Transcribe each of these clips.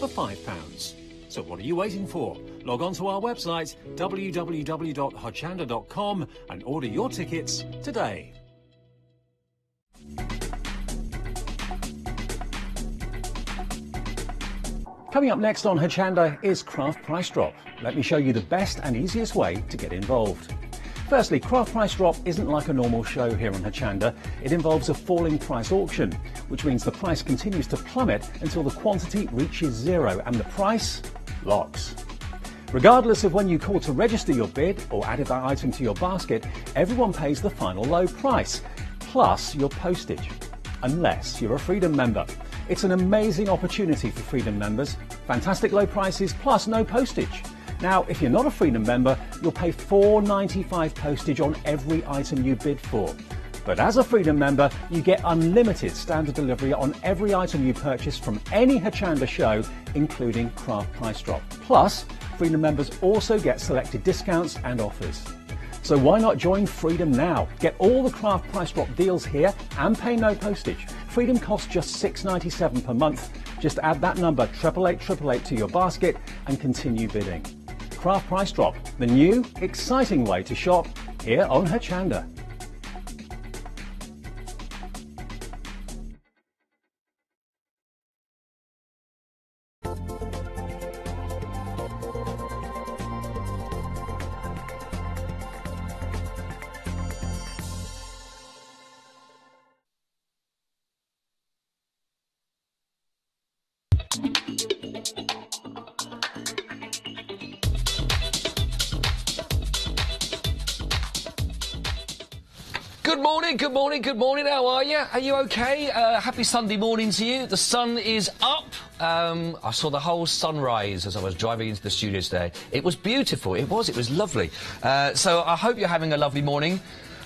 for £5. So what are you waiting for? Log on to our website www.hochanda.com and order your tickets today. Coming up next on Hochanda is Craft Price Drop. Let me show you the best and easiest way to get involved. Firstly, Craft Price Drop isn't like a normal show here on Hochanda. It involves a falling price auction, which means the price continues to plummet until the quantity reaches zero and the price locks. Regardless of when you call to register your bid or added that item to your basket, everyone pays the final low price, plus your postage, unless you're a Freedom member. It's an amazing opportunity for Freedom members. Fantastic low prices plus no postage. Now, if you're not a Freedom member, you'll pay $4.95 postage on every item you bid for. But as a Freedom member, you get unlimited standard delivery on every item you purchase from any Hochanda show, including Craft Price Drop. Plus, Freedom members also get selected discounts and offers. So why not join Freedom now? Get all the Craft Price Drop deals here and pay no postage. Freedom costs just $6.97 per month. Just add that number 88888 to your basket and continue bidding. Craft Price Drop, the new, exciting way to shop here on Hochanda. Good morning, how are you? Are you okay? Happy Sunday morning to you. The sun is up. I saw the whole sunrise as I was driving into the studio today. It was beautiful, it was lovely. So I hope you're having a lovely morning.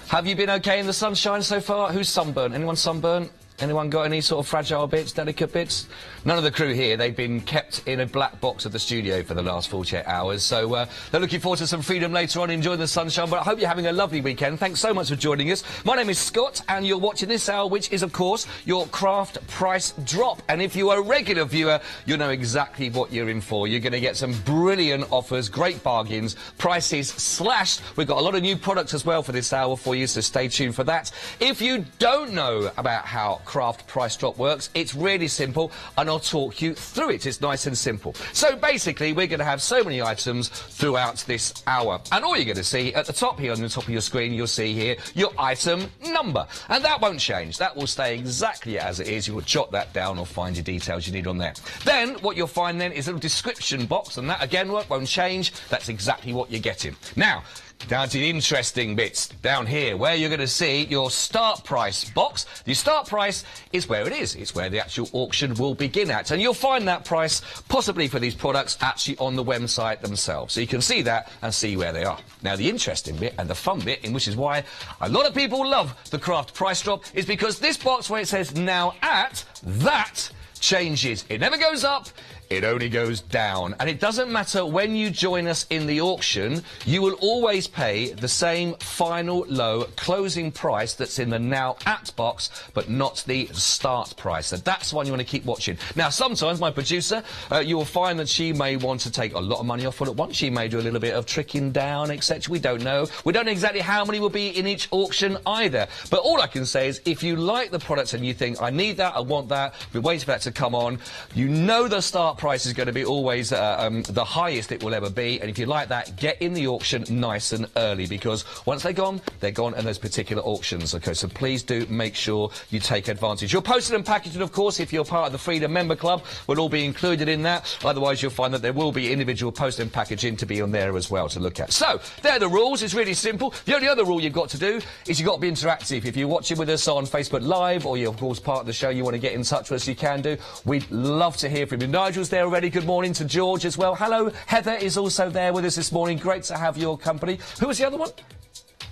Have you been okay in the sunshine so far? Who's sunburnt? Anyone sunburnt? Anyone got any sort of fragile bits, delicate bits? None of the crew here. They've been kept in a black box at the studio for the last 48 hours. So they're looking forward to some freedom later on, enjoying the sunshine. But I hope you're having a lovely weekend. Thanks so much for joining us. My name is Scott, and you're watching this hour, which is, of course, your Craft Price Drop. And if you are a regular viewer, you'll know exactly what you're in for. You're going to get some brilliant offers, great bargains, prices slashed. We've got a lot of new products as well for this hour for you, so stay tuned for that. If you don't know about how Craft Price Drop works, it's really simple, and I'll talk you through it. It's nice and simple. So basically, we're going to have so many items throughout this hour, and all you're going to see at the top here on the top of your screen, you'll see here your item number, and that won't change. That will stay exactly as it is. You will jot that down or find your details you need on there. Then what you'll find then is a little description box, and that again won't change. That's exactly what you're getting. Now, down to the interesting bits, down here, where you're going to see your start price box. The start price is where it is. It's where the actual auction will begin at. And you'll find that price, possibly for these products, actually on the website themselves. So you can see that and see where they are. Now, the interesting bit and the fun bit, and which is why a lot of people love the Craft Price Drop, is because this box where it says now at, that changes. It never goes up. It only goes down. And it doesn't matter when you join us in the auction, you will always pay the same final low closing price that's in the now at box, but not the start price. So that's one you want to keep watching. Now, sometimes my producer, you will find that she may want to take a lot of money off all at once. She may do a little bit of tricking down, etc. We don't know. We don't know exactly how many will be in each auction either. But all I can say is if you like the products and you think, I need that, I want that, we're waiting for that to come on, you know the start price is going to be always the highest it will ever be, and if you like that, get in the auction nice and early, because once they're gone in those particular auctions. Okay, so please do make sure you take advantage. Your posted and packaging, of course, if you're part of the Freedom Member Club, will all be included in that. Otherwise, you'll find that there will be individual posted and packaging to be on there as well to look at. So, they're the rules. It's really simple. The only other rule you've got to do is you've got to be interactive. If you're watching with us on Facebook Live, or you're, of course, part of the show, you want to get in touch with us, you can do. We'd love to hear from you. Nigel's there already. Good morning to George as well. Hello. Heather is also there with us this morning. Great to have your company. Who was the other one?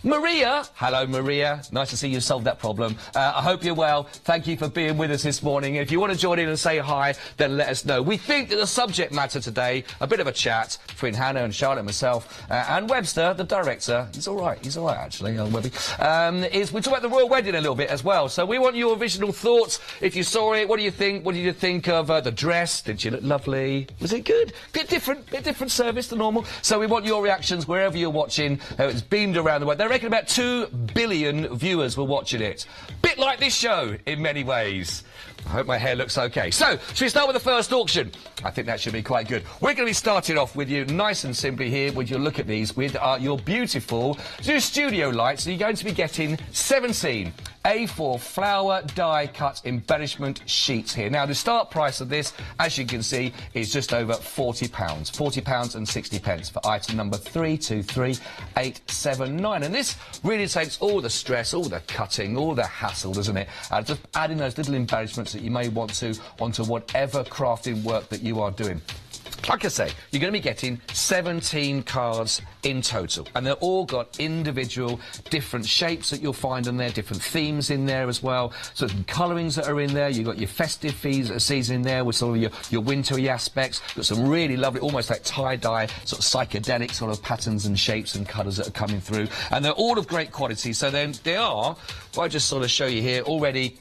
Maria. Hello, Maria. Nice to see you solved that problem. I hope you're well. Thank you for being with us this morning. If you want to join in and say hi, then let us know. We think that the subject matter today, a bit of a chat between Hannah and Charlotte and myself, and Webster, the director. He's all right, actually, Webby. We talk about the royal wedding a little bit as well. So we want your original thoughts. If you saw it, what do you think? What did you think of the dress? Did she look lovely? Was it good? Bit different service to normal. So we want your reactions wherever you're watching. It's beamed around the world. They reckon about 2 billion viewers were watching it. Bit like this show in many ways. I hope my hair looks okay. So, should we start with the first auction? I think that should be quite good. We're going to be starting off with you nice and simply here with your look at these with your beautiful studio lights. So you're going to be getting 17 A4 flower die cut embellishment sheets here. Now, the start price of this, as you can see, is just over £40. £40 and 60 pence for item number 323879. And this really takes all the stress, all the cutting, all the hassle, doesn't it? Just adding those little embellishments that you may want to onto whatever crafting work that you are doing. Like I say, you're going to be getting 17 cards in total, and they're all got individual different shapes that you'll find in there, different themes in there as well. So some colourings that are in there. You've got your festive season in there with sort of your wintry aspects. Got some really lovely, almost like tie-dye, sort of psychedelic sort of patterns and shapes and colours that are coming through, and they're all of great quality. So then they are, if I just sort of show you here, already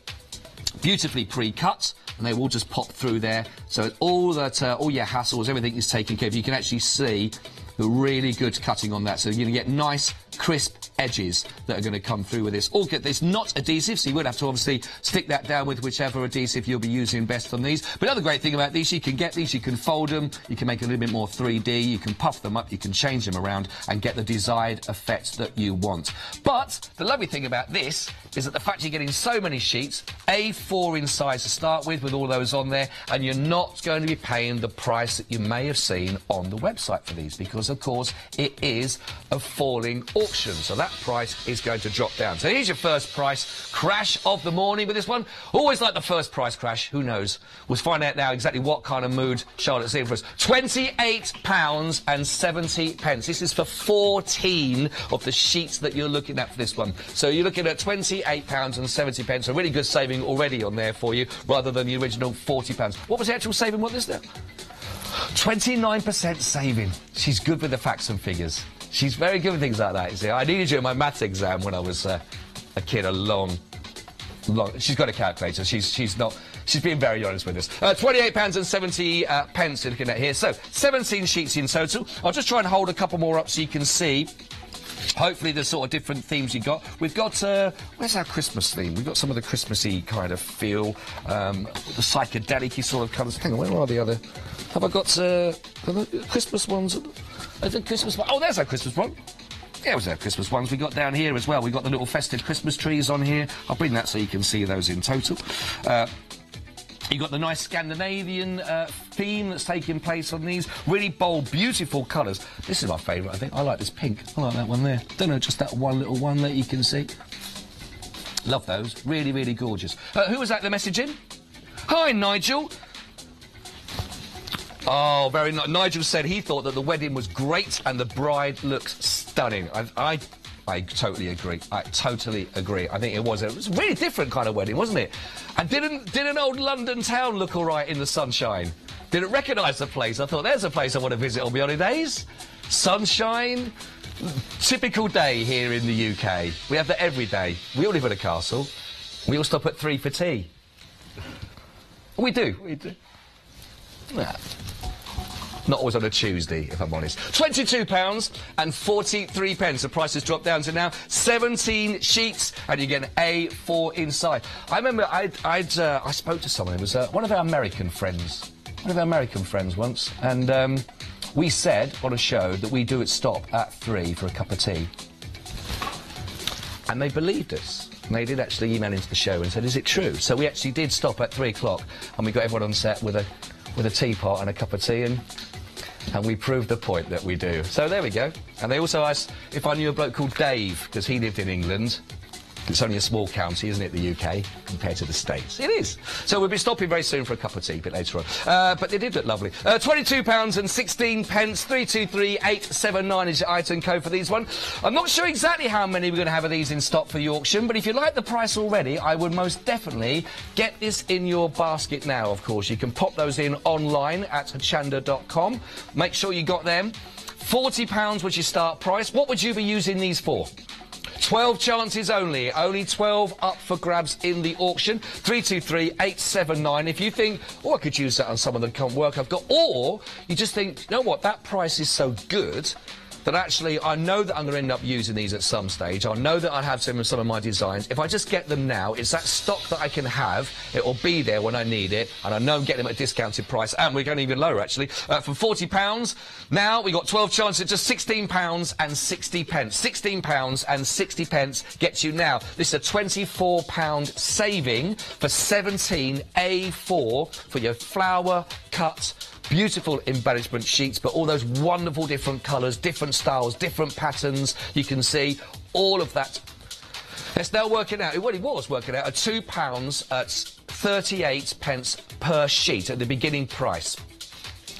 beautifully pre-cut, and they will just pop through there. So all that, all your hassles, everything is taken care of. You can actually see the really good cutting on that. So you're going to get nice, crisp edges that are going to come through with this. All get this not adhesive, so you would have to obviously stick that down with whichever adhesive you'll be using best on these. But another great thing about these, you can get these, you can fold them, you can make it a little bit more 3D, you can puff them up, you can change them around and get the desired effect that you want. But the lovely thing about this is that the fact you're getting so many sheets, A4 in size to start with all those on there, and you're not going to be paying the price that you may have seen on the website for these, because of course it is a falling auction, so that price is going to drop down. So here's your first price crash of the morning with this one. Always like the first price crash, who knows? We'll find out now exactly what kind of mood Charlotte's in for us. £28 and 70 pence. This is for 14 of the sheets that you're looking at for this one. So you're looking at £28 and 70 pence, a really good saving already on there for you, rather than the original £40. What was the actual saving? What is that? 29% saving. She's good with the facts and figures. She's very good with things like that, you see. I needed you in my maths exam when I was a kid, she's got a calculator. She's being very honest with us. £28 and 70 pence you're looking at here. So, 17 sheets in total. I'll just try and hold a couple more up so you can see hopefully the sort of different themes you got. We've got, where's our Christmas theme? We've got some of the Christmassy kind of feel, the psychedelic-y sort of colours. Hang on, where are the other? Have I got, the Christmas ones? The Christmas one? Oh, there's our Christmas one. Yeah, it was our Christmas ones we got down here as well. We've got the little festive Christmas trees on here. I'll bring that so you can see those in total. You've got the nice Scandinavian theme that's taking place on these. Really bold, beautiful colours. This is my favourite, I think. I like this pink. I like that one there. Don't know, just that one little one that you can see. Love those. Really, really gorgeous. Who was that the message in? Hi, Nigel. Oh, very nice. Nigel said he thought that the wedding was great and the bride looks stunning. I totally agree. I totally agree. I think it was a really different kind of wedding, wasn't it? And didn't an old London town look all right in the sunshine? Didn't recognise the place. I thought, there's a place I want to visit on my holidays. Sunshine. Typical day here in the UK. We have that every day. We all live in a castle. We all stop at 3 for tea. We do. We do. Yeah. Not always on a Tuesday, if I'm honest. £22 and 43 pence. The price has dropped down to now 17 sheets, and you get an A4 inside. I remember I spoke to someone. It was one of our American friends. Once, and we said on a show that we do it stop at 3 for a cup of tea, and they believed us. And they did actually email into the show and said, "Is it true?" So we actually did stop at 3 o'clock, and we got everyone on set with a teapot and a cup of tea, and we proved the point that we do. So there we go. And they also asked if I knew a bloke called Dave, because he lived in England. It's only a small county, isn't it, the UK, compared to the States? It is. So we'll be stopping very soon for a cup of tea a bit later on. But they did look lovely. £22.16, 323879 is your item code for these one. I'm not sure exactly how many we're going to have of these in stock for the auction, but if you like the price already, I would most definitely get this in your basket now, of course. You can pop those in online at hochanda.com. Make sure you got them. £40 was your start price. What would you be using these for? 12 chances only 12 up for grabs in the auction. 323879. If you think, oh, I could use that on someone that can't work I've got, or you just think, you know what, that price is so good that actually I know that I'm going to end up using these at some stage. I know that I'll have some of my designs. If I just get them now, it's that stock that I can have. It will be there when I need it, and I know I'm getting them at a discounted price, and we're going even lower, actually. For £40, now we got 12 chances at just £16.60. £16.60 gets you now. This is a £24 saving for 17 A4 for your flower cut beautiful embellishment sheets, but all those wonderful different colours, different styles, different patterns. You can see all of that. It's now working out, well, it was working out at £2 at 38 pence per sheet at the beginning price.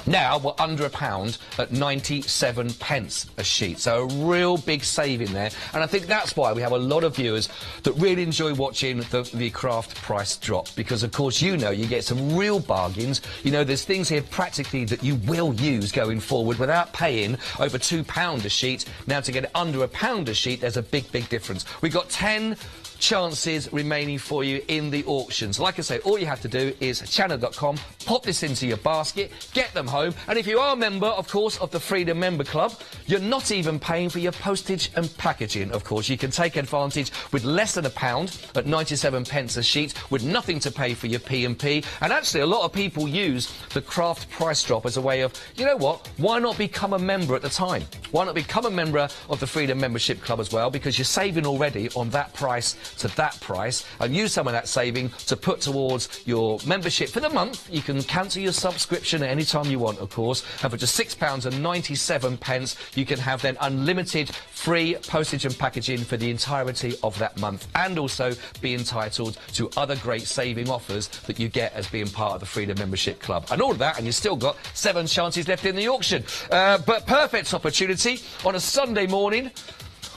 Now we're under £1 at 97 pence a sheet, so a real big saving there, and I think that's why we have a lot of viewers that really enjoy watching the craft price drop, because of course you know you get some real bargains. You know, there's things here practically that you will use going forward without paying over £2 a sheet. Now to get it under £1 a sheet, there's a big difference. We've got 10 chances remaining for you in the auctions. Like I say, all you have to do is hochanda.com, pop this into your basket, get them home, and if you are a member, of course, of the Freedom Member Club, you're not even paying for your postage and packaging, of course. You can take advantage with less than £1 at 97 pence a sheet, with nothing to pay for your P&P, and actually a lot of people use the craft price drop as a way of, you know what, why not become a member at the time? Why not become a member of the Freedom Membership Club as well, because you're saving already on that price to that price, and use some of that saving to put towards your membership for the month. You can cancel your subscription at any time you want, of course, and for just £6.97 you can have then unlimited free postage and packaging for the entirety of that month, and also be entitled to other great saving offers that you get as being part of the Freedom Membership Club. And all of that, and you've still got 7 chances left in the auction. But perfect opportunity on a Sunday morning.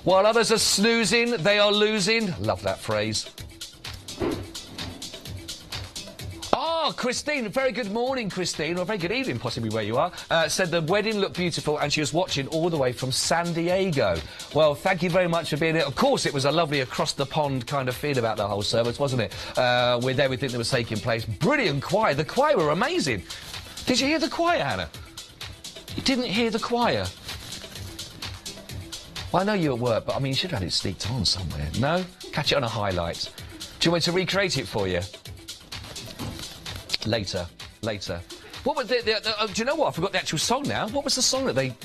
While others are snoozing, they are losing. Love that phrase. Ah, Christine, very good morning, Christine, or very good evening, possibly where you are, said the wedding looked beautiful and she was watching all the way from San Diego. Well, thank you very much for being here. Of course, it was a lovely across-the-pond kind of feel about the whole service, wasn't it? With everything that was taking place. Brilliant choir. The choir were amazing. Did you hear the choir, Hannah? You didn't hear the choir? Well, I know you're at work, but I mean, you should have had it sneaked on somewhere. No? Catch it on a highlight. Do you want me to recreate it for you? Later. What was do you know what? I forgot the actual song now. What was the song that they...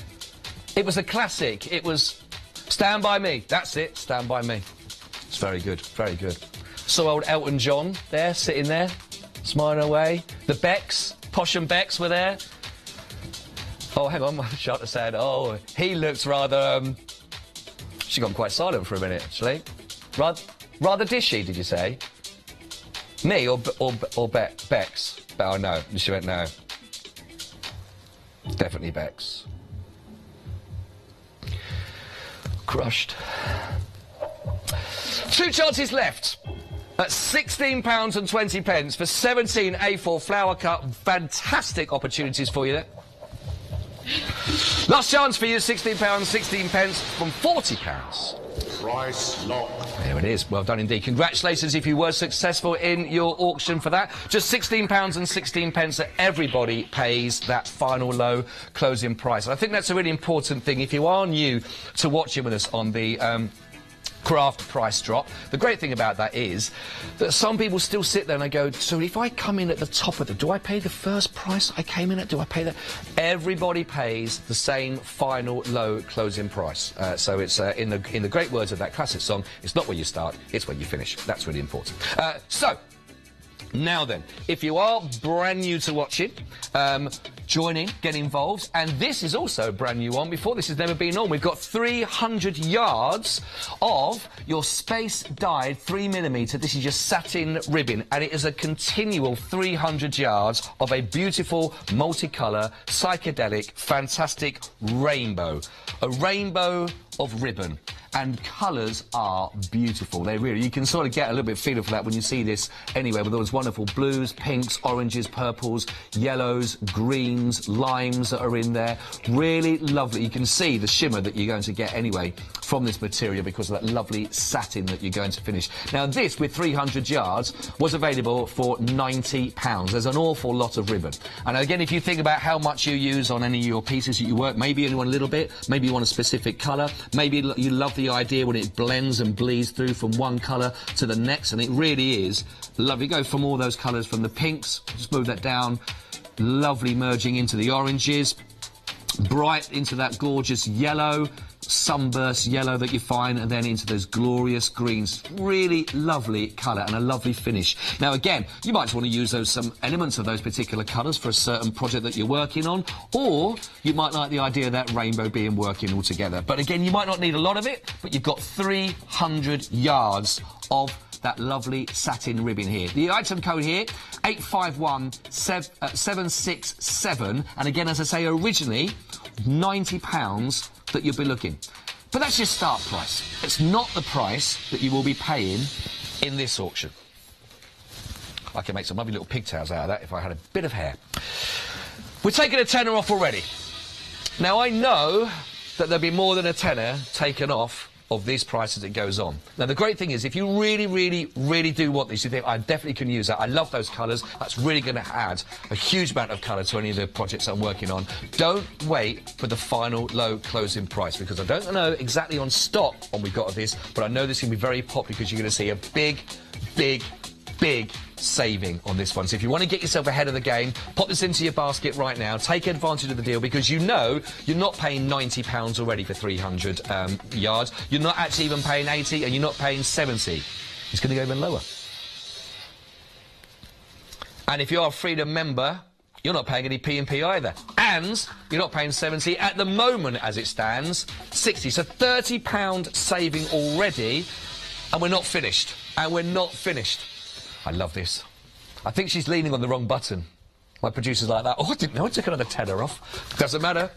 It was a classic. It was Stand By Me. That's it, Stand By Me. It's very good, very good. So old Elton John there, sitting there, smiling away. The Becks, Posh and Becks were there. Oh, hang on, my shot said, oh, he looks rather... She got quite silent for a minute, actually. Rather dishy, did you say? Me or Bex? Oh, no. She went, no. Definitely Bex. Crushed. 2 chances left. At £16.20 for 17 A4 flower cut. Fantastic opportunities for you there. Last chance for you, £16.16 from £40. Price lock. There it is. Well done indeed. Congratulations if you were successful in your auction for that. Just £16.16 that everybody pays that final low closing price. And I think that's a really important thing. If you are new to watching with us on the craft price drop, the great thing about that is that some people still sit there and they go, so if I come in at the top of do I pay the first price I came in at? Do I pay that? Everybody pays the same final low closing price. So it's in the great words of that classic song, it's not where you start, it's where you finish. That's really important. So Now then, if you are brand new to watching, join in, get involved. And this is also a brand new one. Before, this has never been on. We've got 300 yards of your space dyed 3mm. This is your satin ribbon, and it is a continual 300 yards of a beautiful, multicolour, psychedelic, fantastic rainbow. A rainbow of ribbon. And colours are beautiful. They really, you can sort of get a little bit of feeling for that when you see this anywhere, with all those wonderful blues, pinks, oranges, purples, yellows, greens, limes that are in there. Really lovely. You can see the shimmer that you're going to get anyway from this material because of that lovely satin that you're going to finish. Now this, with 300 yards, was available for £90. There's an awful lot of ribbon. And again, if you think about how much you use on any of your pieces that you work, maybe you want a little bit, maybe you want a specific colour, maybe you love the idea when it blends and bleeds through from one colour to the next, and it really is lovely. Go from all those colours, from the pinks, just move that down, lovely merging into the oranges, bright into that gorgeous yellow, sunburst yellow that you find, and then into those glorious greens. Really lovely colour and a lovely finish. Now again, you might want to use some elements of those particular colours for a certain project that you're working on, or you might like the idea of that rainbow being working all together. But again, you might not need a lot of it, but you've got 300 yards of that lovely satin ribbon here. The item code here, 851767, and again, as I say, originally £90 that you'll be looking. But that's your start price. It's not the price that you will be paying in this auction. I can make some lovely little pigtails out of that if I had a bit of hair. We're taking a tenner off already. Now, I know that there'll be more than a tenner taken off of this price as it goes on. Now, the great thing is, if you really, really, really do want this, you think, I definitely can use that, I love those colours, that's really going to add a huge amount of colour to any of the projects I'm working on, don't wait for the final low closing price, because I don't know exactly on stock when we've got of this, but I know this is going to be very popular because you're going to see a big, big, big saving on this one. So if you want to get yourself ahead of the game, pop this into your basket right now, take advantage of the deal, because you know you're not paying £90 already for 300 yards. You're not actually even paying 80, and you're not paying 70. It's going to go even lower. And if you're a Freedom member, you're not paying any P&P either. And you're not paying 70 at the moment, as it stands, 60. So £30 saving already, and we're not finished. And we're not finished. I love this. I think she's leaning on the wrong button. My producer's like that. Oh, I didn't know I took another tenner off. Doesn't matter.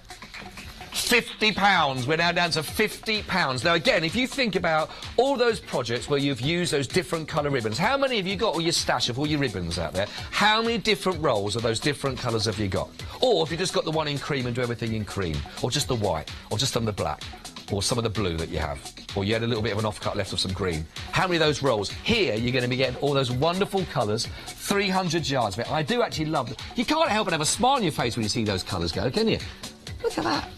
£50. We're now down to £50. Now, again, if you think about all those projects where you've used those different colour ribbons, how many have you got all your stash of all your ribbons out there? How many different rolls of those different colours have you got? Or if you just got the one in cream and do everything in cream, or just the white, or just some of the black, or some of the blue that you have, or you had a little bit of an offcut left of some green. How many of those rolls? Here, you're going to be getting all those wonderful colours, 300 yards of it. I do actually love them. You can't help but have a smile on your face when you see those colours go, can you? Look at that.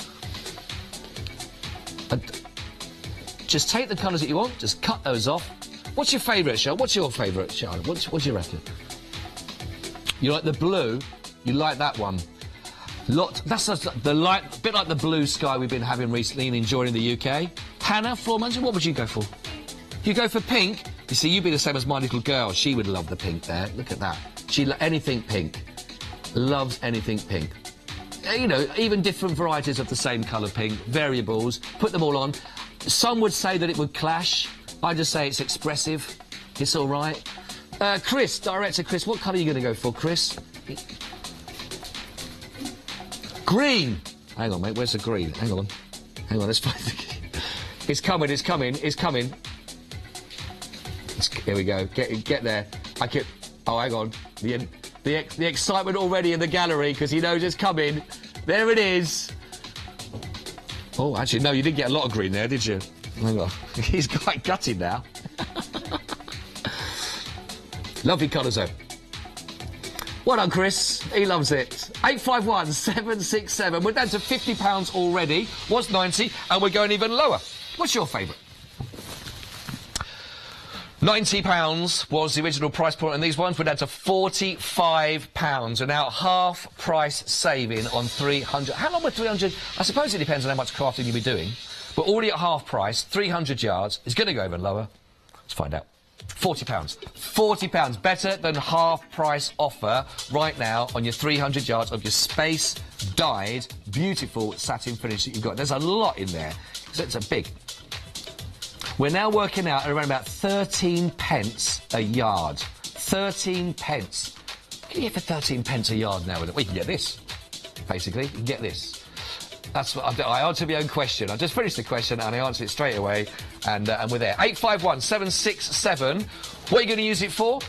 Just take the colours that you want, just cut those off. What's your favourite, Charlotte? What's your favourite, Charlotte? What do you reckon? You like the blue? You like that one? That's the light, bit like the blue sky we've been having recently and enjoying in the UK. Hannah, floor manager, what would you go for? You go for pink? You see, you'd be the same as my little girl. She would love the pink there. Look at that. She anything pink. Loves anything pink. You know, even different varieties of the same colour pink, variables, put them all on. Some would say that it would clash. I just say it's expressive. It's all right. Chris, director Chris, what colour are you going to go for, Chris? Green! Hang on, mate, where's the green? Hang on. Hang on, let's find the... It's coming, it's coming, it's coming. Here we go. Get there. Oh, hang on. The excitement already in the gallery, because he knows it's coming. There it is. Oh, actually, no, you didn't get a lot of green there, did you? Hang on. He's quite gutted now. Lovely colours, though. Well done, Chris. He loves it. 851767. We're down to £50 already. Was 90, and we're going even lower. What's your favourite? £90 was the original price point on these ones. We're down to £45. And now half price saving on 300. How long were 300? I suppose it depends on how much crafting you'll be doing. But already at half price, 300 yards. It's going to go even lower. Let's find out. £40. £40, better than half price offer right now on your 300 yards of your space dyed, beautiful satin finish that you've got. There's a lot in there, so it's a big. We're now working out at around about 13 pence a yard. 13 pence. What can you get for 13 pence a yard now? Well, you can get this, basically. You can get this. That's what I answered my own question. I just finished the question and I answered it straight away, and we're there. 851 767. What are you going to use it for?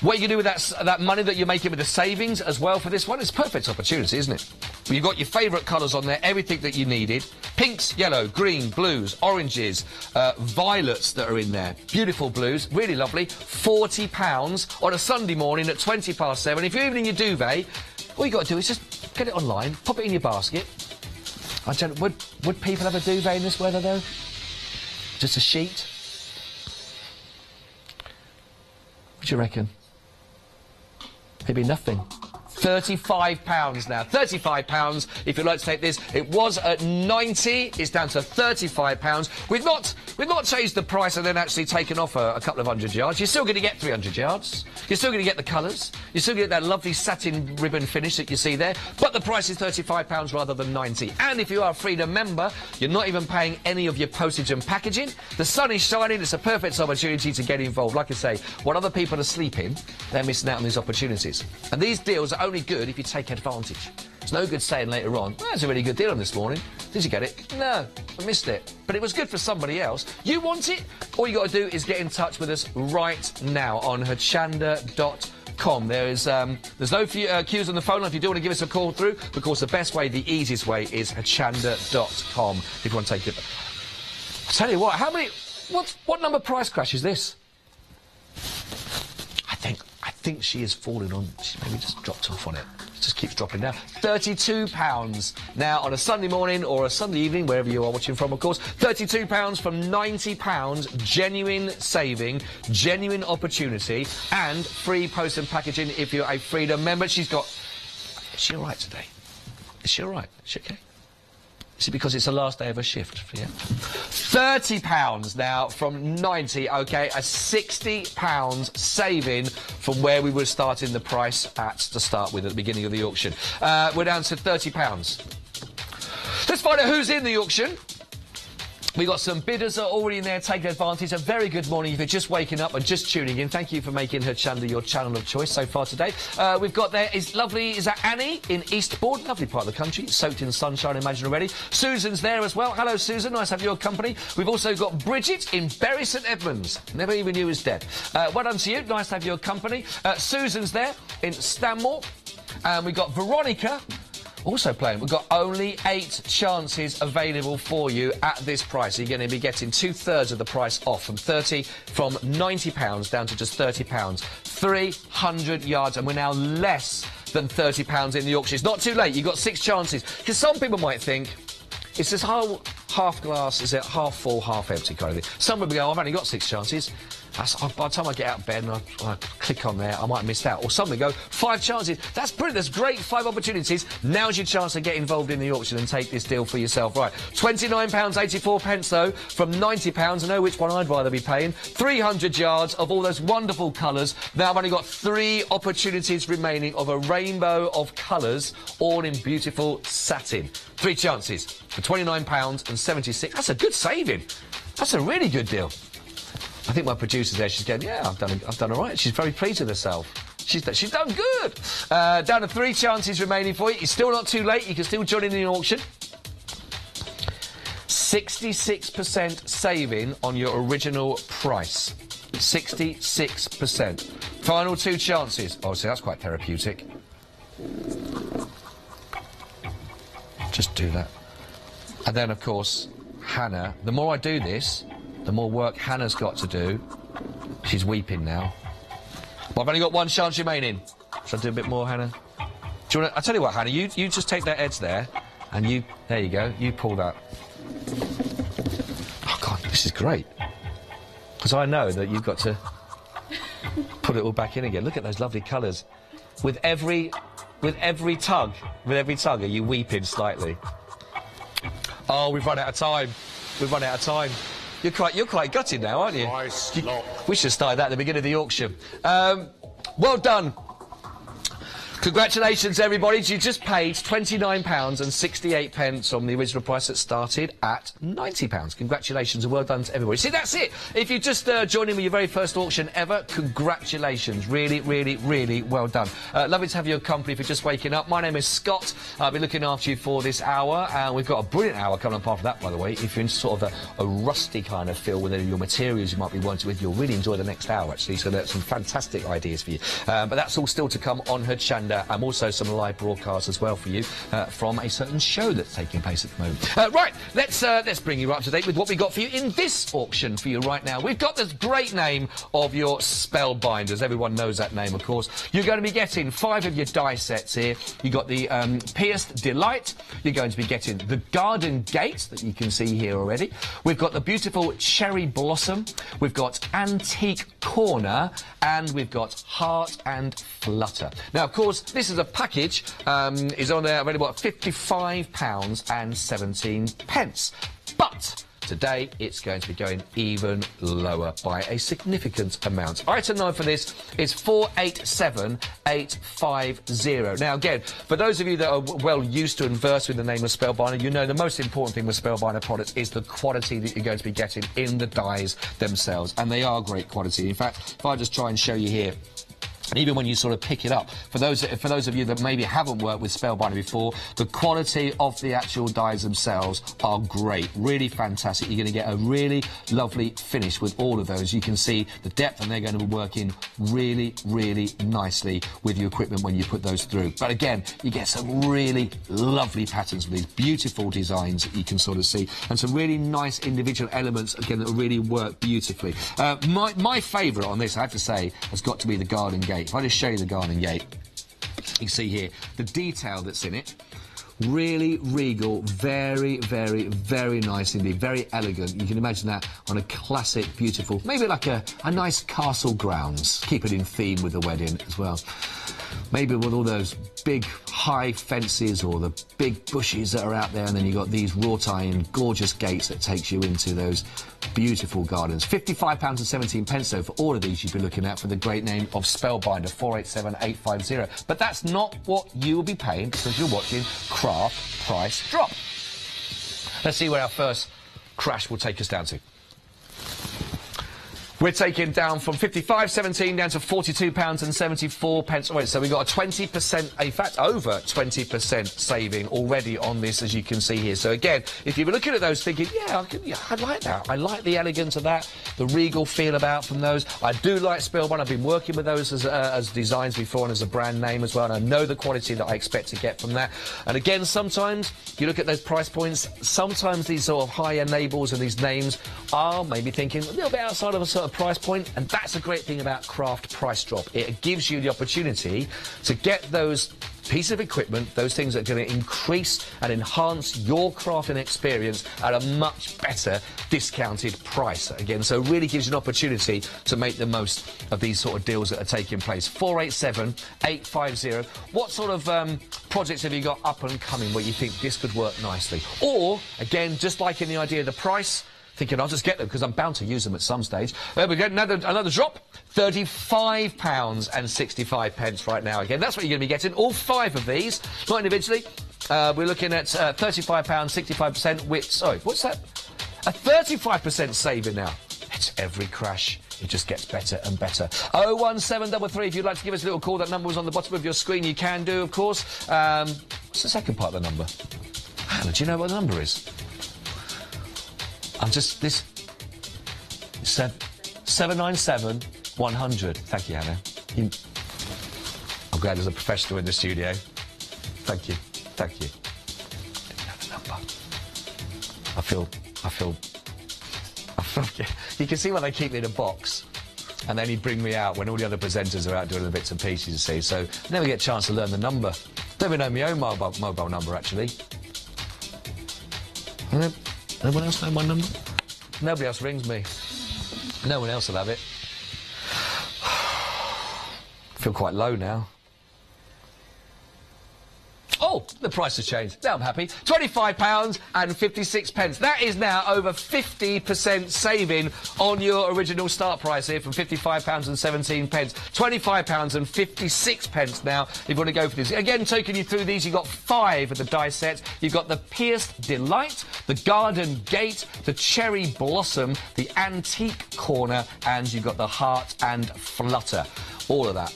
What are you going to do with that money that you're making with the savings as well for this one? It's a perfect opportunity, isn't it? You've got your favourite colours on there, everything that you needed. Pinks, yellow, green, blues, oranges, violets that are in there. Beautiful blues, really lovely. £40 on a Sunday morning at 7:20. If you're even in your duvet, all you got to do is just get it online, pop it in your basket. I don't, would people have a duvet in this weather, though? Just a sheet? What do you reckon? Maybe nothing. £35 now. £35 if you'd like to take this. It was at 90. It's down to £35. We've not changed the price and then actually taken off a couple of hundred yards. You're still going to get 300 yards. You're still going to get the colours. You're still going to get that lovely satin ribbon finish that you see there. But the price is £35 rather than 90. And if you are a Freedom member, you're not even paying any of your postage and packaging. The sun is shining. It's a perfect opportunity to get involved. Like I say, while other people are sleeping, they're missing out on these opportunities. And these deals are only good if you take advantage. It's no good saying later on, well, that's a really good deal on this morning. Did you get it? No, I missed it. But it was good for somebody else. You want it? All you got to do is get in touch with us right now on Hochanda.com. There's no queues on the phone line if you do want to give us a call through. Of course, the best way, the easiest way is Hochanda.com if you want to take it. I'll tell you what, what number price crash is this? I think she is falling on. She maybe just dropped off on it. It just keeps dropping down. £32 now on a Sunday morning or a Sunday evening, wherever you are watching from, of course. £32 from £90. Genuine saving, genuine opportunity, and free post and packaging if you're a Freedom member. Is she all right today? Is she all right? Is she okay? Is it because it's the last day of a shift? Yeah. £30 now from 90. OK, a £60 saving from where we were starting the price to start with at the beginning of the auction. We're down to £30. Let's find out who's in the auction. We've got some bidders that are already in there taking advantage. A very good morning if you're just waking up and just tuning in. Thank you for making Hochanda your channel of choice so far today. We've got there is that Annie in Eastbourne? Lovely part of the country, soaked in sunshine, I imagine already. Susan's there as well. Hello, Susan. Nice to have your company. We've also got Bridget in Bury St Edmunds. Never even knew he was dead. Well done to you. Nice to have your company. Susan's there in Stanmore. And we've got Veronica also playing. We've got only 8 chances available for you at this price. So you're going to be getting 2/3 of the price off, from £90 down to just £30. 300 yards, and we're now less than £30 in the auction. It's not too late. You've got 6 chances. Because some people might think it's this whole half glass, is it half full, half empty kind of thing. Some will go, I've only got 6 chances. By the time I get out of bed and I click on there, I might have missed out. Or some will go, 5 chances. That's brilliant. That's great. 5 opportunities. Now's your chance to get involved in the auction and take this deal for yourself. Right, £29.84 though, from £90. I know which one I'd rather be paying. 300 yards of all those wonderful colours. Now I've only got 3 opportunities remaining of a rainbow of colours, all in beautiful satin. 3 chances for £29.76. That's a good saving. That's a really good deal. I think my producer's there. She's going, yeah, I've done all right. She's very pleased with herself. She's done good. Down to 3 chances remaining for you. It's still not too late. You can still join in the auction. 66% saving on your original price. 66%. Final 2 chances. Oh, see, that's quite therapeutic. Just do that. And then, of course, Hannah. The more I do this, the more work Hannah's got to do. She's weeping now. Well, I've only got 1 chance remaining. Shall I do a bit more, Hannah? Do you want to... I'll tell you what, Hannah, you just take that edge there, and you... There you go. You pull that. Oh, God, this is great. Because I know that you've got to put it all back in again. Look at those lovely colours. With every tug, are you weeping slightly? Oh, we've run out of time. We've run out of time. You're quite gutted now, aren't you? We should start that at the beginning of the auction. Well done. Congratulations, everybody. You just paid £29.68 on the original price that started at £90. Congratulations and well done to everybody. See, that's it. If you just joined in with your very first auction ever, congratulations. Really, really, really well done. Lovely to have your company if you're just waking up. My name is Scott. I'll be looking after you for this hour. We've got a brilliant hour coming up after that, by the way. If you're in sort of a rusty kind of feel with your materials you might be wanting with, you'll really enjoy the next hour, actually. So there's some fantastic ideas for you. But that's all still to come on Hochanda. And also some live broadcasts as well for you from a certain show that's taking place at the moment. Right, let's bring you up to date with what we got for you in this auction for you right now. We've got this great name of your Spellbinders. Everyone knows that name, of course. You're going to be getting 5 of your die sets here. You've got the Pierced Delight. You're going to be getting the Garden Gate that you can see here already. We've got the beautiful Cherry Blossom. We've got Antique Corner. And we've got Heart and Flutter. Now, of course, this is a package, is on there available at £55.17. But today it's going to be going even lower by a significant amount. Item 9 for this is 487850. Now, again, for those of you that are well used to and versed with the name of Spellbinder, you know the most important thing with Spellbinder products is the quality that you're going to be getting in the dies themselves. And they are great quality. In fact, if I just try and show you here, even when you sort of pick it up, for those of you that maybe haven't worked with Spellbinder before, the quality of the actual dies themselves are great, really fantastic. You're going to get a really lovely finish with all of those. You can see the depth, and they're going to be working really, really nicely with your equipment when you put those through. But again, you get some really lovely patterns with these beautiful designs that you can sort of see, and some really nice individual elements, again, that really work beautifully. My favourite on this, I have to say, has got to be the Garden Gate. If I just show you the Garden Gate, you can see here the detail that's in it. Really regal, very, very, very nice indeed, very elegant. You can imagine that on a classic, beautiful, maybe like a nice castle grounds. Keep it in theme with the wedding as well. Maybe with all those big high fences or the big bushes that are out there, and then you've got these wrought iron gorgeous gates that takes you into those beautiful gardens. £55.17 though for all of these you'd be looking at for the great name of Spellbinder, 487850. But that's not what you will be paying because you're watching Craft Price Drop. Let's see where our first crash will take us down to. We're taking down from £55.17 down to £42.74. Wait, so we got a 20%, in fact, over 20% saving already on this, as you can see here. So again, if you were looking at those thinking, yeah, I like that. I like the elegance of that, the regal feel about from those. I do like Spellbinder. I've been working with those as designs before and as a brand name as well, and I know the quality that I expect to get from that. And again, sometimes you look at those price points, sometimes these sort of high-end labels and these names are maybe thinking a little bit outside of a sort of price point, and that's a great thing about Craft Price Drop. It gives you the opportunity to get those pieces of equipment, those things that are going to increase and enhance your crafting experience at a much better discounted price. Again, so it really gives you an opportunity to make the most of these sort of deals that are taking place. 487850. What sort of projects have you got up and coming where you think this could work nicely? Or, again, just like in the idea of the price, thinking I'll just get them because I'm bound to use them at some stage. There we go, another drop. £35.65 right now. Again, that's what you're going to be getting. All 5 of these, not individually. We're looking at £35.65, which, sorry, what's that? A 35% saving now. It's every crash. It just gets better and better. 01733, if you'd like to give us a little call, that number was on the bottom of your screen. You can do, of course. What's the second part of the number? Hannah, do you know what the number is? I'm just, this, 797 100. Thank you, Hannah. I'm glad there's a professional in the studio. Thank you. Thank you. Didn't have the number. I feel, you can see why they keep me in a box. And then he'd bring me out when all the other presenters are out doing the bits and pieces, you see. So, never get a chance to learn the number. Don't even know my own mobile number, actually. Anyone else know my number? Nobody else rings me. No one else will have it. I feel quite low now. Oh, The price has changed. Now I'm happy. £25.56. That is now over 50% saving on your original start price here from £55.17. £25.56 now if you want to go for this. Again, taking you through these, you've got 5 of the die sets. You've got the Pierced Delight, the Garden Gate, the Cherry Blossom, the Antique Corner, and you've got the Heart and Flutter. All of that.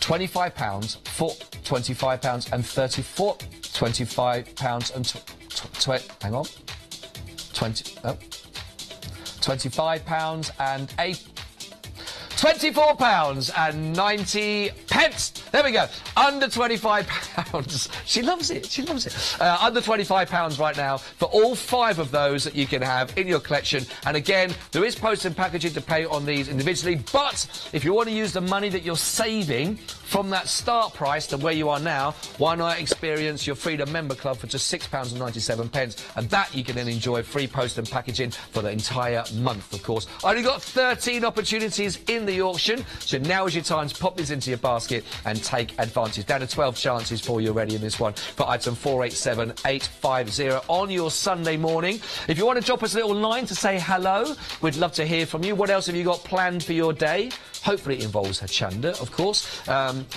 £25 for £25 and 34. £25 and hang on. £25 and £24.90. There we go. Under £25. She loves it. She loves it. Under £25 right now for all 5 of those that you can have in your collection. And again, there is post and packaging to pay on these individually. But if you want to use the money that you're saving from that start price to where you are now, why not experience your Freedom Member Club for just £6.97? And that you can then enjoy free post and packaging for the entire month, of course. I only got 13 opportunities in the auction, so now is your time to pop these into your basket and take advantage. Down to 12 chances for you already in this one for item 487850 on your Sunday morning. If you want to drop us a little line to say hello, we'd love to hear from you. What else have you got planned for your day? Hopefully it involves Hochanda, of course.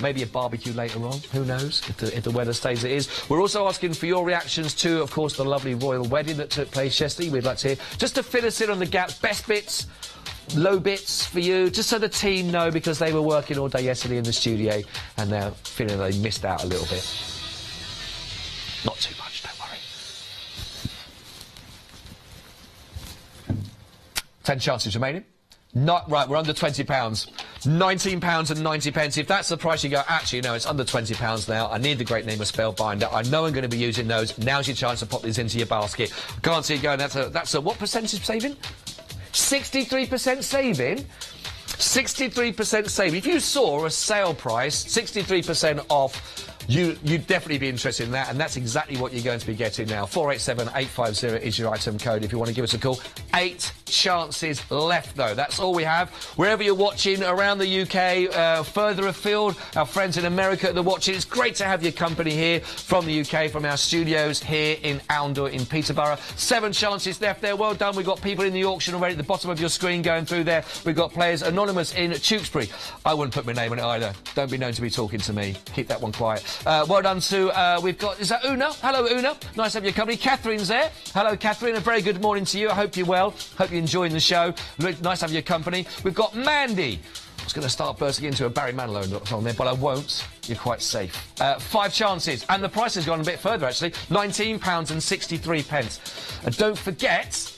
Maybe a barbecue later on. Who knows, if the weather stays as it is. We're also asking for your reactions to, of course, the lovely royal wedding that took place yesterday. We'd like to hear, just to fill us in on the gaps, best bits, low bits for you, just so the team know, because they were working all day yesterday in the studio and they're feeling they missed out a little bit. Not too much, don't worry. 10 chances remaining. Not right, we're under £20. £19.90. If that's the price you go, actually, no, it's under £20 now. I need the great name of Spellbinder. I know I'm going to be using those. Now's your chance to pop these into your basket. Can't see it going. That's a what percentage saving? 63% saving? 63% saving. If you saw a sale price, 63% off, you'd definitely be interested in that, and that's exactly what you're going to be getting now. 487850 is your item code if you want to give us a call. 8 chances left, though. That's all we have. Wherever you're watching around the UK, further afield, our friends in America that are watching, it's great to have your company here from the UK, from our studios here in Oundle in Peterborough. 7 chances left there. Well done. We've got people in the auction already at the bottom of your screen going through there. We've got players anonymous in Tewkesbury. I wouldn't put my name on it either. Don't be known to be talking to me. Keep that one quiet. Well done to, we've got, is that Una? Hello, Una. Nice to have your company. Catherine's there. Hello, Catherine. A very good morning to you. I hope you're well. Hope you're enjoying the show. Nice to have your company. We've got Mandy. I was going to start bursting into a Barry Manilow song there, but I won't. You're quite safe. 5 chances. And the price has gone a bit further, actually. £19.63. And don't forget,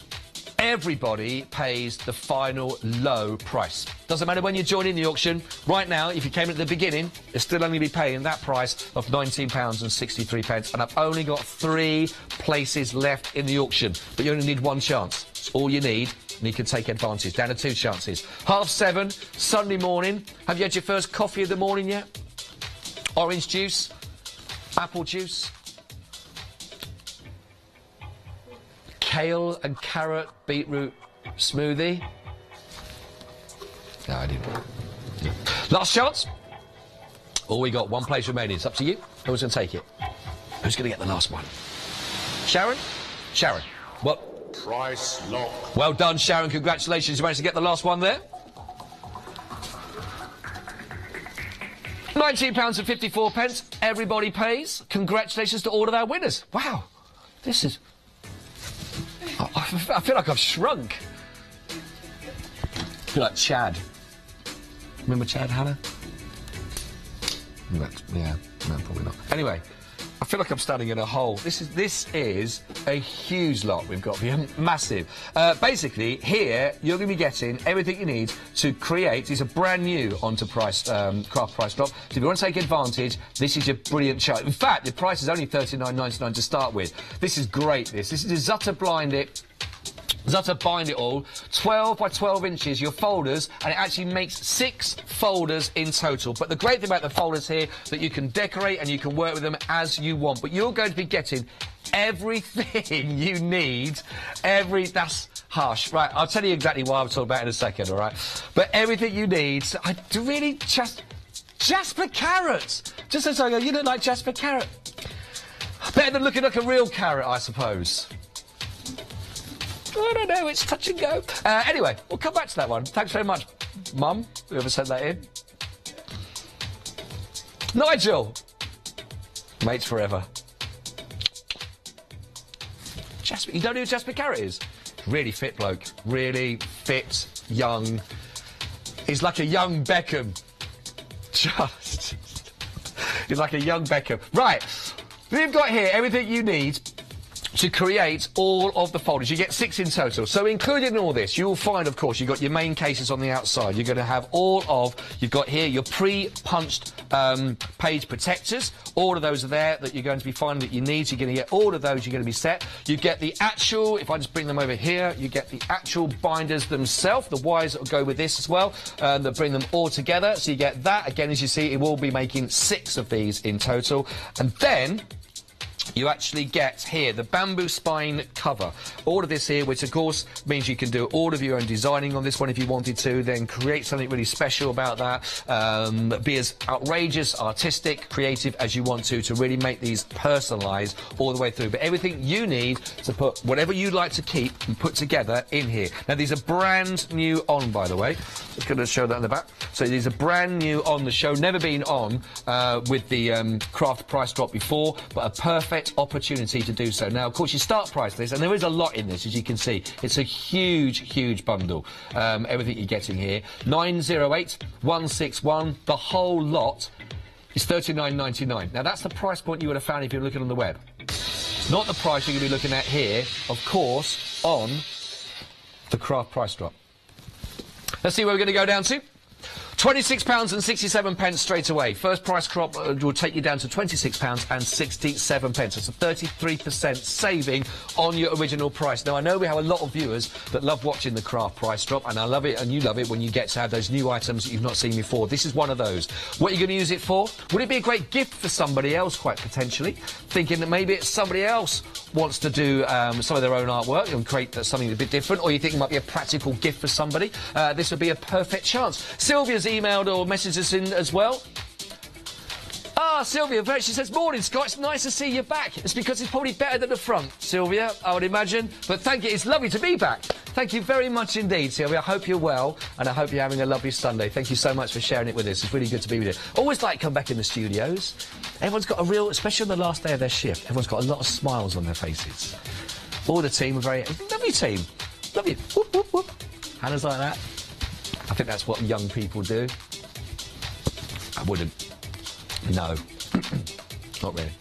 everybody pays the final low price. Doesn't matter when you join in the auction. Right now, if you came at the beginning, you'll still only be paying that price of £19.63. And I've only got 3 places left in the auction. But you only need 1 chance. It's all you need, and you can take advantage. Down to 2 chances. 7:30, Sunday morning. Have you had your first coffee of the morning yet? Orange juice? Apple juice? Kale and carrot beetroot smoothie? No, I didn't. No. Last chance. Oh, we got 1 place remaining. It's up to you. Who's going to take it? Who's going to get the last one? Sharon? Sharon. What? Price lock. Well done, Sharon. Congratulations. You managed to get the last one there. £19.54. Everybody pays. Congratulations to all of our winners. Wow. This is... I feel like I've shrunk. I feel like Chad. Remember Chad Hanna? Yeah, no, probably not. Anyway, I feel like I'm standing in a hole. This is a huge lot we've got for you. Massive. Basically, here, you're going to be getting everything you need to create. These are brand new onto Craft Price Drop. So if you want to take advantage, this is your brilliant chart. In fact, the price is only $39.99 to start with. This is great, this is a Zutter Bind It All, 12 by 12 inches, your folders, and it actually makes 6 folders in total. But the great thing about the folders here, that you can decorate and you can work with them as you want. But you're going to be getting everything you need, that's harsh. Right, I'll tell you exactly what I'm talking about in a second, all right? But everything you need, so I really just Jasper carrot! Just as I go, you look like Jasper carrot. Better than looking like a real carrot, I suppose. I don't know, it's touch and go. Anyway, we'll come back to that one. Thanks very much, Mum, whoever sent that in. Nigel! Mates forever. Jasper, you don't know who Jasper Carrot is? Really fit bloke. Really fit, young. He's like a young Beckham. He's like a young Beckham. Right, we've got here everything you need to create all of the folders. You get 6 in total. So included in all this, you will find, of course, you've got your main cases on the outside. You're going to have all of, you've got here your pre-punched page protectors. All of those are there that you're going to be finding that you need. So you're going to get all of those, you're going to be set. You get the actual, if I just bring them over here, you get the actual binders themselves, the wires that will go with this as well, that bring them all together. So you get that. Again, as you see, it will be making 6 of these in total. And then you actually get here the bamboo spine cover. All of this here, which of course means you can do all of your own designing on this one if you wanted to, then create something really special about that. Be as outrageous, artistic, creative as you want to really make these personalised all the way through. But everything you need to put whatever you'd like to keep and put together in here. Now these are brand new on, by the way. Just going to show that on the back. So these are brand new on the show, never been on with the craft price drop before, but a perfect opportunity to do so. Now, of course, you start price this, and there is a lot in this, as you can see. It's a huge, huge bundle. Everything you're getting here. 908-161. The whole lot is $39.99. Now, that's the price point you would have found if you're looking on the web. Not the price you're going to be looking at here, of course, on the craft price drop. Let's see where we're going to go down to. £26.67 straight away. First price crop will take you down to £26.67. It's a 33% saving on your original price. Now, I know we have a lot of viewers that love watching the craft price drop, and I love it, and you love it when you get to have those new items that you've not seen before. This is one of those. What are you going to use it for? Would it be a great gift for somebody else, quite potentially? Thinking that maybe it's somebody else wants to do some of their own artwork and create something a bit different, or you think it might be a practical gift for somebody. This would be a perfect chance. Sylvia's emailed or messaged us in as well. Ah, Sylvia, she says, morning, Scott, it's nice to see you back. It's because it's probably better than the front, Sylvia, I would imagine. But thank you, it's lovely to be back. Thank you very much indeed, Sylvia. I hope you're well, and I hope you're having a lovely Sunday. Thank you so much for sharing it with us. It's really good to be with you. Always like to come back in the studios. Everyone's got a real, especially on the last day of their shift, everyone's got a lot of smiles on their faces. All the team are very, lovely team. Love you. Whoop, whoop, whoop. Hannah's like that. I think that's what young people do. I wouldn't. No. Not really.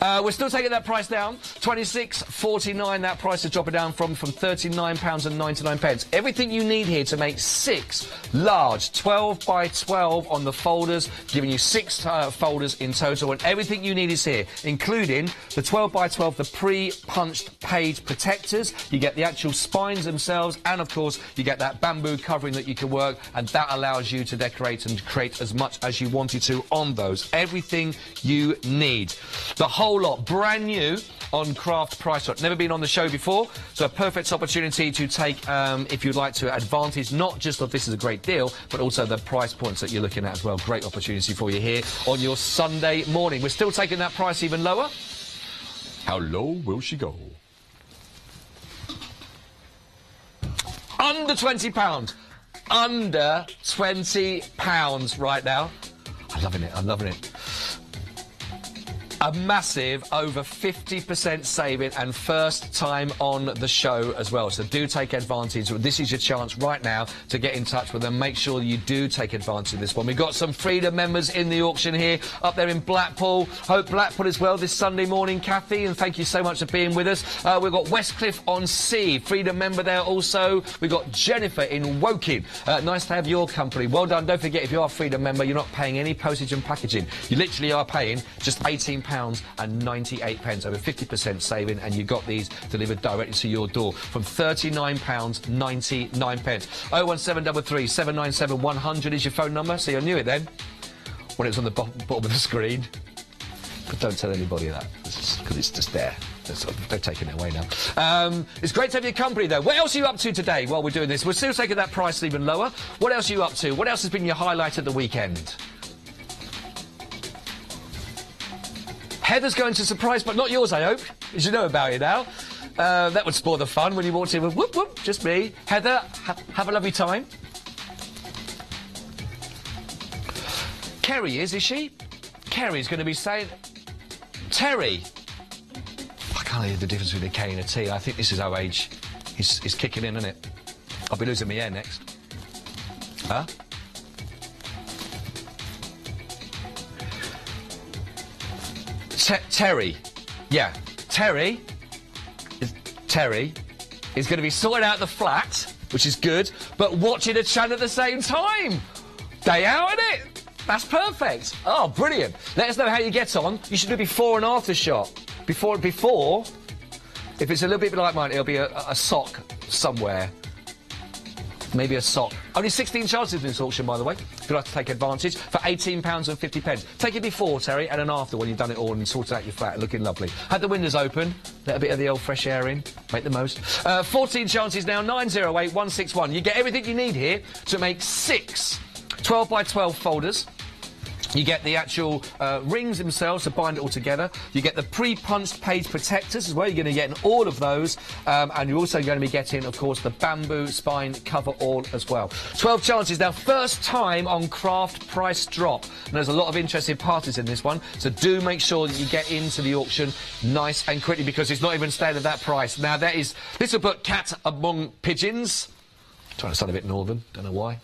We're still taking that price down. £26.49, that price is dropping down from £39.99. Everything you need here to make 6 large 12 by 12 on the folders, giving you 6 folders in total, and everything you need is here, including the 12 by 12, the pre-punched page protectors. You get the actual spines themselves, and of course you get that bamboo covering that you can work, and that allows you to decorate and create as much as you wanted to on those. Everything you need. The whole lot, brand new on craft price drop. Never been on the show before, so a perfect opportunity to take, if you'd like to, advantage not just of this is a great deal, but also the price points that you're looking at as well. Great opportunity for you here on your Sunday morning. We're still taking that price even lower. How low will she go? Under £20. Under £20 right now. I'm loving it, I'm loving it. A massive over 50% saving, and first time on the show as well. So do take advantage. This is your chance right now to get in touch with them. Make sure you do take advantage of this one. We've got some Freedom members in the auction here, up there in Blackpool. Hope Blackpool as well this Sunday morning, Kathy, and thank you so much for being with us. We've got Westcliff on Sea, Freedom member there also. We've got Jennifer in Woking. Nice to have your company. Well done. Don't forget, if you are a Freedom member, you're not paying any postage and packaging. You literally are paying just £18.98, over 50% saving, and you got these delivered directly to your door from £39.99. 01733 797 100 is your phone number, so you knew it then when it was on the bottom of the screen. But don't tell anybody that, because it's just there. They're taking it away now. It's great to have your company, though. What else are you up to today while we're doing this? We're still taking that price even lower. What else are you up to? What else has been your highlight of the weekend? Heather's going to surprise, but not yours, I hope, as you know about it now. That would spoil the fun when you walked in with whoop whoop, just me. Heather, have a lovely time. Kerry is she? Kerry's going to be saying... Terry. I can't hear the difference between a K and a T. I think this is our age. He's kicking in, isn't it? I'll be losing my hair next. Huh? Terry. Yeah. Terry is going to be sorting out the flat, which is good, but watching a channel at the same time. Day out, isn't it? That's perfect. Oh, brilliant. Let us know how you get on. You should do before and after shot. Before, if it's a little bit like mine, it'll be a sock somewhere. Maybe a sock. Only 16 chances in this auction, by the way, if you'd like to take advantage, for £18.50. Take it before, Terry, and an after when you've done it all and sorted out your flat, looking lovely. Had the windows open, let a bit of the old fresh air in, make the most. 14 chances now, 908 161. You get everything you need here to make 6 12 by 12 folders. You get the actual rings themselves to bind it all together. You get the pre-punched page protectors as well. You're going to get all of those. And you're also going to be getting, of course, the bamboo spine cover all as well. 12 chances now. First time on Craft Price Drop. And there's a lot of interested parties in this one. So do make sure that you get into the auction nice and quickly because it's not even staying at that price. Now, this will put cat among pigeons. Trying to sound a bit northern. Don't know why.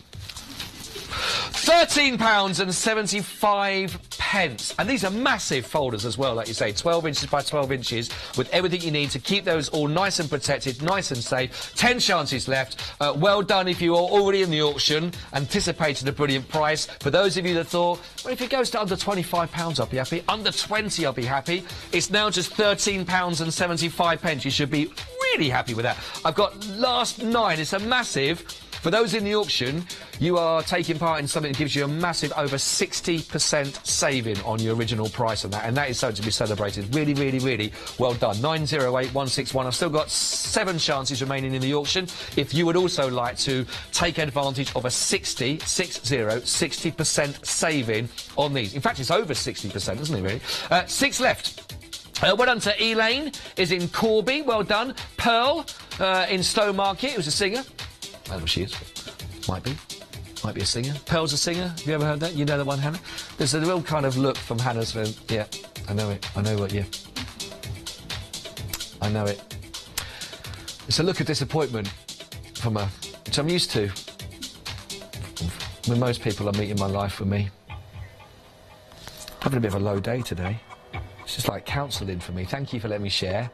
£13.75. And these are massive folders as well, like you say, 12 inches by 12 inches, with everything you need to keep those all nice and protected, nice and safe. 10 chances left. Well done if you are already in the auction, anticipating a brilliant price. For those of you that thought, well, if it goes to under £25, I'll be happy. Under 20, I'll be happy. It's now just £13.75. You should be really happy with that. I've got last 9. It's a massive... For those in the auction, you are taking part in something that gives you a massive over 60% saving on your original price on that, and that is something to be celebrated. Really, really, really well done. 908 161. I've still got 7 chances remaining in the auction. If you would also like to take advantage of a 60% saving on these. In fact, it's over 60%, isn't it, really? 6 left. Well done to Elaine, is in Corby. Well done. Pearl, in Stowmarket, who's a singer. I don't know what she is. Might be a singer. Pearl's a singer. Have you ever heard that? You know the one, Hannah? There's a real kind of look from Hannah's phone. Yeah, I know it. I know what, yeah. I know it. It's a look of disappointment from her, which I'm used to. When most people I meet in my life with me. Having a bit of a low day today. It's just like counselling for me. Thank you for letting me share.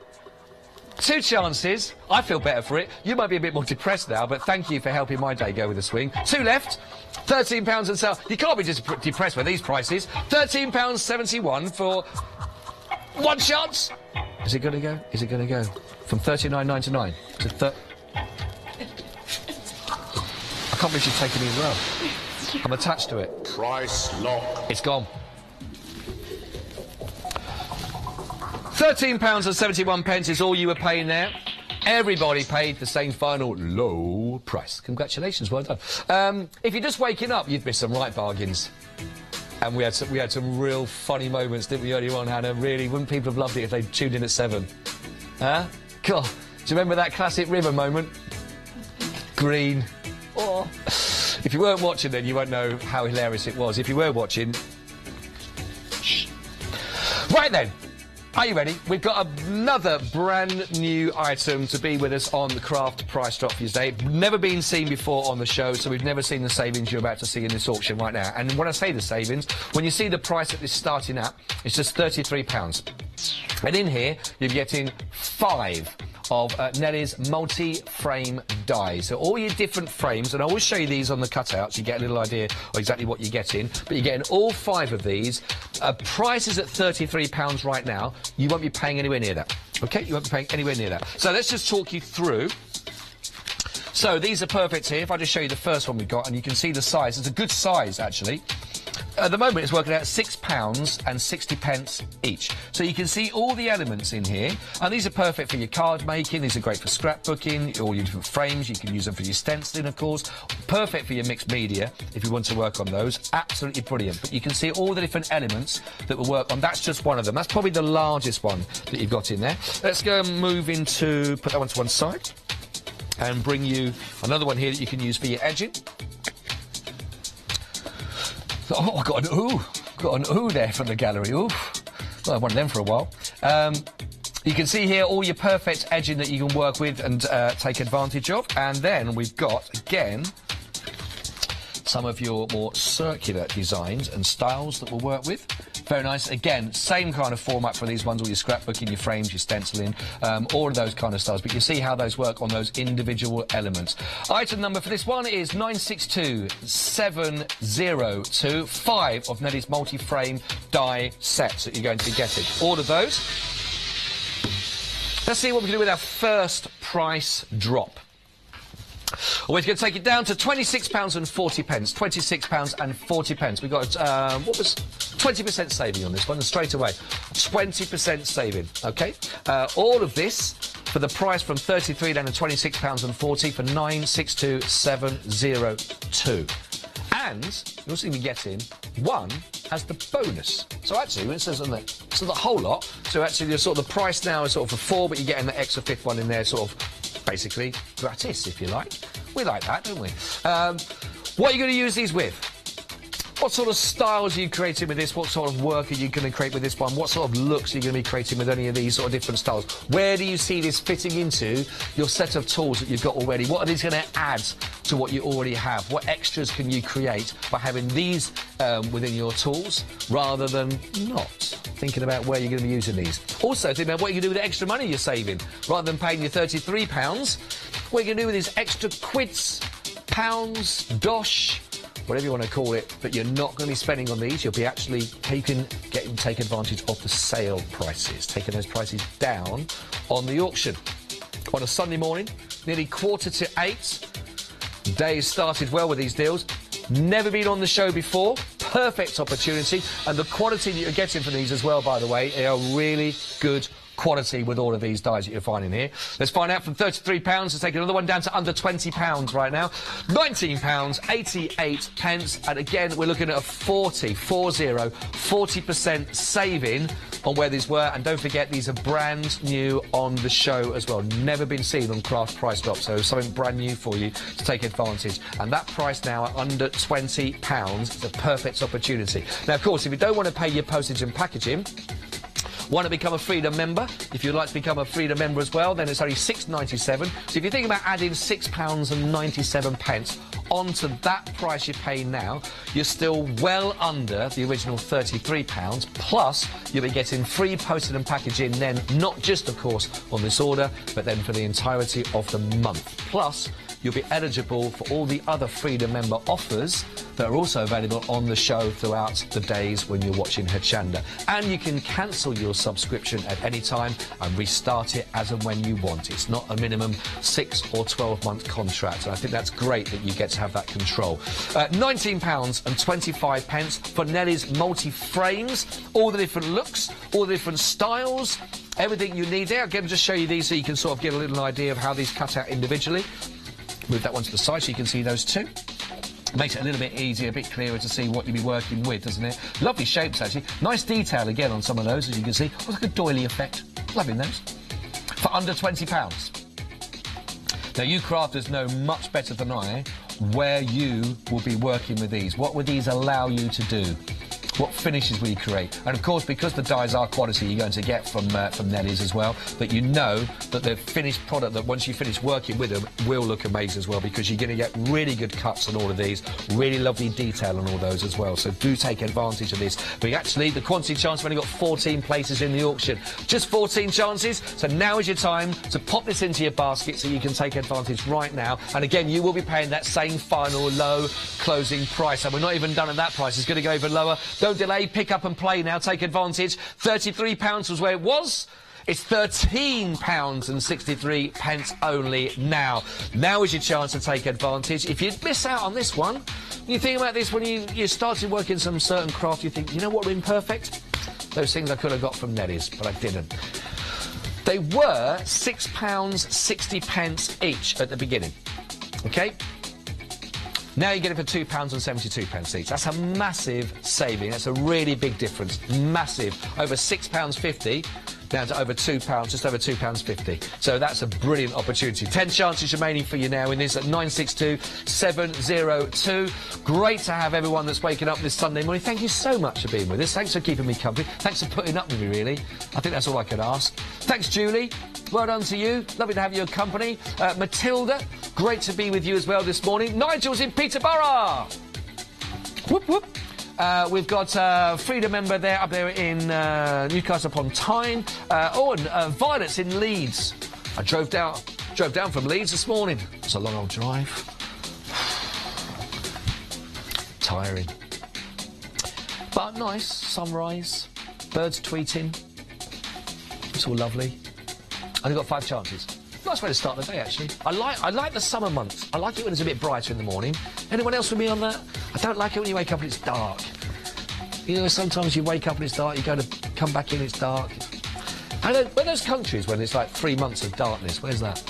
2 chances. I feel better for it. You might be a bit more depressed now, but thank you for helping my day go with a swing. 2 left. £13 and sell. You can't be just depressed with these prices. £13.71 for 1 chance. Is it going to go? Is it going to go? From £39.99 to I can't believe she's taken me as well. I'm attached to it. Price lock. It's gone. £13.71 is all you were paying there. Everybody paid the same final low price. Congratulations, well done. If you're just waking up, you've missed some right bargains. And we had some real funny moments, didn't we, earlier on, Hannah? Really, wouldn't people have loved it if they tuned in at 7? Huh? God, do you remember that classic river moment? Green. Oh. If you weren't watching then, you won't know how hilarious it was. If you were watching... Shh. Right then. Are you ready? We've got another brand new item to be with us on the Craft Price Drop for today. Never been seen before on the show, so we've never seen the savings you're about to see in this auction right now. And when I say the savings, when you see the price that this is starting at, it's just £33. And in here, you're getting 5 of Nellie's multi-frame dies. So all your different frames, and I will show you these on the cutouts, you get a little idea of exactly what you're getting, but you're getting all 5 of these. Price is at £33 right now. You won't be paying anywhere near that. Okay, you won't be paying anywhere near that. So let's just talk you through. So these are perfect here. If I just show you the first one we got, and you can see the size. It's a good size, actually. At the moment, it's working out £6.60 each. So you can see all the elements in here, and these are perfect for your card making. These are great for scrapbooking, all your different frames. You can use them for your stenciling, of course. Perfect for your mixed media if you want to work on those. Absolutely brilliant. But you can see all the different elements that will work on. That's just one of them. That's probably the largest one that you've got in there. Let's go and move into, put that one to one side, and bring you another one here that you can use for your edging. Oh, I got an ooh. Got an ooh there from the gallery. Ooh. Well, I've one of them for a while. You can see here all your perfect edging that you can work with and take advantage of. And then we've got, again, some of your more circular designs and styles that we'll work with. Very nice. Again, same kind of format for these ones, all your scrapbooking, your frames, your stenciling, all of those kind of styles. But you see how those work on those individual elements. Item number for this one is 962702, 5 of Nelly's multi-frame die sets that you're going to be getting. All of those. Let's see what we can do with our first price drop. We're going to take it down to £26.40. £26.40. We got, what was 20% saving on this one, and straight away, 20% saving, OK? All of this for the price from £33 down to £26.40 for 962702. And you're also going to be getting one as the bonus. So actually, when it says on the, so the whole lot, so actually the sort of the price now is sort of for 4, but you're getting the extra 5th one in there, sort of basically gratis, if you like. We like that, don't we? What are you going to use these with? What sort of styles are you creating with this? What sort of work are you going to create with this one? What sort of looks are you going to be creating with any of these sort of different styles? Where do you see this fitting into your set of tools that you've got already? What are these going to add to what you already have? What extras can you create by having these within your tools rather than not? Thinking about where you're going to be using these. Also, thinking about what you can do with the extra money you're saving. Rather than paying your £33, what are you going to do with these extra quids, pounds, dosh, whatever you want to call it, but you're not going to be spending on these. You'll be actually take advantage of the sale prices, taking those prices down on the auction. On a Sunday morning, nearly 7:45. Day started well with these deals. Never been on the show before. Perfect opportunity. And the quality that you're getting from these as well, by the way, are really good quality with all of these dies that you're finding here. Let's find out from £33. Let's take another one down to under £20 right now. £19.88. And again, we're looking at a 40% saving on where these were. And don't forget, these are brand new on the show as well. Never been seen on Craft Price Drop. So something brand new for you to take advantage. And that price now at under £20 is a perfect opportunity. Now, of course, if you don't want to pay your postage and packaging, want to become a Freedom member? If you'd like to become a Freedom member as well, then it's only £6.97. So if you think about adding £6.97 onto that price you're paying now, you're still well under the original £33, plus you'll be getting free postage and packaging then, not just, of course, on this order, but then for the entirety of the month. Plus, you'll be eligible for all the other Freedom member offers that are also available on the show throughout the days when you're watching Hochanda. And you can cancel your subscription at any time and restart it as and when you want. It's not a minimum 6 or 12-month contract, and I think that's great that you get to have that control. £19.25 for Nelly's multi-frames, all the different looks, all the different styles, everything you need there. Again, just show you these so you can sort of get a little idea of how these cut out individually. Move that one to the side so you can see those two. Makes it a little bit easier, a bit clearer to see what you'll be working with, doesn't it? Lovely shapes, actually. Nice detail, again, on some of those, as you can see. Oh, like a doily effect. Loving those. For under £20. Now, you crafters know much better than I where you will be working with these. What would these allow you to do? What finishes will you create? And of course, because the dies are quality, you're going to get from Nelly's as well, that you know that the finished product, that once you finish working with them, will look amazing as well, because you're going to get really good cuts on all of these, really lovely detail on all those as well. So do take advantage of this. But actually, the quantity chance, we've only got 14 places in the auction. Just 14 chances. So now is your time to pop this into your basket so you can take advantage right now. And again, you will be paying that same final low closing price. And we're not even done at that price. It's going to go even lower. Don't delay, pick up and play now, take advantage. £33 was where it was. It's £13.63 only now. Now is your chance to take advantage. If you miss out on this one, you think about this when you started working some certain craft, you think, you know what, imperfect? Those things I could have got from Neddy's, but I didn't. They were £6.60 each at the beginning. OK? Now you get it for £2.72 each. That's a massive saving. That's a really big difference. Massive. Over £6.50 down to over £2, just over £2.50. So that's a brilliant opportunity. 10 chances remaining for you now in this at 962-702. Great to have everyone that's waking up this Sunday morning. Thank you so much for being with us. Thanks for keeping me company. Thanks for putting up with me, really. I think that's all I could ask. Thanks, Julie. Well done to you. Lovely to have your company. Matilda, great to be with you as well this morning. Nigel's in Peterborough. Whoop, whoop. We've got Frida member there up there in Newcastle upon Tyne. And Violet's in Leeds. I drove down from Leeds this morning. It's a long old drive. Tiring. But nice. Sunrise. Birds tweeting. It's all lovely. Only got 5 chances. Nice way to start the day, actually. I like the summer months. I like it when it's a bit brighter in the morning. Anyone else with me on that? I don't like it when you wake up and it's dark. You know, sometimes you wake up and it's dark, you go to come back in, it's dark. Where are those countries when it's like 3 months of darkness? Where's that?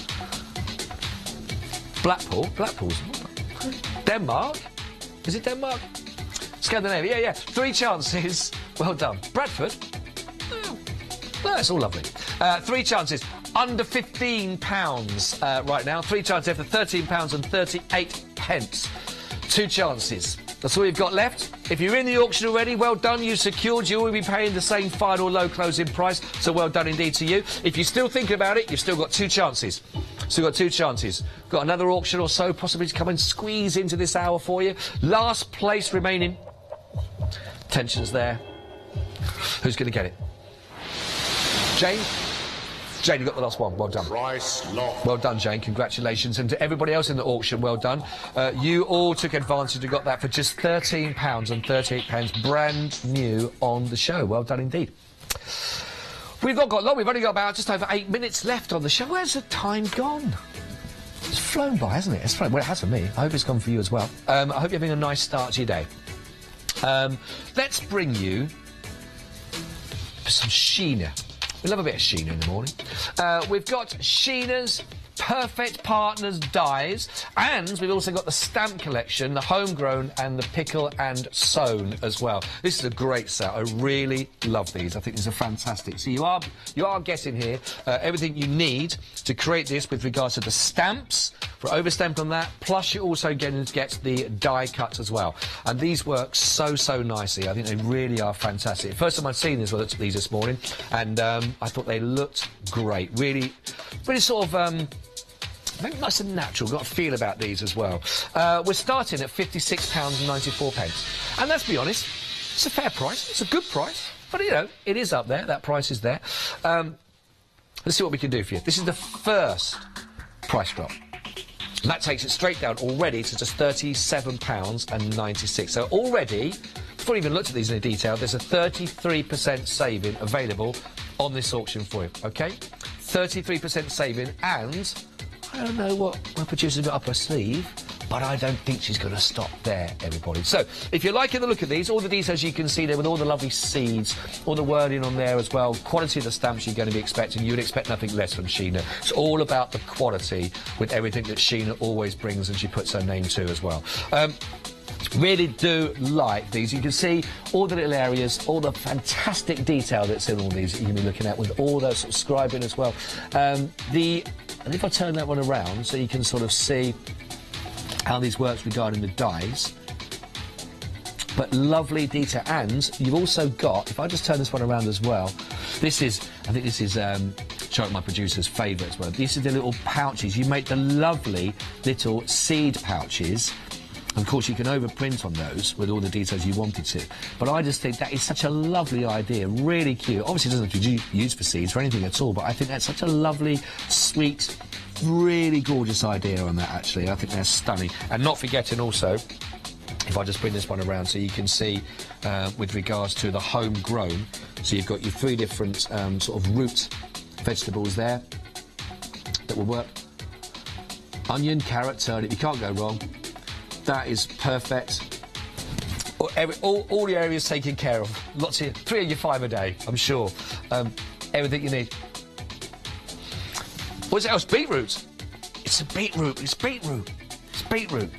Blackpool? Blackpool's... Denmark? Is it Denmark? Scandinavia, yeah. 3 chances. Well done. Bradford? No, it's all lovely. 3 chances. Under £15 right now. 3 chances for £13.38. 2 chances. That's all you've got left. If you're in the auction already, well done. You secured. You will be paying the same final low closing price. So well done indeed to you. If you're still thinking about it, you've still got 2 chances. Still got 2 chances. Got another auction or so, possibly to come and squeeze into this hour for you. Last place remaining. Tension's there. Who's going to get it? Jane? Jane, you got the last one. Well done. Price lock. Well done, Jane. Congratulations. And to everybody else in the auction, well done. You all took advantage and got that for just £13.38, brand new on the show. Well done indeed. We've not got long. We've only got about just over 8 minutes left on the show. Where's the time gone? It's flown by, hasn't it? It's flown. Well, it has for me. I hope it's gone for you as well. I hope you're having a nice start to your day. Let's bring you some Sheena. We love a bit of Sheena in the morning. We've got Sheena's Perfect Partners dies, and we've also got the stamp collection, the homegrown and the pickle and sewn as well. This is a great set. I really love these. I think these are fantastic. So you are getting here everything you need to create this with regards to the stamps, for overstamp on that, plus you're also getting to get the die cuts as well. And these work so nicely. I think they really are fantastic. First time I've seen these this morning, and I thought they looked great. Really sort of maybe nice and natural. Got a feel about these as well. We're starting at £56.94. And let's be honest, it's a fair price. It's a good price. But, you know, it is up there. That price is there. Let's see what we can do for you. This is the first price drop. And that takes it straight down already to just £37.96. So already, before I even looked at these in detail, there's a 33% saving available on this auction for you, OK? 33% saving, and I don't know what my producer's got up her sleeve, but I don't think she's going to stop there, everybody. So, if you're liking the look of these, all the details you can see there with all the lovely seeds, all the wording on there as well, quality of the stamps you're going to be expecting, you would expect nothing less from Sheena. It's all about the quality with everything that Sheena always brings and she puts her name to as well. Really do like these. You can see all the little areas, all the fantastic detail that's in all these that you can be looking at with all those sort of scribing as well. And if I turn that one around so you can sort of see how these works regarding the dies. But lovely detail. And you've also got, if I just turn this one around as well, I think this is showing my producer's favourite as well. These are the little pouches. You make the lovely little seed pouches. Of course, you can overprint on those with all the details you wanted to. But I just think that is such a lovely idea, really cute. Obviously, it doesn't have to be used for seeds or anything at all, but I think that's such a lovely, sweet, really gorgeous idea on that, actually. I think they're stunning. And not forgetting also, if I just bring this one around so you can see with regards to the homegrown, so you've got your 3 different sort of root vegetables there that will work. Onion, carrot, turnip, you can't go wrong. That is perfect. All the areas taken care of. Lots of 3 of your 5 a day, I'm sure. Everything you need. What's else? Beetroot. It's a beetroot. It's beetroot. It's beetroot.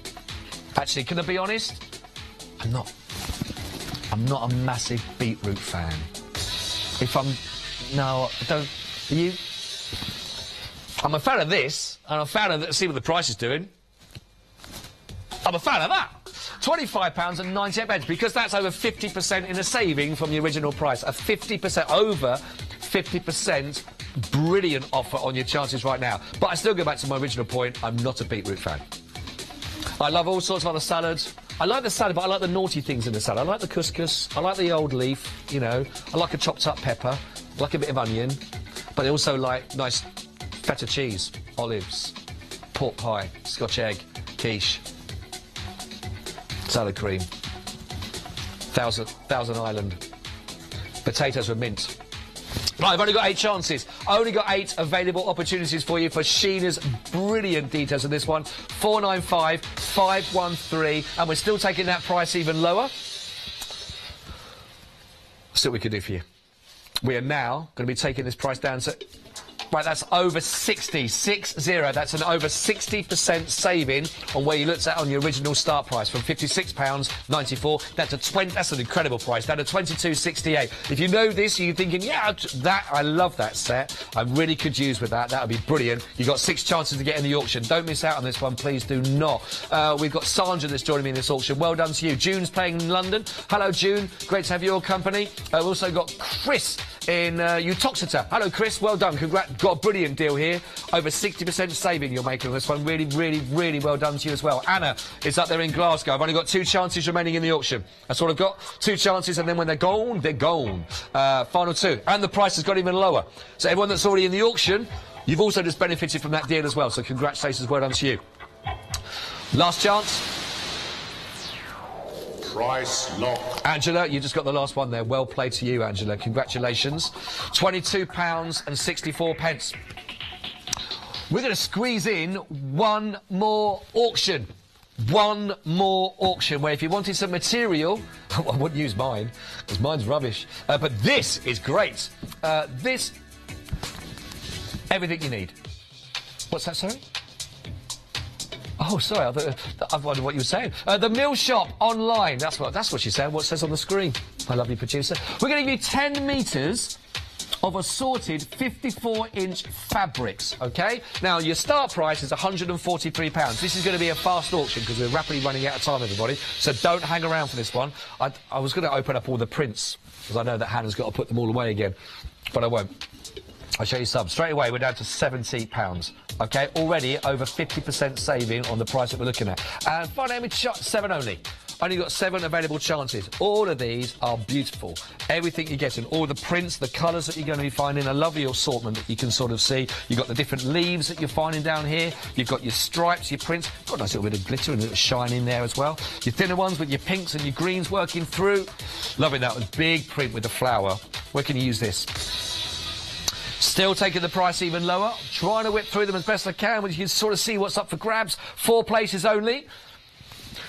Actually, can I be honest? I'm not a massive beetroot fan. No, I don't. Are you? I'm a fan of this, and I'm a fan of see what the price is doing. I'm a fan of that. £25.98, because that's over 50% in a saving from the original price. A 50%, over 50% brilliant offer on your chances right now. But I still go back to my original point, I'm not a beetroot fan. I love all sorts of other salads. I like the salad, but I like the naughty things in the salad. I like the couscous, I like the old leaf, you know. I like a chopped up pepper, I like a bit of onion, but I also like nice feta cheese, olives, pork pie, Scotch egg, quiche, salad cream, Thousand Island, potatoes with mint. Right, I've only got 8 chances. Only got 8 available opportunities for you for Sheena's brilliant details on this one. 495 513, and we're still taking that price even lower. See what we can do for you. We are now going to be taking this price down to... Right, that's over 60, 60. That's an over 60% saving on where you looked at on your original start price, from £56.94 down to 20. That's an incredible price, down to £22.68. If you know this, you're thinking, yeah, I love that set. I really could use with that. That would be brilliant. You've got 6 chances to get in the auction. Don't miss out on this one, please do not. We've got Sandra that's joining me in this auction. Well done to you. June's playing in London. Hello, June. Great to have your company. We've also got Chris in Utoxeter. Hello, Chris. Well done. Congrats. Got a brilliant deal here. Over 60% saving you're making on this one. Really, really, really well done to you as well. Anna is up there in Glasgow. I've only got 2 chances remaining in the auction. That's all I've got. 2 chances, and then when they're gone, they're gone. Final 2. And the price has got even lower. So everyone that's already in the auction, you've also just benefited from that deal as well. So congratulations, well done to you. Last chance. Price lock. Angela, you just got the last one there. Well played to you, Angela. Congratulations. £22.64. We're going to squeeze in one more auction. One more auction where if you wanted some material, I wouldn't use mine, because mine's rubbish. But this is great. Everything you need. What's that, sorry? Oh, sorry, I wondered what you were saying. The Mill Shop online. That's what she's saying, what it says on the screen. I love you, producer. We're going to give you 10 metres of assorted 54-inch fabrics, OK? Now, your start price is £143. This is going to be a fast auction because we're rapidly running out of time, everybody. So don't hang around for this one. I was going to open up all the prints because I know that Hannah's got to put them all away again. But I won't. I'll show you some. Straight away, we're down to £70. OK? Already over 50% saving on the price that we're looking at. And finally, 7 only. Only got 7 available chances. All of these are beautiful. Everything you're getting, all the prints, the colours that you're going to be finding, a lovely assortment that you can sort of see. You've got the different leaves that you're finding down here. You've got your stripes, your prints. Got a nice little bit of glitter and a little shine in there as well. Your thinner ones with your pinks and your greens working through. Loving that one. Big print with the flower. Where can you use this? Still taking the price even lower. Trying to whip through them as best I can, but you can sort of see what's up for grabs. 4 places only.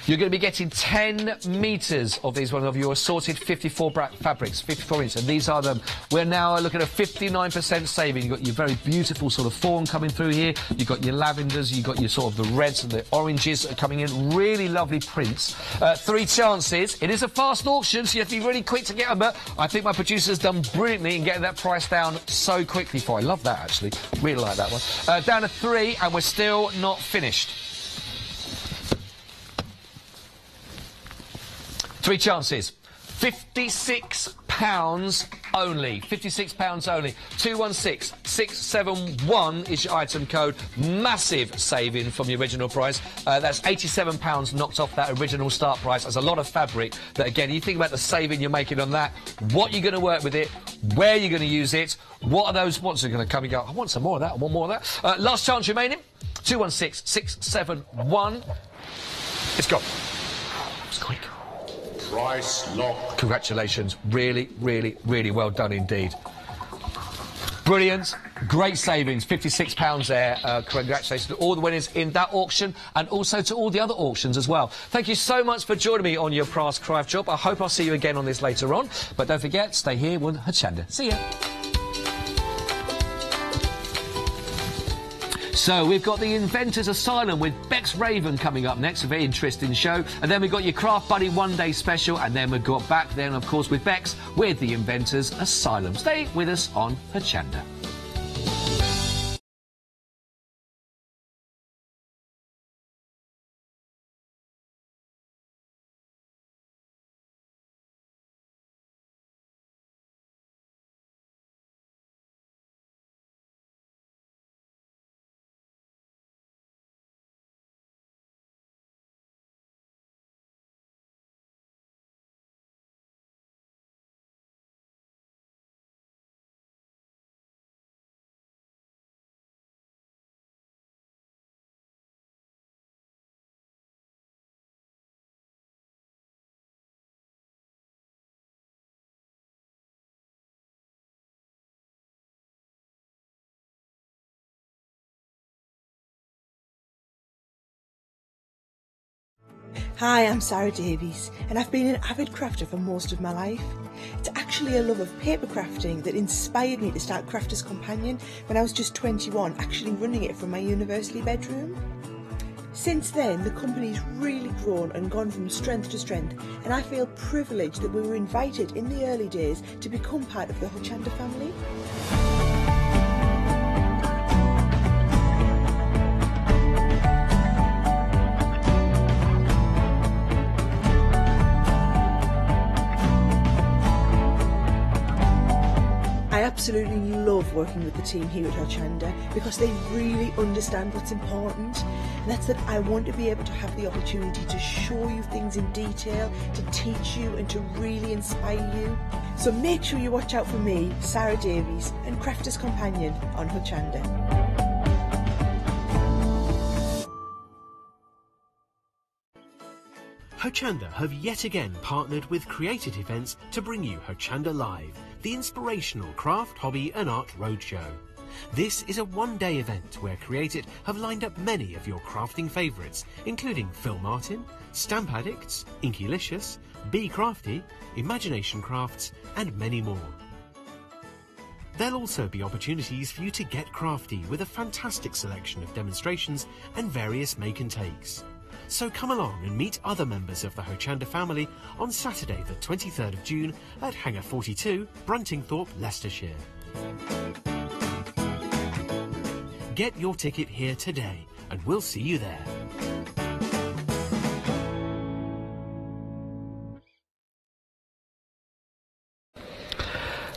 You're going to be getting 10 metres of these ones, of your assorted 54 fabrics, 54 inch, and these are them. We're now looking at a 59% saving. You've got your very beautiful sort of fawn coming through here. You've got your lavenders, you've got your sort of the reds and the oranges that are coming in. Really lovely prints. 3 chances. It is a fast auction, so you have to be really quick to get them, but I think my producer's done brilliantly in getting that price down so quickly for you. I love that, actually. Really like that one. Down to 3, and we're still not finished. 3 chances. £56 only. £56 only. 216 671 is your item code. Massive saving from the original price. That's £87 knocked off that original start price. There's a lot of fabric that, again, you think about the saving you're making on that, what you're going to work with it, where you're going to use it, what are those wants are going to come and go, I want some more of that, I want more of that. Last chance remaining. 216 671. It's gone. It's quick. Price lock. Congratulations. Really, really, really well done indeed. Brilliant. Great savings. £56 there. Congratulations to all the winners in that auction and also to all the other auctions as well. Thank you so much for joining me on your craft job. I hope I'll see you again on this later on. But don't forget, stay here with Hochanda. See ya. So we've got the Inventors Asylum with Bex Raven coming up next, a very interesting show. And then we've got your Craft Buddy One Day Special, and then we've got back then, of course, with Bex with the Inventors Asylum. Stay with us on Hochanda. Hi, I'm Sarah Davies, and I've been an avid crafter for most of my life. It's actually a love of paper crafting that inspired me to start Crafters Companion when I was just 21, actually running it from my university bedroom. Since then, the company's really grown and gone from strength to strength, and I feel privileged that we were invited in the early days to become part of the Hochanda family. I absolutely love working with the team here at Hochanda because they really understand what's important, and that's that I want to be able to have the opportunity to show you things in detail, to teach you and to really inspire you. So make sure you watch out for me, Sarah Davies, and Crafters Companion on Hochanda. Hochanda have yet again partnered with Created Events to bring you Hochanda Live, the inspirational craft, hobby and art roadshow. This is a one-day event where Created have lined up many of your crafting favourites, including Phil Martin, Stamp Addicts, Inkylicious, Be Crafty, Imagination Crafts and many more. There'll also be opportunities for you to get crafty with a fantastic selection of demonstrations and various make and takes. So come along and meet other members of the Hochanda family on Saturday the 23rd of June at Hangar 42, Bruntingthorpe, Leicestershire. Get your ticket here today and we'll see you there.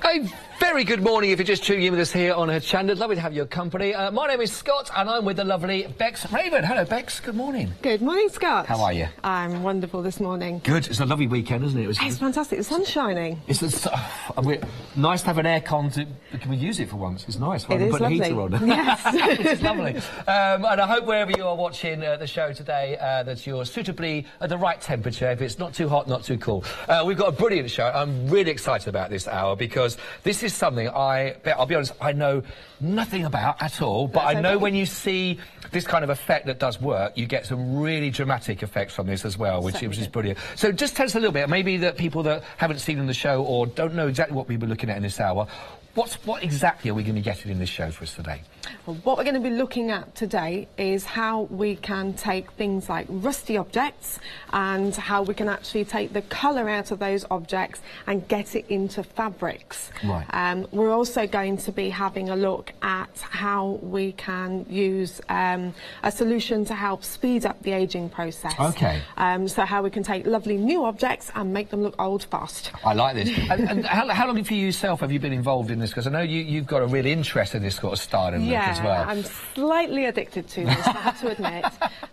Hey, very good morning if you're just tuning in with us here on Hochanda. Lovely to have your company. My name is Scott and I'm with the lovely Bex Raven. Hello, Bex. Good morning. Good morning, Scott. How are you? I'm wonderful this morning. Good. It's a lovely weekend, isn't it? It's fantastic. The sun's shining. It's nice to have an aircon. Can we use it for once? It's nice. It is put lovely. The heater on. Yes. It's lovely. And I hope wherever you are watching the show today that you're suitably at the right temperature. If it's not too hot, not too cool. We've got a brilliant show. I'm really excited about this hour because this is something I'll be honest, I know nothing about at all, but I know when you see this kind of effect that does work, you get some really dramatic effects from this as well, which is brilliant. So just tell us a little bit, maybe that people that haven't seen in the show or don't know exactly what we'll be looking at in this hour, what exactly are we going to be getting in this show for us today? Well, what we're going to be looking at today is how we can take things like rusty objects and how we can actually take the colour out of those objects and get it into fabrics. Right. We're also going to be having a look at how we can use a solution to help speed up the ageing process. Okay. So how we can take lovely new objects and make them look old fast. I like this. and how long for you yourself have you been involved in this? Because I know you've got a real interest in this sort of style and look as well. I'm slightly addicted to this, I have to admit.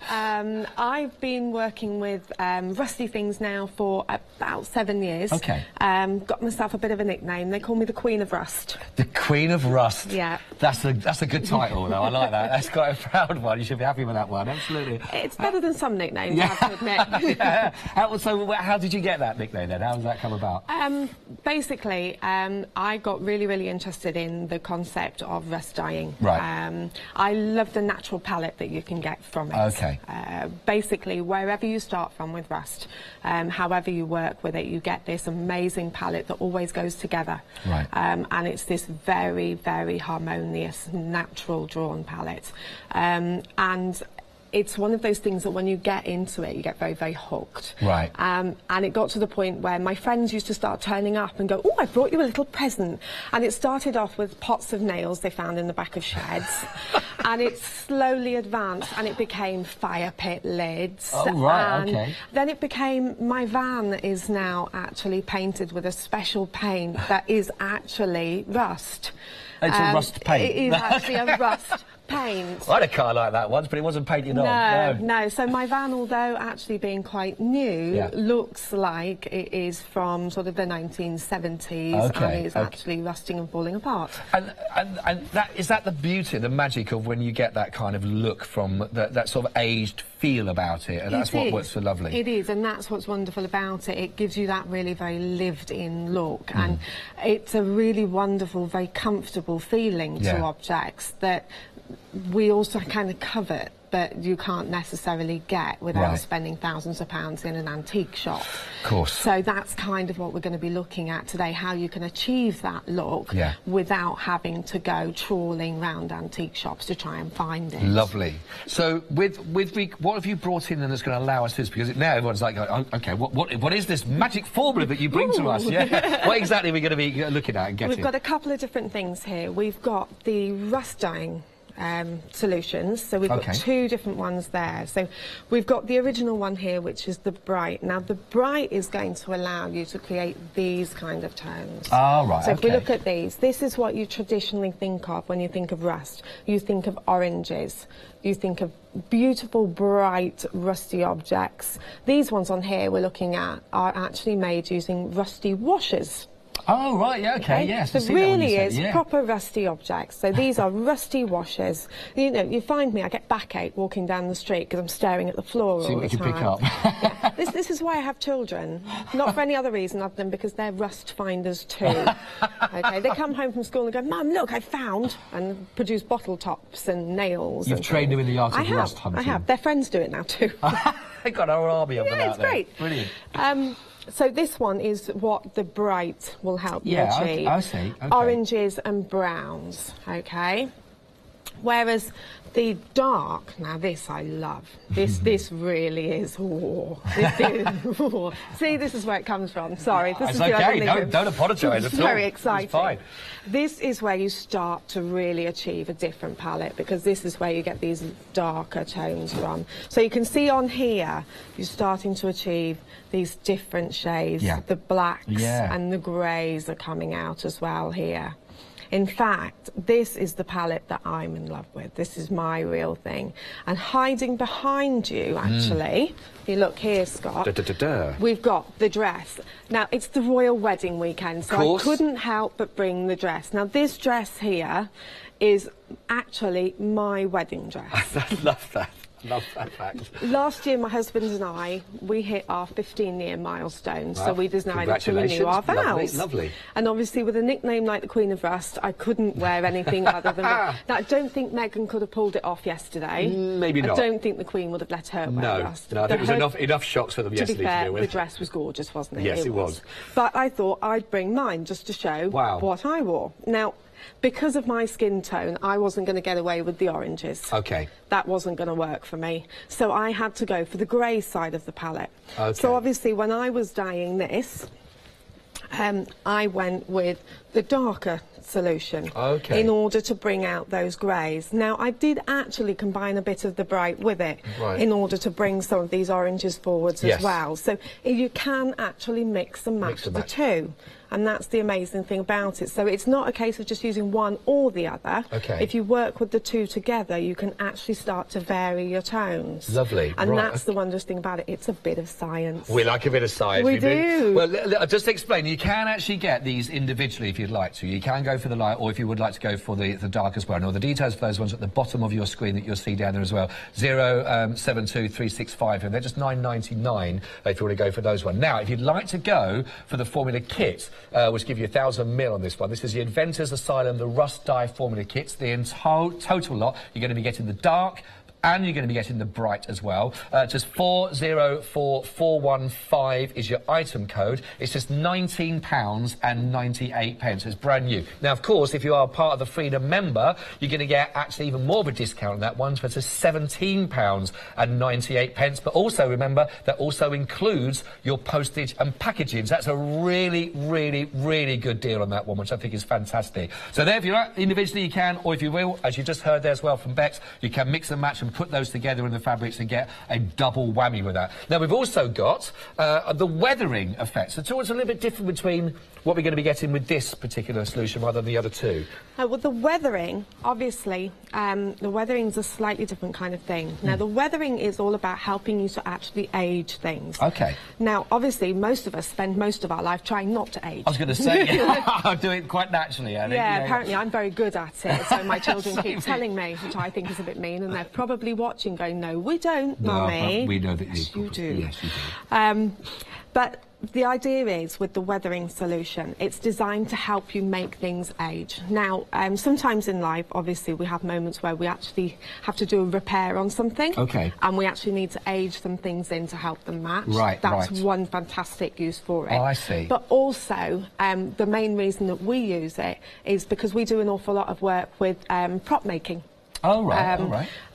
I've been working with rusty things now for about 7 years. Okay. Got myself a bit of a nickname. They call me the Queen of Rust. The Queen of Rust. Yeah. That's a good title, though. I like that. That's quite a proud one. You should be happy with that one. Absolutely. It's better than some nicknames, I have to admit. Yeah. How did you get that nickname then? How did that come about? Basically, I got really interested in the concept of rust dyeing. Right. I love the natural palette that you can get from it. Okay. Basically, wherever you start from with rust, however you work with it, you get this amazing palette that always goes together. Right. And it's this very harmonious, natural drawn palette. And it's one of those things that when you get into it, you get very hooked. Right. And it got to the point where my friends used to start turning up and go, "Oh, I brought you a little present." And it started off with pots of nails they found in the back of sheds. And it slowly advanced and it became fire pit lids. Oh, right, and okay. then it became, my van is now actually painted with a special paint that is actually rust. It's a rust paint. It is actually a rust paint. I had a car like that once, but it wasn't painted on. No. So my van, although actually being quite new, Yeah. looks like it is from sort of the 1970s, Okay, and is actually rusting and falling apart. And is that the beauty, the magic of when you get that kind of look from that sort of aged feel about it, and that's what's so lovely. It is, and that's what's wonderful about it. It gives you that really very lived-in look, and it's a really wonderful, very comfortable feeling to objects that we also kind of covet, that you can't necessarily get without spending thousands of pounds in an antique shop. Of course. So that's kind of what we're going to be looking at today, how you can achieve that look without having to go trawling round antique shops to try and find it. Lovely. So what have you brought in that's going to allow us to this? Because now everyone's like, oh, okay, what is this magic formula that you bring to us? Yeah. What exactly are we going to be looking at and getting? We've got a couple of different things here. We've got the rust dyeing solutions, so we've got two different ones there. So we've got the original one here, which is the bright. Now the bright is going to allow you to create these kind of tones. Oh, right. So if we look at these, this is what you traditionally think of when you think of rust. You think of oranges, you think of beautiful, bright, rusty objects. These ones on here we're looking at are actually made using rusty washers. Oh, right, yeah, okay, yes. So it really is proper rusty objects. So these are rusty washers. You know, you find me, I get backache walking down the street because I'm staring at the floor all the time. See what you pick up. Yeah. This is why I have children. Not for any other reason other than because they're rust finders too. Okay, they come home from school and go, "Mum, look, I found," and produce bottle tops and nails. You've trained them in the art of rust hunting. I have. Their friends do it now too. They've got our army of them out there. It's great. Brilliant. So this one is what the bright will help you achieve. I see. Okay. Oranges and browns, okay? Whereas the dark, now this I love. This really is, See, this is where it comes from. Sorry. This It's is okay, don't apologise at all. Very exciting. It's fine. This is where you start to really achieve a different palette, because this is where you get these darker tones from. So you can see on here, you're starting to achieve these different shades. The blacks and the greys are coming out as well here. In fact, this is the palette that I'm in love with. This is my real thing. And hiding behind you, actually, if you look here, Scott, we've got the dress. Now, it's the royal wedding weekend, so I couldn't help but bring the dress. Now, this dress here is actually my wedding dress. I love that. Love that fact. Last year, my husband and I, we hit our 15-year milestone, so we decided to renew our vows. Lovely. And obviously, with a nickname like the Queen of Rust, I couldn't wear anything other than that. Now, I don't think Meghan could have pulled it off yesterday. Maybe not. I don't think the Queen would have let her wear rust. No, I think there was enough shocks for them yesterday to be fair, deal with. the dress was gorgeous, wasn't it? Yes, it was. But I thought I'd bring mine just to show what I wore. Now, because of my skin tone, I wasn't going to get away with the oranges. Okay. That wasn't going to work for me. So I had to go for the grey side of the palette. Okay. So obviously when I was dyeing this, I went with the darker solution in order to bring out those greys. Now, I did actually combine a bit of the bright with it in order to bring some of these oranges forwards as well. So you can actually mix and match the two. And that's the amazing thing about it. So it's not a case of just using one or the other. If you work with the two together, you can actually start to vary your tones. Lovely. And that's the wondrous thing about it. It's a bit of science. We like a bit of science. We do. Well, just explain. You can actually get these individually if you'd like to. You can go for the light, or if you would like to go for the dark as well. Now, the details for those ones at the bottom of your screen that you'll see down there as well. 072365, and they're just £9.99 if you want to go for those ones. Now, if you'd like to go for the formula kit, which give you 1,000 mil on this one. This is the Inventor's Asylum, the Rust Dye Formula Kits. The total lot, you're going to be getting the dark, and you're going to be getting the bright as well. Just 404415 is your item code. It's just £19.98. It's brand new. Now, of course, if you are part of the Freedom member, you're going to get actually even more of a discount on that one, so it's £17.98. But also, remember, that also includes your postage and packaging. So that's a really, really, really good deal on that one, which I think is fantastic. So there, if you're individually, you can, or if you will, as you just heard there as well from Bex, you can mix and match and put those together in the fabrics and get a double whammy with that. Now, we've also got the weathering effect. So it's a little bit different between what we're going to be getting with this particular solution rather than the other two. Well, the weathering, obviously, the weathering is a slightly different kind of thing. Now, the weathering is all about helping you to actually age things. Now, obviously, most of us spend most of our life trying not to age. I was going to say, I do it quite naturally. I think, apparently I'm very good at it, so my children keep telling me, which I think is a bit mean, and they're probably watching going, no, we don't, Mummy. We know that you do. Yes, you do. But the idea is, with the weathering solution, it's designed to help you make things age. Now, sometimes in life, obviously, we have moments where we actually have to do a repair on something. And we actually need to age some things in to help them match. That's one fantastic use for it. Oh, I see. But also, the main reason that we use it is because we do an awful lot of work with prop making.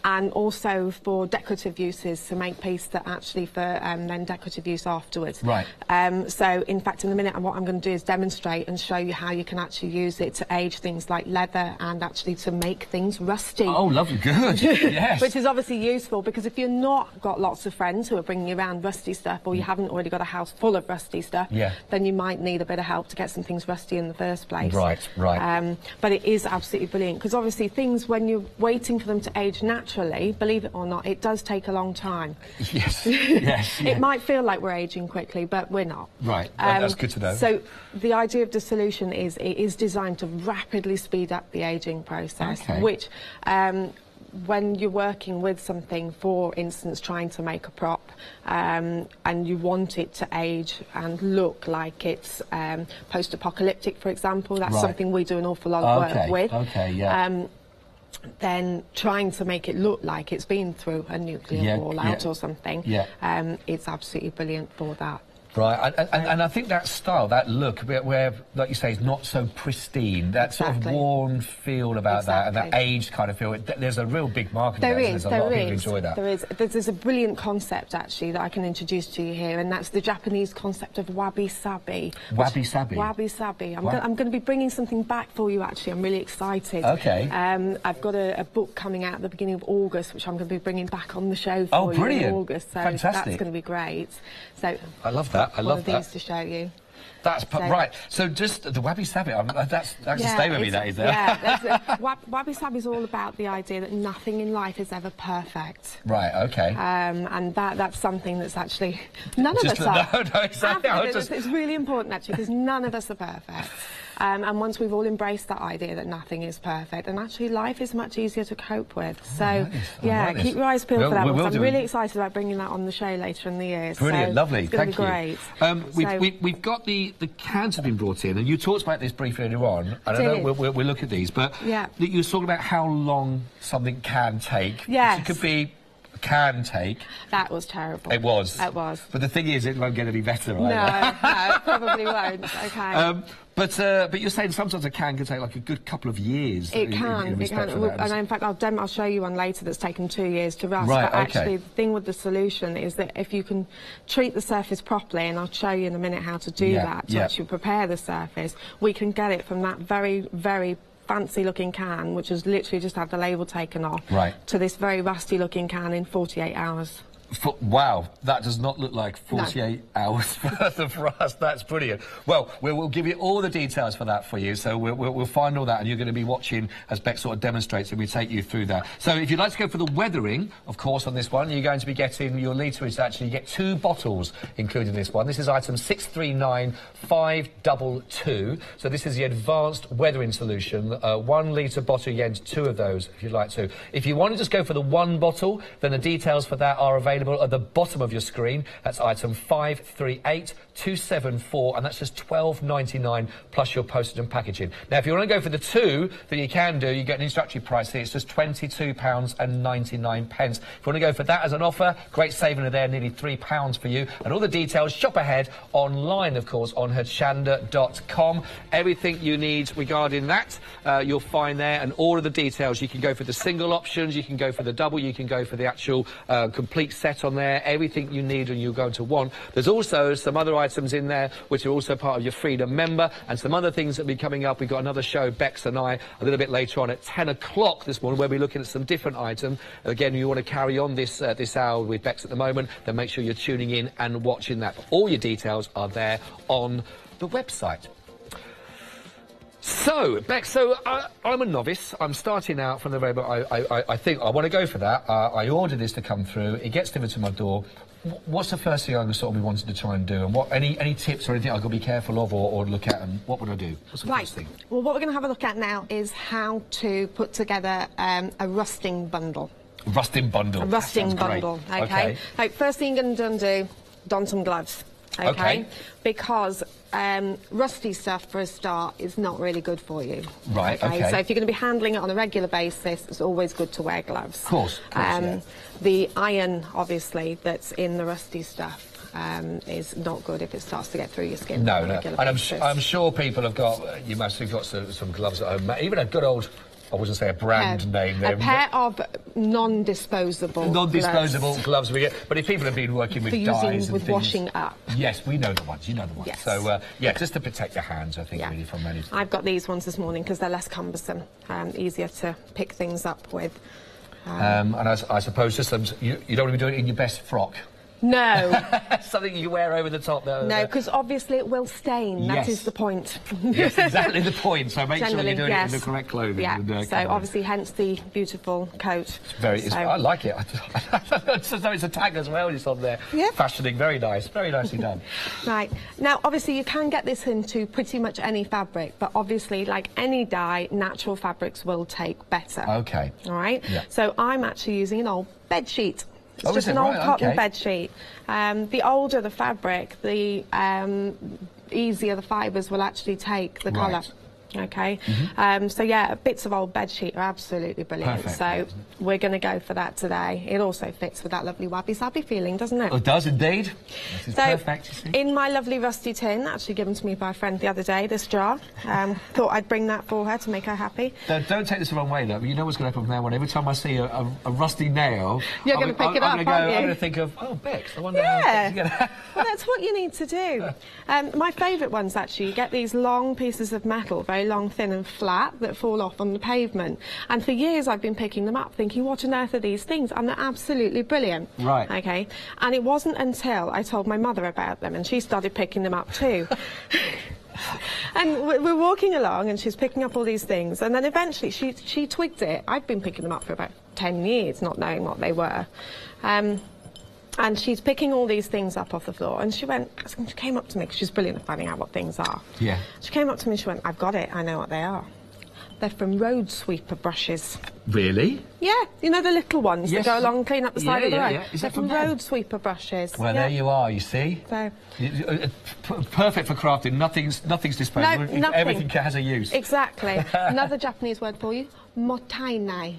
And also for decorative uses, to make pieces that actually for then decorative use afterwards. So, in fact, in a minute, what I'm going to do is demonstrate and show you how you can actually use it to age things like leather and actually to make things rusty. Oh, lovely, good. Yes. Which is obviously useful, because if you're not got lots of friends who are bringing you around rusty stuff, or you haven't already got a house full of rusty stuff, then you might need a bit of help to get some things rusty in the first place. But it is absolutely brilliant, because obviously things, when you're waiting for them to age naturally, believe it or not, it does take a long time. It might feel like we're aging quickly, but we're not. That's good to know. So the idea of the solution is it is designed to rapidly speed up the aging process, which when you're working with something, for instance, trying to make a prop, and you want it to age and look like it's post-apocalyptic, for example, that's something we do an awful lot of work with. Then trying to make it look like it's been through a nuclear fallout or something, it's absolutely brilliant for that. And I think that style, that look, where, like you say, is not so pristine, that sort of worn feel about that, and that aged kind of feel, there's a real big market there. There's a lot of people enjoy that. There's a brilliant concept, actually, that I can introduce to you here, and that's the Japanese concept of wabi-sabi. Wabi-sabi? Wabi-sabi. I'm going to be bringing something back for you, actually. I'm really excited. I've got a book coming out at the beginning of August, which I'm going to be bringing back on the show for you in August. So that's going to be great. So I love that. I love that. One of these to show you. That's right. So just the wabi-sabi, that's a stay with me, that is there. Wabi-sabi is all about the idea that nothing in life is ever perfect. And that's something that's actually none of us are. It's really important, actually, because none of us are perfect. And once we've all embraced that idea that nothing is perfect, and actually life is much easier to cope with. So, keep your eyes peeled for that. I'm really excited about bringing that on the show later in the year. Brilliant, lovely, thank you. We've got the cans have been brought in, and you talked about this briefly earlier on. I don't know, we'll look at these, but you were talking about how long something can take. Yes. It could be can take. That was terrible. It was. It was. But the thing is, it won't get any better, No, right? no, it probably won't. Okay. But you're saying sometimes a can take like a good couple of years. It can. And in fact, I'll show you one later that's taken 2 years to rust. Right, but actually, the thing with the solution is that if you can treat the surface properly, and I'll show you in a minute how to do that, to actually prepare the surface, we can get it from that very, very fancy looking can, which has literally just had the label taken off, to this very rusty looking can in 48 hours. Wow, that does not look like 48 hours worth of rust. That's brilliant. Well, we'll give you all the details for that for you. So we'll find all that, and you're going to be watching as Beck sort of demonstrates, and we take you through that. So if you'd like to go for the weathering, of course, on this one, you're going to be getting your litre is actually, you get 2 bottles included in this one. This is item 639522. So this is the advanced weathering solution. 1 litre bottle, you get 2 of those if you'd like to. If you want to just go for the 1 bottle, then the details for that are available at the bottom of your screen. That's item 538274, and that's just £12.99 plus your postage and packaging. Now, if you want to go for the 2 that you can do, you get an introductory price here. It's just £22.99. If you want to go for that as an offer, great saving there, nearly £3 for you. And all the details, shop ahead online, of course, on Hochanda.com. Everything you need regarding that, you'll find there, and all of the details. You can go for the single options, you can go for the double, you can go for the actual complete set on there, everything you need and you're going to want. There's also some other items in there which are also part of your Freedom member, and some other things that will be coming up. We've got another show, Bex and I, a little bit later on at 10 o'clock this morning, where we're looking at some different items. Again, you want to carry on this this hour with Bex at the moment, then make sure you're tuning in and watching that. But all your details are there on the website. So, Bex, I'm a novice. I'm starting out from the very I think I want to go for that. I order this to come through. It gets delivered to my door. What's the first thing I'm sort of wanting to try and do? And what any tips or anything I've got to be careful of or look at? And what would I do? What's the first thing? Well, what we're going to have a look at now is how to put together a rusting bundle. Rusting bundle. A rusting bundle. Okay. Like, first thing you're going to do, don some gloves. Okay. Because rusty stuff, for a start, is not really good for you. Right, okay. So if you're going to be handling it on a regular basis, it's always good to wear gloves. Of course, yeah. The iron, obviously, that's in the rusty stuff is not good if it starts to get through your skin. No, no. And I'm sure people have got, you must have got some gloves at home. Even a good old, I wouldn't say a brand name there. A pair of non-disposable gloves. But if people have been working with dyes and things, washing up. Yes, we know the ones. You know the ones. Yes. So yeah, just to protect your hands, I think, really, from anything. I've got these ones this morning because they're less cumbersome, easier to pick things up with. And I suppose just you don't want to be doing it in your best frock. No. Something you wear over the top, though. No, because obviously it will stain. That is the point. Yes, exactly the point. So make sure you're doing it in the correct clothing. Yeah. So obviously, hence the beautiful coat. I like it. It's a tag as well. It's on there. Yeah. Fashioning, very nice. Very nicely done. Right. Now, obviously, you can get this into pretty much any fabric, but obviously, like any dye, natural fabrics will take better. Okay. All right. Yeah. So I'm actually using an old bed sheet. It's just an old cotton bed sheet. The older the fabric, the easier the fibres will actually take the colour. Okay, so yeah, bits of old bed sheet are absolutely brilliant. Perfect, so we're going to go for that today. It also fits with that lovely wabi-sabi feeling, doesn't it? It does indeed. This is perfect, you see. In my lovely rusty tin, actually given to me by a friend the other day, this jar, thought I'd bring that for her to make her happy. Don't take this the wrong way, though. You know what's going to happen from now on. Every time I see a rusty nail, you're going to pick it up, aren't you? I'm going to think of, oh, Bex, I wonder how well, that's what you need to do. My favourite ones, actually, you get these long pieces of metal, very long, thin and flat, that fall off on the pavement. And for years I've been picking them up thinking, what on earth are these things? And they're absolutely brilliant. Right. Okay. And it wasn't until I told my mother about them and she started picking them up too. And we're walking along and she's picking up all these things, and then eventually she twigged it. I've been picking them up for about 10 years, not knowing what they were. And she's picking all these things up off the floor, and she came up to me, because she's brilliant at finding out what things are. Yeah. She came up to me and she went, I've got it, I know what they are. They're from road sweeper brushes. Really? Yeah, you know the little ones that go along and clean up the side of the road? Yeah. Is They're from road sweeper brushes. Well, there you are, you see. So, perfect for crafting, nothing's disposable. No, nothing. Everything has a use. Exactly. Another Japanese word for you, mottainai.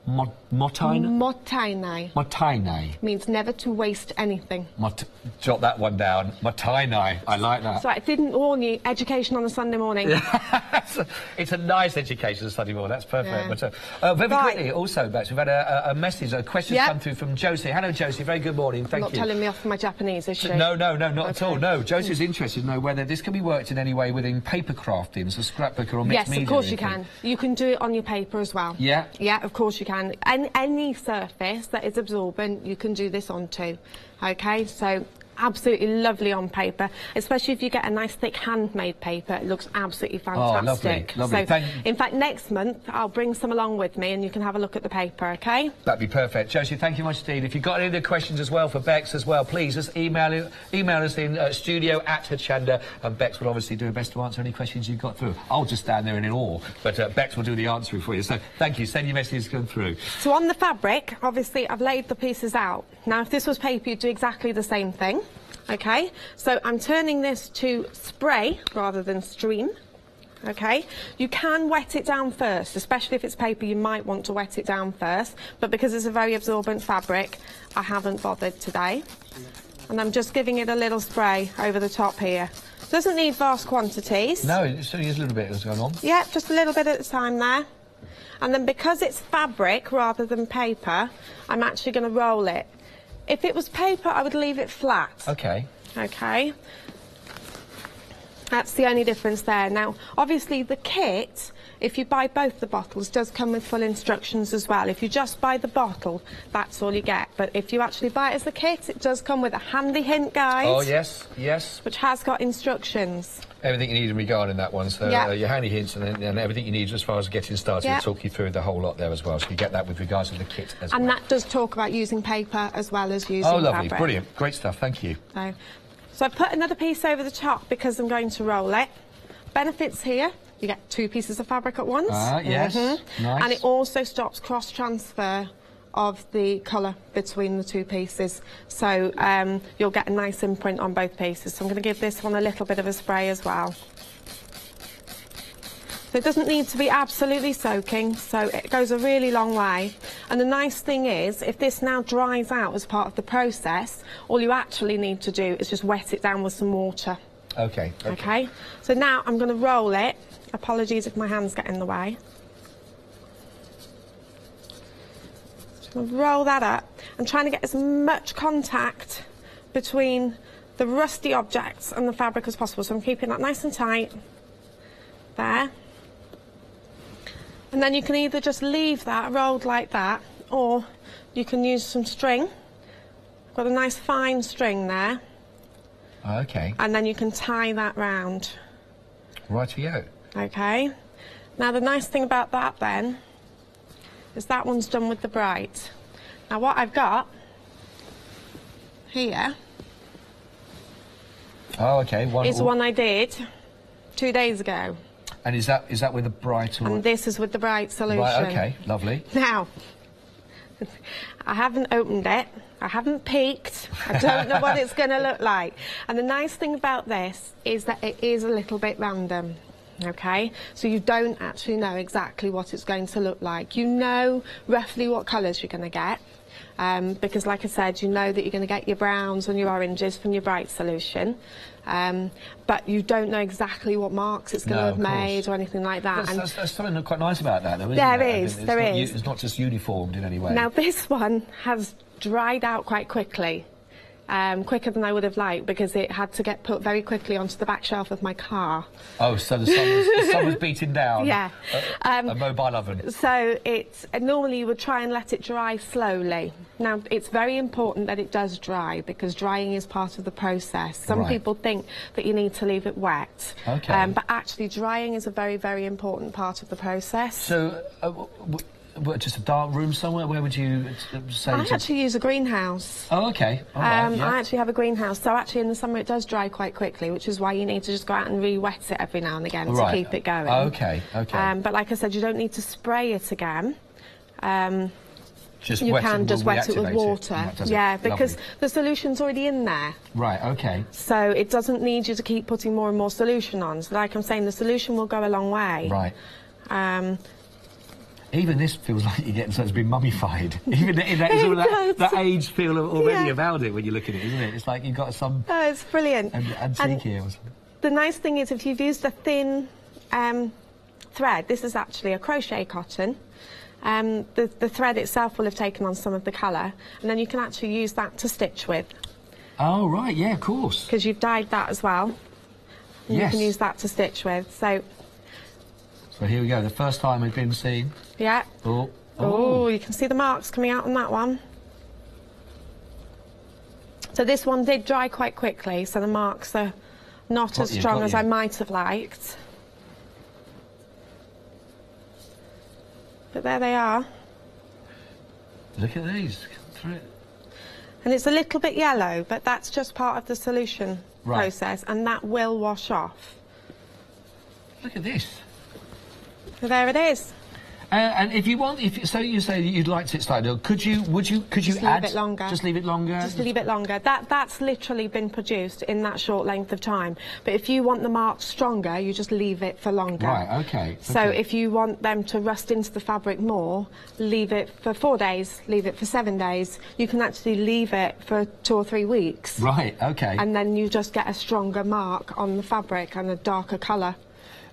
Motainai? Motainai. Motainai. Means never to waste anything. Jot that one down. Motainai. I like that. So I didn't warn you. Education on a Sunday morning. It's a nice education on Sunday morning. That's perfect. Yeah. But, very quickly, also, Bex, we've had a message, a question come through from Josie. Hello, Josie. Very good morning. Thank you. Not telling me off for my Japanese, is she? No, not at all. No, Josie's interested to know whether this can be worked in any way within paper crafting, so scrapbook or mixed media. Yes, of course you can. You can do it on your paper as well. Yeah? Yeah, of course you can. And any surface that is absorbent, you can do this onto. Okay, so absolutely lovely on paper, especially if you get a nice thick handmade paper. It looks absolutely fantastic. Oh, lovely. So, in fact, next month I'll bring some along with me and you can have a look at the paper, okay? That'd be perfect. Josie, thank you much indeed. If you've got any other questions as well for Bex as well, please just email us in studio@Hochanda, and Bex will obviously do her best to answer any questions you've got through. I'll just stand there in awe, but Bex will do the answering for you. So thank you. Send your messages come through. So on the fabric, obviously I've laid the pieces out. Now if this was paper, you'd do exactly the same thing. Okay, so I'm turning this to spray rather than stream. Okay, you can wet it down first, especially if it's paper, you might want to wet it down first, but because it's a very absorbent fabric, I haven't bothered today. And I'm just giving it a little spray over the top here. Doesn't need vast quantities. No, it still is a little bit that's going on. Yeah, just a little bit at a time there. And then because it's fabric rather than paper, I'm actually going to roll it. If it was paper, I would leave it flat. Okay. Okay. That's the only difference there. Now, obviously, the kit, if you buy both the bottles, does come with full instructions as well. If you just buy the bottle, that's all you get. But if you actually buy it as a kit, it does come with a handy hint guide. Oh, yes, yes. Which has got instructions. Everything you need in regarding that one, so your handy hints and everything you need as far as getting started. We'll talk you through the whole lot there as well, so you get that with regards to the kit as well. And that does talk about using paper as well as using fabric. Oh, lovely, fabric. brilliant, great stuff, thank you. So I put another piece over the top because I'm going to roll it. Benefits here, you get 2 pieces of fabric at once. Yes, nice. And it also stops cross-transfer of the colour between the 2 pieces, so you'll get a nice imprint on both pieces. So I'm going to give this one a little bit of a spray as well. So it doesn't need to be absolutely soaking, so it goes a really long way. And the nice thing is, if this now dries out as part of the process, all you actually need to do is just wet it down with some water. Okay, so now I'm going to roll it. Apologies if my hands get in the way. Roll that up. I'm trying to get as much contact between the rusty objects and the fabric as possible, so I'm keeping that nice and tight there. And then you can either just leave that rolled like that, or you can use some string. I've got a nice fine string there. Okay. And then you can tie that round. Rightio. Okay. Now the nice thing about that then is that one's done with the bright. Now what I've got here is one I did 2 days ago. And is that with the bright? Or... And this is with the bright solution. Right, okay, lovely. Now, I haven't opened it, I haven't peeked, I don't know what it's going to look like. And the nice thing about this is that it is a little bit random. Okay, so you don't actually know exactly what it's going to look like. You know roughly what colours you're going to get, because like I said, you know that you're going to get your browns and your oranges from your bright solution, but you don't know exactly what marks it's going to have made or anything like that. That's something quite nice about that, though, isn't There is. It's not just uniformed in any way. Now this one has dried out quite quickly. Quicker than I would have liked, because it had to get put very quickly onto the back shelf of my car. Oh, so the sun was beating down. Yeah. A mobile oven. So it's normally you would try and let it dry slowly. Now it's very important that it does dry, because drying is part of the process. Some people think that you need to leave it wet. Okay. But actually drying is a very, very important part of the process. So just a dark room somewhere? Where would you say? I actually use a greenhouse. Oh, okay. All right, I actually have a greenhouse, so actually in the summer it does dry quite quickly, which is why you need to just go out and re-wet it every now and again to keep it going. Okay, okay. But like I said, you don't need to spray it again. Just you wet can just wet it with water. Yeah, because the solution's already in there. Right, okay. So it doesn't need you to keep putting more and more solution on. So like I'm saying, the solution will go a long way. Right. Even this feels like you're getting something that's been mummified. Even that age feel already about it when you look at it, isn't it? It's like you've got some... Oh, it's brilliant. Antique here or something. The nice thing is if you've used a thin thread, this is actually a crochet cotton, the thread itself will have taken on some of the colour, and then you can actually use that to stitch with. Oh, right, yeah, of course. Because you've dyed that as well. And yes. You can use that to stitch with, so here we go, the first time it's been seen. Yeah. Oh, oh, you can see the marks coming out on that one. So this one did dry quite quickly, so the marks are not as strong as I might have liked. But there they are. Look at these. And it's a little bit yellow, but that's just part of the solution process, and that will wash off. Look at this. So there it is. And if you want, so you say that you'd like to start, could you just add? Leave it longer. Just leave it longer. Just leave it longer. That's literally been produced in that short length of time. But if you want the marks stronger, you just leave it for longer. Right. Okay. So if you want them to rust into the fabric more, leave it for 4 days. Leave it for 7 days. You can actually leave it for 2 or 3 weeks. Right. Okay. And then you just get a stronger mark on the fabric and a darker colour.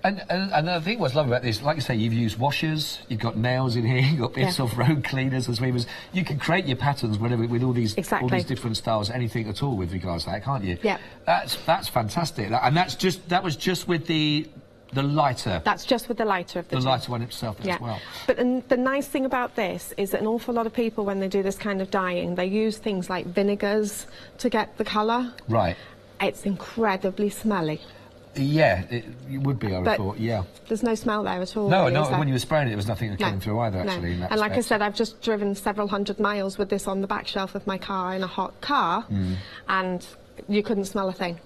And the thing what's lovely about this, like you say, you've used washers, you've got nails in here, you've got bits of road cleaners and sweepers. You can create your patterns whenever with all these different styles, anything at all with regards to that, can't you? Yeah. That's fantastic. And that was just with the lighter. That's just with the lighter of the two. The lighter one itself as well. But the nice thing about this is that an awful lot of people, when they do this kind of dyeing, they use things like vinegars to get the colour. Right. It's incredibly smelly. Yeah, it would be, I would have thought, yeah. There's no smell there at all. No, really, no, when you were spraying it, there was nothing that came through either, actually. In that and like I respect. said, I've just driven several hundred miles with this on the back shelf of my car in a hot car, and you couldn't smell a thing.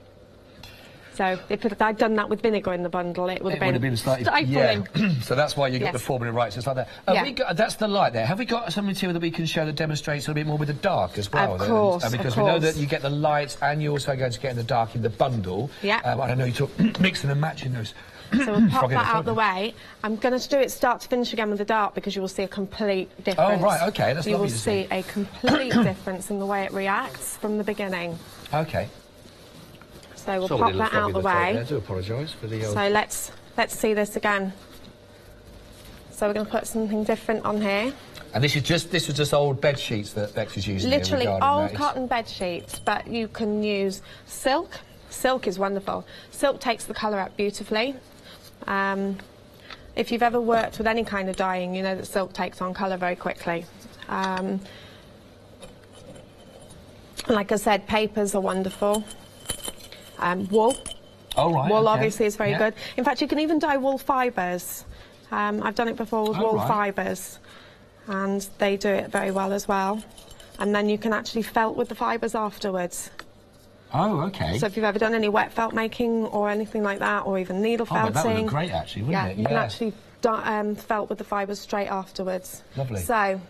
So if I'd done that with vinegar in the bundle, it would have been slightly stifling. Yeah. So that's why you got the 4 minute right. So it's like that. That's the light there. Have we got some material that we can show that demonstrates a little bit more with the dark as well? Of course, because we know that you get the light and you're also going to get in the dark in the bundle. Yeah. I know you talk mixing and matching those. So we'll pop that out of the way. I'm going to do it start to finish again with the dark because you will see a complete difference. Oh, right, OK, that's lovely. You will see a complete difference in the way it reacts from the beginning. OK. So we'll pop that out of the way. I do apologise for the... So let's see this again. So we're going to put something different on here. And this was just old bed sheets that Bex is using. Literally old cotton bed sheets, but you can use silk. Silk is wonderful. Silk takes the colour out beautifully. If you've ever worked with any kind of dyeing, you know that silk takes on colour very quickly. Like I said, papers are wonderful. Wool. Oh, right. Wool obviously is very good. In fact, you can even dye wool fibres. I've done it before with wool fibres, and they do it very well as well. And then you can actually felt with the fibres afterwards. Oh, OK. So if you've ever done any wet felt making or anything like that, or even needle felting... that would look great, actually, wouldn't it? You can actually felt with the fibres straight afterwards. Lovely. So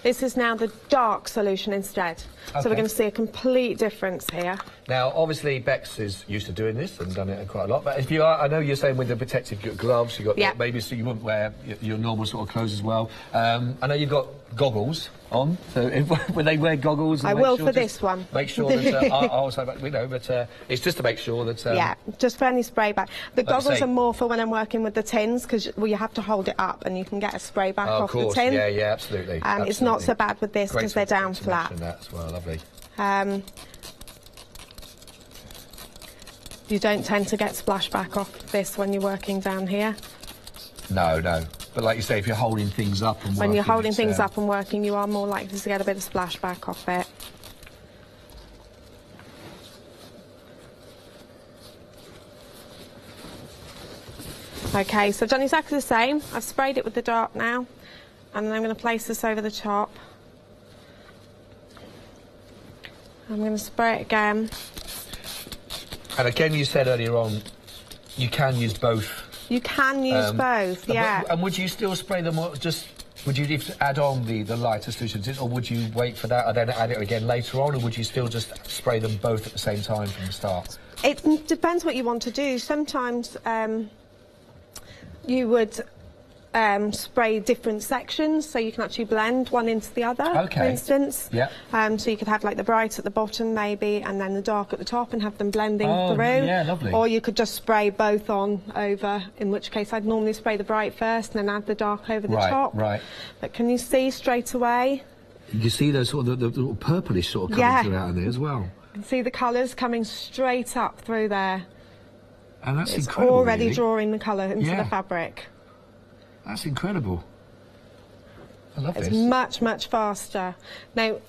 this is now the dark solution instead. So we're going to see a complete difference here. Now, obviously, Bex is used to doing this and done it quite a lot. But if you are, I know you're saying with the protective gloves, you've got maybe so you wouldn't wear your normal sort of clothes as well. I know you've got goggles on, so when they wear goggles... I will for this one. Make sure that... I also, we know, but it's just to make sure that... yeah, just for any spray back. The goggles are more for when I'm working with the tins, because you have to hold it up and you can get a spray back off the tin. Yeah, absolutely. It's not so bad with this because they're down flat. That as well, lovely. You don't tend to get splashback off this when you're working down here. No. But like you say, if you're holding things up and working... When you're holding things up and working, you are more likely to get a bit of splashback off it. OK, so I've done exactly the same. I've sprayed it with the dark now, and then I'm going to place this over the top. I'm going to spray it again. And again, you said earlier on, you can use both. You can use both, yeah. And would you still spray them, or just... Would you add on the lighter solutions, or would you wait for that and then add it again later on, or would you still just spray them both at the same time from the start? It depends what you want to do. Sometimes you would spray different sections, so you can actually blend one into the other, for instance. Yeah. So you could have like the bright at the bottom maybe, and then the dark at the top, and have them blending through. Yeah, lovely. Or you could just spray both on over, in which case I'd normally spray the bright first and then add the dark over the top. Right. But can you see straight away? You can see those sort of the little purplish sort of coming through out of there as well. You can see the colours coming straight up through there. And that's it's incredible. Already really. drawing the colour into the fabric. That's incredible. I love this. It's much, much faster. Now,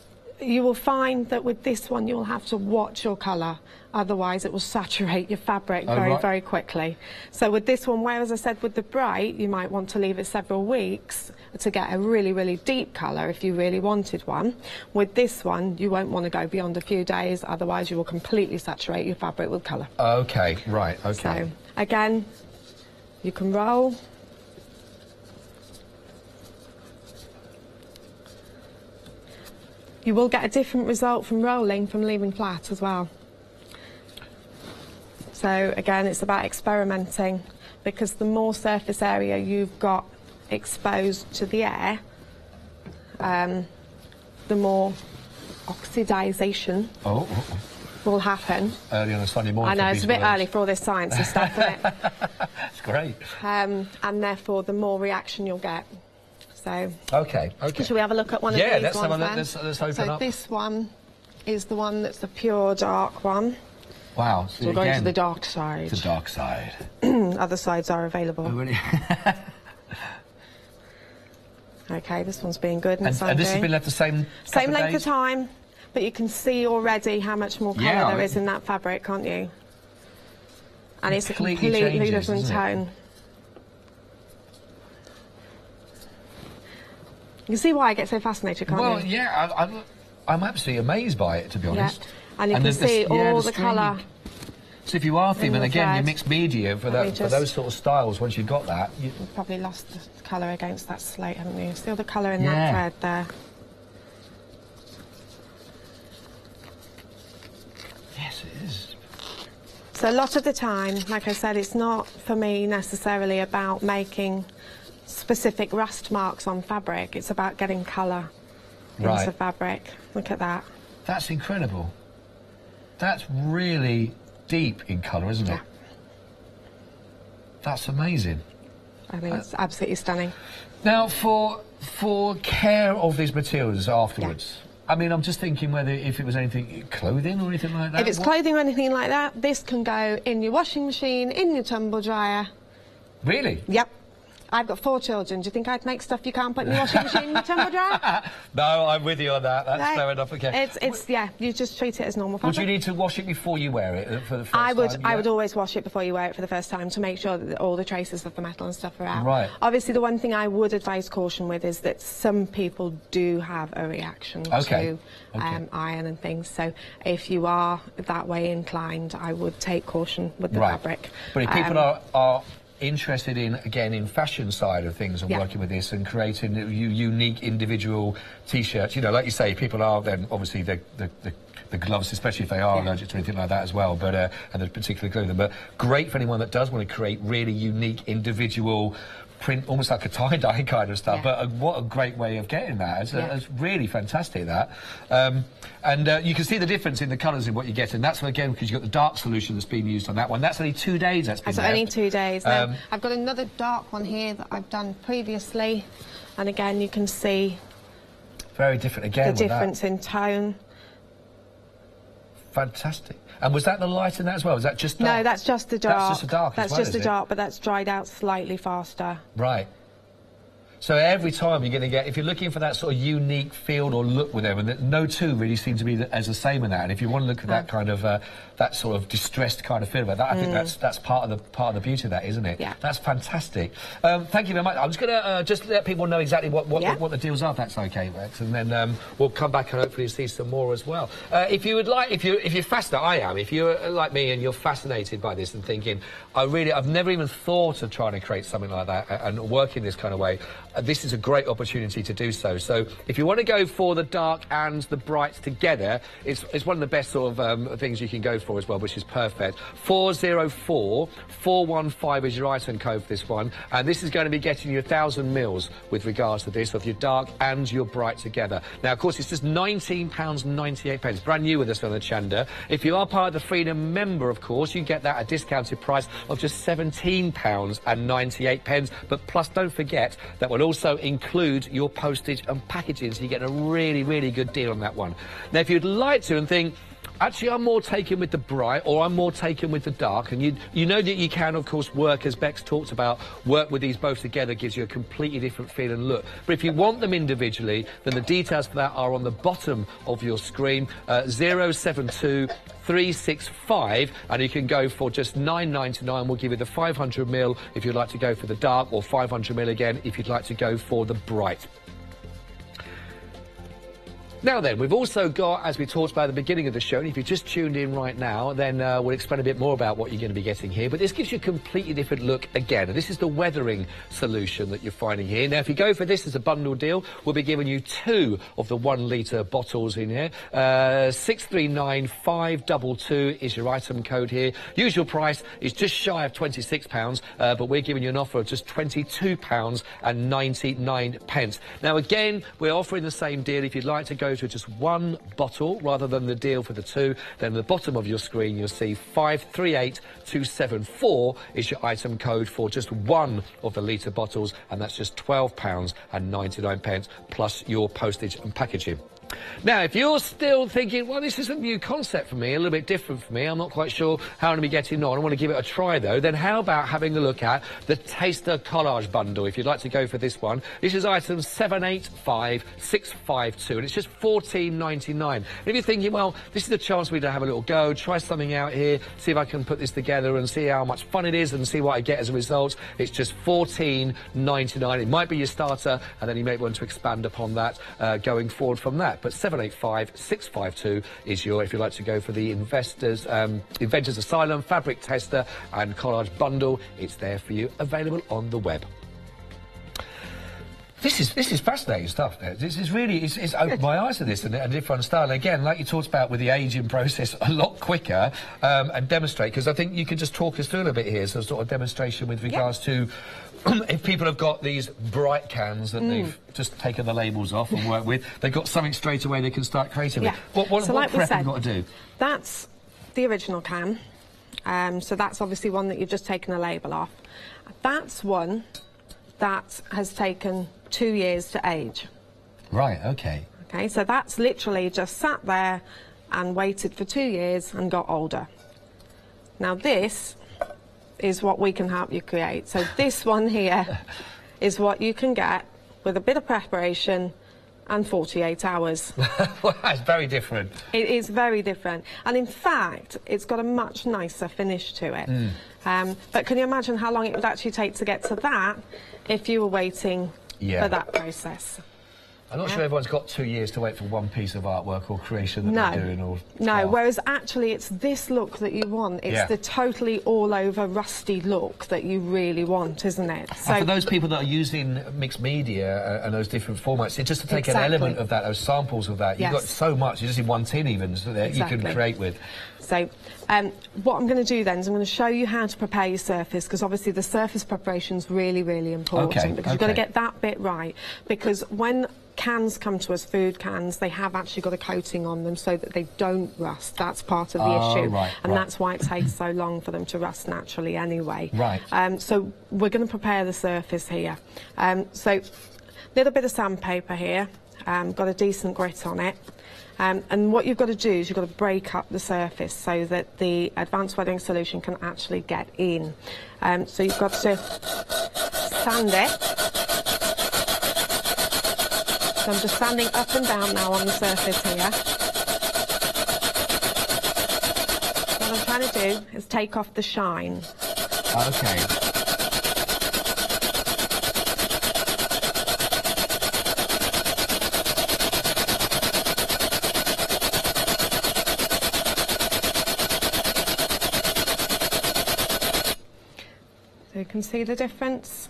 you will find that with this one you'll have to watch your colour, otherwise it will saturate your fabric very quickly. So with this one, whereas I said with the bright you might want to leave it several weeks to get a really, really deep colour if you really wanted one. With this one you won't want to go beyond a few days, otherwise you will completely saturate your fabric with colour. Okay, right, okay. So again, you can roll. You will get a different result from rolling from leaving flat as well. So again, it's about experimenting, because the more surface area you've got exposed to the air, the more oxidisation will happen. Early on a Sunday morning. I know, it's a bit early for all this science and stuff, isn't it? It's great. And therefore the more reaction you'll get. So, okay. Shall we have a look at one of these ones then? Let's open up. So this one is the one that's the pure dark one. Wow. So we're going to the dark side. The dark side. Other sides are available. Oh, really? Okay, this one's being good. And this has been left the same length of time, but you can see already how much more colour there is in that fabric, can't you? And it's a completely different tone. You can see why I get so fascinated, can't you? Well, yeah, I'm absolutely amazed by it, to be honest. Yeah. And you can see all the colour. So if you are thinking, again, you mix media for those sort of styles, once you've got that... You've probably lost the colour against that slate, haven't you? See all the colour in that thread there? Yes, it is. So a lot of the time, like I said, it's not, for me, necessarily about making specific rust marks on fabric. It's about getting colour into fabric. Look at that. That's incredible. That's really deep in colour, isn't it? That's amazing. I mean, it's absolutely stunning. Now, for care of these materials afterwards, I mean, I'm just thinking whether if it was anything, clothing or anything like that. If it's clothing or anything like that, this can go in your washing machine, in your tumble dryer. Really? Yep. I've got 4 children. Do you think I'd make stuff you can't put in your washing machine in your tumble dryer? No, I'm with you on that. That's fair enough. Okay. Yeah, you just treat it as normal fabric. Would you need to wash it before you wear it for the first time? I would always wash it before you wear it for the first time to make sure that all the traces of the metal and stuff are out. Right. Obviously, the one thing I would advise caution with is that some people do have a reaction to iron and things. So if you are that way inclined, I would take caution with the fabric. But if people are interested in, again, in fashion side of things and working with this and creating unique individual T-shirts, you know, like you say, people are then obviously the gloves, especially if they are allergic to anything like that as well, but and the particular clothing. But great for anyone that does want to create really unique individual print, almost like a tie-dye kind of stuff. But what a great way of getting that. It's really fantastic, that. And you can see the difference in the colours in what you get, and that's again because you've got the dark solution that's been used on that one. That's only 2 days that's been only 2 days. Now, I've got another dark one here that I've done previously, and again you can see very different again. The difference in tone. Fantastic. And was that the light in that as well? Was that just dark? No, that's just the dark. That's just the dark That's just the dark, but that's dried out slightly faster. Right. So every time you're going to get, if you're looking for that sort of unique feel or look with them, and no two really seem to be as the same in that. And if you want to look at that kind of, that sort of distressed kind of feel about that, I think that's part of the beauty of that, isn't it? Yeah. That's fantastic. Thank you very much. I'm just going to just let people know exactly what the deals are, if that's okay, Rex, and then we'll come back and hopefully see some more as well. If you would like, if you're fascinated, I am. If you're like me and you're fascinated by this and thinking, I've never even thought of trying to create something like that and work in this kind of way, this is a great opportunity to do so. So if you want to go for the dark and the bright together, it's one of the best sort of things you can go for as well, which is perfect. 404415 is your item code for this one, and this is going to be getting you 1,000 mils with regards to this, of your dark and your bright together. Now, of course, it's just £19.98, brand new with us on Hochanda. If you are part of the Freedom member, of course, you get that at a discounted price of just £17.98. But plus, don't forget, that will also include your postage and packaging, so you get a really, really good deal on that one. Now, if you'd like to and think, actually, I'm more taken with the bright, or I'm more taken with the dark, and you know that you can, of course, work, as Bex talked about, work with these both together gives you a completely different feel and look. But if you want them individually, then the details for that are on the bottom of your screen, 072-365, and you can go for just £9.99. We'll give you the 500ml if you'd like to go for the dark, or 500ml again if you'd like to go for the bright. Now then, we've also got, as we talked about at the beginning of the show, and if you just tuned in right now, then we'll explain a bit more about what you're going to be getting here. But this gives you a completely different look again. And this is the weathering solution that you're finding here. Now, if you go for this as a bundle deal, we'll be giving you 2 of the 1 litre bottles in here. 639522 is your item code here. Usual price is just shy of £26, but we're giving you an offer of just £22.99. Now, again, we're offering the same deal. If you'd like to go to just 1 bottle rather than the deal for the 2, then at the bottom of your screen you'll see 538274 is your item code for just 1 of the litre bottles, and that's just £12.99 plus your postage and packaging. Now, if you're still thinking, well, this is a new concept for me, a little bit different for me, I'm not quite sure how I'm going to be getting on, I want to give it a try though, then how about having a look at the Taster Collage Bundle, if you'd like to go for this one. This is item 785652, and it's just £14.99. And if you're thinking, well, this is a chance for me to have a little go, try something out here, see if I can put this together and see how much fun it is and see what I get as a result, it's just £14.99. It might be your starter, and then you may want to expand upon that going forward from that. But 785652 is your, if you like to go for the Inventors Asylum Fabric Tester and Collage Bundle. It's there for you, available on the web. This is fascinating stuff. This is really, it's opened my eyes to this and a different style. And again, like you talked about with the ageing process, a lot quicker, and demonstrate, because I think you can just talk us through a bit here, so sort of demonstration with regards to if people have got these bright cans that they've just taken the labels off and worked with, they've got something straight away they can start creating with. What prep have you got to do? That's the original can. So that's obviously one that you've just taken the label off. That's one that has taken 2 years to age. Right, okay. Okay, so that's literally just sat there and waited for 2 years and got older. Now this is what we can help you create. So this one here is what you can get with a bit of preparation and 48 hours. Well, that's very different. It is very different. And in fact, it's got a much nicer finish to it. But can you imagine how long it would actually take to get to that if you were waiting for that process? I'm not sure everyone's got 2 years to wait for one piece of artwork or creation that they're doing. No, whereas actually it's this look that you want. It's the totally all-over rusty look that you really want, isn't it? So, and for those people that are using mixed media and those different formats, it's just to take an element of that, those samples of that. You've got so much, you just need one tin even, so that you can create with. So what I'm going to do then is I'm going to show you how to prepare your surface, because obviously the surface preparation is really, really important, because you've got to get that bit right. Because when cans come to us, food cans, they have actually got a coating on them so that they don't rust. That's part of the issue, and that's why it takes so long for them to rust naturally anyway. So we're going to prepare the surface here. So a little bit of sandpaper here, got a decent grit on it. And what you've got to do is you've got to break up the surface so that the advanced weathering solution can actually get in. So you've got to sand it. So I'm just sanding up and down now on the surface here. What I'm trying to do is take off the shine. Okay. So you can see the difference.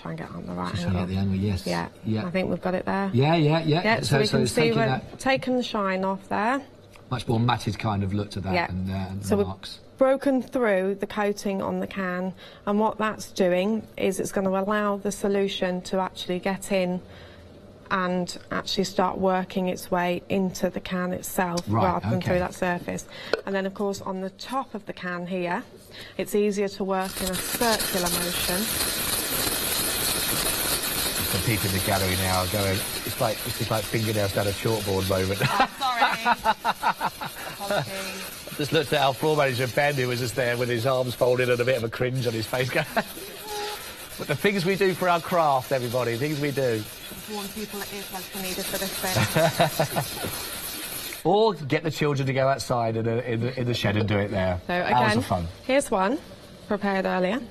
Try and get on the right Just angle. trying to get the angle, yes. Yeah, Yeah. I think we've got it there. Yeah. So we can it's see taking we're that taking the shine off there. much more matted kind of look to that, Yeah. and So the we've marks. broken through the coating on the can, and what that's doing is it's going to allow the solution to actually get in and actually start working its way into the can itself, rather than through that surface. And then, of course, on the top of the can here, it's easier to work in a circular motion. Some people in the gallery now are going, it's like fingernails down a chalkboard moment. Apologies. Just looked at our floor manager Ben, who was just there with his arms folded and a bit of a cringe on his face. But the things we do for our craft, everybody, things we do. Warn people that earplugs are needed for this bit. Or get the children to go outside in the shed and do it there. So again, hours of fun. Here's one prepared earlier.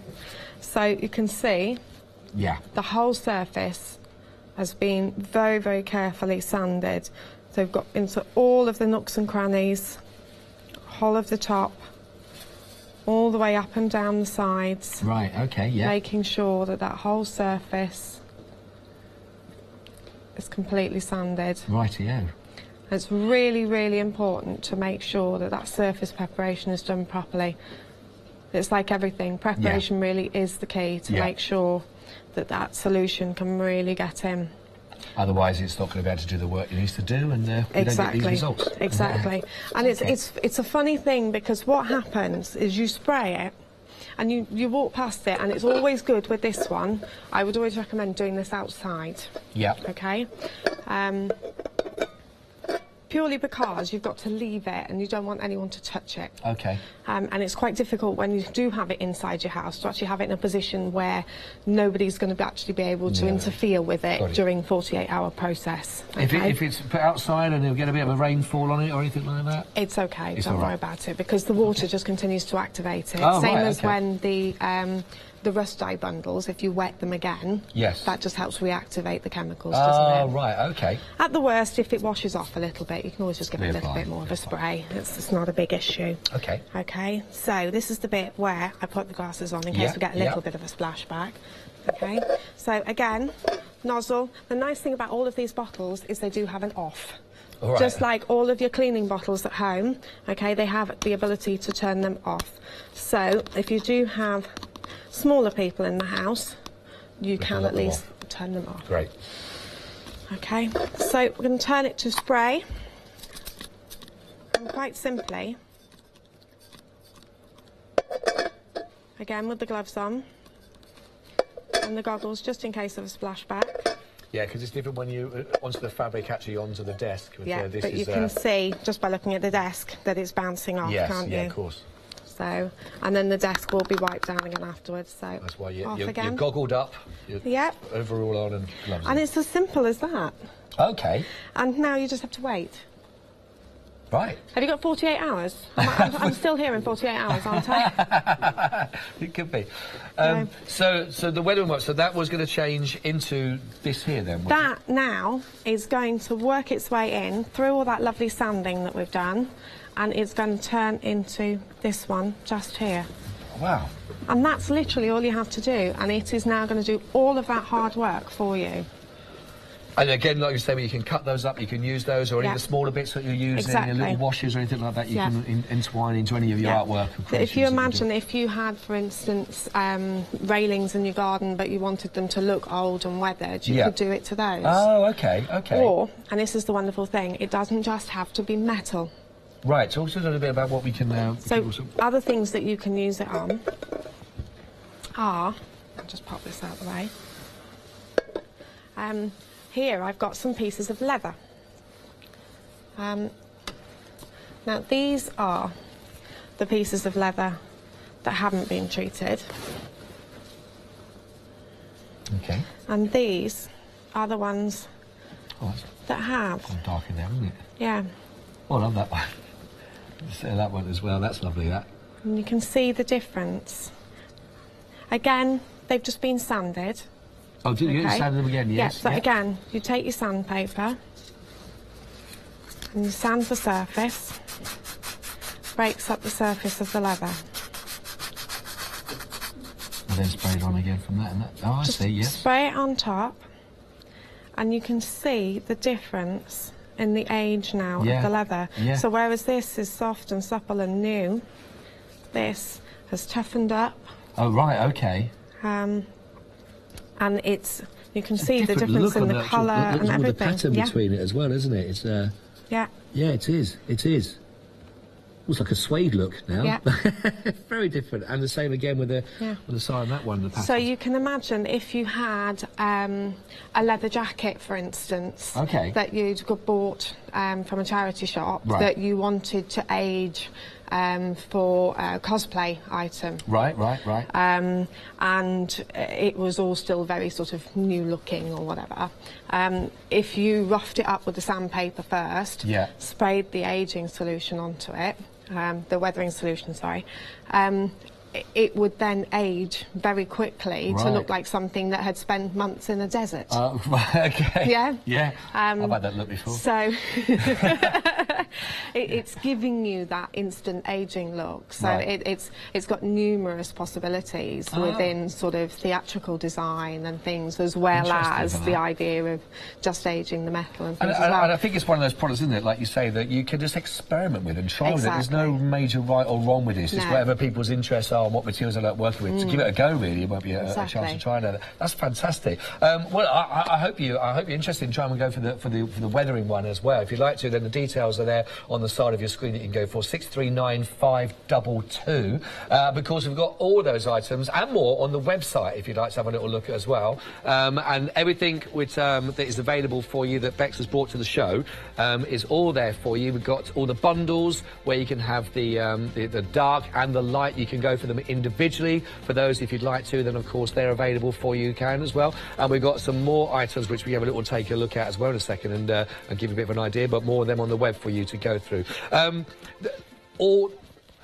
So you can see the whole surface has been very, very carefully sanded. So we've got into all of the nooks and crannies, whole of the top, all the way up and down the sides. Right, okay, yeah. Making sure that that whole surface is completely sanded. Rightio. It's really, really important to make sure that that surface preparation is done properly. It's like everything, preparation really is the key to make sure that that solution can really get in. Otherwise, it's not going to be able to do the work it needs to do, and we don't get these results. Exactly. And it's a funny thing, because what happens is you spray it, and you walk past it, and it's always good with this one. I would always recommend doing this outside. Yeah. Okay. Purely because you've got to leave it and you don't want anyone to touch it. Okay. And it's quite difficult when you do have it inside your house to actually have it in a position where nobody's going to actually be able to interfere with it during 48-hour process. Okay? If it's put outside and it'll get a bit of a rainfall on it or anything like that? It's okay, don't worry about it, because the water just continues to activate it. Oh, Same as when the rust dye bundles, if you wet them again, that just helps reactivate the chemicals, doesn't it? Oh, right, okay. At the worst, if it washes off a little bit, you can always just give it a little bit more of a spray. It's not a big issue. Okay. Okay, so this is the bit where I put the glasses on in case we get a little bit of a splashback. Okay, so again, nozzle. The nice thing about all of these bottles is they do have an off. Right. Just like all of your cleaning bottles at home, okay, they have the ability to turn them off. So if you do have smaller people in the house, you can at least turn them off. Great. Okay, so we're going to turn it to spray, and quite simply, again with the gloves on and the goggles just in case of a splashback. Yeah, because it's different when you onto the fabric, actually onto the desk. Yeah, but you can see just by looking at the desk that it's bouncing off, can't you? Yeah, of course. So, and then the desk will be wiped down again afterwards. So that's why you're again. goggled up, overall on and gloves. And it's as simple as that. Okay. And now you just have to wait. Right. Have you got 48 hours? I'm still here in 48 hours, aren't I? It could be. So the wedding work, so that was going to change into this here then? That now is going to work its way in through all that lovely sanding that we've done, and it's going to turn into this one just here. Wow. And that's literally all you have to do, and it is now going to do all of that hard work for you. And again, like you say, you can cut those up, you can use those, or any of the smaller bits that you're using, little washes or anything like that, you can entwine into any of your artwork. If you imagine if you had, for instance, railings in your garden, but you wanted them to look old and weathered, you could do it to those. Oh, okay, okay. Or, and this is the wonderful thing, it doesn't just have to be metal. Right, talk to us a little bit about what we can... so, other things that you can use it on are... I'll just pop this out of the way. Here I've got some pieces of leather. Now these are the pieces of leather that haven't been treated. Okay. And these are the ones that have. Gone dark in there, hasn't it? Yeah. Oh, I love that one. Say that one as well, that's lovely, that. And you can see the difference. Again, they've just been sanded. Oh, do you sand them again? Yes. Yeah, so again, you take your sandpaper and you sand the surface, breaks up the surface of the leather. and then sprayed on again from that and that. Oh, I see, yes. Spray it on top, and you can see the difference in the age now of the leather. Yeah. So whereas this is soft and supple and new, this has toughened up. Oh, right, okay. And you can see the difference in the colour and everything. There's the pattern between it as well, isn't it? It's yeah, it is. It is. Looks like a suede look now. Yeah. Very different. And the same again with the side on that one. The pattern. So you can imagine if you had a leather jacket, for instance, that you'd bought from a charity shop that you wanted to age for a cosplay item. Right. And it was all still very sort of new looking or whatever. If you roughed it up with the sandpaper first, sprayed the aging solution onto it, the weathering solution, sorry, it would then age very quickly to look like something that had spent months in a desert. Okay. Yeah? Yeah. I've had that look before. So it's giving you that instant aging look. So it's got numerous possibilities within sort of theatrical design and things, as well as the idea of just aging the metal and things as well. And I think it's one of those products, isn't it, like you say, that you can just experiment with and try with it. There's no major right or wrong with this. It's whatever people's interests are and what materials they like working with. So give it a go, really. It might be a chance to try that. That's fantastic. Well, I hope you're interested in trying to go for the weathering one as well. If you'd like to, then the details are there on the side of your screen that you can go for, 639522. Because we've got all those items and more on the website if you'd like to have a little look as well. And everything that is available for you that Bex has brought to the show is all there for you. We've got all the bundles where you can have the dark and the light. You can go for them individually. For those, if you'd like to, then of course they're available for you as well. And we've got some more items which we have a little take a look at as well in a second and give a bit of an idea, but more of them on the web for you to go through.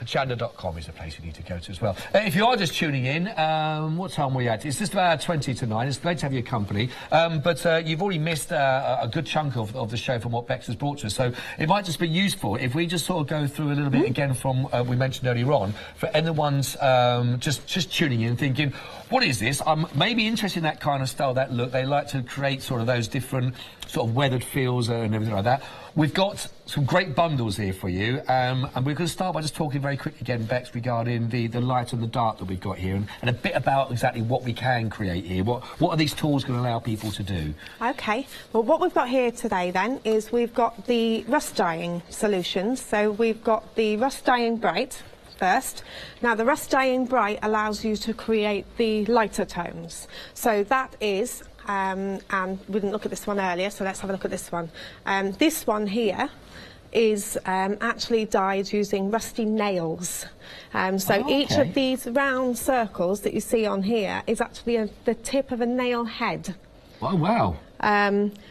Hochanda.com is the place you need to go to as well. If you are just tuning in, what time are we at? It's just about 20 to 9. It's great to have your company. But you've already missed a good chunk of the show from what Bex has brought to us. So it might just be useful if we just sort of go through a little bit again from we mentioned earlier on, for anyone's just tuning in thinking, what is this? I'm maybe interested in that kind of style, that look. They like to create sort of those different sort of weathered feels and everything like that. We've got some great bundles here for you, and we're going to start by just talking very quickly again, Bex, regarding the light and the dark that we've got here, and a bit about exactly what we can create here. What are these tools going to allow people to do? Okay, well, what we've got here today then is we've got the rust dyeing solutions. So we've got the rust dyeing bright first. Now, the rust dyeing bright allows you to create the lighter tones. So that is... and we didn't look at this one earlier, so let's have a look at this one. This one here is actually dyed using rusty nails. Each of these round circles that you see on here is actually the tip of a nail head. Oh, wow.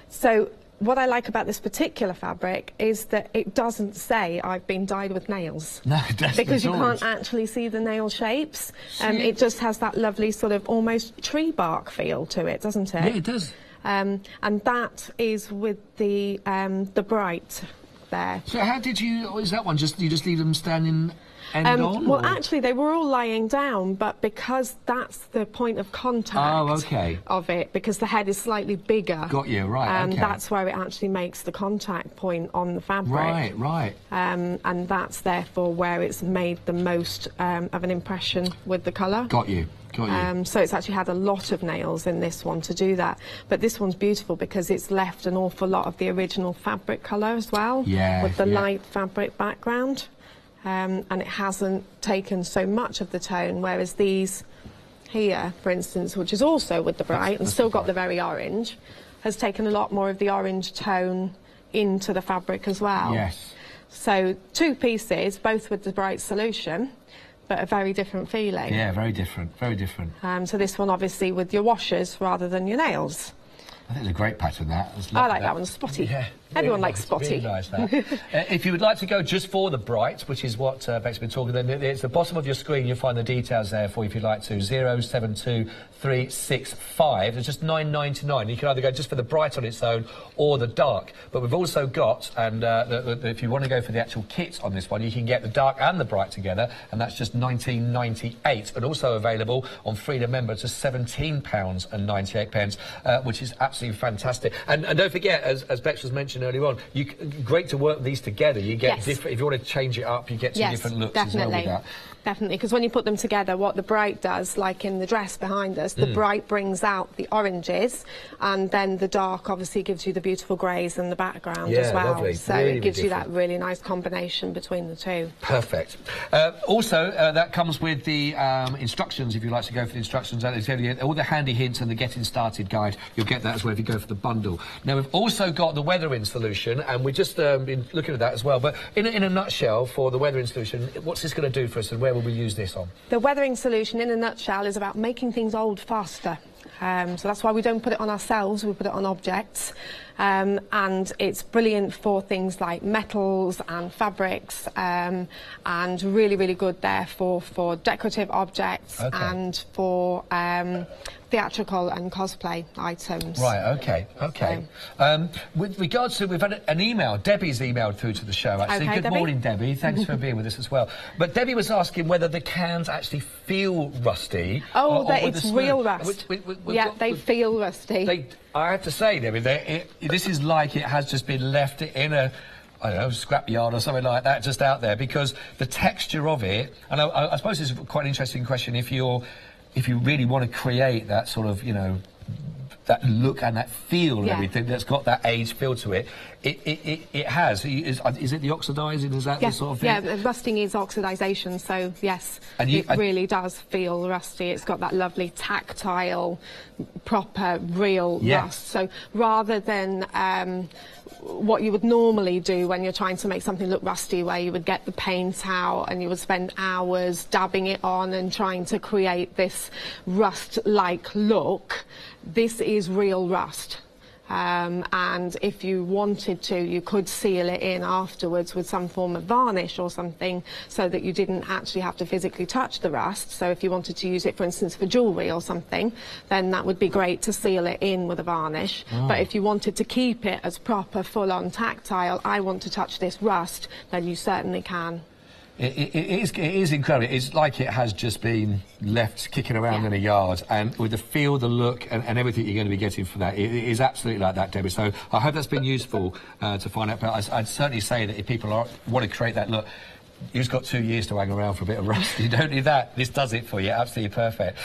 So what I like about this particular fabric is that it doesn't say I've been dyed with nails. No, it doesn't. Because you can't actually see the nail shapes. It just has that lovely sort of almost tree bark feel to it, doesn't it? Yeah, it does. And that is with the bright there. So how did you, is that one just, you just leave them standing end on? Well, actually, they were all lying down, but because that's the point of contact of it, because the head is slightly bigger. Got you, right, okay. That's where it actually makes the contact point on the fabric. Right, right. And that's therefore where it's made the most of an impression with the colour. Got you. So it's actually had a lot of nails in this one to do that. But this one's beautiful because it's left an awful lot of the original fabric colour as well. Yeah. With the light fabric background. And it hasn't taken so much of the tone, whereas these here, for instance, which is also with the bright and still got the very orange, has taken a lot more of the orange tone into the fabric as well. Yes. So two pieces, both with the bright solution, but a very different feeling. Yeah, very different, very different. So this one obviously with your washers rather than your nails. I think it's a great pattern, that. I like that one, spotty. Yeah, Everyone likes spotty. Really nice, that. If you would like to go just for the bright, which is what Beck's been talking, then it's the bottom of your screen. You'll find the details there for you if you'd like to. 072365. It's just £9.99. You can either go just for the bright on its own or the dark. But we've also got, and if you want to go for the actual kit on this one, you can get the dark and the bright together, and that's just £19.98. But also available on Freedom Member to £17.98, which is absolutely fantastic. And don't forget, as Bex was mentioned earlier on, great to work these together. You get different. If you want to change it up, you get two different looks as well with that. Definitely, because when you put them together, what the bright does, like in the dress behind us, the bright brings out the oranges, and then the dark obviously gives you the beautiful greys in the background as well. Lovely. So really, it gives really you that really nice combination between the two. Perfect. Also, that comes with the instructions, if you'd like to go for the instructions. All the handy hints and the getting started guide, you'll get that as well if you go for the bundle. Now, we've also got the weathering solution, and we've just been looking at that as well. But in a nutshell, for the weathering solution, what's this going to do for us, and where will we use this on? The weathering solution, in a nutshell, is about making things old faster. So that's why we don't put it on ourselves, we put it on objects. And it's brilliant for things like metals and fabrics, and really, really good there for decorative objects and for theatrical and cosplay items. Right, okay. With regards to, we've had an email, Debbie's emailed through to the show, actually. Okay, Good morning, Debbie. Thanks for being with us as well. But Debbie was asking whether the cans actually feel rusty. Oh, it's real rust. Yeah, they feel rusty. I have to say, Debbie, this is like it has just been left in a, I don't know, scrapyard or something like that, just out there, because the texture of it, and I suppose this is quite an interesting question, if you really want to create that sort of, you know, that look and that feel and everything that's got that age feel to it, it has. Is it the oxidising? Is that the sort of thing? Yeah, rusting is oxidisation, so yes, it really does feel rusty. It's got that lovely tactile, proper, real rust. So rather than what you would normally do when you're trying to make something look rusty, where you would get the paint out and you would spend hours dabbing it on and trying to create this rust-like look, this is real rust. And if you wanted to, you could seal it in afterwards with some form of varnish or something, so that you didn't actually have to physically touch the rust. So if you wanted to use it, for instance, for jewellery or something, then that would be great to seal it in with a varnish. But if you wanted to keep it as proper, full-on tactile, I want to touch this rust, then you certainly can. It is incredible. It's like it has just been left kicking around in a yard, and with the feel, the look, and everything you're going to be getting from that, it is absolutely like that, Debbie. So I hope that's been useful to find out. But I'd certainly say that if people want to create that look, you've got 2 years to hang around for a bit of rust. You don't need that. This does it for you. Absolutely perfect.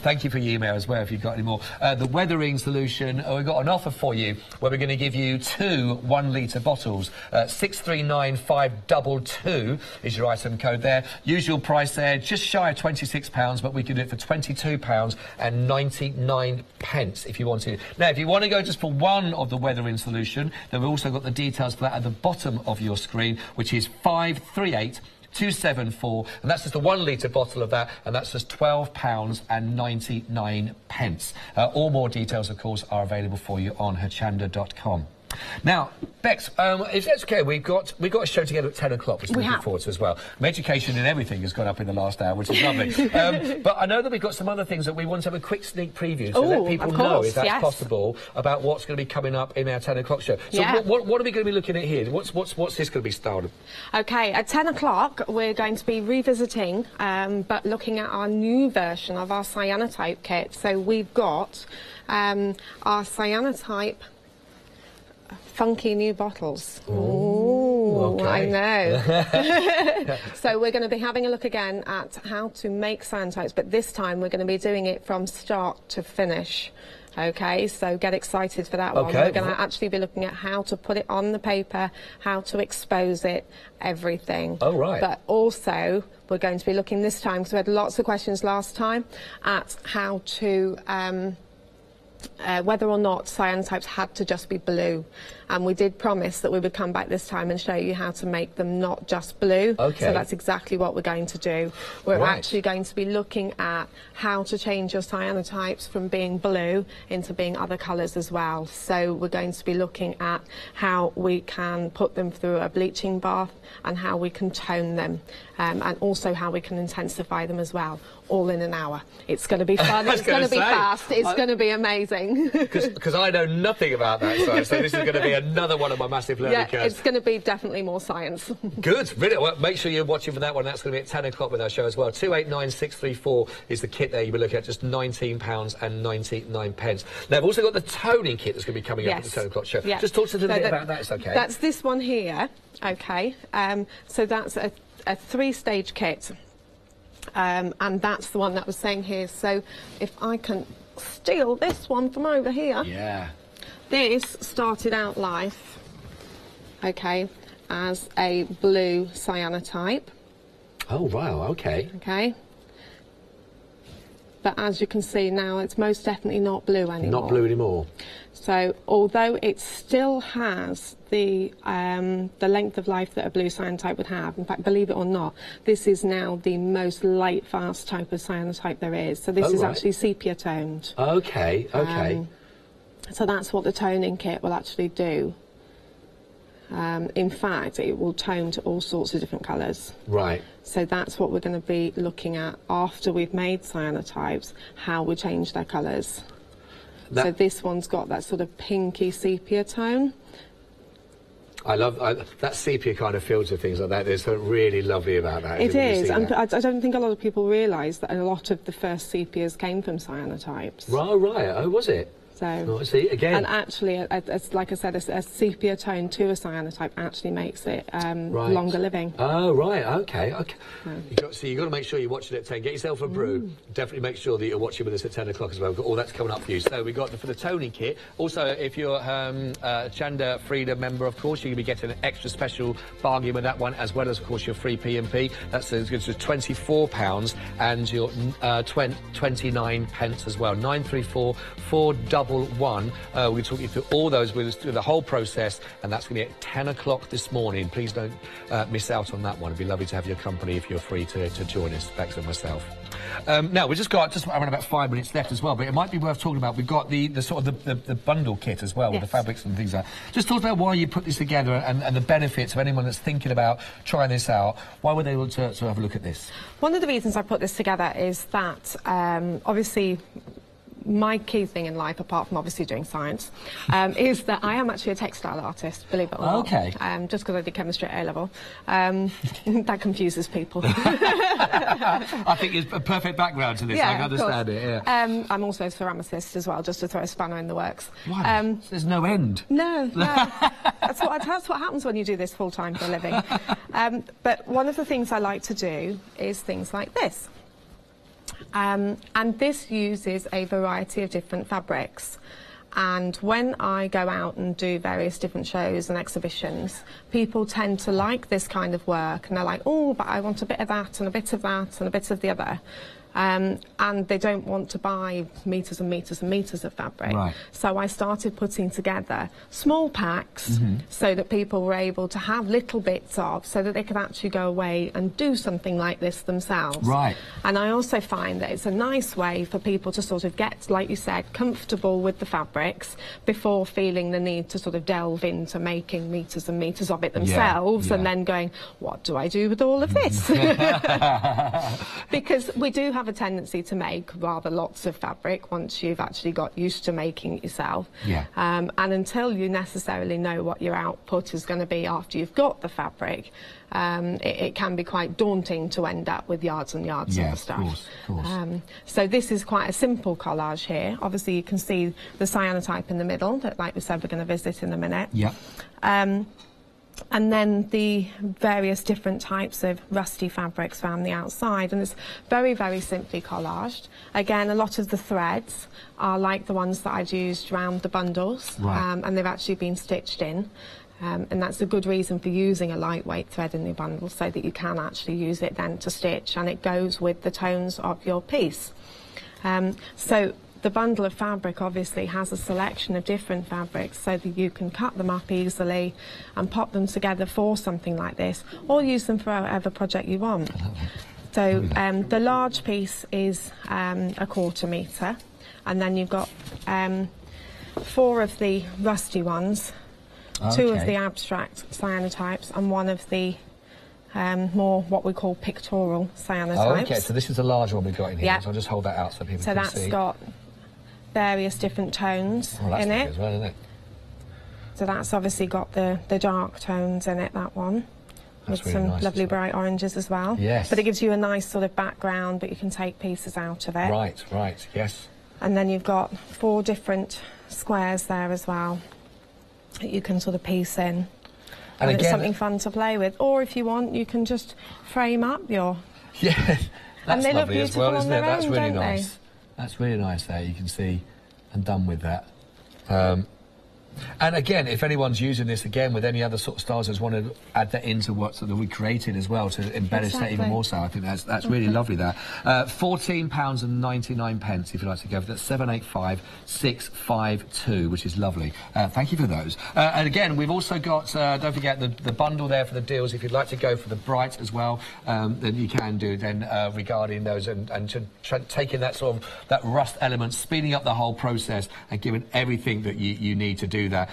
Thank you for your email as well, if you've got any more. The weathering solution, we've got an offer for you where we're going to give you 2 1-litre bottles. 639522 is your item code there. Usual price there, just shy of £26, but we can do it for £22.99 if you want to. Now, if you want to go just for one of the weathering solution, then we've also got the details for that at the bottom of your screen, which is 538 274, and that's just a 1-litre bottle of that, and that's just £12.99. All more details, of course, are available for you on hochanda.com. Now, Bex, if that's okay, we've got a show together at 10 o'clock, which we're looking forward to as well. My education and everything has gone up in the last hour, which is lovely. But I know that we've got some other things that we want to have a quick sneak preview to let people know, if that's possible, about what's going to be coming up in our 10 o'clock show. So what are we going to be looking at here? What's this going to be styled? Okay, at 10 o'clock, we're going to be revisiting, but looking at our new version of our cyanotype kit. So we've got our cyanotype funky new bottles. Ooh, I know. So we're going to be having a look again at how to make cyanotypes, but this time we're going to be doing it from start to finish. Okay, so get excited for that one. We're going to actually be looking at how to put it on the paper, how to expose it, everything. Oh, right. But also, we're going to be looking this time, because we had lots of questions last time, at how to whether or not cyanotypes had to just be blue, and we did promise that we would come back this time and show you how to make them not just blue. Okay. So that's exactly what we're going to do. We're actually going to be looking at how to change your cyanotypes from being blue into being other colours as well. So we're going to be looking at how we can put them through a bleaching bath and how we can tone them, and also how we can intensify them as well, all in an hour. It's going to be fun, it's going to be fast, it's going to be amazing. Because I know nothing about that science, so this is going to be another one of my massive learning curves. It's going to be definitely more science. Good, brilliant. Well, make sure you're watching for that one. That's going to be at 10 o'clock with our show as well. 289634 is the kit there. You'll be looking at just £19.99. Now, I've also got the toning kit that's going to be coming up at the 10 o'clock show. Just talk to us a little bit about that, it's okay. That's this one here, okay. So that's a 3-stage kit. And that's the one that was saying here. So if I can steal this one from over here. Yeah. This started out life, okay, as a blue cyanotype. Oh, wow, okay. Okay. But as you can see now, it's most definitely not blue anymore. Not blue anymore. So, although it still has the length of life that a blue cyanotype would have, in fact, believe it or not, this is now the most light, fast type of cyanotype there is. So this is actually sepia toned. Okay, okay. So that's what the toning kit will actually do. In fact, it will tone to all sorts of different colours. Right. So that's what we're going to be looking at after we've made cyanotypes, how we change their colours. So this one's got that sort of pinky sepia tone. I love that sepia kind of feel to things like that. There's something really lovely about that. It is, and I don't think a lot of people realise that a lot of the first sepias came from cyanotypes. Right. Oh, was it? So, see, again. And actually, it's, like I said, a sepia tone to a cyanotype actually makes it longer living. Oh, right, okay. You've got to make sure you're watching at 10. Get yourself a brew. Definitely make sure that you're watching with us at 10 o'clock as well. We've got all that's coming up for you. So we've got for the toning kit. Also, if you're a Hochanda Freedom member, of course, you're going to be getting an extra special bargain with that one, as well as, of course, your free P&P. That's going to be £24 and your 29 pence as well. 934411. We'll talk you through all those with us through the whole process, and that's going to be at 10 o'clock this morning. Please don't miss out on that one. It'd be lovely to have your company if you're free to join us, Bex and myself. Now we've just around about 5 minutes left as well, but it might be worth talking about. We've got the sort of the bundle kit as well with the fabrics and things like that. Just talk about why you put this together and the benefits of anyone that's thinking about trying this out. Why would they want to have a look at this? One of the reasons I put this together is that obviously my key thing in life, apart from obviously doing science, is that I am actually a textile artist, believe it or not. Okay. Just because I did chemistry at A-level. That confuses people. I think it's a perfect background to this. Yeah, I can understand it, yeah. I'm also a ceramicist as well, just to throw a spanner in the works. Why? There's no end. No. That's what happens when you do this full-time for a living. But one of the things I like to do is things like this. And this uses a variety of different fabrics. And when I go out and do various different shows and exhibitions, people tend to like this kind of work, and they're like, oh, but I want a bit of that and a bit of that and a bit of the other. And they don't want to buy metres and metres and metres of fabric. Right. So I started putting together small packs so that people were able to have little bits of, so that they could actually go away and do something like this themselves. Right. And I also find that it's a nice way for people to sort of get, like you said, comfortable with the fabrics before feeling the need to sort of delve into making metres and metres of it themselves and then going, what do I do with all of this? Because we do have a tendency to make rather lots of fabric once you've actually got used to making it yourself. Yeah. And until you necessarily know what your output is going to be after you've got the fabric, it can be quite daunting to end up with yards and yards of the stuff. Of course. So this is quite a simple collage here. Obviously you can see the cyanotype in the middle that, like we said, we're going to visit in a minute. Yeah. And then the various different types of rusty fabrics around the outside, and it's very, very simply collaged. Again, a lot of the threads are like the ones that I'd used around the bundles, and they've actually been stitched in. And that's a good reason for using a lightweight thread in your bundle, so that you can actually use it then to stitch, and it goes with the tones of your piece. So the bundle of fabric obviously has a selection of different fabrics so that you can cut them up easily and pop them together for something like this, or use them for whatever project you want. So the large piece is a 1/4 metre, and then you've got 4 of the rusty ones, 2 of the abstract cyanotypes, and 1 of the more what we call pictorial cyanotypes. Oh, okay, so this is the large one we've got in here, yeah. so I'll just hold that out so people so can see. So that's got various different tones in it. As well, isn't it? So that's obviously got the dark tones in it, that one. That's with really some nice lovely bright oranges as well. Yes. But it gives you a nice sort of background, but you can take pieces out of it. Right, right, yes. And then you've got 4 different squares there as well that you can sort of piece in. And again, it's something fun to play with. Or if you want, you can just frame up your... Yeah, that's and they lovely look as well, isn't it? That's own, really don't nice. They? That's really nice there, you can see, and done with that. And again, if anyone's using this again with any other sort of styles, just want to add that into what that we created as well to embellish that even more so. I think that's really lovely there. £14.99 if you'd like to go for that. 785652, which is lovely. Thank you for those. And again, we've also got, don't forget, the bundle there for the deals. If you'd like to go for the bright as well, then you can do then regarding those and taking that sort of that rust element, speeding up the whole process and giving everything that you need to do that.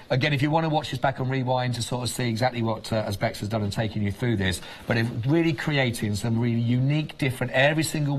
Again, if you want to watch this back on rewind to sort of see exactly what as Bex has done and taking you through this, but really creating some really unique, different, every single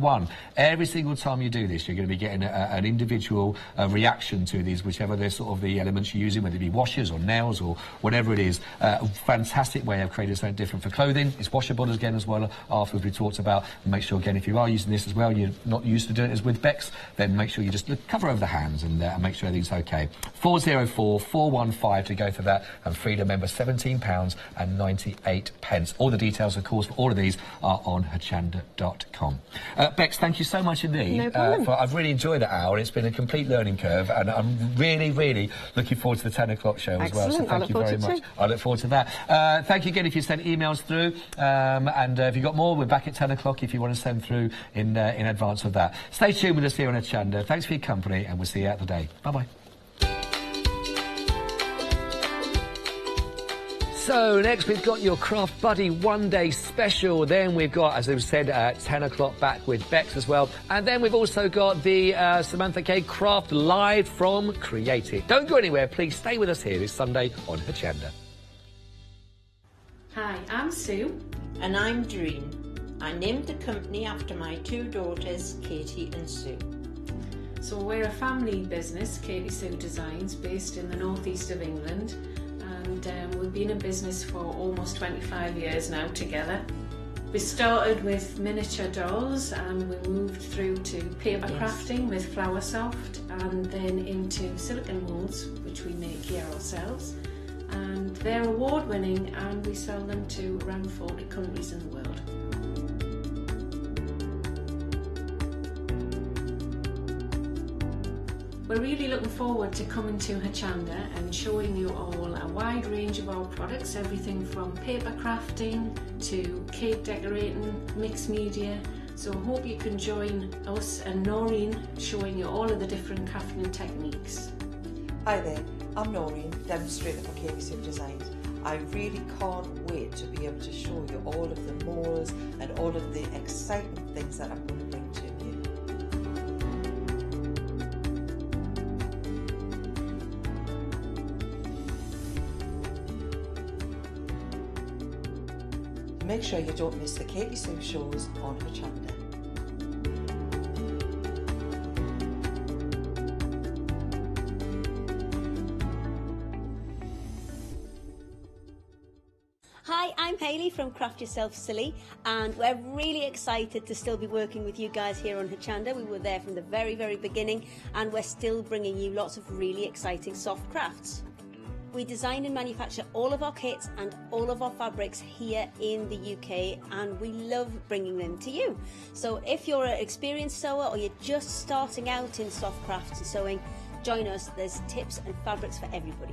time you do this, you're going to be getting an individual reaction to these, whichever they're sort of the elements you're using, whether it be washers or nails or whatever it is. A fantastic way of creating something different for clothing. It's washable again as well, after we talked about. And make sure again, if you are using this as well, you're not used to doing it as with Bex, then make sure you just cover over the hands and make sure everything's okay. 404-415 to go for that, and Freedom member £17.98. All the details, of course, for all of these are on hochanda.com. Bex, thank you so much indeed. No problem. I've really enjoyed that hour. It's been a complete learning curve, and I'm really looking forward to the 10 o'clock show as well. So thank you very much. I look forward to that. Thank you again if you sent emails through, and if you've got more, we're back at 10 o'clock if you want to send through in advance of that. Stay tuned with us here on Hochanda. Thanks for your company, and we'll see you out the day. Bye-bye. So next we've got your Craft Buddy one-day special. Then we've got, as I've said, 10 o'clock back with Bex as well. And then we've also got the Samantha K Craft live from Creative. Don't go anywhere, please stay with us here this Sunday on Hochanda. Hi, I'm Sue. And I'm Doreen. I named the company after my 2 daughters, Katie and Sue. So we're a family business, Katie Sue Designs, based in the northeast of England. And we've been in business for almost 25 years now together. We started with miniature dolls and we moved through to paper crafting with Flower Soft, and then into silicone molds, which we make here ourselves. And they're award winning, and we sell them to around 40 countries in the world. We're really looking forward to coming to Hochanda and showing you all a wide range of our products, everything from paper crafting to cake decorating, mixed media. So I hope you can join us and Noreen showing you all of the different crafting techniques. Hi there, I'm Noreen, demonstrator for Katie Sue Designs. I really can't wait to be able to show you all of the molds and all of the exciting things that I'm going to bring to you. Make sure you don't miss the Katie Sue shows on Hochanda. Hi, I'm Hayley from Craft Yourself Silly, and we're really excited to still be working with you guys here on Hochanda. We were there from the very beginning, and we're still bringing you lots of really exciting soft crafts. We design and manufacture all of our kits and all of our fabrics here in the UK, and we love bringing them to you. So if you're an experienced sewer or you're just starting out in soft crafts and sewing, join us. There's tips and fabrics for everybody.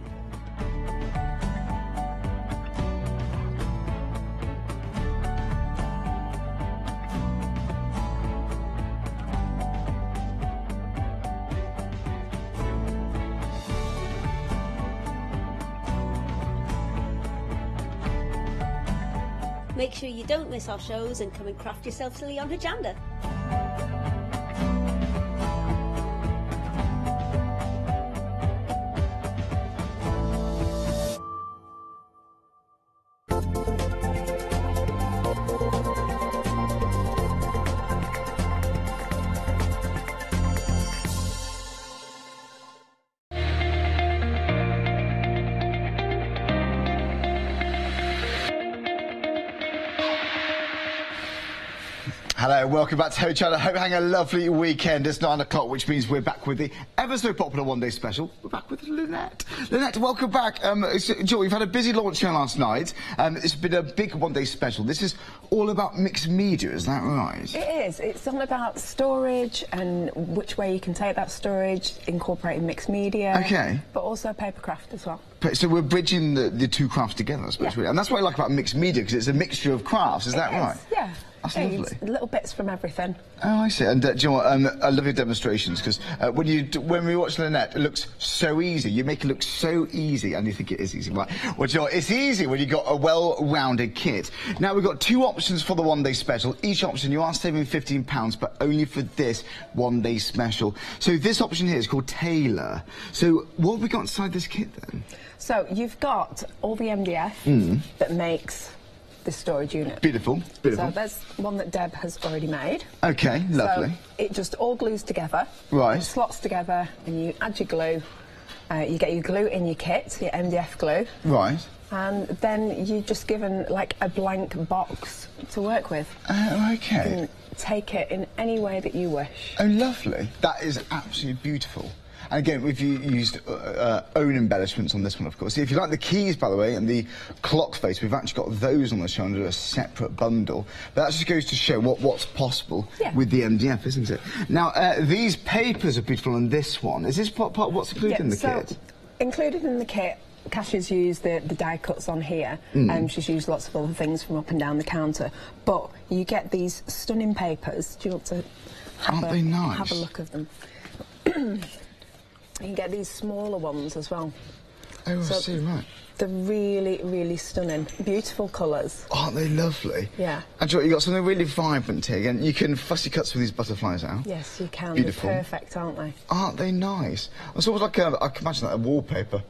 Make sure you don't miss our shows and come and craft yourself silly on Hochanda. Hello, welcome back to Hochanda. Hope you're having a lovely weekend. It's 9 o'clock, which means we're back with the ever so popular one-day special. We're back with Lynette. Lynette, welcome back. Joel, we've had a busy launch here last night. It's been a big one-day special. This is all about mixed media, is that right? It is. It's all about storage and which way you can take that storage, incorporating mixed media. Okay. But also papercraft as well. So we're bridging the two crafts together, I suppose, really. And that's what I like about mixed media, because it's a mixture of crafts, is that right? Yeah. That's lovely. Little bits from everything. Oh, I see. And do you know what, I love your demonstrations, because when we watch Lynette, it looks so easy. You make it look so easy, and you think it is easy. Right? Well, do you know what, it's easy when you've got a well-rounded kit. Now, we've got two options for the one-day special. Each option, you are saving £15, but only for this one-day special. So this option here is called Tailor. So what have we got inside this kit, then? So you've got all the MDF that makes the storage unit. Beautiful, beautiful. So there's one that Deb has already made. Okay, lovely. So it just all glues together. Right. It slots together, and you add your glue. You get your glue in your kit, your MDF glue. Right. And then you're just given like a blank box to work with. Oh, okay. You can take it in any way that you wish. Oh, lovely. That is absolutely beautiful. And again, we've used own embellishments on this one, of course. If you like the keys, by the way, and the clock face, we've actually got those on the show under a separate bundle. But that just goes to show what's possible with the MDF, isn't it? Now, these papers are beautiful on this one. Is this part what's included in the kit? Included in the kit, Cash has used the die cuts on here, and she's used lots of other things from up and down the counter. But you get these stunning papers. Do you want to have have a look of them? You can get these smaller ones as well. Oh, I see, right. They're really, really stunning. Beautiful colours. Aren't they lovely? Yeah. And you've got something really vibrant here, and you can fussy cut some of these butterflies out. Yes, you can. Beautiful. They're perfect, aren't they? Aren't they nice? It's almost like I can imagine that a wallpaper.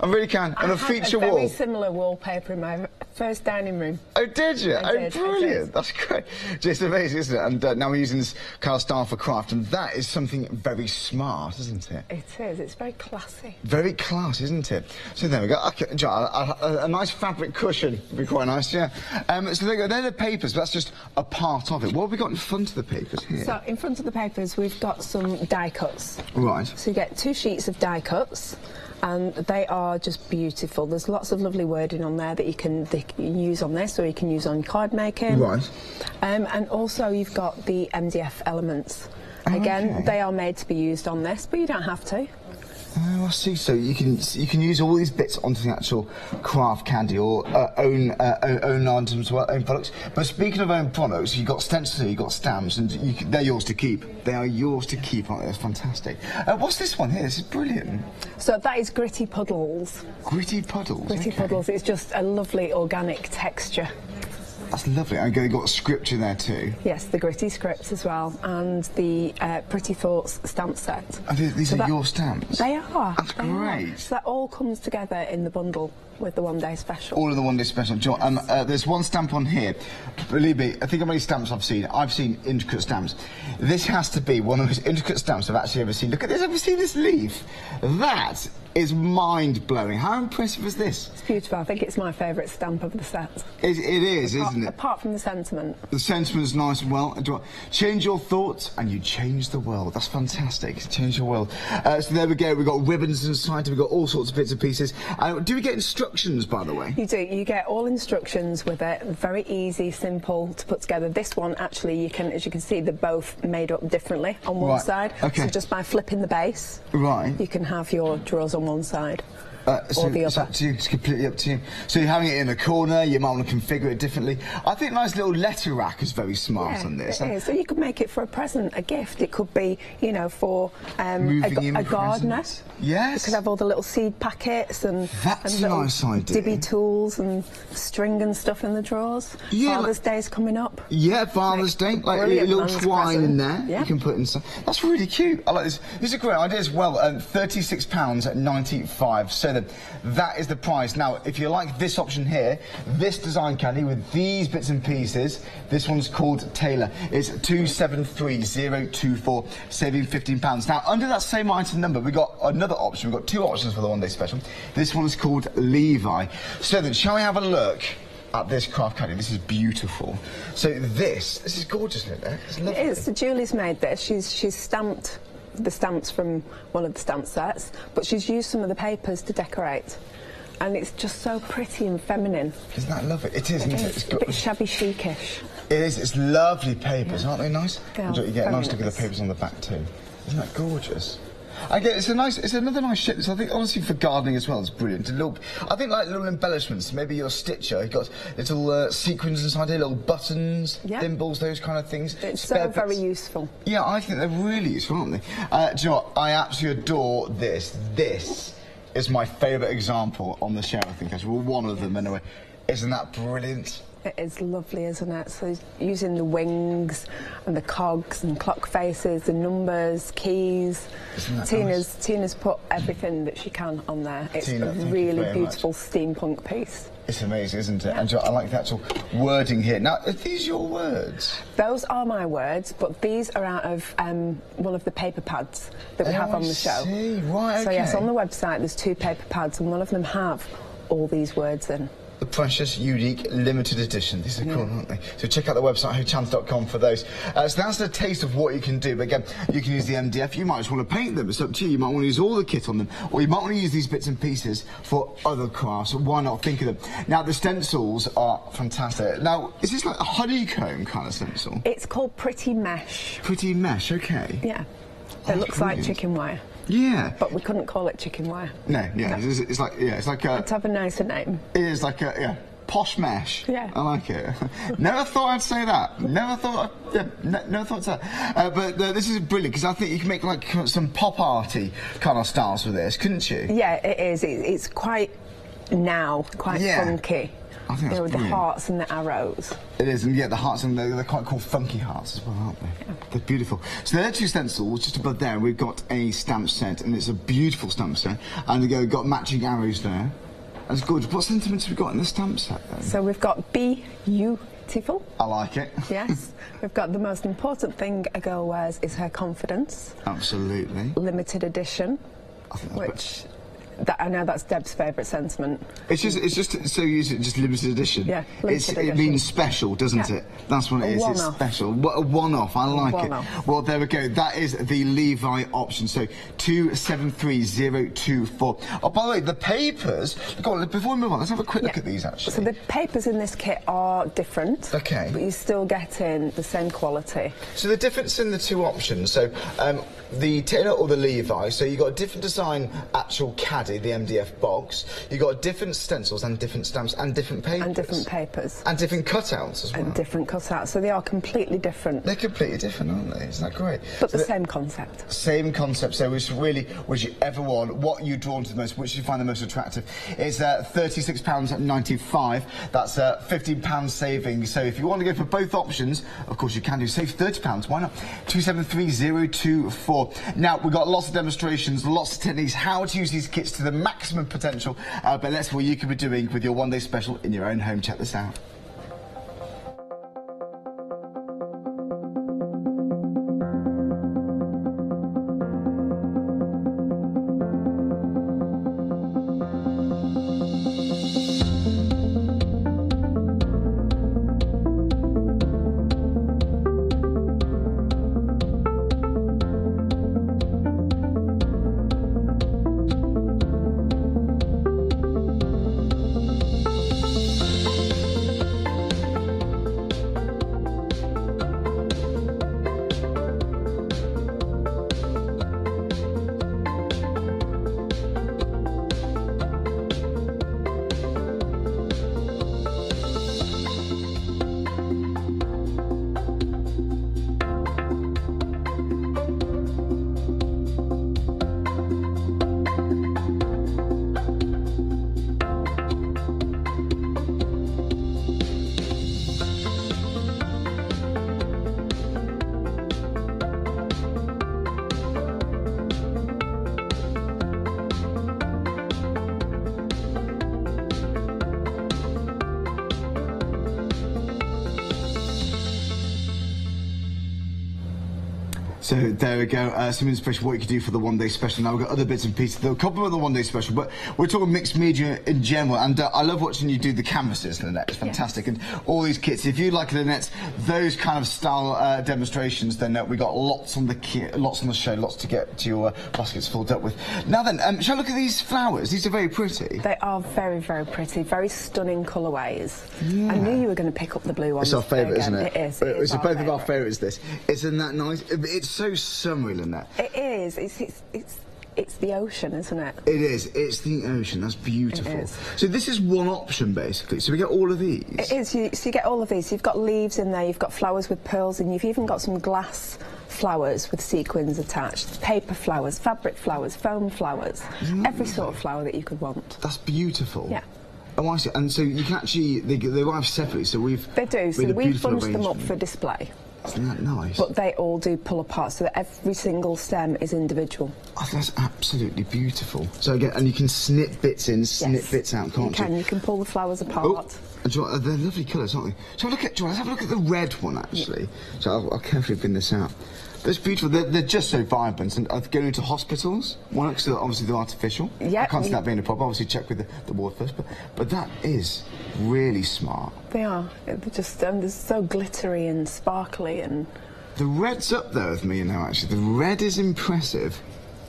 I really can. And a feature wall. I had a very similar wallpaper in my first dining room. Oh, did you? I did, brilliant. That's great. Just amazing, isn't it? And now we're using this kind of style for craft, and that is something very smart, isn't it? It is. It's very classy. Very classy, isn't it? So there we go. Okay, a nice fabric cushion would be quite nice, yeah. So there you go. They're the papers, but that's just a part of it. What have we got in front of the papers here? So in front of the papers, we've got some die cuts. Right. So you get 2 sheets of die cuts. And they are just beautiful. There's lots of lovely wording on there that you can use on this, or you can use on card making. Right. And also you've got the MDF elements. Again, they are made to be used on this, but you don't have to. Oh, I see. So you can use all these bits onto the actual craft candy or own items, own products. But speaking of own products, you've got stencils here, you've got stamps, and they're yours to keep. They are yours to keep, aren't they? That's fantastic. What's this one here? This is brilliant. So that is Gritty Puddles. Gritty Puddles? Gritty Puddles. It's just a lovely organic texture. That's lovely. And you've got scripture there too. Yes, the Gritty scripts as well, and the Pretty Thoughts stamp set. Oh, these are your stamps? They are. That's great. So that all comes together in the bundle with the one-day special. All of the one-day special. There's one stamp on here. Believe me, I think how many stamps I've seen. I've seen intricate stamps. This has to be one of the most intricate stamps I've actually ever seen. Look at this. Have you seen this leaf? That is mind-blowing. How impressive is this? It's beautiful. I think it's my favourite stamp of the set. It is, isn't it? Apart from the sentiment. The sentiment's nice and well. Change your thoughts and you change the world. That's fantastic. Change your world. So there we go. We've got ribbons inside. We've got all sorts of bits and pieces. Do we get instructions, by the way? You do. You get all instructions with it. Very easy, simple to put together. This one, actually, you can, as you can see, they're both made up differently on one side. Okay. So just by flipping the base, you can have your drawers on one side. or the it's other. up to you. It's completely up to you. So you're having it in a corner, you might want to configure it differently. I think a nice little letter rack is very smart on this. It is. So you could make it for a present, a gift. It could be, you know, for a gardener. Yes. You could have all the little seed packets and that's a nice idea. Dibby tools and string and stuff in the drawers. Yeah, Father's Day's coming up. Yeah, Father's Day, like a little twine in there. You can put inside. That's really cute. I like this. This is a great idea as well. £36.95. So that is the price. Now, if you like this option here, this design caddy with these bits and pieces, this one's called Taylor. It's 273024, saving £15. Now, under that same item number, we got another option. We've got two options for the one day special. This one is called Levi. So then, shall we have a look at this craft caddy? This is beautiful. So this is gorgeous, isn't it? It's lovely. It is. So Julie's made this. She's stamped the stamps from one of the stamp sets, but she's used some of the papers to decorate. And it's just so pretty and feminine. Isn't that lovely? It is, isn't it? It's a bit shabby chic-ish. It is. It's lovely papers, aren't they nice? Yeah, you get a nice look at the papers on the back too. Isn't that gorgeous? Again, it's another nice shape. So I think honestly for gardening as well, it's brilliant. I think like little embellishments. Maybe your stitcher, you've got little sequins inside here, little buttons, thimbles, those kind of things. It's so very useful. Yeah, I think they're really useful, aren't they? Do you know what? I absolutely adore this. This is my favourite example on the show, I think. Well, one of them anyway. Isn't that brilliant? It is lovely, isn't it? So using the wings and the cogs and clock faces, the numbers, keys. Tina's put everything that she can on there. It's a really beautiful steampunk piece. It's amazing, isn't it? And I like the actual wording here. Now, are these your words? Those are my words, but these are out of one of the paper pads that we have on the show. Right, so yes, on the website there's 2 paper pads and one of them have all these words in. The precious, unique, limited edition. These are cool, aren't they? So check out the website, hochanda.com for those. So that's a taste of what you can do. But again, you can use the MDF. You might just want to paint them. It's up to you. You might want to use all the kit on them. Or you might want to use these bits and pieces for other crafts. Why not think of them? Now, the stencils are fantastic. Now, is this like a honeycomb kind of stencil? It's called Pretty Mesh. Pretty Mesh, okay. Yeah. It looks like chicken wire. Yeah. But we couldn't call it chicken wire. No, yeah. No. It's like a... Let's have a nicer name. It is like a, posh mesh. Yeah. I like it. Never thought I'd say that. Never thought I'd say that. But this is brilliant because I think you can make like some pop arty kind of styles with this, couldn't you? Yeah, it is. It's quite funky. I think that's with the hearts and the arrows. It is, and the hearts, and they're quite cool funky hearts as well, aren't they? Yeah. They're beautiful. So there are 2 stencils. Just above there, we've got a stamp set, and it's a beautiful stamp set. And we've got matching arrows there. That's good. What sentiments have we got in the stamp set then? So we've got Be Beautiful. I like it. Yes. We've got the most important thing a girl wears is her confidence. Absolutely. Limited edition. I think that's I know that's Deb's favourite sentiment. It's just so used just limited edition. Yeah, limited edition. It means special, doesn't it? That's what it is. It's special. A one-off. I like it. Well, there we go. That is the Levi option. So 273024. Oh, by the way, the papers. Go on, before we move on, let's have a quick look at these. Actually, so the papers in this kit are different. Okay. But you're still getting the same quality. So the difference in the 2 options. So the Taylor or the Levi. So you've got a different design, actual caddy, the MDF box. You've got different stencils and different stamps and different papers. And different papers. And different cutouts as well. And different cutouts. So they are completely different. They're completely different, aren't they? Isn't that great? But the same concept. Same concept. So whichever one, what you drawn to the most, which you find the most attractive, is £36.95. That's £15 saving. So if you want to go for both options, of course you can do. Save £30. Why not? 273024. Now, we've got lots of demonstrations, lots of techniques, how to use these kits to the maximum potential, but that's what you could be doing with your one-day special in your own home. Check this out. So there we go, some inspiration what you could do for the one-day special. Now we've got other bits and pieces that will complement the one-day special, but we're talking mixed media in general, and I love watching you do the canvases, Lynette. It's fantastic, and all these kits. If you like Lynette's those kind of style demonstrations, then we got lots on the kit, lots on the show, lots to get to your baskets filled up with. Now then, shall I look at these flowers? These are very pretty. They are very, very pretty, very stunning colourways. Yeah. I knew you were going to pick up the blue ones. It's our favourite, isn't it? It is. It's both of our favourites. This. Isn't that nice? It's so summery, Lynette. It is. It's the ocean, isn't it? It is. It's the ocean. That's beautiful. It is. So this is one option, basically. So we get all of these. It is. So you get all of these. You've got leaves in there. You've got flowers with pearls, and you've even got some glass flowers with sequins attached. Paper flowers, fabric flowers, foam flowers. Every sort of flower that you could want. That's beautiful. Yeah. Oh, I see. And so you can actually they arrive separately. So They do. So we've bunched them up for display. Isn't that nice? But they all do pull apart, so that every single stem is individual. Oh, that's absolutely beautiful. So again, and you can snip bits in, snip bits out, can't you? You can pull the flowers apart. Oh, they're lovely colours, aren't they? So let's have a look at the red one, actually. Yeah. So I'll carefully bin this out. But it's beautiful. They're just so vibrant. And going into hospitals, one, because obviously they're artificial. Yeah. I can't see that being a problem. Obviously, check with the ward first. But that is really smart. They are. They're just they're so glittery and sparkly and. The red's up there with me now. Actually, the red is impressive.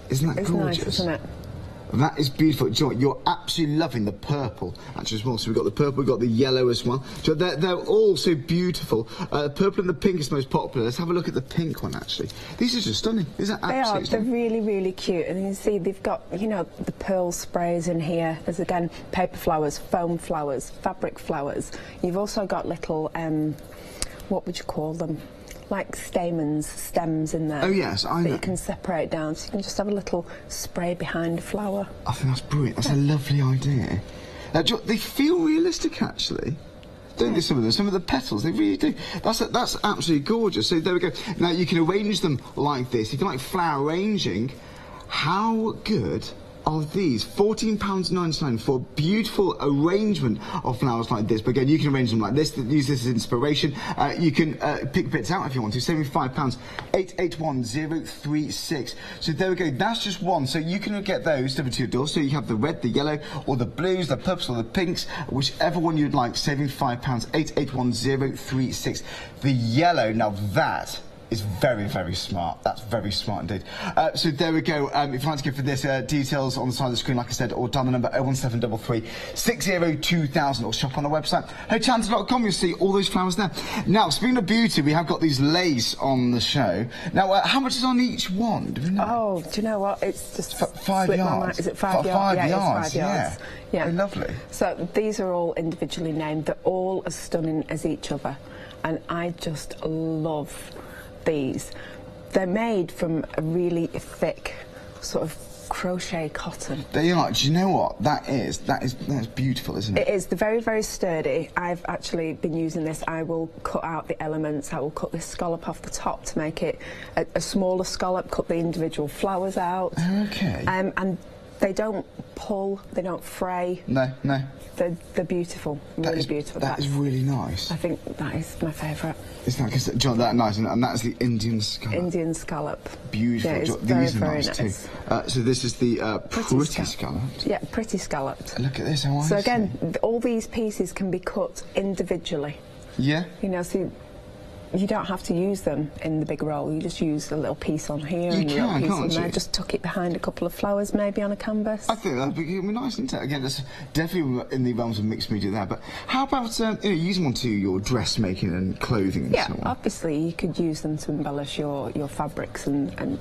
Isn't that gorgeous? Nice, isn't it? That is beautiful. You're absolutely loving the purple, actually, as well. So we've got the purple, we've got the yellow as well. So they're all so beautiful. Purple and the pink is most popular. Let's have a look at the pink one, actually. These are just stunning. These are absolutely stunning. They're really, really cute. And you can see they've got, you know, the pearl sprays in here. There's, again, paper flowers, foam flowers, fabric flowers. You've also got little, what would you call them? Like stems in there. Oh yes, I know. That you can separate down, so you can just have a little spray behind a flower. I think that's brilliant. That's a lovely idea. They feel realistic, actually. Don't they, some of them? Some of the petals, they really do. That's absolutely gorgeous. So there we go. Now you can arrange them like this. If you like flower arranging, how good are these? £14.99 for a beautiful arrangement of flowers like this. But again, you can arrange them like this, use this as inspiration. You can pick bits out if you want to. £75, 881036. So there we go, that's just one. So you can get those delivered to your door. So you have the red, the yellow, or the blues, the purples, or the pinks, whichever one you'd like. £75, 881036. The yellow, now that is very, very smart. That's very smart indeed. So there we go. If you'd like to go for this, details on the side of the screen, like I said, or down the number 01733 602000, or shop on our website, hochanda.com. You'll see all those flowers there. Now, speaking of beauty, we have got these lace on the show. Now, how much is on each one? Do we know? Oh, do you know what? It's just 5 yards. Is it 5 yards? Yeah, it's 5 yards. Yeah. Very lovely. So these are all individually named. They're all as stunning as each other, and I just love these. They're made from a really thick sort of crochet cotton. They are. Do you know what that is? That's beautiful, isn't it? It is. They're very, very sturdy. I've actually been using this. I will cut out the elements. I will cut this scallop off the top to make it a smaller scallop, cut the individual flowers out. Okay. And they don't pull, they don't fray. No. They're beautiful, really beautiful. That is really nice. I think that is my favourite. Isn't that, because John, that nice, and that's the Indian scallop. Indian scallop. Beautiful. Yeah, John, very, these are nice too. So this is the pretty scalloped. Yeah, pretty scalloped. Look at this, how So again, all these pieces can be cut individually. Yeah. You know, so you don't have to use them in the big roll. You just use a little piece on here and a little piece on there. Just tuck it behind a couple of flowers, maybe on a canvas. I think that'd be nice, isn't it? Again, that's definitely in the realms of mixed media there. But how about using one to your dressmaking and clothing and so on? Yeah, obviously you could use them to embellish your fabrics and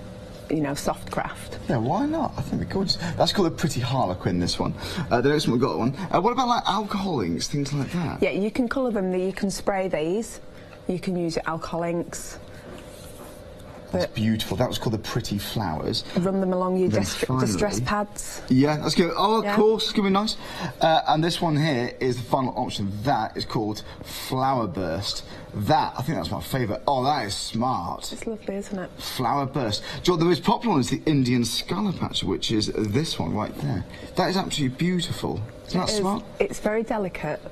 you know, soft craft. Yeah, why not? I think it'd be gorgeous. That's called a pretty harlequin, this one. The next one, we've got one. What about like alcohol inks, things like that? Yeah, you can colour them. You can spray these. You can use your alcohol inks. That's beautiful. That was called the pretty flowers. Run them along your distress pads. Yeah, that's good. Oh, of course, it's going to be nice. And this one here is the final option. That is called Flower Burst. That, I think that's my favourite. Oh, that is smart. It's lovely, isn't it? Flower Burst. Do you know what the most popular one is? The Indian Scallop, actually, which is this one right there. That is absolutely beautiful. Isn't that smart? It's very delicate.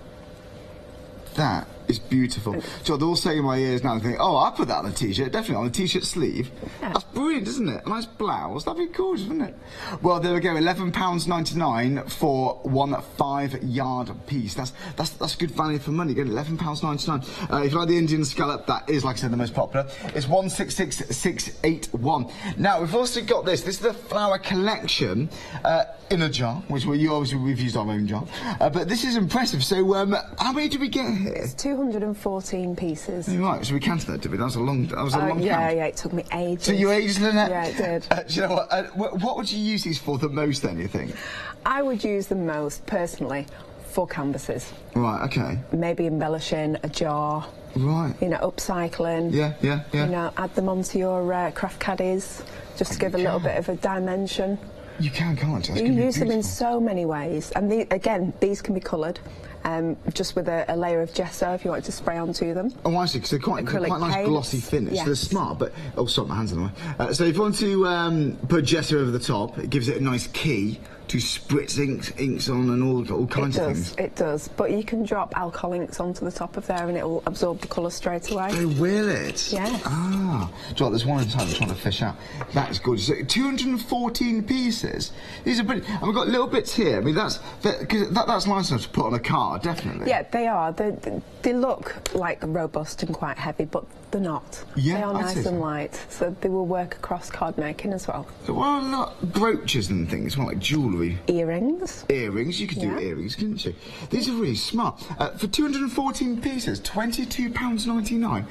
That It's beautiful. So they're all saying in my ears now, thinking, oh, I'll put that on a T-shirt, definitely, on a T-shirt sleeve. Yeah. That's brilliant, isn't it? A nice blouse. That'd be gorgeous, wouldn't it? Well, there we go, £11.99 for one 5-yard piece. That's good value for money. Again, £11.99. If you like the Indian scallop, that is, like I said, the most popular. It's 166681. Now, we've also got this. This is the flower collection in a jar, which we've used our own jar. But this is impressive. So, how many did we get here? It's 214 pieces. Right, so we counted that, did we? That was a long count. Yeah, it took me ages. So you ages, Lynette? Yeah, it did. Do you know what would you use these for the most, then, you think? I would use them most, personally, for canvases. Right, okay. Maybe embellishing a jar. Right. You know, upcycling. Yeah. You know, add them onto your craft caddies, just to give a little bit of a dimension. You can't you? You can use them in so many ways. And again, these can be coloured. Just with a layer of gesso if you want to spray onto them. Oh, I see, because they're quite nice glossy finish. Yes. They're smart, but... Oh, sorry, my hands in the way. So if you want to put gesso over the top, it gives it a nice key to spritz inks on and all kinds of things. It does, but you can drop alcohol inks onto the top of there and it will absorb the colour straight away. Oh, will it? Yes. Ah. Joel, there's one inside I'm trying to fish out. That is gorgeous. So 214 pieces. These are brilliant. And we've got little bits here. I mean, that's nice enough to put on a card, definitely. Yeah, they are. They look like robust and quite heavy, but they're not. Yeah, they are nice and light, so they will work across card making as well. So what are not brooches and things, like jewellery? Earrings. Earrings, you could do earrings, couldn't you? These are really smart. For 214 pieces, £22.99.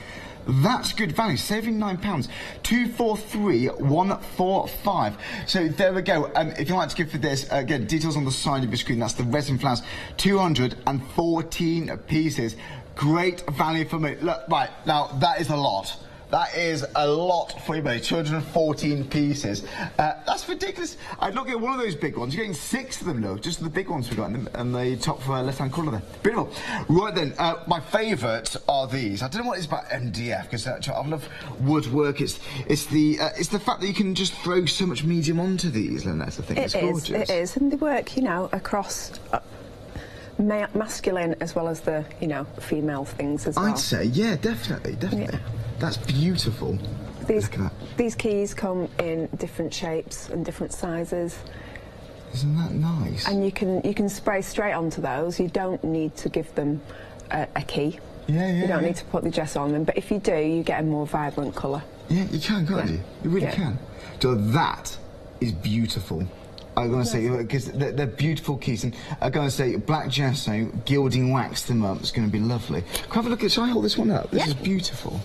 That's good value, saving £9. 243145. So there we go. If you'd like to give for this, again, details on the side of your screen. That's the resin flowers, 214 pieces. Great value for me. Look, right, now that is a lot. That is a lot for you, mate. 214 pieces. That's ridiculous. I'd not get one of those big ones. You're getting 6 of them, though. Just the big ones we got in the top left-hand corner there. Beautiful. Right then, my favourites are these. I don't know what it's about MDF, because I love woodwork. It's the fact that you can just throw so much medium onto these, Lynette. I think it's gorgeous. It is, and they work, you know, across. Masculine as well as the, you know, female things as well. I'd say, yeah, definitely. Yeah. That's beautiful. These keys come in different shapes and different sizes. Isn't that nice? And you can spray straight onto those. You don't need to give them a key. You don't need to put the gesso on them, but if you do, you get a more vibrant colour. Yeah, you can, can't you? You really can. So that is beautiful. I'm going to say, because they're beautiful keys, and I'm going to say black gesso, gilding wax them up. It's going to be lovely. Can I have a look at? Shall I hold this one up? This is beautiful.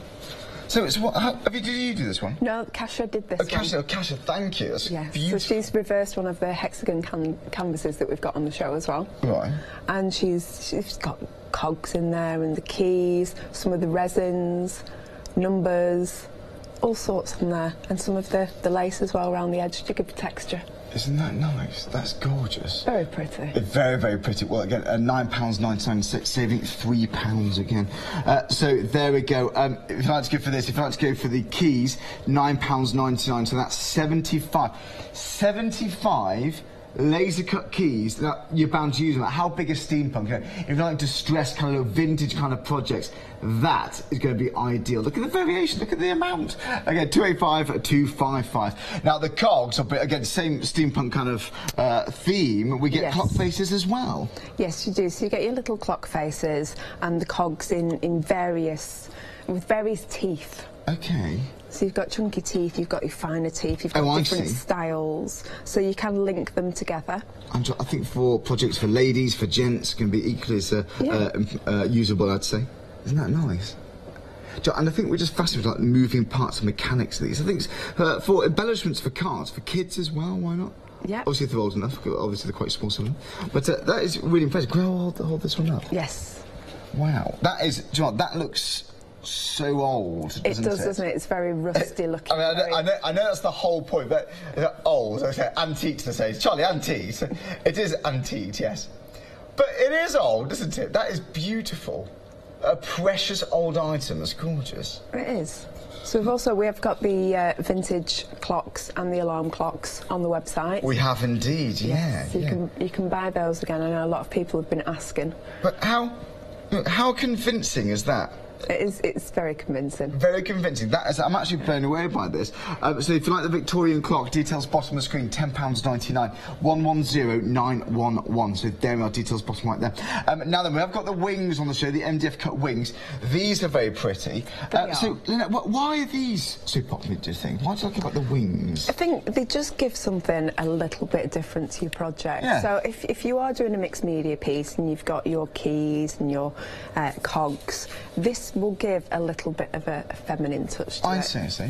So it's what? Did you do this one? No, Kasia did this one. Kasia, thank you. That's beautiful. So she's reversed one of the hexagon canvases that we've got on the show as well. Right. And she's got cogs in there and the keys, some of the resins, numbers, all sorts in there, and some of the lace as well around the edge to give the texture. Isn't that nice? That's gorgeous. Very pretty. Very, very pretty. Well, again, £9.99, saving £3 again. So there we go. If you'd like to go for this, if you'd like to go for the keys, £9.99, so that's 75. 75 laser cut keys. Now, you're bound to use them. How big is steampunk? If you like distressed kind of vintage kind of projects, that is going to be ideal. Look at the variation, look at the amount. Again, 285, 255. Now the cogs are, again, same steampunk kind of theme. We get clock faces as well. Yes, you do. So you get your little clock faces and the cogs with various teeth. Okay. So you've got chunky teeth, you've got your finer teeth, you've got different styles, so you can link them together. I think for projects for ladies, for gents, can be equally as usable, I'd say. Isn't that nice? And I think we're just fascinated with like moving parts and mechanics of these. I think it's, for embellishments for cars, for kids as well, why not? Yeah. Obviously if they're old enough, obviously they're quite small, some of them. But that is really impressive. Can I hold this one up? Yes. Wow. That is, do you know what, that looks so old, doesn't it? Doesn't it? It's very rusty looking. I know that's the whole point, but old, okay, antique to say. Charlie, antique. It is antique, yes. But it is old, isn't it? That is beautiful. A precious old item. That's gorgeous. It is. So we have got the vintage clocks and the alarm clocks on the website. We have indeed, yes, you can buy those again. I know a lot of people have been asking. But how How convincing is that? It's very convincing. Very convincing. That is, I'm actually blown away by this. So if you like the Victorian clock, details bottom of the screen, £10.99, 110911. So there are details bottom right there. Now then, we have got the wings on the show, the MDF cut wings. These are very pretty. So, Lynette, why are these so popular, do you think? Why do you like about the wings? I think they just give something a little bit different to your project. Yeah. So if you are doing a mixed media piece and you've got your keys and your cogs, this will give a little bit of a feminine touch to it. I see.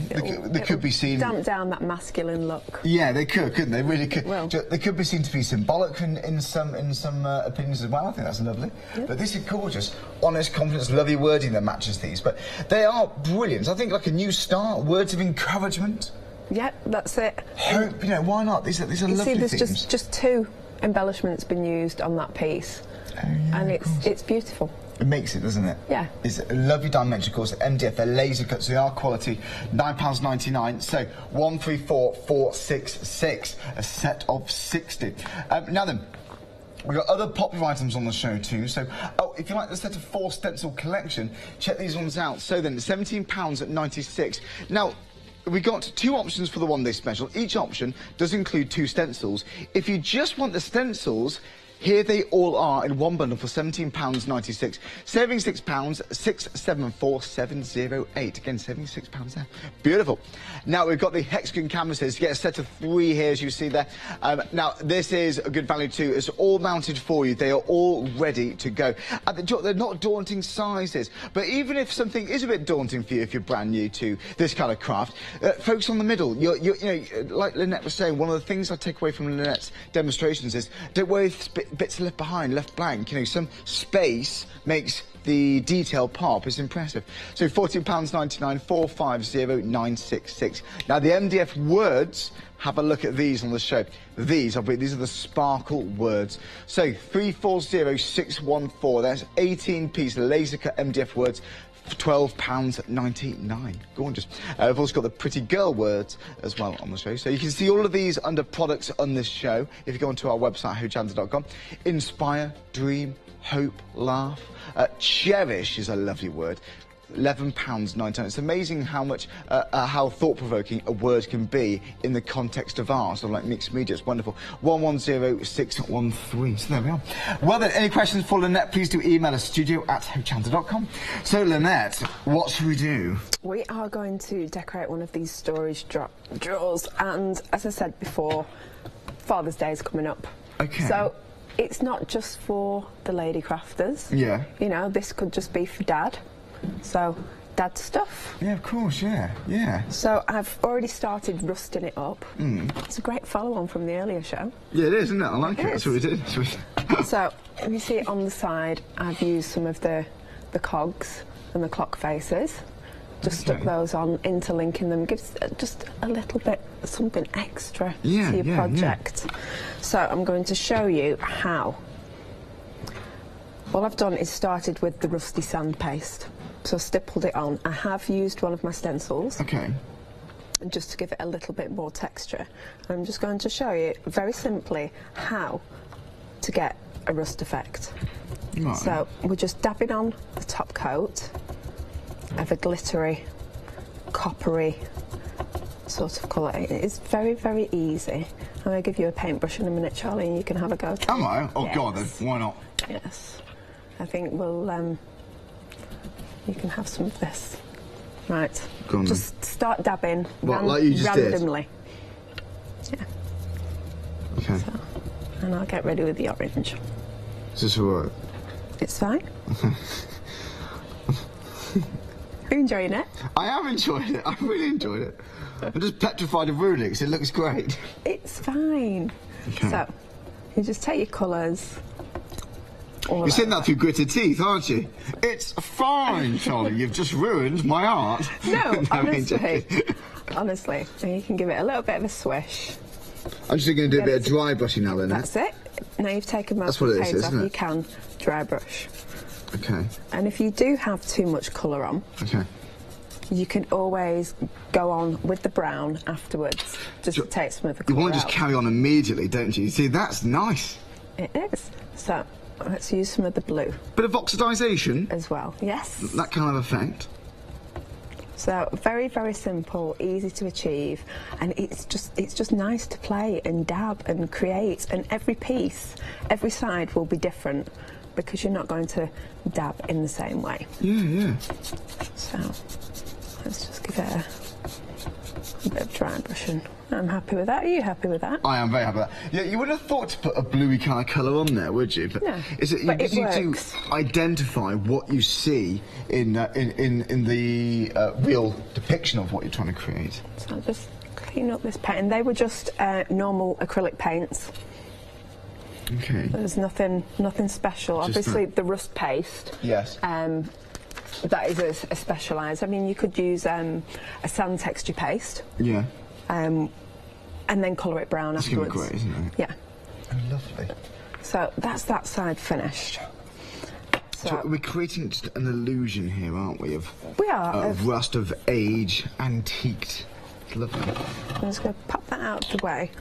They could be seen... Damp down that masculine look. Yeah, they could, couldn't they? Really could. Well, they could be seen to be symbolic in some opinions as well. I think that's lovely. Yeah. But this is gorgeous. Honest, confidence, lovely wording that matches these. But they are brilliant. I think like a new start, words of encouragement. Yeah, that's it. Hope, you know, why not? These are lovely see, there's themes. just two embellishments been used on that piece. Oh, yeah, and it's beautiful. It makes it, doesn't it? Yeah. It's a lovely dimension, of course. MDF, they're laser cut, so they are quality. £9.99, so 134466, a set of 60. Now then, we've got other popular items on the show too. So, if you like the set of 4 stencil collection, check these ones out. So then, £17.96. Now, we got 2 options for the one day special. Each option does include 2 stencils. If you just want the stencils, here they all are in one bundle for £17.96, saving £6, 674,708. Again, saving £6 there. Beautiful. Now we've got the hexagon canvases. You get a set of 3 here, as you see there. Now this is a good value too. It's all mounted for you. They are all ready to go. They're not daunting sizes, but even if something is a bit daunting for you, if you're brand new to this kind of craft, focus on the middle. You know, like Lynette was saying, one of the things I take away from Lynette's demonstrations is don't worry if bits are left behind, left blank. You know, some space makes the detail pop. It's impressive. So £14.99, 450966. Now the MDF words, have a look at these on the show. These are the sparkle words. So 340614. That's 18-piece laser cut MDF words. £12.99. Gorgeous. We've also got the pretty girl words as well on the show. So you can see all of these under products on this show if you go onto our website, hochanda.com. Inspire, dream, hope, laugh. Cherish is a lovely word. £11.99. It's amazing how much, how thought-provoking a word can be in the context of art, or like mixed media. It's wonderful. 110613. So there we are. Well then, any questions for Lynette, please do email us, studio@hochanda.com. So Lynette, what should we do? We are going to decorate one of these storage drawers, and as I said before, Father's Day is coming up. Okay. So it's not just for the lady crafters. Yeah. You know, this could just be for Dad. So, Dad stuff. Yeah, of course, yeah. So, I've already started rusting it up. It's a great follow-on from the earlier show. Yeah, it is, isn't it? I like it. That's what we did. So, if you see on the side, I've used some of the cogs and the clock faces. Just stuck those on, interlinking them. Gives just a little bit, something extra to your project. Yeah. So, I'm going to show you how. All I've done is started with the rusty sand paste. So stippled it on. I have used one of my stencils. Okay. Just to give it a little bit more texture. I'm just going to show you very simply how to get a rust effect. Right. So we're just dabbing on the top coat of a glittery, coppery sort of colour. It's very, very easy. I'm going to give you a paintbrush in a minute, Charlie, and you can have a go. Am I? Oh, yes. God, then. Why not? Yes. I think we'll, you can have some of this. Right. Go on, just then. Start dabbing like you just randomly. Did? Yeah. Okay. So, and I'll get ready with the orange. Is this all right? It's fine. Are you enjoying it? I am enjoying it. I really enjoyed it. I'm just petrified of ruining it because it looks great. It's fine. Okay. So, you just take your colours. You're saying that through gritted teeth, aren't you? It's fine, Charlie. You've just ruined my art. No, honestly. Honestly. And you can give it a little bit of a swish. I'm just going to do a bit of dry brushing now, then. That's it. Now you've taken most of the paint off, you can dry brush. Okay. And if you do have too much colour on, you can always go on with the brown afterwards, just to take some of the colour out. You want to just carry on immediately, don't you? See, that's nice. It is. So, let's use some of the blue. Bit of oxidisation? As well, yes. That kind of effect. So very, very simple, easy to achieve, and it's just nice to play and dab and create, and every piece, every side will be different because you're not going to dab in the same way. Yeah. So let's just give it a bit of dry brushing. I'm happy with that. Are you happy with that? I am very happy with that. Yeah, you wouldn't have thought to put a bluey kind of colour on there, would you? But no, is it, but it you works. need to identify what you see in the real depiction of what you're trying to create. So I'll just clean up this paint. And they were just normal acrylic paints. Okay. There's nothing special. Just Obviously, the rust paste. Yes. That is a specialised. I mean, you could use a sand texture paste. Yeah. And then colour it brown afterwards. It's going to be great, isn't it? Yeah. Oh, lovely. So that's that side finished. So we're creating just an illusion here, aren't we? We are. Of rust, of age, antiqued. It's lovely. I'm just going to pop that out of the way.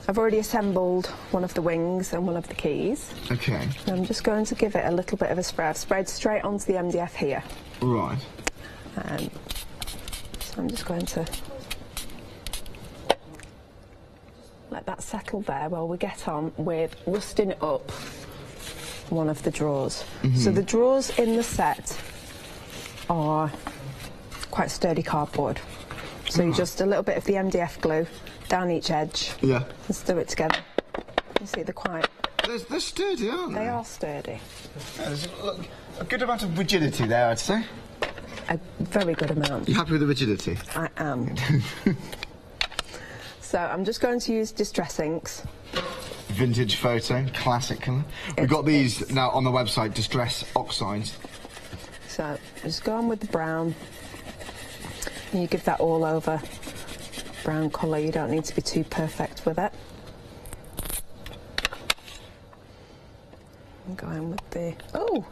I've already assembled one of the wings and one of the keys. Okay. And I'm just going to give it a little bit of a spray. I've sprayed straight onto the MDF here. Right. So I'm just going to let that settle there while we get on with rusting up one of the drawers. So the drawers in the set are quite sturdy cardboard. So you just a little bit of the MDF glue down each edge. Yeah. And stick it together. You see they're quite... They're sturdy, aren't they? They are sturdy. There's a good amount of rigidity there, I'd say. A very good amount. You happy with the rigidity? I am. So I'm just going to use distress inks. Vintage photo, classic colour. We've got these now on the website, Distress Oxides. So just go on with the brown. And you give that all over brown colour. You don't need to be too perfect with it. And go in with the... Oh!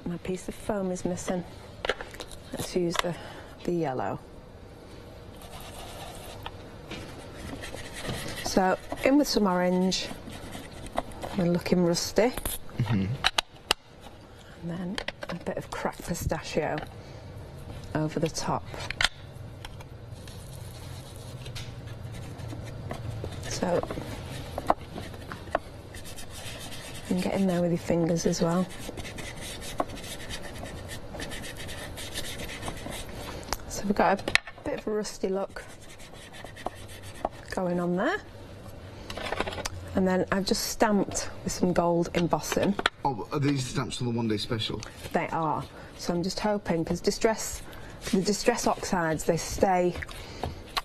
My piece of foam is missing. Let's use the yellow. So, in with some orange. We're looking rusty. And then a bit of cracked pistachio over the top. So, you can get in there with your fingers as well. So we've got a bit of a rusty look going on there. And then I've just stamped with some gold embossing. Oh, are these stamps on the one-day special? They are. So I'm just hoping, because the distress oxides, they stay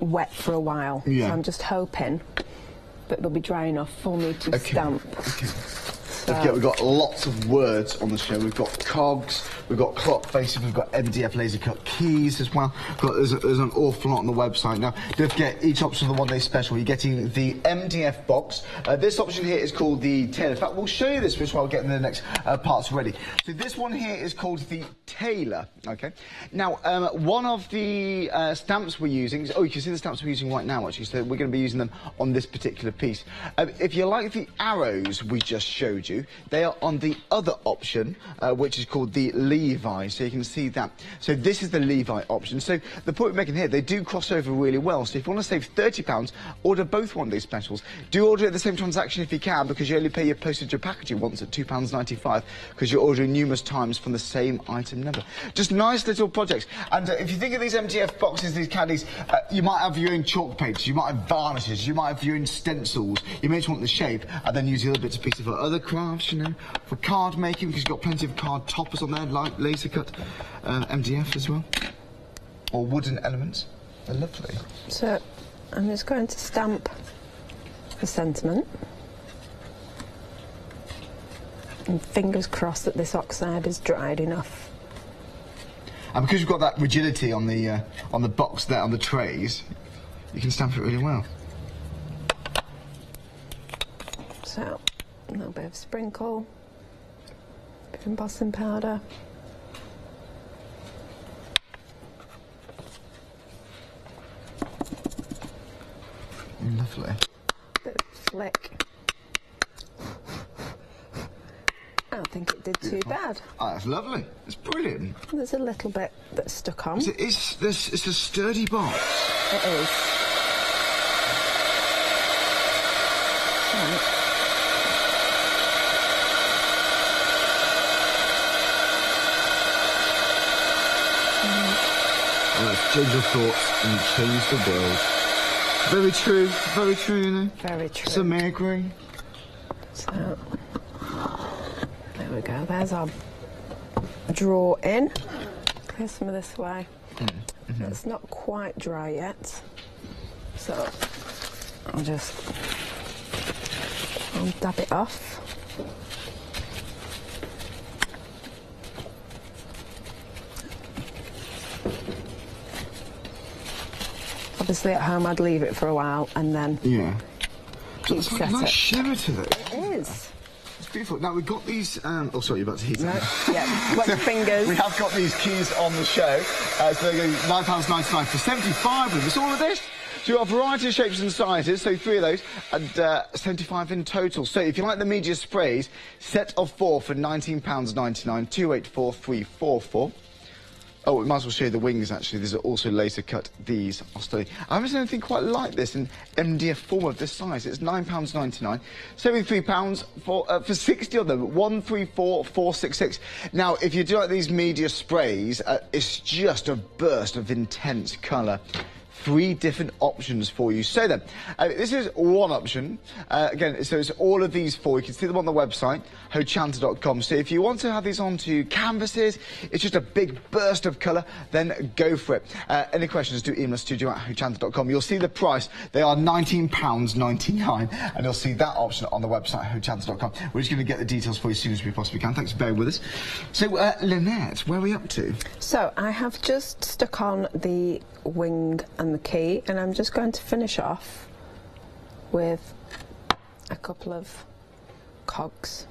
wet for a while. Yeah. So I'm just hoping that they'll be dry enough for me to stamp. Okay. Okay, we've got lots of words on the show. We've got cogs, we've got clock faces, we've got MDF laser cut keys as well. There's an awful lot on the website. Now, don't forget, each option of the one-day special, you're getting the MDF box. This option here is called the Tailor. In fact, we'll show you this which while getting the next parts ready. So this one here is called the Tailor, okay? Now, one of the stamps we're using, you can see the stamps we're using right now, actually, so we're going to be using them on this particular piece. If you like the arrows we just showed you, they are on the other option, which is called the Levi, so you can see that. So this is the Levi option. So the point we're making here, they do cross over really well. So if you want to save £30, order both one-day specials. Do order at the same transaction if you can, because you only pay your postage and packaging once at £2.95, because you're ordering numerous times from the same item number. Just nice little projects. And if you think of these MDF boxes, these candies, you might have your own chalk pages, you might have varnishes, you might have your own stencils. You may just want the shape, and then use the other bits and pieces for other crafts, you know, for card making, because you've got plenty of card toppers on there, like laser cut MDF as well, or wooden elements. They're lovely. So I'm just going to stamp the sentiment, and fingers crossed that this oxide is dried enough. And because you've got that rigidity on the box there, on the trays, you can stamp it really well. So a little bit of sprinkle, a bit of embossing powder. Lovely. Bit of flick. it did too bad. Oh, that's lovely. It's brilliant. There's a little bit that's stuck on. It's a sturdy box. It is. Right. Let's change your thoughts and change the world. Very true, you know. Very true. Some may agree. So, there we go. There's our drawer in. Clear some of this away. It's not quite dry yet. So, I'll dab it off. Obviously at home I'd leave it for a while and then It's like a nice shimmer to it. It is. It's beautiful. Now we've got these. Oh, sorry, you're about to heat it. No, yeah, wet your fingers. We have got these keys on the show. So they're going £9.99 for 75 of them. It's all of this. So you've got a variety of shapes and sizes, so 3 of those, and 75 in total. So if you like the media sprays, set of 4 for £19.99, 284344. Oh, we might as well show you the wings, actually. These are also laser cut. These are sturdy. I haven't seen anything quite like this in MDF form of this size. It's £9.99, £73 for 60 of them, 134466. Now, if you do like these media sprays, it's just a burst of intense colour. 3 different options for you. So then, this is one option. Again, so it's all of these 4. You can see them on the website, hochanda.com. So if you want to have these onto canvases, it's just a big burst of colour, then go for it. Any questions, do email studio@hochanda.com. You'll see the price. They are £19.99, and you'll see that option on the website, hochanda.com. We're just going to get the details for you as soon as we possibly can. Thanks for bearing with us. So, Lynette, where are we up to? So, I have just stuck on the wing and the key, and I'm just going to finish off with a couple of cogs.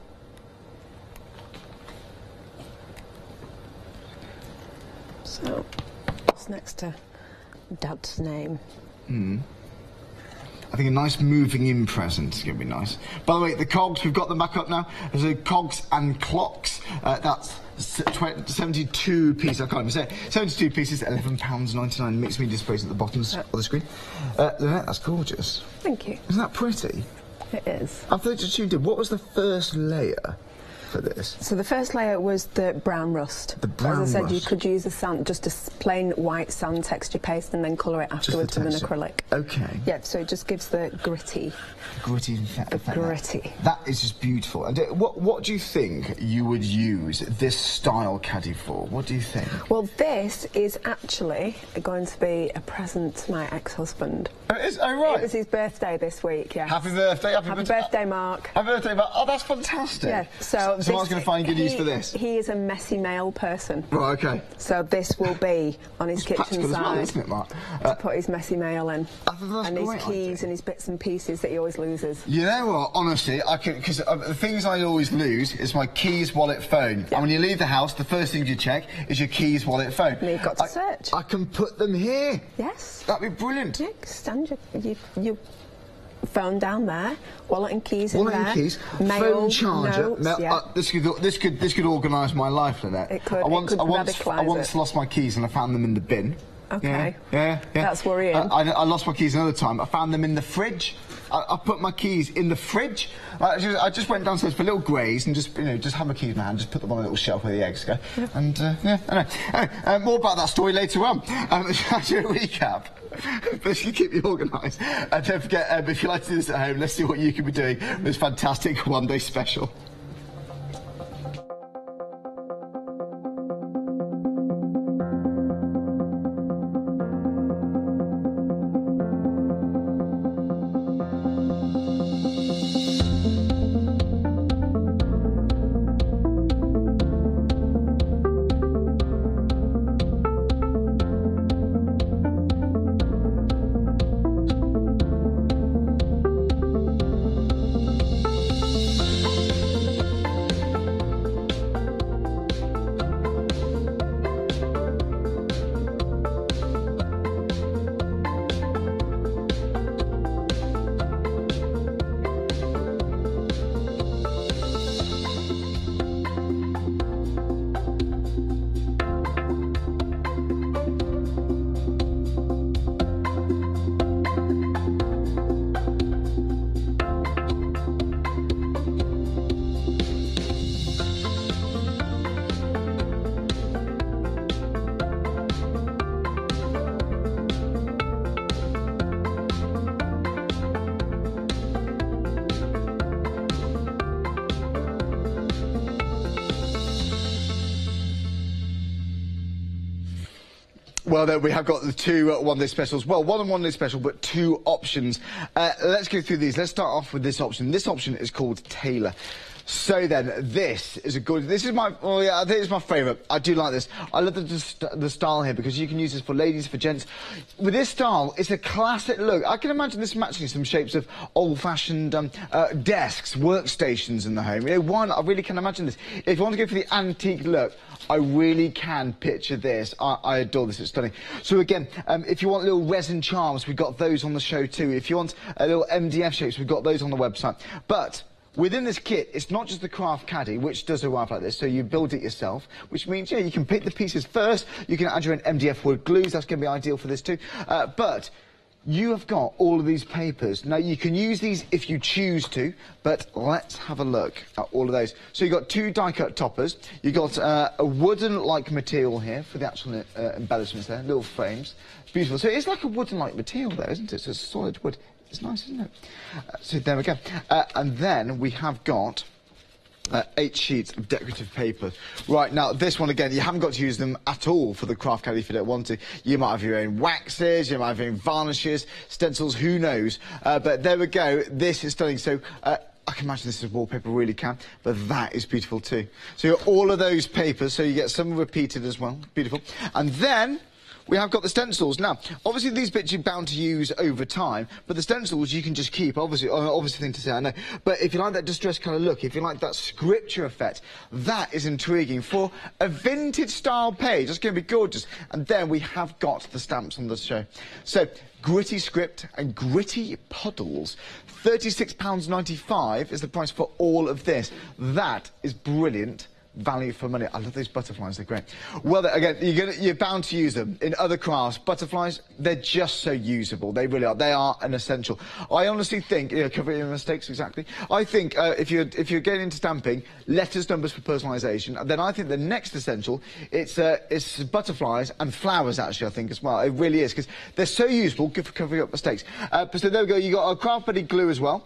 So it's next to Dad's name. I think a nice moving in present is going to be nice. By the way, the cogs, we've got them back up now. There's a cogs and clocks. That's 72 pieces, I can't even say it. 72 pieces, £11.99. Mixed media sprays at the bottoms of the screen. Lynette, that's gorgeous. Thank you. Isn't that pretty? It is. I thought you did. What was the first layer for this? So the first layer was the brown rust. The brown As I said, rust. you could use a sand, just a plain white sand texture paste, and then colour it afterwards with an acrylic. Okay. Yeah, so it just gives the gritty. Gritty effect. Gritty. That is just beautiful. And what do you think you would use this style caddy for? What do you think? Well, this is actually going to be a present to my ex-husband. Oh, it is? Oh, right. It was his birthday this week, yes. Happy birthday. Happy birthday, Mark. Happy birthday, Mark. Oh, that's fantastic. Yeah, so Mark's going to find good use for this. He is a messy male person. Right, OK. So this will be on his kitchen as side. well, isn't it, Mark? To put his messy mail in. That's and his great keys idea. and his bits and pieces that he always loses. You know what, honestly, I could, because the things I always lose is my keys, wallet, phone. Yeah. And when you leave the house, the first thing you check is your keys, wallet, phone. And you've got to search. I can put them here. Yes. That'd be brilliant. Yeah, stand your phone down there, wallet and keys in there. Wallet and keys, mail, phone charger. Notes, This could organise my life, Lynette. It could. I once radicalise lost my keys and I found them in the bin. Okay. Yeah. That's worrying. I lost my keys another time. I found them in the fridge. I put my keys in the fridge. I just went downstairs for a little graze and just have my keys in my hand, just put them on a little shelf where the eggs go. And I know. Anyway, more about that story later on. I'll do a recap. But you keep you organised. And don't forget, if you like to do this at home, let's see what you can be doing with this fantastic one-day special. Well, there we have got the two one-day specials. Well, one and one-day special, but two options. Let's go through these. Let's start off with this option. This option is called Tailor. So then, this is a good... This is my... Oh, yeah, I think it's my favourite. I do like this. I love the style here, because you can use this for ladies, for gents. With this style, it's a classic look. I can imagine this matching some shapes of old-fashioned desks, workstations in the home. You know, I really can imagine this. If you want to go for the antique look, I really can picture this. I adore this. It's stunning. So again, if you want little resin charms, we've got those on the show too. If you want little MDF shapes, we've got those on the website. But within this kit, it's not just the craft caddy, which does arrive like this, so you build it yourself, which means, yeah, you can pick the pieces first, you can add your own MDF wood glues, that's going to be ideal for this too, but you have got all of these papers. Now, you can use these if you choose to, but let's have a look at all of those. So you've got two die-cut toppers, you've got a wooden-like material here for the actual embellishments there, little frames. It's beautiful. So it's like a wooden-like material there, isn't it? So it's solid wood. It's nice, isn't it? So there we go. And then we have got 8 sheets of decorative paper. Right, now this one again, you haven't got to use them at all for the craft caddy if you don't want to. You might have your own waxes, you might have your own varnishes, stencils, who knows. But there we go, this is stunning. So I can imagine this is wallpaper, really can, but that is beautiful too. So you've got all of those papers, so you get some repeated as well, beautiful. And then we have got the stencils. Now, obviously these bits you're bound to use over time, but the stencils you can just keep, obviously thing to say, I know. But if you like that distressed colour look, if you like that scripture effect, that is intriguing. For a vintage style page, that's going to be gorgeous. And then we have got the stamps on the show. So, gritty script and gritty puddles. £36.95 is the price for all of this. That is brilliant value for money. I love those butterflies, they're great. Well, again, you're bound to use them. In other crafts, butterflies, they're just so usable. They really are. They are an essential. I honestly think, covering your mistakes, exactly. I think if you're getting into stamping, letters, numbers for personalisation, and then I think the next essential, it's butterflies and flowers, actually, I think, as well. It really is, because they're so useful, good for covering up mistakes. So there we go, you got a craft buddy glue as well.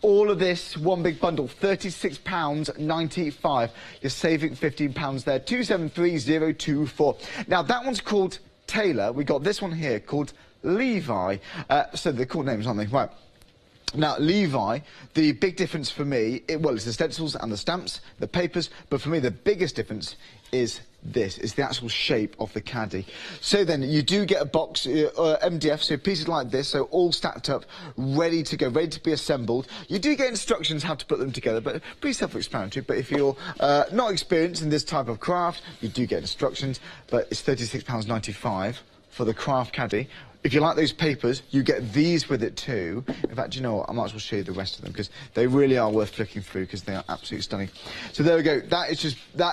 All of this, one big bundle, £36.95. You're saving £15 there, 273024. Now, that one's called Tailor. We got this one here called Levi. So they're cool names, aren't they? Right. Now, Levi, the big difference for me, well, it's the stencils and the stamps, the papers, but for me, the biggest difference is this. It's the actual shape of the caddy. So then, you do get a box, MDF, so pieces like this, so all stacked up, ready to go, ready to be assembled. You do get instructions how to put them together, but pretty self-explanatory. But if you're not experienced in this type of craft, you do get instructions, but it's £36.95 for the craft caddy. If you like those papers, you get these with it too. In fact, you know what? I might as well show you the rest of them, because they really are worth flicking through, because they are absolutely stunning. So there we go. That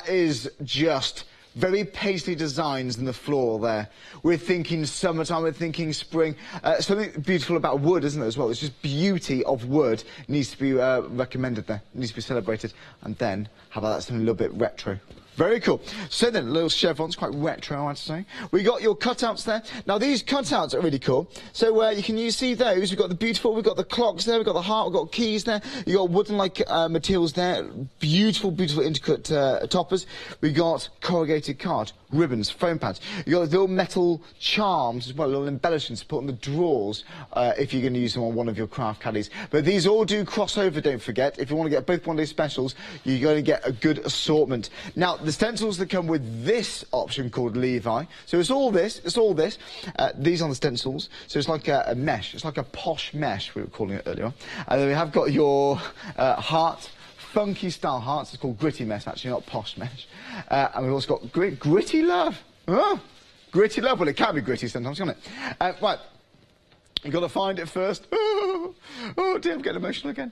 is just very paisley designs in the floral there. We're thinking summertime, we're thinking spring. Something beautiful about wood, isn't there, as well? It's just beauty of wood needs to be recommended there. It needs to be celebrated. And then, how about that, something a little bit retro? Very cool. So then, little chevrons, quite retro, I'd say. We got your cutouts there. Now, these cutouts are really cool. So you can see those. We've got the beautiful, we've got the clocks there, we've got the heart, we've got keys there. You've got wooden-like materials there. Beautiful, beautiful intricate toppers. We got corrugated card, ribbons, foam pads. You've got the little metal charms as well, little embellishments to put on the drawers if you're going to use them on one of your craft caddies. But these all do crossover, don't forget. If you want to get both one-day specials, you're going to get a good assortment. Now, the stencils that come with this option called Levi. So it's all this, these are the stencils. So it's like a mesh, it's like a posh mesh, we were calling it earlier on. And then we have got your heart, funky style hearts. It's called gritty mesh, actually, not posh mesh. And we've also got gritty love. Oh, gritty love. Well, it can be gritty sometimes, can't it? Right. You've got to find it first. Oh dear, I'm getting emotional again.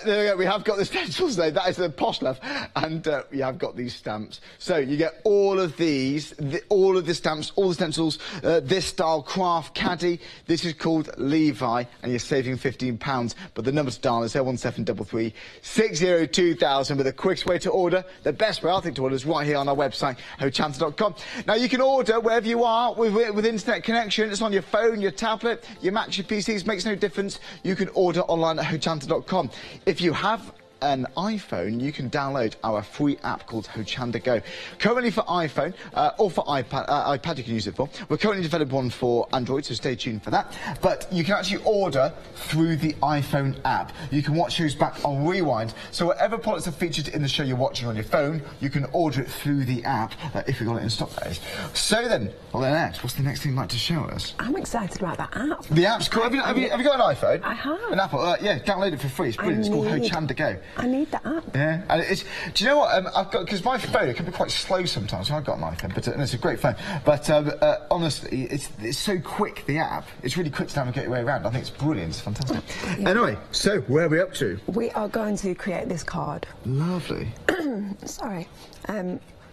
There we go, we have got the stencils there. That is the posh love. And we have got these stamps. So you get all of these, all of the stamps, all the stencils, this style craft caddy. This is called Levi, and you're saving £15. But the number to dial is 01733 602 000 with the quickest way to order. The best way, I think, to order is right here on our website, hochanda.com. Now, you can order wherever you are with internet connection. It's on your phone, your tablet, your Mac, your PCs, makes no difference. You can order online at hochanda.com. If you have an iPhone, you can download our free app called Hochanda Go. Currently for iPhone or for iPad you can use it for. We're currently developing one for Android, so stay tuned for that. But you can actually order through the iPhone app. You can watch shows back on rewind. So whatever products are featured in the show you're watching on your phone, you can order it through the app if you've got it in stock, that is. So then, Lynette, what's the next thing you'd like to show us? I'm excited about that app. The app's cool. Have you got an iPhone? I have. An Apple? Yeah, download it for free. It's brilliant. It's called Hochanda Go. I need the app. Yeah, and do you know what? I've got, because my phone, it can be quite slow sometimes. So I've got an iPhone, but and it's a great phone. But honestly, it's so quick, the app. It's really quick to navigate your way around. I think it's brilliant. It's fantastic. Yeah. Anyway, so where are we up to? We are going to create this card. Lovely. Sorry.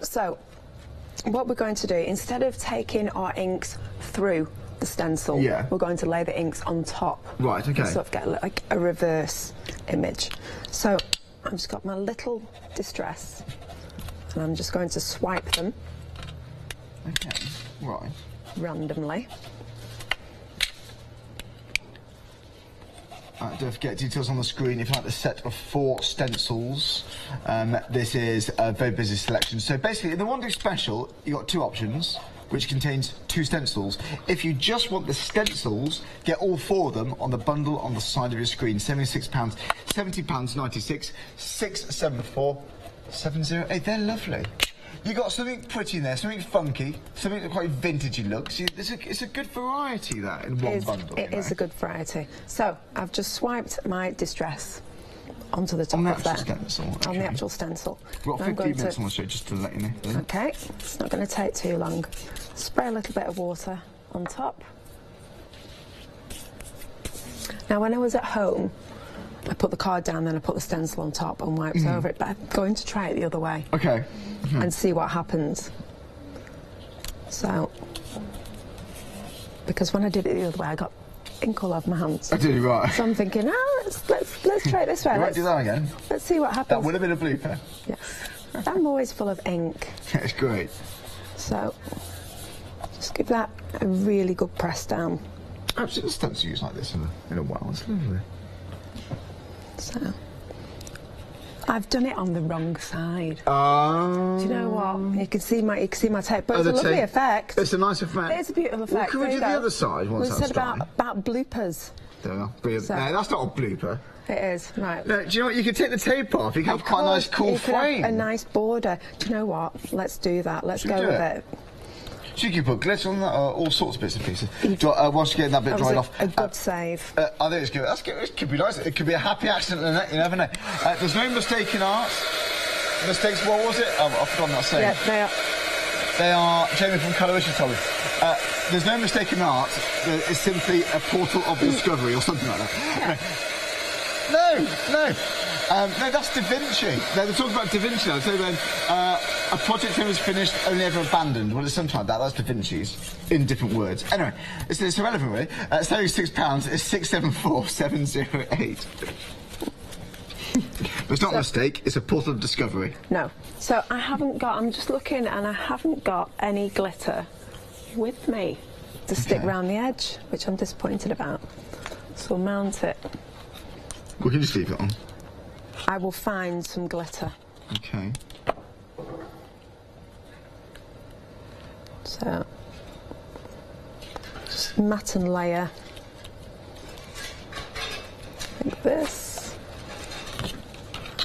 So, what we're going to do, instead of taking our inks through the stencil, we're going to lay the inks on top. Right, okay. Sort of get like a reverse image. So, I've just got my little distress, and I'm just going to swipe them. Okay, right. Randomly. Don't forget, details on the screen. If you like the set of 4 stencils, this is a very busy selection. So basically, in the One Day Special, you've got 2 options, which contains 2 stencils. If you just want the stencils, get all 4 of them on the bundle on the side of your screen. £76, £70.96, 674 708. They're lovely. You got something pretty in there, something funky, something that quite vintagey looks. It's a good variety, that, in one bundle. It is a good variety. So, I've just swiped my distress onto the top of that. Stencil, okay. On the actual stencil. We've got 15 minutes on the show, just to let you know. Okay, it's not going to take too long. Spray a little bit of water on top. Now, when I was at home, I put the card down, then I put the stencil on top and wiped over it, but I'm going to try it the other way. Okay. And see what happens. So, because when I did it the other way, I got ink all over my hands. I did, right. So I'm thinking, let's try it this way. Let's do that again. Let's see what happens. That would have been a blooper. Yes. I'm always full of ink. Yeah, it's great. So, just give that a really good press down. I've seen stencils used like this in a while. It's lovely. So, I've done it on the wrong side. Oh. Do you know what? You can see my tape, but it's a lovely effect. It's a nice effect. It's a beautiful effect. Well, can we do the other side once that's done? We said about bloopers. There we are. Brilliant. So, no, that's not a blooper. It is, right. No, do you know what? You can take the tape off. You can have quite a nice, cool frame. A nice border. Do you know what? Let's do that. Let's go with it. So you can put glitter on that, all sorts of bits and pieces. Once you're getting that bit dried off. A good save. I think it's good. That's good. It could be nice. It could be a happy accident, and you never know. There's no mistake in art. Mistakes, what was it? I've forgotten that saying. Yeah, they are. They are, Jamie from Coloration told me. There's no mistake in art. It's simply a portal of discovery or something like that. No, that's Da Vinci. They're talking about Da Vinci now. So then, a project that was finished, only ever abandoned. Well, it's something like that. That's Da Vinci's, in different words. Anyway, it's irrelevant, really. It's £36. It's 674 708. But it's not a mistake. It's a portal of discovery. No. So I'm just looking, and I haven't got any glitter with me to stick round the edge, which I'm disappointed about. So we'll mount it. We can just leave it on. I will find some glitter. Okay. So, just mat and layer like this,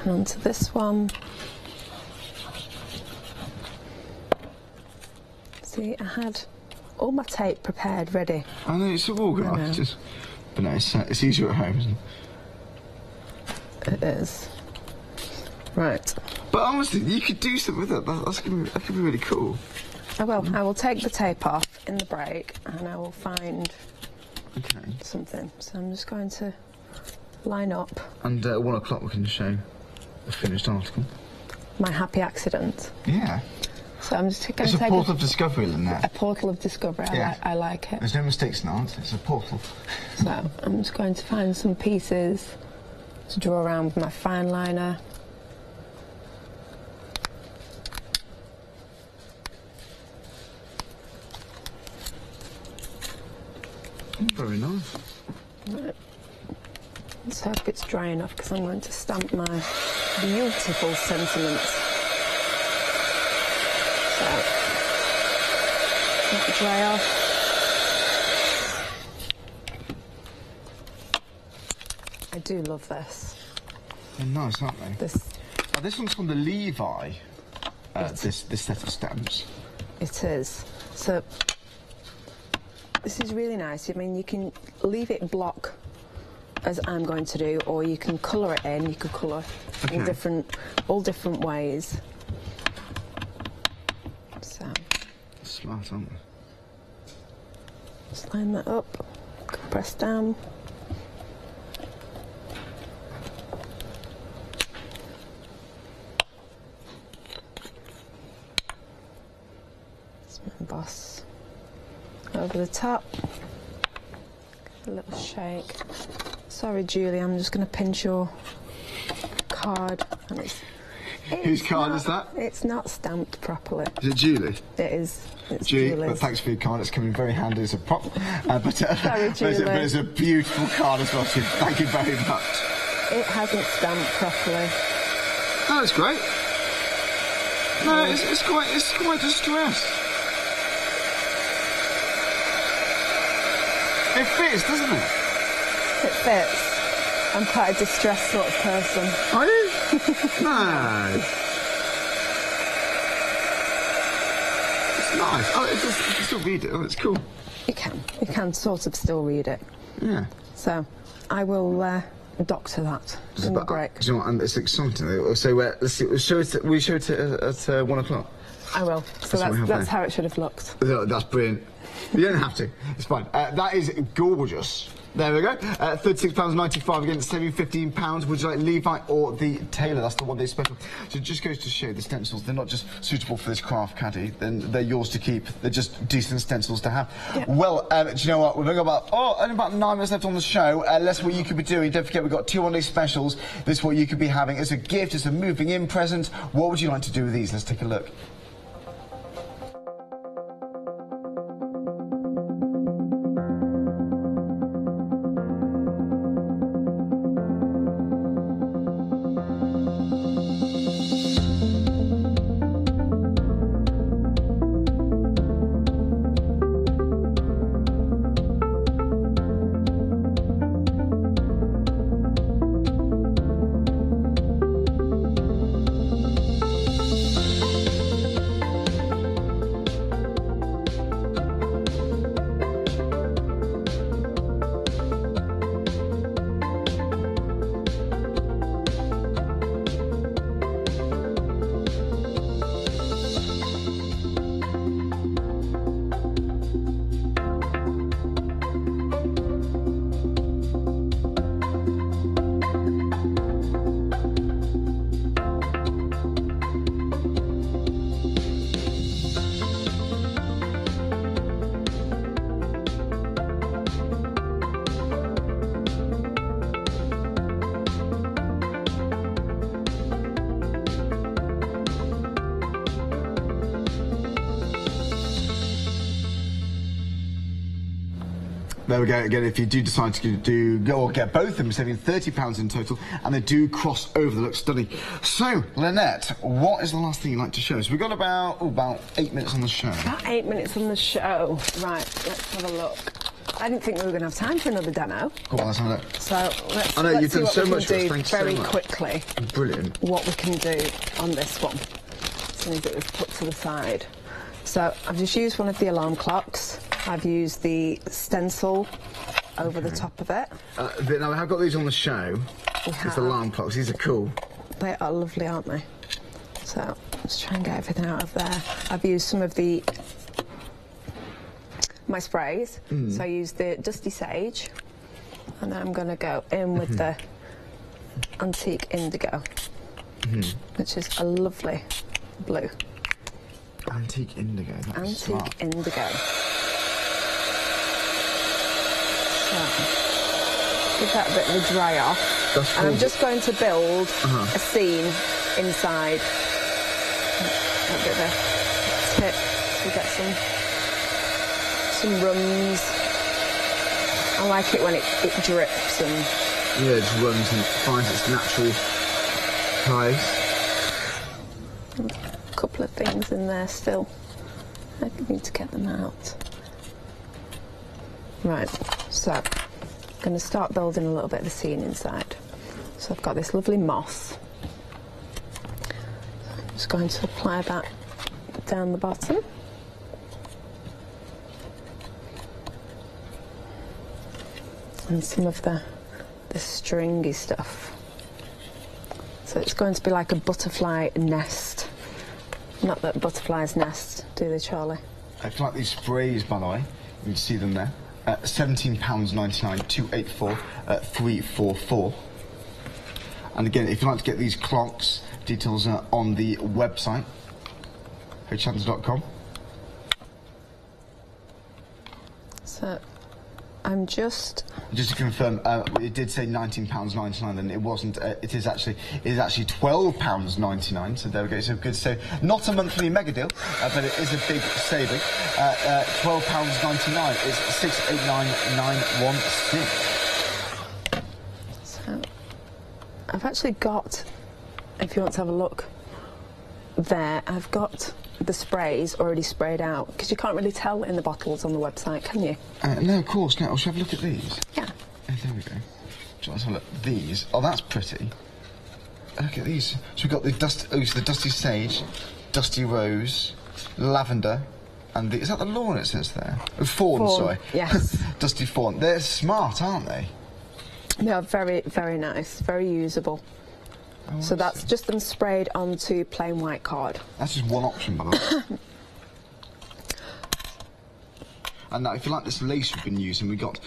and onto this one. See, I had all my tape prepared, ready. I know, it's all organised. But no, it's easier at home, isn't it? It is. Right. But honestly, you could do something with it. That could be really cool. I will. I will take the tape off in the break, and I will find something. So I'm just going to line up. And at 1 o'clock we can show the finished article. My happy accident. Yeah. So I'm just going to take a portal of discovery, Lynette. A portal of discovery. Yeah. I like it. There's no mistakes in art. It's a portal. So I'm just going to find some pieces to draw around with my fine liner. Very nice. Right. Let's hope it's dry enough because I'm going to stamp my beautiful sentiments. So, let it dry off. I do love this. They're nice, aren't they? This one's from the Levi. This set of stamps. It is. So this is really nice. I mean, you can leave it block, as I'm going to do, or you can colour it in. You could colour in all different ways. So smart, aren't they? Just line that up. Press down. Emboss over the top. A little shake. Sorry, Julie, I'm just going to pinch your card. And whose card is that? It's not stamped properly. Is it Julie? It is. It's Julie, Julie's. but thanks for your card. It's coming very handy as a prop. Sorry, Julie. But it's a beautiful card as well, Julie. Thank you very much. It hasn't stamped properly. Oh, it's great. No, it's quite distressed. It fits, doesn't it? It fits. I'm quite a distressed sort of person. Are you? No. It's nice. Oh, you can still read it. Oh, it's cool. You can sort of still read it. Yeah. So, I will doctor that in the break. Do you know what? It's exciting. So, let's see. We show it at 1 o'clock. I will. So that's how it should have looked. That's brilliant. You don't have to. It's fine. That is gorgeous. There we go. £36.95 against saving £15. Would you like Levi or the Taylor? That's the one day special. So it just goes to show the stencils, they're not just suitable for this craft caddy, then they're yours to keep. They're just decent stencils to have. Yeah. Well, do you know what? We've only got only about 9 minutes left on the show. That's what you could be doing. Don't forget, we've got 2 one-day specials. This is what you could be having as a gift, as a moving in present. What would you like to do with these? Let's take a look. There we go. Again, if you do decide to go or get both of them, saving £30 in total, and they do cross over. They look stunning. So, Lynette, what is the last thing you'd like to show us? We've got about 8 minutes on the show. About 8 minutes on the show. Right, let's have a look. I didn't think we were going to have time for another demo. Go on, let's have a look. So, let's you've see done what so we much can do Thanks very so much. quickly. Brilliant. What we can do on this one, as soon as it was put to the side. So, I've just used one of the alarm clocks. I've used the stencil over the top of it. Now, we have got these on the show. It's the alarm clocks. These are cool. They are lovely, aren't they? So, let's try and get everything out of there. I've used some of my sprays. So I used the Dusty Sage, and then I'm going to go in with the Antique Indigo, which is a lovely blue. Antique Indigo. That's smart. Indigo. So, give that a bit of a dry off. And I'm just going to build a scene inside. A bit of a tip to get some rooms. I like it when it drips and Yeah, just runs and finds its natural place. A couple of things in there still. I need to get them out. Right, so I'm going to start building a little bit of the scene inside. So I've got this lovely moss. I'm just going to apply that down the bottom. And some of the stringy stuff. So it's going to be like a butterfly nest. Not that butterflies nest, do they, Charlie? If you like these sprays, by the way, you can see them there. £17.99, 284, 344. And again, if you'd like to get these clocks, details are on the website, hochanda.com. So I'm just to confirm, it did say £19.99, and it wasn't. It is actually £12.99. So there we go. So good. So not a monthly mega deal, but it is a big saving. £12.99 is 689916. So I've actually got, if you want to have a look there, I've got the sprays already sprayed out, because you can't really tell in the bottles on the website, can you? No, of course. No, shall I have a look at these? Yeah. There we go. So let's have a look. These. Oh, that's pretty. Look at these. So we've got the the dusty sage, dusty rose, lavender, and is that the lawn it says there? Oh, fawn, sorry. Yes. Dusty fawn. They're smart, aren't they? They are very, very nice, very usable. Oh, so that's just them sprayed onto plain white card. That's just one option, by the way. And now, if you like this lace we've been using, we've got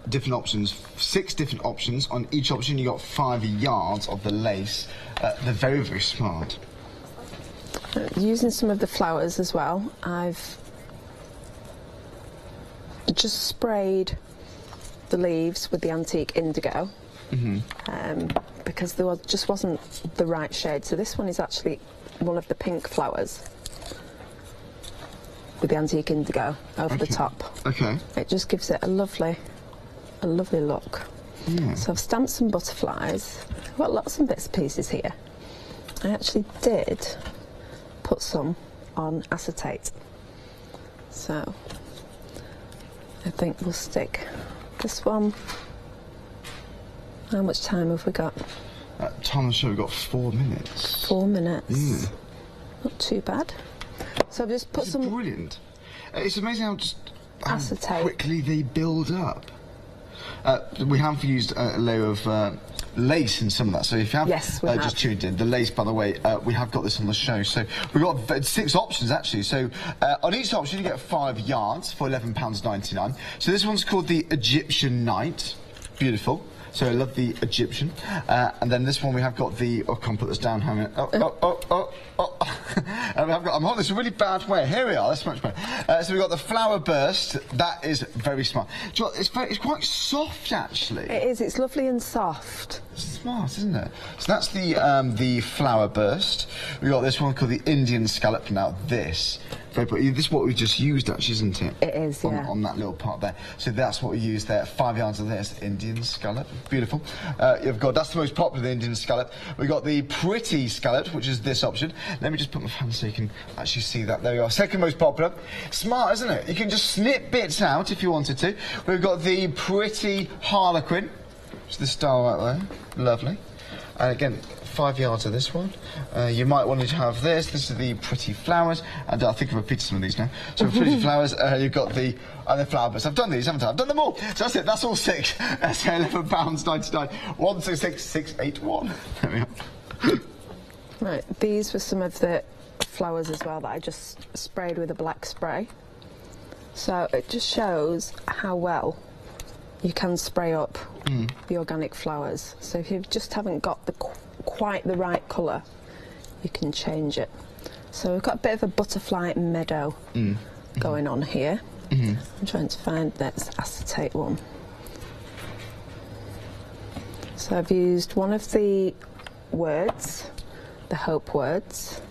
different options, 6 different options. On each option, you got 5 yards of the lace. They're very, very smart. Using some of the flowers as well, I've just sprayed the leaves with the antique indigo. Because there just wasn't the right shade. So this one is actually one of the pink flowers with the antique indigo over the top. Okay. It just gives it a lovely look. Yeah. So I've stamped some butterflies. I've got lots of bits and pieces here. I actually did put some on acetate. So I think we'll stick this one. How much time have we got? Time on the show, we've got 4 minutes. 4 minutes. Not too bad. So I've just put some... Brilliant. It's amazing how acetate. Quickly they build up. We have used a layer of lace in some of that, so if you have, just tuned in, the lace, by the way, we have got this on the show. So we've got 6 options actually. So on each option you get 5 yards for £11.99. So this one's called the Egyptian Night. Beautiful. So I love the Egyptian. And then this one we have got the... Oh, I can't put this down. Hang on. I'm on this really bad way. Here we are. That's much better. So we've got the flower burst. That is very smart. Do you know what, it's quite soft, actually. It is. It's lovely and soft. It's smart, isn't it? So that's the flower burst. We've got this one called the Indian scallop. Now this... This is what we just used, actually, isn't it? It is, yeah. On that little part there. So that's what we used there. 5 yards of this Indian scallop. Beautiful. That's the most popular, the Indian scallop. We've got the pretty scallop, which is this option. Let me just put my hand so you can actually see that. There we are. Second most popular. Smart, isn't it? You can just snip bits out if you wanted to. We've got the pretty harlequin, which is the star right there. Lovely. And again, 5 yards of this one. You might want to have this. This is the pretty flowers, and I think I've repeated some of these now. So pretty flowers. You've got the flower burst. I've done these, haven't I? I've done them all. So that's it. That's all 6. That's £11.99. 126681. There we are. Right. These were some of the flowers as well that I just sprayed with a black spray. So it just shows how well you can spray up the organic flowers. So if you just haven't got quite the right colour, you can change it. So we've got a bit of a butterfly meadow going on here. I'm trying to find that acetate one. So I've used one of the words, the hope words.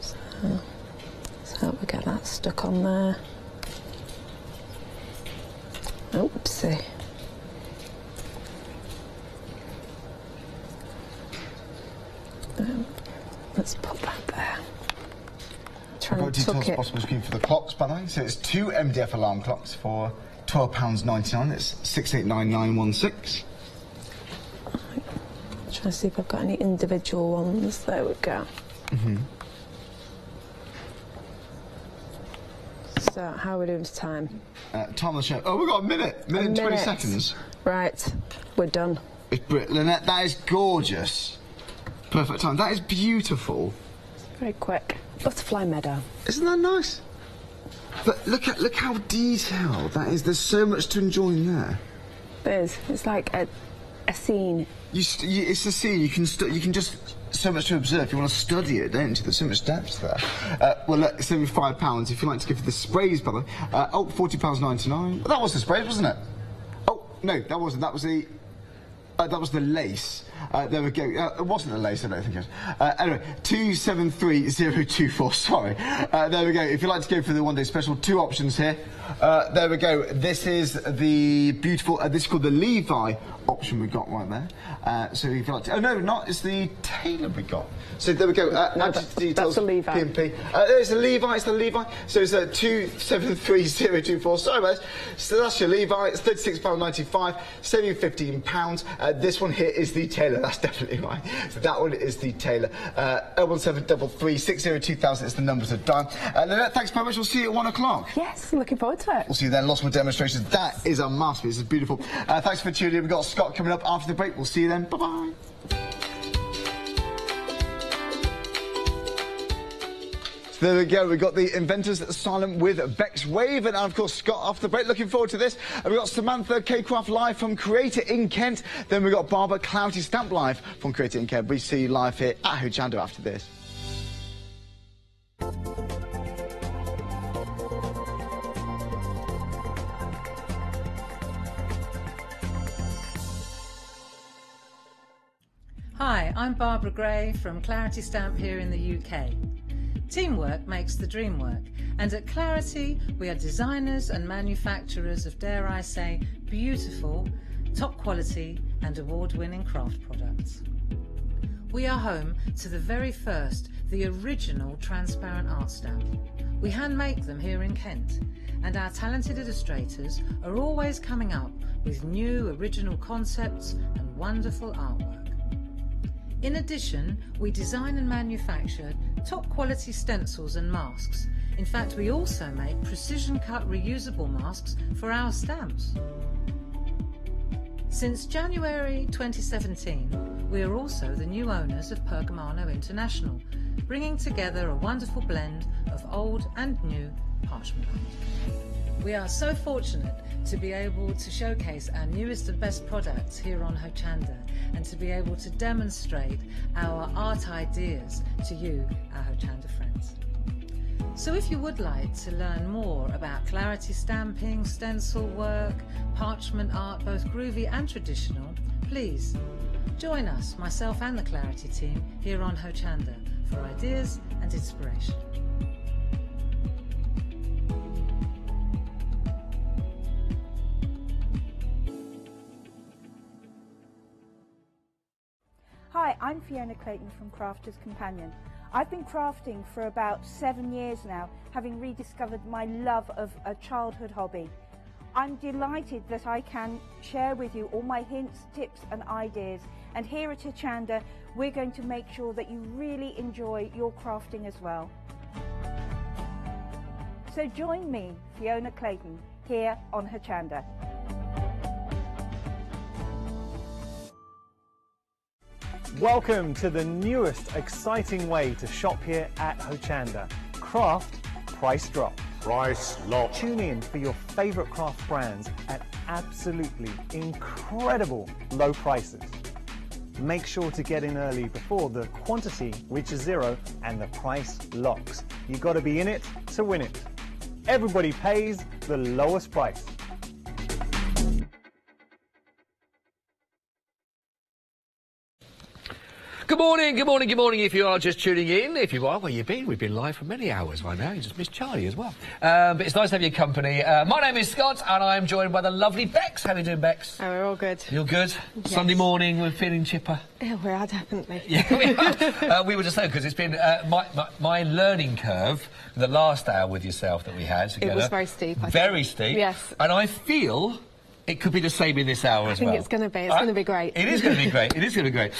So let's hope we get that stuck on there. Oopsie. Let's put that there. I've got details possible screen for the clocks, by the way. So it's 2 MDF alarm clocks for £12.99. It's 689916. Trying to see if I've got any individual ones. There we go. So, how are we doing for time? Time on the show. Oh, we've got a minute. Minute and 20 seconds. Right, we're done. It's brilliant. Lynette, that is gorgeous. Perfect time. That is beautiful. Very quick. Butterfly meadow. Isn't that nice? But look how detailed that is. There's so much to enjoy in there. There's. It's like a scene. It's a scene. You can just so much to observe. You want to study it, don't you? There's so much depth there. Well, look, it's only £5 if you like to give the sprays, by the way. Oh, £40.99. That was the sprays, wasn't it? Oh no, that wasn't. That was the. That was the lace. There we go. It wasn't the lace, I don't think it was. Anyway, 273024, sorry. There we go. If you'd like to go for the one-day special, 2 options here. There we go. This is the beautiful, this is called the Levi option we got right there. So if you'd like to, oh no, not, it's the tailor we got. So there we go. No, details, that's the Levi. P&P. There's the Levi, it's the Levi. So it's 273024, sorry about this. So that's your Levi, it's £36.95, saving £15. This one here is the tailor, that's definitely right. So that one is the tailor. 01733 602 2000 is the number to dial. Lynette, thanks very much. We'll see you at 1 o'clock. Yes, looking forward to it. We'll see you then. Lots more demonstrations. That is a masterpiece. It's beautiful. Thanks for tuning in. We've got Scott coming up after the break. We'll see you then. Bye-bye. There we go, we've got the Inventors Asylum with Bex Wave, and of course Scott after the break. Looking forward to this. And we've got Samantha K-Craft live from Creator in Kent. Then we've got Barbara Clarity Stamp live from Creator in Kent. We see you live here at Hochanda after this. Hi, I'm Barbara Gray from Clarity Stamp here in the UK. Teamwork makes the dream work, and at Clarity we are designers and manufacturers of, dare I say, beautiful, top quality and award-winning craft products. We are home to the very first, the original transparent art stamp. We hand make them here in Kent, and our talented illustrators are always coming up with new original concepts and wonderful artwork. In addition, we design and manufacture top quality stencils and masks. In fact, we also make precision cut reusable masks for our stamps. Since January 2017, we are also the new owners of Pergamano International, bringing together a wonderful blend of old and new parchment art. We are so fortunate to be able to showcase our newest and best products here on Hochanda, and to be able to demonstrate our art ideas to you, our Hochanda friends. So if you would like to learn more about Clarity stamping, stencil work, parchment art, both groovy and traditional, please join us, myself and the Clarity team, here on Hochanda for ideas and inspiration. Hi, I'm Fiona Clayton from Crafter's Companion. I've been crafting for about 7 years now, having rediscovered my love of a childhood hobby. I'm delighted that I can share with you all my hints, tips and ideas, and here at Hochanda we're going to make sure that you really enjoy your crafting as well. So join me, Fiona Clayton, here on Hochanda. Welcome to the newest exciting way to shop here at Hochanda. Craft Price Drop. Price Lock. Tune in for your favourite craft brands at absolutely incredible low prices. Make sure to get in early before the quantity reaches zero and the price locks. You've got to be in it to win it. Everybody pays the lowest price. Good morning, good morning, good morning. If you are just tuning in, if you are, where you've been? We've been live for many hours right now. You just missed Charlie as well. But it's nice to have your company. My name is Scott, and I am joined by the lovely Bex. How are you doing, Bex? Oh, we're all good. You're good? Yes. Sunday morning, we're feeling chipper? Yeah, we are, definitely. Yeah, we are. We were just saying, because it's been my learning curve, the last hour with yourself that we had together. It was very steep, I think. Very steep. Yes. And I feel it could be the same in this hour as well. I think it's going to be. It's going to be great. It is going to be great. It is going to be great.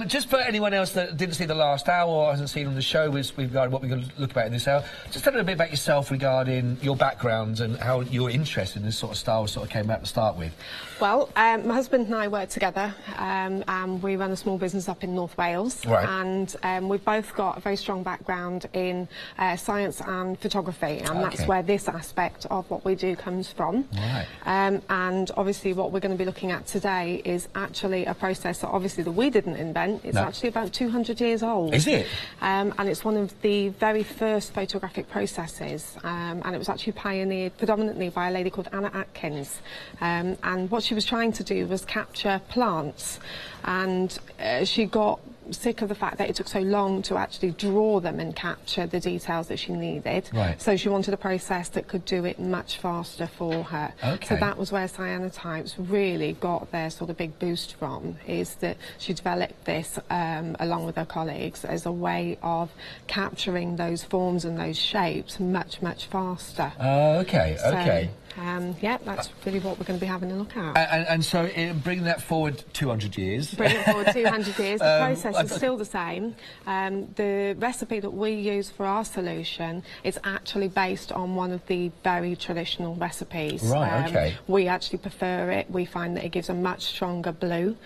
Just for anyone else that didn't see the last hour or hasn't seen on the show regarding what we're going to look about in this hour, just tell us a bit about yourself regarding your background and how your interest in this sort of style sort of came about to start with. Well, my husband and I work together, and we run a small business up in North Wales. Right. And we've both got a very strong background in science and photography, and that's where this aspect of what we do comes from. Right. And obviously what we're going to be looking at today is actually a process that obviously that we didn't invent. It's actually about 200 years old. Is it? And it's one of the very first photographic processes, and it was actually pioneered predominantly by a lady called Anna Atkins. And what she was trying to do was capture plants, and she got sick of the fact that it took so long to actually draw them and capture the details that she needed. Right. So she wanted a process that could do it much faster for her. Okay. So that was where cyanotypes really got their sort of big boost from, is that she developed this along with her colleagues as a way of capturing those forms and those shapes much, much faster. Okay, okay. Yeah, that's really what we're going to be having a look at. And so, bringing that forward 200 years. Bring it forward 200 years. The process is still the same. The recipe that we use for our solution is actually based on one of the very traditional recipes. Right, okay. We actually prefer it. We find that it gives a much stronger blue.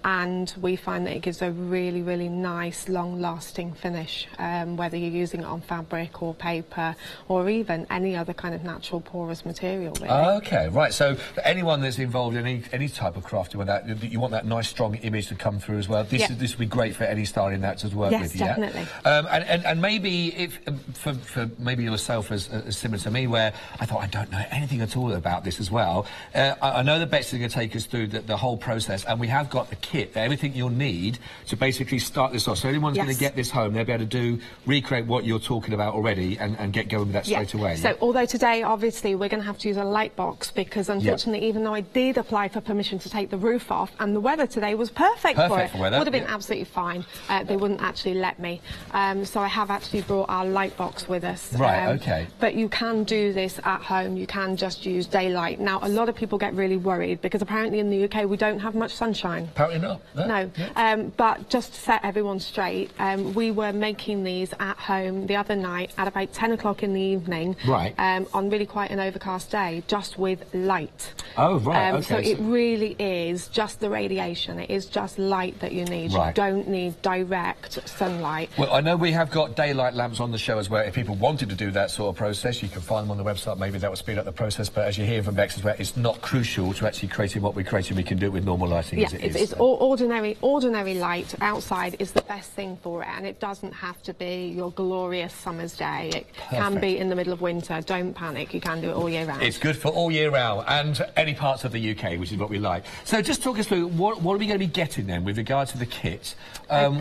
And we find that it gives a really, really nice, long-lasting finish, whether you're using it on fabric or paper or even any other kind of natural porous material, really. Okay, right. So for anyone that's involved in any type of crafting with that, you want that nice, strong image to come through as well. This would be great for any style in that to work with. Yes, definitely. And maybe if for maybe yourself as similar to me, where I thought I don't know anything at all about this as well. I know that Betsy is going to take us through the whole process, and we have got the kit, everything you'll need to basically start this off. So anyone's going to get this home, they'll be able to recreate what you're talking about already and get going with that straight away. So although today, obviously, we're going to have to use a light box because, unfortunately, even though I did apply for permission to take the roof off, and the weather today was perfect for it, weather. Would have been absolutely fine. They wouldn't actually let me. So I have actually brought our light box with us. Right, okay. But you can do this at home. You can just use daylight. Now, a lot of people get really worried because apparently in the UK we don't have much sunshine. Apparently not. No. But just to set everyone straight, we were making these at home the other night at about 10 o'clock in the evening. Right. On really quite an overcast day, just with light. Oh, right, okay. So it really is just the radiation. It is just light that you need. Right. You don't need direct sunlight. Well, I know we have got daylight lamps on the show as well. If people wanted to do that sort of process, you can find them on the website. Maybe that will speed up the process. But as you hear from Bex as well, it's not crucial to actually creating what we're creating. We can do it with normal lighting as it is. It's ordinary light outside is the best thing for it, and it doesn't have to be your glorious summer's day. It can be in the middle of winter. Don't panic. You can do it all year round. It's good for all year round and any parts of the UK, which is what we like. So just talk us through what are we going to be getting then with regard to the kit?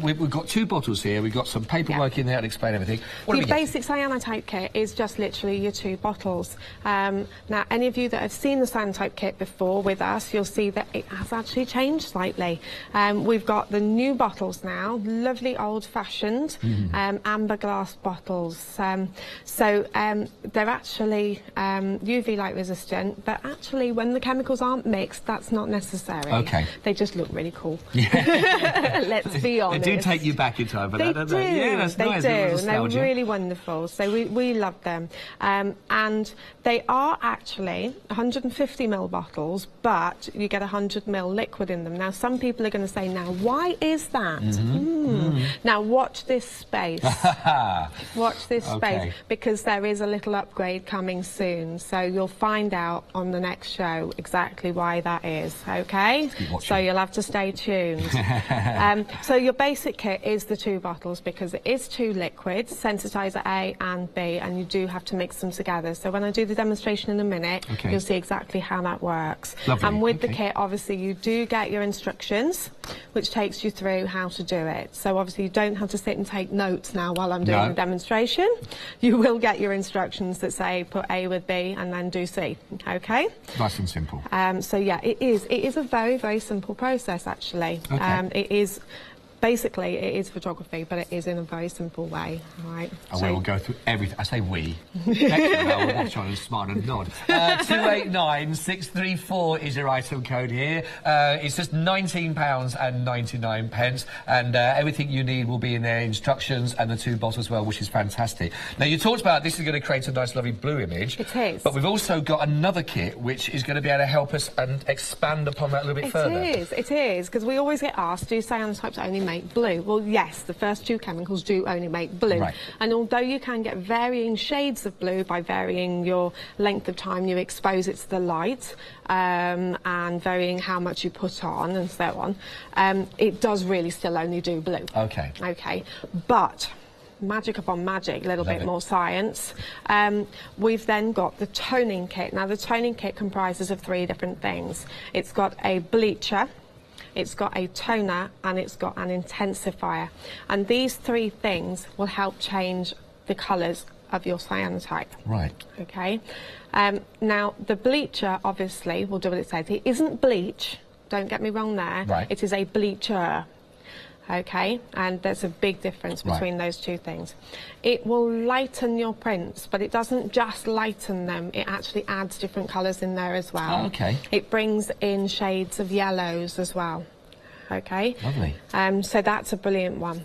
We've got 2 bottles here. We've got some paperwork in there to explain everything. The basic cyanotype kit is just literally your 2 bottles. Now, any of you that have seen the cyanotype kit before with us, you'll see that it has actually changed slightly. We've got the new bottles now, lovely old-fashioned amber glass bottles. So they're actually UV light resistant, but actually when the chemicals aren't mixed, that's not necessary. Okay. They just look really cool. Let's be honest. They do take you back in time for that, don't they? they? Yeah, that's nice. They do. They're really wonderful. So we love them. And they are actually 150ml bottles, but you get 100ml liquid in them. Now, some people are going to say, now, why is that? Now, watch this space. Watch this space, because there is a little upgrade coming soon. So you'll find out on the next show exactly why that is, okay? So you'll have to stay tuned. So your basic kit is the 2 bottles because it is 2 liquids, sensitizer A and B, and you do have to mix them together. So when I do the demonstration in a minute, you'll see exactly how that works. Lovely. And with the kit, obviously, you do get your instructions instructions, which takes you through how to do it. So obviously you don't have to sit and take notes now while I'm doing the demonstration. You will get your instructions that say put A with B and then do C, okay? Nice and simple. So yeah, it is a very, very simple process actually. Okay. It is, basically it is photography, but it is in a very simple way, all right? And we will go through everything. I say we. Excellent. I will watch on and smile and nod. 289634 is your item code here. It's just £19.99, and everything you need will be in there, instructions and the 2 bottles as well, which is fantastic. Now, you talked about this is going to create a nice, lovely blue image. It is. But we've also got another kit which is going to be able to help us and expand upon that a little bit further. It is, because we always get asked, do cyanotypes only make blue? Well, yes, the first 2 chemicals do only make blue. Right. And although you can get varying shades of blue by varying your length of time you expose it to the light, and varying how much you put on and so on, it does really still only do blue. Okay. Okay. But magic upon magic, a little bit more science. We've then got the toning kit. Now, the toning kit comprises of 3 different things. It's got a bleacher, it's got a toner, and it's got an intensifier. And these 3 things will help change the colours of your cyanotype. Right. Okay. Now, the bleacher, obviously, will do what it says. It isn't bleach, don't get me wrong there. Right. It is a bleacher. Okay, and there's a big difference between those 2 things. It will lighten your prints, but it doesn't just lighten them, it actually adds different colours in there as well. Oh, okay. It brings in shades of yellows as well. Okay. Lovely. So that's a brilliant one.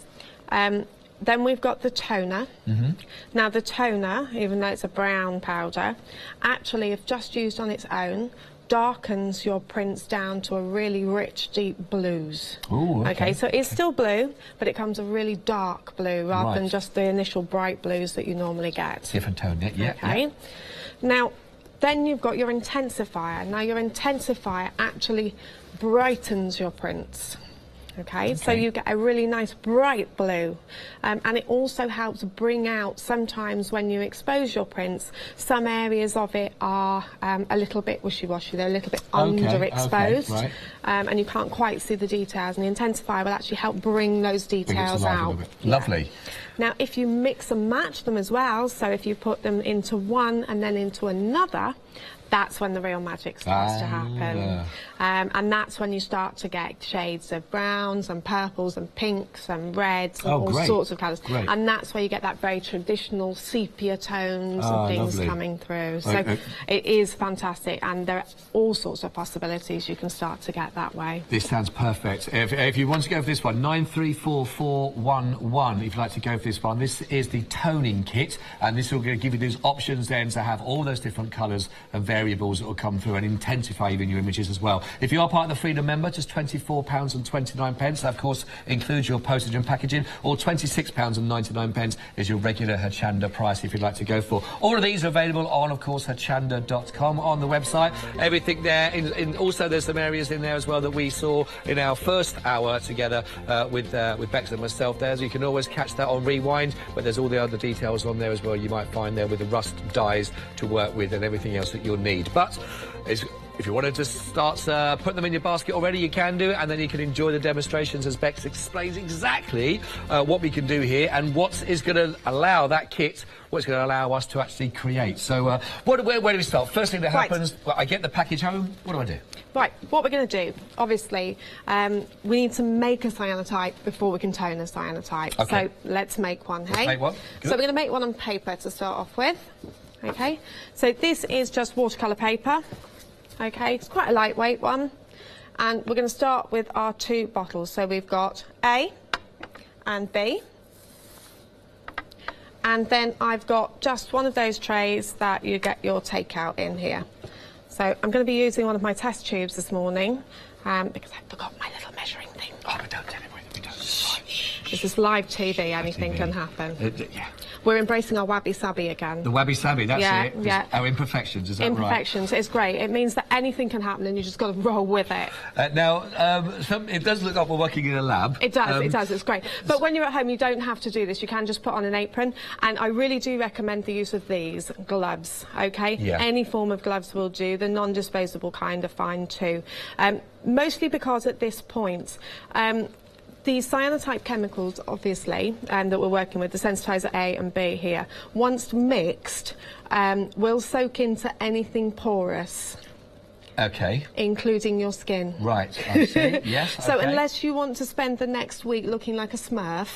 Then we've got the toner. Now, the toner, even though it's a brown powder, actually, if just used on its own, darkens your prints down to a really rich, deep blues. Ooh, okay, so it's still blue, but it comes a really dark blue rather than just the initial bright blues that you normally get. Different tone, yeah. Okay. Yeah. Now, then you've got your intensifier. Now, your intensifier actually brightens your prints. Okay, so you get a really nice bright blue, and it also helps bring out, sometimes when you expose your prints, some areas of it are a little bit wishy-washy, they're a little bit underexposed, and you can't quite see the details, and the intensifier will actually help bring those details out. Lovely. Now, if you mix and match them as well, so if you put them into one and then into another, that's when the real magic starts to happen. And that's when you start to get shades of browns and purples and pinks and reds and all sorts of colours. And that's where you get that very traditional sepia tones and things coming through. So it is fantastic, and there are all sorts of possibilities you can start to get that way. This sounds perfect. If you want to go for this one, 934411, if you'd like to go for this one. This is the toning kit, and this will give you those options then to have all those different colours and variables that will come through and intensify even your images as well. If you are part of the Freedom member, just £24.29. That, of course, includes your postage and packaging, or £26.99 is your regular Hochanda price if you'd like to go for. All of these are available on, of course, hochanda.com on the website. Everything there. Also, there's some areas in there as well that we saw in our first hour together with Bex and myself there, so you can always catch that on Rewind, but there's all the other details on there as well you might find there with the rust dyes to work with and everything else that you'll need. But if you wanted to start putting them in your basket already, you can do it, and then you can enjoy the demonstrations as Bex explains exactly what we can do here and what is going to allow that kit, what's going to allow us to actually create. So where do we start? First thing that happens, well, I get the package home, what do I do? Right, what we're going to do, obviously, we need to make a cyanotype before we can tone a cyanotype. Okay. So let's make one, hey? Let's make one. Good. So we're going to make one on paper to start off with. Okay, so this is just watercolour paper. Okay, it's quite a lightweight one. And we're going to start with our 2 bottles. So we've got A and B. And then I've got just one of those trays that you get your takeout in here. So I'm going to be using one of my test tubes this morning because I forgot my little measuring thing. Oh, but don't tell anybody. We don't. This is live TV, anything can happen. Yeah. We're embracing our wabi-sabi again. The wabi-sabi, that's it? Yeah. Oh, imperfections, is that right? Imperfections, it's great. It means that anything can happen and you just got to roll with it. Now, it does look like we're working in a lab. It does, it's great. But when you're at home, you don't have to do this. You can just put on an apron. And I really do recommend the use of these gloves, OK? Yeah. Any form of gloves will do. The non-disposable kind are fine too. Mostly because at this point, the cyanotype chemicals, obviously, that we're working with, the sensitizer A and B here, once mixed, will soak into anything porous. OK. Including your skin. Right, I see. Yes, So okay. unless you want to spend the next week looking like a Smurf,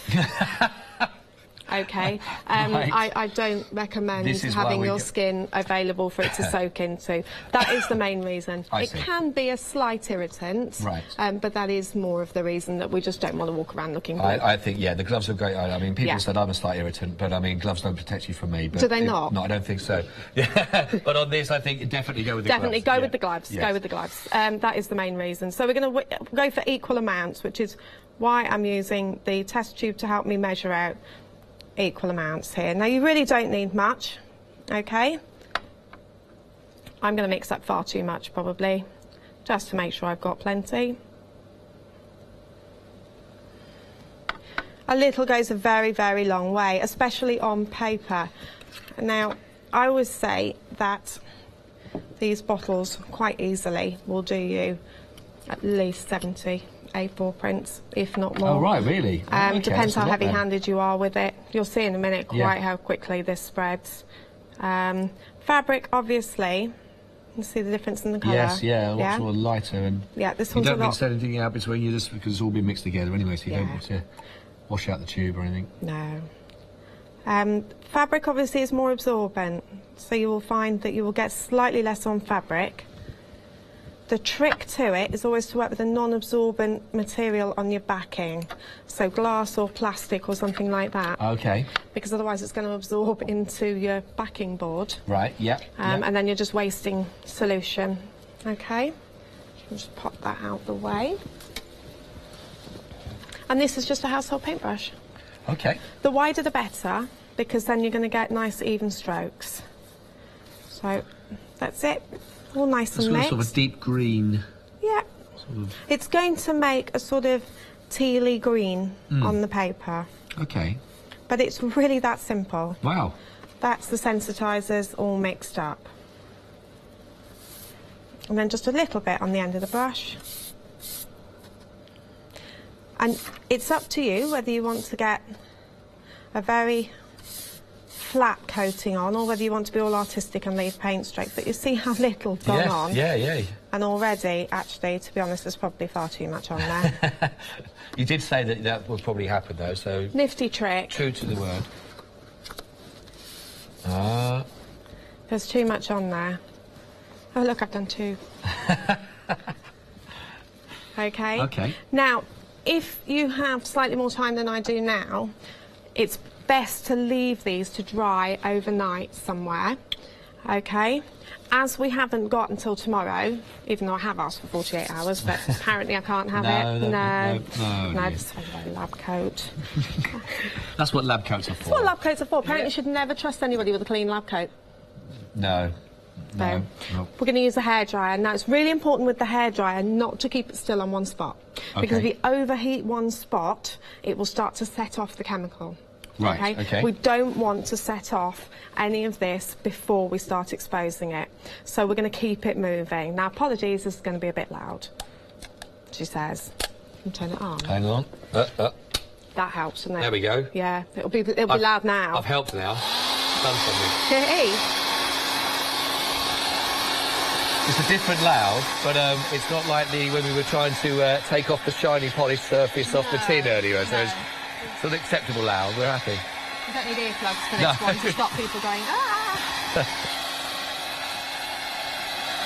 OK, Right. I don't recommend This is why having we your go- skin available for it to soak into. That is the main reason. I It see. can be a slight irritant, Right. But that is more of the reason that we just don't want to walk around looking good. I think, yeah, the gloves are great. I mean, people Yeah. said I'm a slight irritant, but I mean, gloves don't protect you from me. But Do they not? No, I don't think so. Yeah, but on this, I think definitely go with the Definitely gloves. go with the gloves. Yes. Go with the gloves. That is the main reason. So we're going to go for equal amounts, which is why I'm using the test tube to help me measure out equal amounts here. Now you really don't need much, okay? I'm going to mix up far too much probably, just to make sure I've got plenty. A little goes a very, very long way, especially on paper. Now, I always say that these bottles quite easily will do you at least 70 A4 prints, if not more. Oh, right, really? Okay, Depends that's a how lot then. heavy-handed you are with it. You'll see in a minute quite how quickly this spreads. Fabric, obviously, you see the difference in the colour. Yes, yeah, a lot sort of lighter. And yeah, this you one's a don't lot... mix anything out between you, just because it's all been mixed together anyway, so you don't Yeah. have to wash out the tube or anything. No. Fabric obviously is more absorbent, so you will find that you will get slightly less on fabric. The trick to it is always to work with a non-absorbent material on your backing, so glass or plastic or something like that. Okay. Because otherwise it's going to absorb into your backing board. Right, yeah. And then you're just wasting solution. Okay? I'll just pop that out the way. And this is just a household paintbrush. Okay. The wider the better, because then you're going to get nice even strokes. So that's it, all nice It's and got a mixed. sort of a deep green. Yeah. Sort of... It's going to make a sort of tealy green on the paper. Okay. But it's really that simple. Wow. That's the sensitizers all mixed up. And then just a little bit on the end of the brush. And it's up to you whether you want to get a very flat coating on or whether you want to be all artistic and leave paint strokes. But you see how little gone on. Yeah. And already, actually, to be honest, there's probably far too much on there. You did say that that would probably happen, though, so... Nifty trick. True to the word. There's too much on there. Oh, look, I've done two. Okay. Okay. Now, if you have slightly more time than I do now, it's best to leave these to dry overnight somewhere. Okay. As we haven't got until tomorrow, even though I have asked for 48 hours, but apparently I can't have it. No, just a lab coat. That's what lab coats are for. That's what lab coats are for. Apparently you should never trust anybody with a clean lab coat. No. We're going to use a hairdryer. Now, it's really important with the hairdryer not to keep it still on one spot. Because if you overheat one spot, it will start to set off the chemical. Right, okay. We don't want to set off any of this before we start exposing it. So we're going to keep it moving. Now, apologies, this is going to be a bit loud, she says. You can turn it on. Hang on. That helps, doesn't it? There we go. Yeah, it'll be loud now. I've helped now. Done something. Hey! It's a different loud, but it's not like when we were trying to take off the shiny polished surface off the tin earlier. So it's an acceptable loud. We're happy. You don't need earplugs for this one to stop people going, ah!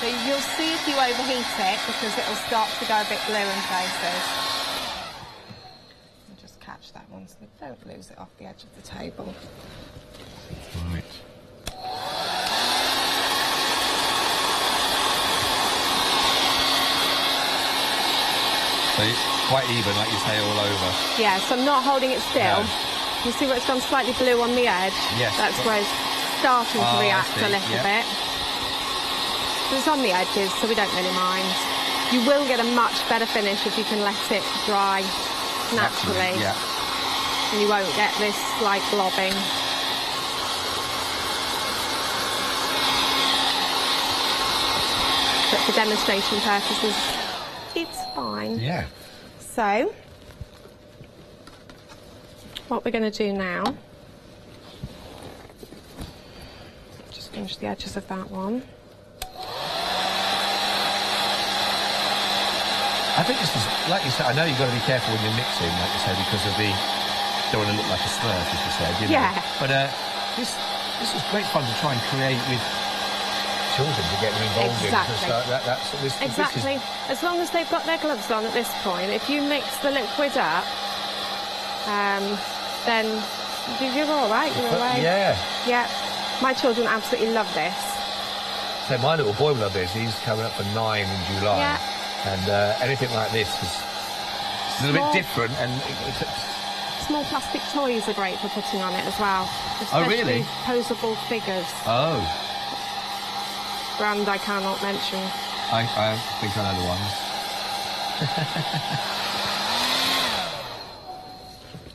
So you'll see if you overheat it, because it'll start to go a bit blue in places. And just catch that one so we don't lose it off the edge of the table. Right. So it's quite even, like you say, all over. Yeah, so I'm not holding it still. No. You see where it's gone slightly blue on the edge? Yes. That's where it's starting to react a little bit. It's on the edges, so we don't really mind. You will get a much better finish if you can let it dry naturally. Yeah. And you won't get this slight blobbing. But for demonstration purposes, it's fine. Yeah. So, what we're going to do now, just finish the edges of that one. I think this is, like you said, I know you've got to be careful when you're mixing, like you say, because of the, don't want to look like a smurf, as you said, you know. Yeah. But this is great fun to try and create with children to get them involved in. Exactly. As long as they've got their gloves on at this point, if you mix the liquid up, then you're all right. You're all right. Yeah. Yeah. My children absolutely love this. So my little boy will love this. He's coming up for 9 in July. Yeah. And anything like this is a little bit different. And small plastic toys are great for putting on it as well. Oh, really? Posable figures. Oh. Brand I cannot mention. I think I know the ones.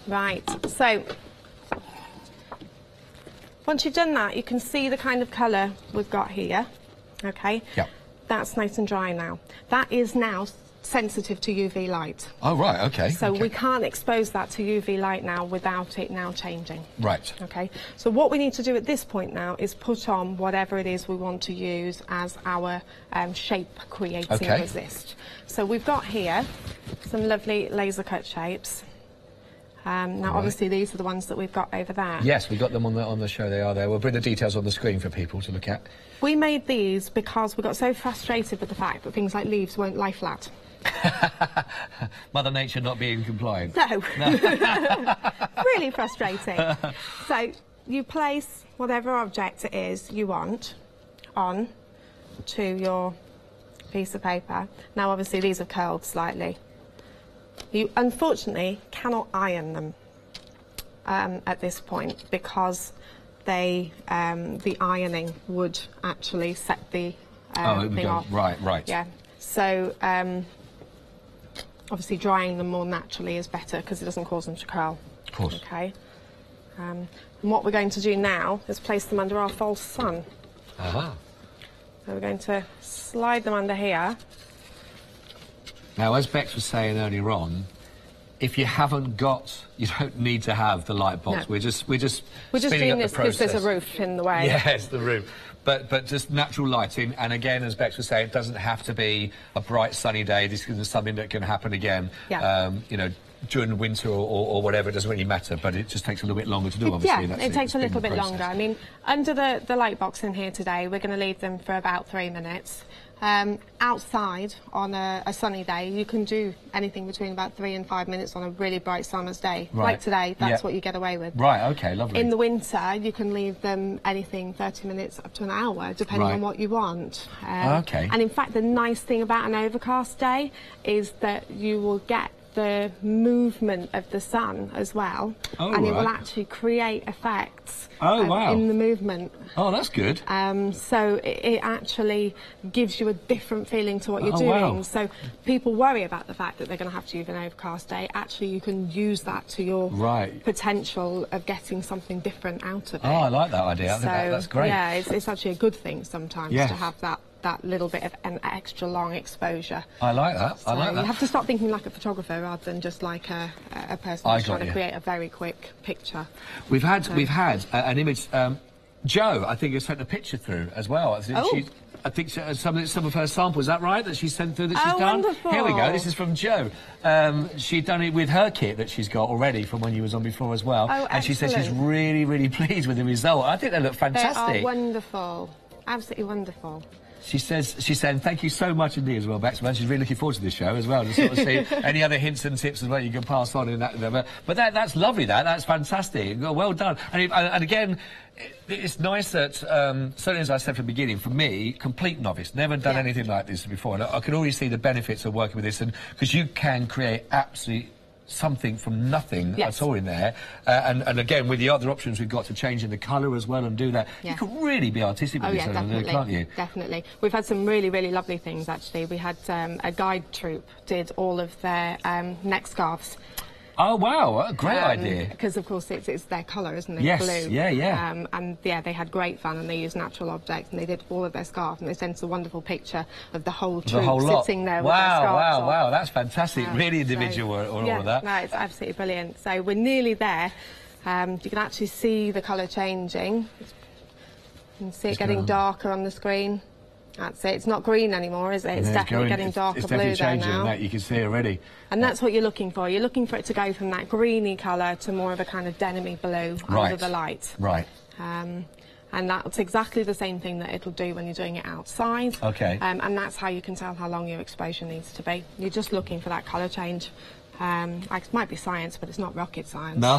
Right, so once you've done that, you can see the kind of colour we've got here. Okay? Yeah. That's nice and dry now. That is now sensitive to UV light. Oh, right, okay. So we can't expose that to UV light now without it now changing. Right. Okay, so what we need to do at this point now is put on whatever it is we want to use as our shape creating resist. So we've got here some lovely laser cut shapes. Now, obviously, these are the ones that we've got over there. Yes, we got them on the show. They are there. We'll bring the details on the screen for people to look at. We made these because we got so frustrated with the fact that things like leaves won't lie flat. Mother Nature not being compliant. No. Really frustrating. So you place whatever object it is you want on to your piece of paper. Now, obviously, these have curled slightly. You, unfortunately, cannot iron them at this point because they, the ironing would actually set the thing off. Right. Yeah. So, obviously, drying them more naturally is better because it doesn't cause them to curl. Of course. Okay. And what we're going to do now is place them under our false sun. Uh-huh. So we're going to slide them under here. Now, as Bex was saying earlier on, if you haven't got, you don't need to have the light box. No. We're just doing this because there's a roof in the way. Yes, the roof. But just natural lighting, and again, as Bex was saying, it doesn't have to be a bright sunny day. This is something that can happen again. Yeah. You know, during the winter or whatever. It doesn't really matter, but it just takes a little bit longer to do. Obviously, yeah, it takes a little bit longer. I mean, under the light box in here today, we're going to leave them for about 3 minutes. Outside on a sunny day, you can do anything between about 3 and 5 minutes on a really bright summer's day. Right. Like today, that's what you get away with. Right, okay, lovely. In the winter, you can leave them anything 30 minutes up to an hour, depending on what you want. Okay. And in fact, the nice thing about an overcast day is that you will get the movement of the sun as well, and it will actually create effects in the movement. Oh, that's good. So it actually gives you a different feeling to what you're doing. Wow. So people worry about the fact that they're going to have to use an overcast day. Actually, you can use that to your potential of getting something different out of it. Oh, I like that idea. So, that's great. Yeah, it's actually a good thing sometimes to have that little bit of an extra long exposure. I like that. So I like that. You have to start thinking like a photographer rather than just like a person who's trying to create a very quick picture. We've had an image. Jo, I think, has sent a picture through as well. I think some of her samples, is that right, that she sent through that she's done? Wonderful. Here we go, this is from Jo. She'd done it with her kit that she's got already from when you was on before as well. Oh, and she said she's really, really pleased with the result. I think they look fantastic. They are wonderful. Absolutely wonderful. She's saying thank you so much indeed as well, Baxman. She's really looking forward to this show as well, to sort of see any other hints and tips as well you can pass on in that. But that's lovely. That's fantastic. Well done. And again, it's nice that certainly, as I said from the beginning, for me, complete novice, never done anything like this before, and I can already see the benefits of working with this, and because you can create absolutely something from nothing Yes. at all in there. And again, with the other options we've got to change in the colour as well and do that, you can really be artistic with Oh this, yeah, definitely, can't you? definitely. We've had some really, really lovely things actually. We had a guide troupe did all of their neck scarves. Oh wow, a great idea. Because of course it's their colour, isn't it? Yes, Blue. yeah. And yeah, they had great fun and they used natural objects and they did all of their scarves and they sent us a wonderful picture of the whole troupe sitting there with their scarves on. Wow, that's fantastic. Really individual all of that. No, it's absolutely brilliant. So we're nearly there. You can actually see the colour changing. You can see it getting darker on the screen. That's it. It's not green anymore, is it? It's definitely getting darker it's blue definitely there changing now. that, you can see already. And that's what you're looking for. You're looking for it to go from that greeny colour to more of a kind of denim blue under the light. Right. And that's exactly the same thing that it'll do when you're doing it outside. Okay. And that's how you can tell how long your exposure needs to be. You're just looking for that colour change. It might be science, but it's not rocket science. No,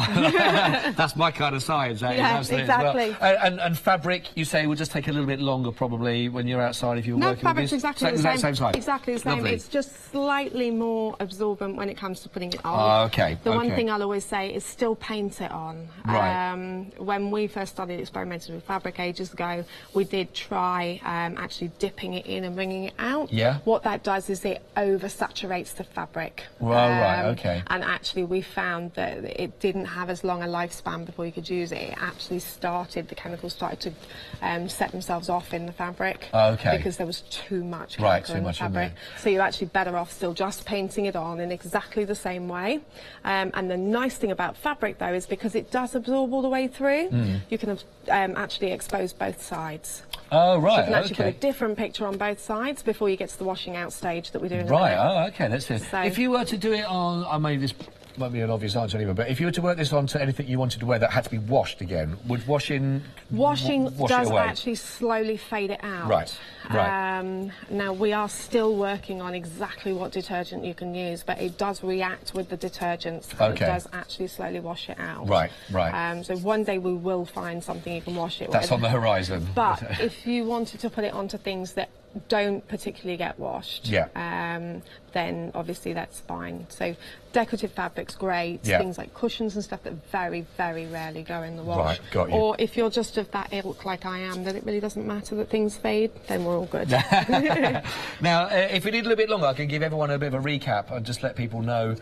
that's my kind of science. Yeah, exactly. Well. And fabric, you say, will just take a little bit longer probably when you're outside if you're working with this? No, fabric's exactly the same. Same type? Exactly the same. Lovely. It's just slightly more absorbent when it comes to putting it on. Oh, okay. The one thing I'll always say is still paint it on. Right. When we first started experimenting with fabric ages ago, we did try actually dipping it in and bringing it out. Yeah. What that does is it oversaturates the fabric. Right, okay. And actually we found that it didn't have as long a lifespan before you could use it. It actually the chemicals started to set themselves off in the fabric. Okay. Because there was too much chemical in the fabric. So you're actually better off still just painting it on in exactly the same way. And the nice thing about fabric though is because it does absorb all the way through, you can actually expose both sides. Oh, right, So you can actually put a different picture on both sides before you get to the washing out stage that we do in the Right, oh, okay, that's it. So, if you were to do it on, I mean, this might be an obvious answer anyway, but if you were to work this onto anything you wanted to wear that had to be washed again, would washing wash does it away? actually slowly fade it out. Right, right. Now, we are still working on exactly what detergent you can use, but it does react with the detergents. So it does actually slowly wash it out. Right, right. So one day we will find something you can wash it with. That's on the horizon. But if you wanted to put it onto things that don't particularly get washed, then obviously that's fine. So decorative fabric's great, things like cushions and stuff that very, very rarely go in the wash. Right, got you. Or if you're just of that ilk like I am, that it really doesn't matter that things fade, then we're all good. Now, if we need a little bit longer, I can give everyone a bit of a recap and just let people know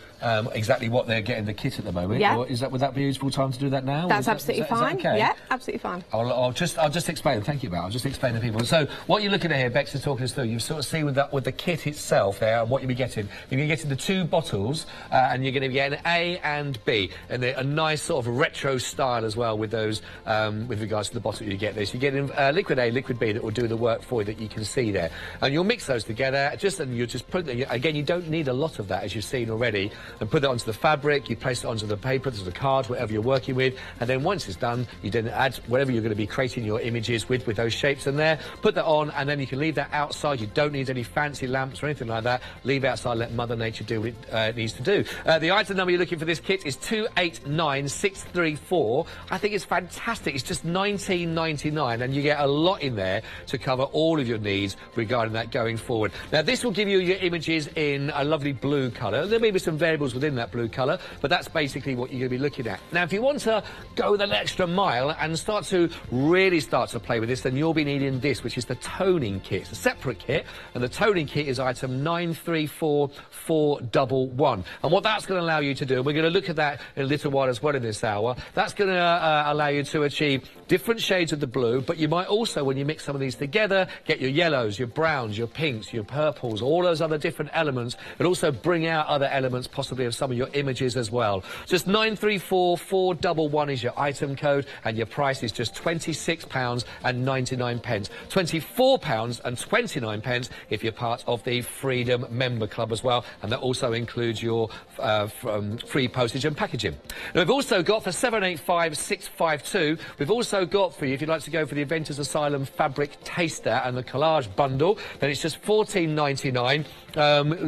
exactly what they're getting the kit at the moment. Yeah. Or would that be a useful time to do that now? That's absolutely fine. Is that okay? Yeah, absolutely fine. I'll just explain. Thank you, Val. I'll just explain to people. So what you're looking at here, Bex is talking us through. You sort of see with the kit itself there what you'll be getting. You're going to get the 2 bottles, and you're going to be getting A and B, and they're a nice sort of retro style as well with those. With regards to the bottle you get this, you're getting liquid A, liquid B that will do the work for you that you can see there, and you'll mix those together. And you just put again. You don't need a lot of that as you've seen already, and put that onto the fabric. You place it onto the paper, to the card, whatever you're working with, and then once it's done, you then add whatever you're going to be creating your images with those shapes in there. Put that on, and then you can leave that outside. You don't need any fancy lamps or anything like that. Leave it outside. Let Mother Nature do what it needs to do. The item number you're looking for this kit is 289634. I think it's fantastic. It's just $19.99, and you get a lot in there to cover all of your needs regarding that going forward. Now, this will give you your images in a lovely blue colour. There may be some variables within that blue colour, but that's basically what you're going to be looking at. Now, if you want to go an extra mile and really start to play with this, then you'll be needing this, which is the toning kit. It's a separate kit, and the toning kit is item 934411. And what that's going to allow you to do, and we're going to look at that in a little while as well in this hour, that's going to allow you to achieve different shades of the blue, but you might also, when you mix some of these together, get your yellows, your browns, your pinks, your purples, all those other different elements, and also bring out other elements possibly of some of your images as well. Just 934411 is your item code, and your price is just £26.99. £24.29 if you're part of the Freedom Member Club as well, and that also includes your free postage and packaging. Now, we've also got for 785652, we've also got for you, if you'd like to go for the Inventors Asylum Fabric Taster and the Collage Bundle, then it's just $14.99.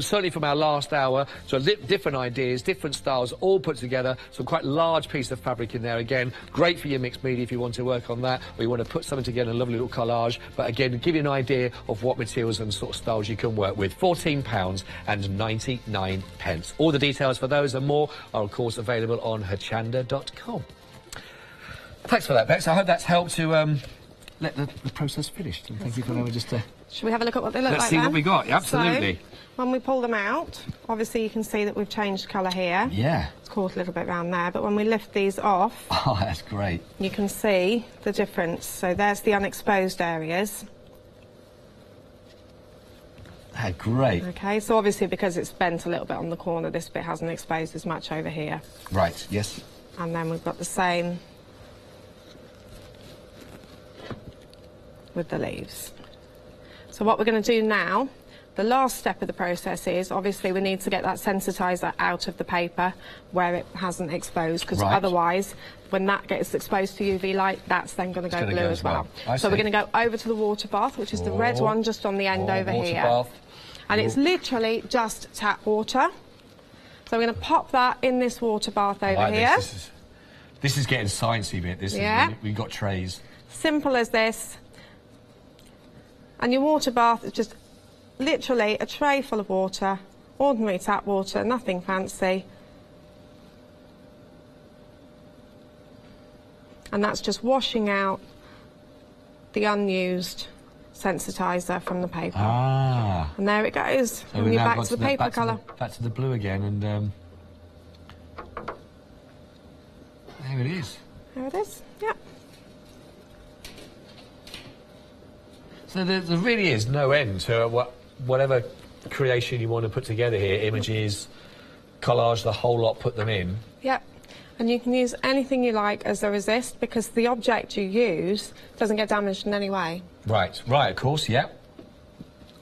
Certainly from our last hour, so different ideas, different styles, all put together, some quite large piece of fabric in there again. Great for your mixed media if you want to work on that, or you want to put something together, a lovely little collage, but again, to give you an idea of what materials and sort of styles you can work with. £14.99. All the details details for those and more are, of course, available on hochanda.com. Thanks for that, Bex. I hope that's helped to let the process finish. And thank you for allowing me just to... Should we have a look at what they look like Let's see then? what we got. Yeah, absolutely. So, when we pull them out, obviously you can see that we've changed colour here. Yeah. It's caught a little bit around there, but when we lift these off... Oh, that's great. You can see the difference. So there's the unexposed areas. Great. Okay, so obviously because it's bent a little bit on the corner, this bit hasn't exposed as much over here. Right, yes. And then we've got the same with the leaves. So what we're going to do now, the last step of the process is, obviously we need to get that sensitizer out of the paper where it hasn't exposed, because otherwise, when that gets exposed to UV light, that's then going to go blue as well. So we're going to go over to the water bath, which is the red one just on the end over here. Bath. And it's literally just tap water. So we're going to pop that in this water bath over here. This is getting sciencey bit. This is, we've got trays. Simple as this. And your water bath is just literally a tray full of water, ordinary tap water, nothing fancy. And that's just washing out the unused sensitizer from the paper. Ah. And there it goes. So and you're back to the paper colour. Back to the blue again, and there it is. There it is, yep. So there really is no end to whatever creation you want to put together here, images, collage, the whole lot, put them in. Yep. And you can use anything you like as a resist, because the object you use doesn't get damaged in any way. Right, of course, yep.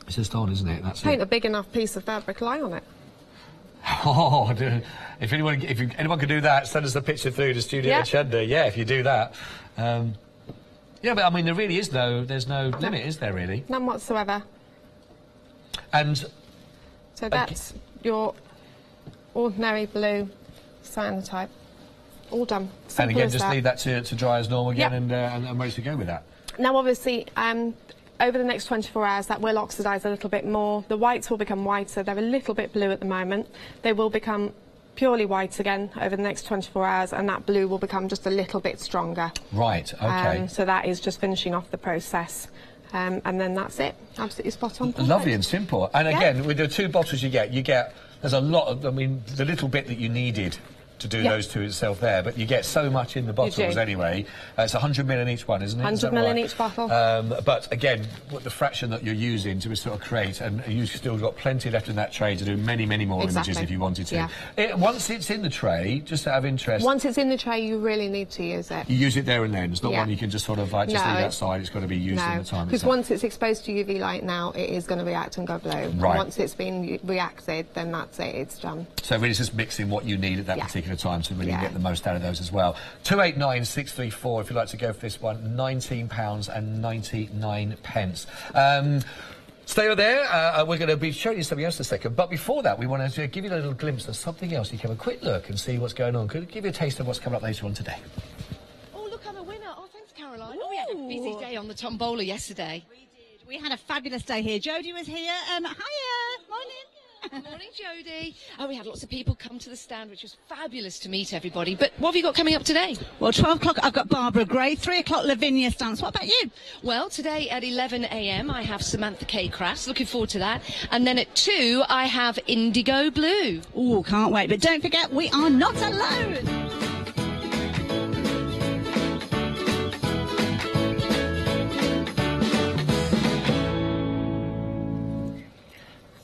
It's just on, isn't it? That's Paint a big enough piece of fabric, lie on it. Oh, if anyone can do that, send us a picture through to Studio Hochanda. Yeah, if you do that. Yeah, but I mean, there's no limit, is there really? None whatsoever. And so that's your ordinary blue cyanotype. All done. Simple and again, as just that. leave that to dry as normal again, and ready to go with that. Now, obviously, over the next 24 hours, that will oxidise a little bit more. The whites will become whiter. They're a little bit blue at the moment. They will become purely white again over the next 24 hours, and that blue will become just a little bit stronger. Right, okay. So that is just finishing off the process. And then that's it. Absolutely spot on. Perfect. Lovely and simple. And again, with the 2 bottles you get, there's a lot of, I mean, the little bit that you needed to do those two itself there, but you get so much in the bottles anyway. It's 100 ml in each one, isn't it? 100 ml in each bottle. But again, the fraction that you're using to sort of create, and you've still got plenty left in that tray to do many, many more images if you wanted to. Once it's in the tray, just out of interest... Once it's in the tray, you really need to use it. You use it there and then. It's not one you can just sort of like just leave outside. It's got to be used in the time. Because once it's exposed to UV light now, it is going to react and go blue. Right. And once it's been reacted, then that's it. It's done. So really just mixing what you need at that particular time to really get the most out of those as well. 289-634 if you'd like to go for this one. £19.99. Stay there. We're going to be showing you something else in a second. But before that, we want to give you a little glimpse of something else. You can have a quick look and see what's going on. Could give you a taste of what's coming up later on today. Oh, look, I'm a winner. Oh, thanks, Caroline. Oh, we had a busy day on the Tombola yesterday. We did. We had a fabulous day here. Jodie was here. Hiya. Morning. Morning, Jodie. Oh, we had lots of people come to the stand, which was fabulous to meet everybody. But what have you got coming up today? Well, 12 o'clock, I've got Barbara Gray. 3 o'clock, Lavinia Stance. What about you? Well, today at 11 a.m, I have Samantha K. Crafts. Looking forward to that. And then at 2, I have Indigo Blue. Oh, can't wait. But don't forget, we are not alone.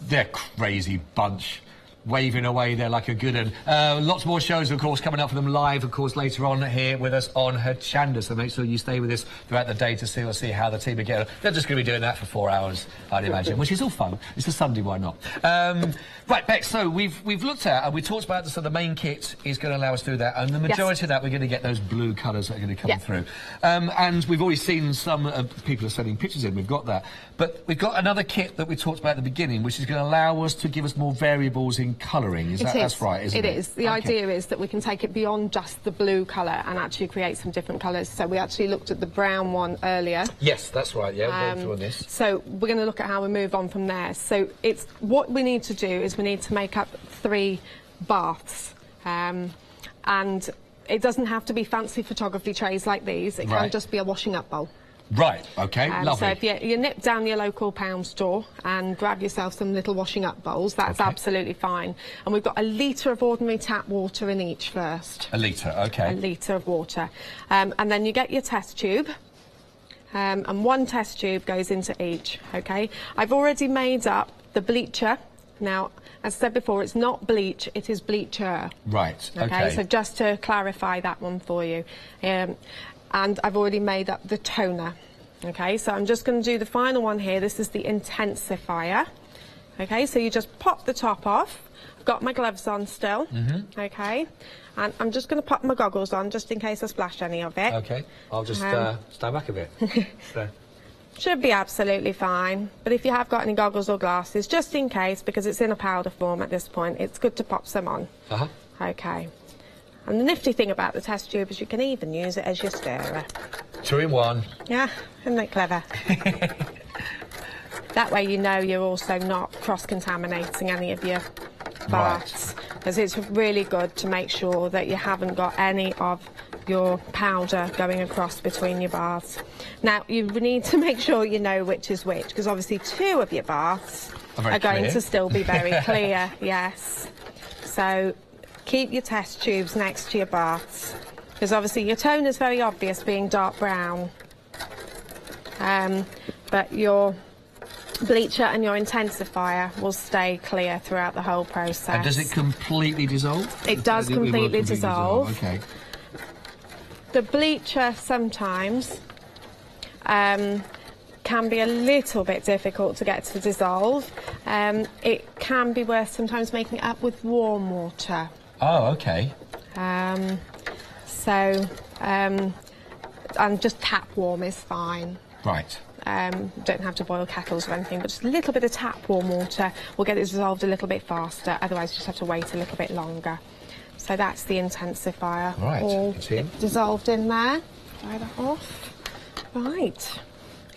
They're a crazy bunch, waving away there like a good one. Lots more shows, of course, coming up for them live, of course, later on here with us on Hochanda. So make sure you stay with us throughout the day to see how the team are getting. They're just going to be doing that for 4 hours, I'd imagine, which is all fun. It's a Sunday, why not? Right, Bex, so we've looked at, and we talked about this, so the main kit is going to allow us to do that, and the majority of that, we're going to get those blue colours that are going to come through. And we've already seen some people are sending pictures in, we've got that. But we've got another kit that we talked about at the beginning, which is going to allow us to give us more variables in colouring. That's right, isn't it? It is. The idea is that we can take it beyond just the blue colour and actually create some different colours. So we actually looked at the brown one earlier. Yes, that's right, yeah, we're doing this. So we're going to look at how we move on from there. So it's what we need to do is we need to make up 3 baths. And it doesn't have to be fancy photography trays like these. It can just be a washing up bowl. Right, OK, lovely. So if you nip down your local pound store and grab yourself some little washing up bowls, that's absolutely fine. And we've got a litre of ordinary tap water in each first. A litre, OK. A litre of water. And then you get your test tube. And one test tube goes into each, OK? I've already made up the bleacher. Now, as I said before, it's not bleach, it is bleacher. Right, OK, so just to clarify that one for you. And I've already made up the toner. OK, so I'm just going to do the final one here. This is the intensifier. OK, so you just pop the top off. I've got my gloves on still. OK, and I'm just going to pop my goggles on just in case I splash any of it. OK, I'll just stand back a bit. Should be absolutely fine. But if you have got any goggles or glasses, just in case, because it's in a powder form at this point, it's good to pop some on. OK. And the nifty thing about the test tube is you can even use it as your stirrer. 2 in 1. Yeah, isn't it clever? That way you know you're also not cross-contaminating any of your baths. Because it's really good to make sure that you haven't got any of your powder going across between your baths. Now, you need to make sure you know which is which, because obviously 2 of your baths are going to still be very clear, yes. So keep your test tubes next to your baths, because obviously your toner is very obvious being dark brown, but your bleacher and your intensifier will stay clear throughout the whole process. And does it completely dissolve? It does completely dissolve. OK. The bleacher sometimes can be a little bit difficult to get to dissolve. It can be worth sometimes making it up with warm water. Oh, OK. And just tap warm is fine. Right. Don't have to boil kettles or anything, but just a little bit of tap warm water will get it dissolved a little bit faster. Otherwise, you just have to wait a little bit longer. So that's the intensifier. Right. All dissolved in there. Dry that off. Right.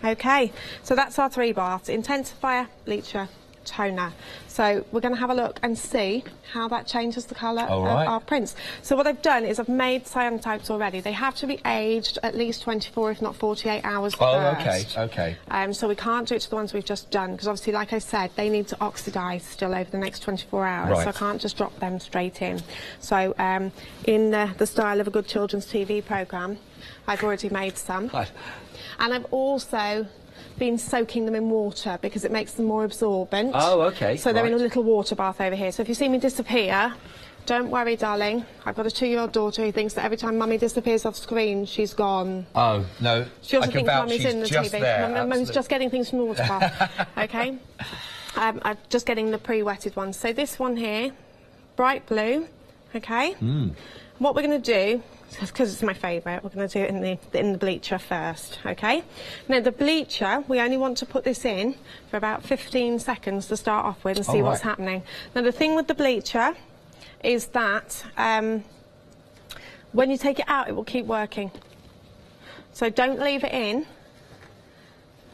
OK. So that's our 3 baths: intensifier, bleacher, toner. So we're going to have a look and see how that changes the colour of our prints. So what I've done is I've made cyanotypes already. They have to be aged at least 24, if not 48 hours first. OK. So we can't do it to the ones we've just done, because obviously, like I said, they need to oxidise still over the next 24 hours. Right. So I can't just drop them straight in. So in the style of a good children's TV programme, I've already made some. And I've also been soaking them in water because it makes them more absorbent. Oh, OK. So they're in a little water bath over here. So if you see me disappear, don't worry, darling. I've got a 2-year-old daughter who thinks that every time Mummy disappears off screen, she's gone. Oh, no. She also thinks Mummy's in the just TV. There, Mummy's just getting things from the water bath. OK? I'm just getting the pre-wetted ones. So this one here, bright blue. OK? What we're going to do, because it's my favourite, we're going to do it in the bleacher first, OK? Now, the bleacher, we only want to put this in for about 15 seconds to start off with and see what's happening. Now, the thing with the bleacher is that when you take it out, it will keep working. So don't leave it in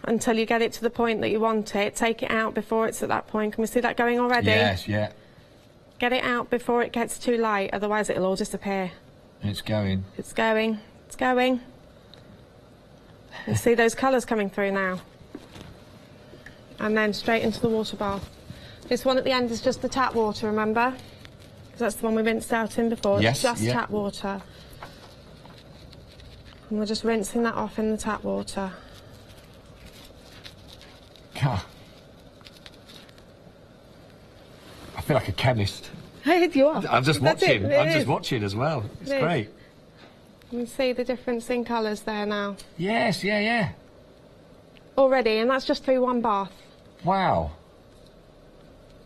until you get it to the point that you want it. Take it out before it's at that point. Can we see that going already? Yes, yeah. Get it out before it gets too light, otherwise it'll all disappear. It's going. It's going. It's going. You see those colours coming through now. And then straight into the water bath. This one at the end is just the tap water, remember? Because that's the one we rinsed out in before. Yes, it's just tap water. And we're just rinsing that off in the tap water. God. I feel like a chemist. You are. I'm just watching. I'm just watching as well. It's great. You can see the difference in colours there now. Yes, yeah. Already, and that's just through one bath. Wow.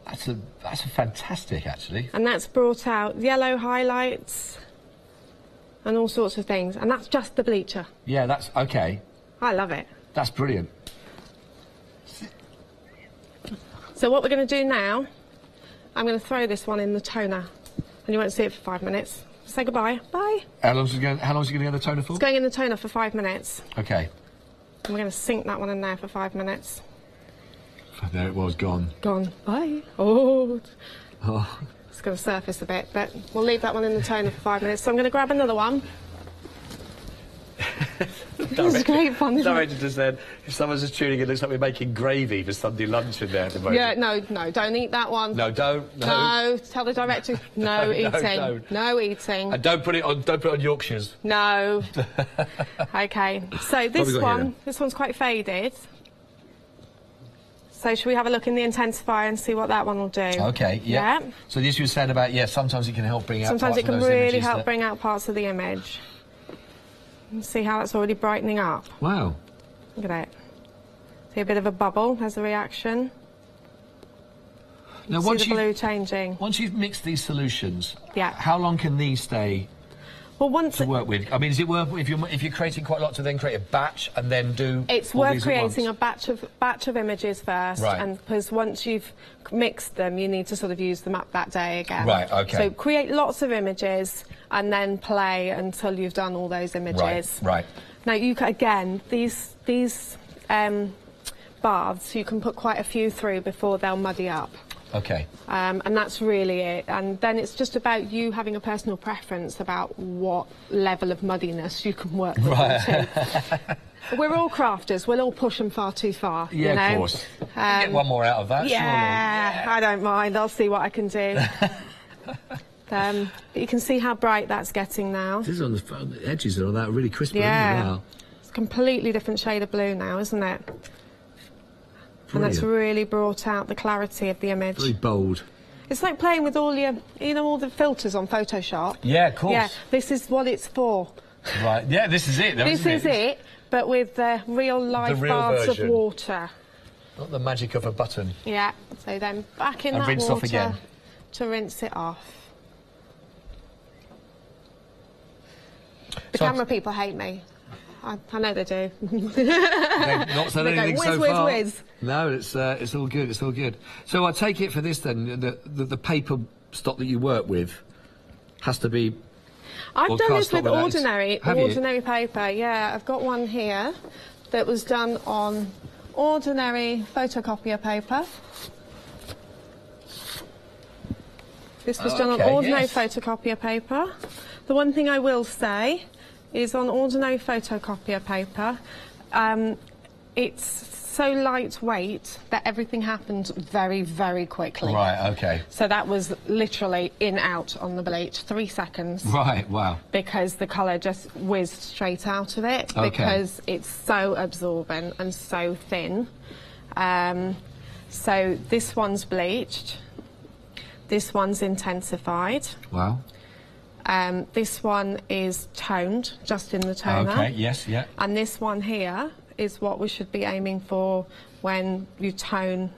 That's a fantastic, actually. And that's brought out yellow highlights and all sorts of things. And that's just the bleacher. Yeah, that's okay. I love it. That's brilliant. So what we're going to do now, I'm going to throw this one in the toner, and you won't see it for 5 minutes. Say goodbye. Bye. How long is it going to go in the toner for? It's going in the toner for 5 minutes. Okay. And we're going to sink that one in there for 5 minutes. There it was, gone. Gone. Bye. Oh. It's going to surface a bit, but we'll leave that one in the toner for 5 minutes. So I'm going to grab another one. This is great fun, isn't it? Director just said, if someone's just tuning in, it looks like we're making gravy for Sunday lunch in there at the moment. Yeah, no, don't eat that one. No, don't. No, tell the director, no eating. Don't. No eating. And don't put it on Yorkshires. No. Okay, so this one's quite faded. So should we have a look in the intensifier and see what that one will do? Okay, yeah. So this you were saying about, sometimes it can help bring out sometimes parts it can of those really images help bring out parts of the image. See how it's already brightening up? Wow. Look at it. See a bit of a bubble as a reaction. Now, see the blue changing. Once you've mixed these solutions, yeah, how long can these stay to work with? I mean, is it worth, if you're creating quite a lot, to then create a batch and then do It's worth creating a batch of images first, right, and because once you've mixed them, you need to sort of use them up that day again. Right, okay. So create lots of images and then play until you've done all those images. Right. Now, you can, again, these baths, you can put quite a few through before they'll muddy up. Okay. And that's really it. And then it's just about you having a personal preference about what level of muddiness you can work with them to. We're all crafters. We'll all push them far too far. Yeah, you know? of course. Get one more out of that, yeah, I don't mind. I'll see what I can do. But you can see how bright that's getting now. This is on the edges are on that really crisp. Yeah. Now. It's a completely different shade of blue now, isn't it? Brilliant. And that's really brought out the clarity of the image. Very bold. It's like playing with all your, all the filters on Photoshop. Yeah, of course. Yeah, this is what it's for. Right, yeah, this is it, though, This is it, but with real life baths of water. Not the magic of a button. Yeah, so then back in and that rinse water off again. To rinse it off. The So camera people hate me. I know they do. They've not said anything whiz, so whiz, far. whiz. No, it's all good. It's all good. So I take it for this then, the paper stock that you work with has to be. I've done this with ordinary paper. Yeah, I've got one here that was done on ordinary photocopier paper. This was done on ordinary photocopier paper. The one thing I will say is on ordinary photocopier paper, it's so lightweight that everything happens very, very quickly. Right, okay. So that was literally in, out on the bleach, 3 seconds. Right, wow. Because the colour just whizzed straight out of it, because it's so absorbent and so thin. So this one's bleached. This one's intensified. Wow. This one is toned, just in the toner. Okay, yes, yeah. And this one here is what we should be aiming for when you tone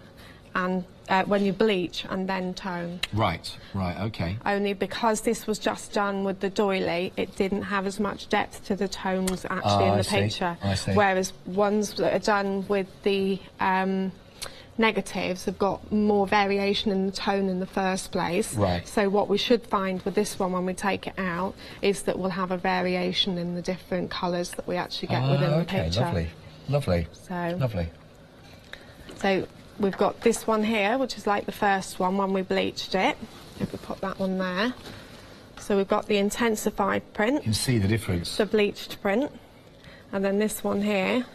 and when you bleach and then tone. Right, okay. Only because this was just done with the doily, it didn't have as much depth to the tones actually in the picture. I see. Whereas ones that are done with the negatives have got more variation in the tone in the first place. Right. So what we should find with this one when we take it out is that we'll have a variation in the different colours that we actually get within the picture. Lovely. So, lovely. So we've got this one here, which is like the first one when we bleached it. If we put that one there. So we've got the intensified print. You can see the difference. The bleached print. And then this one here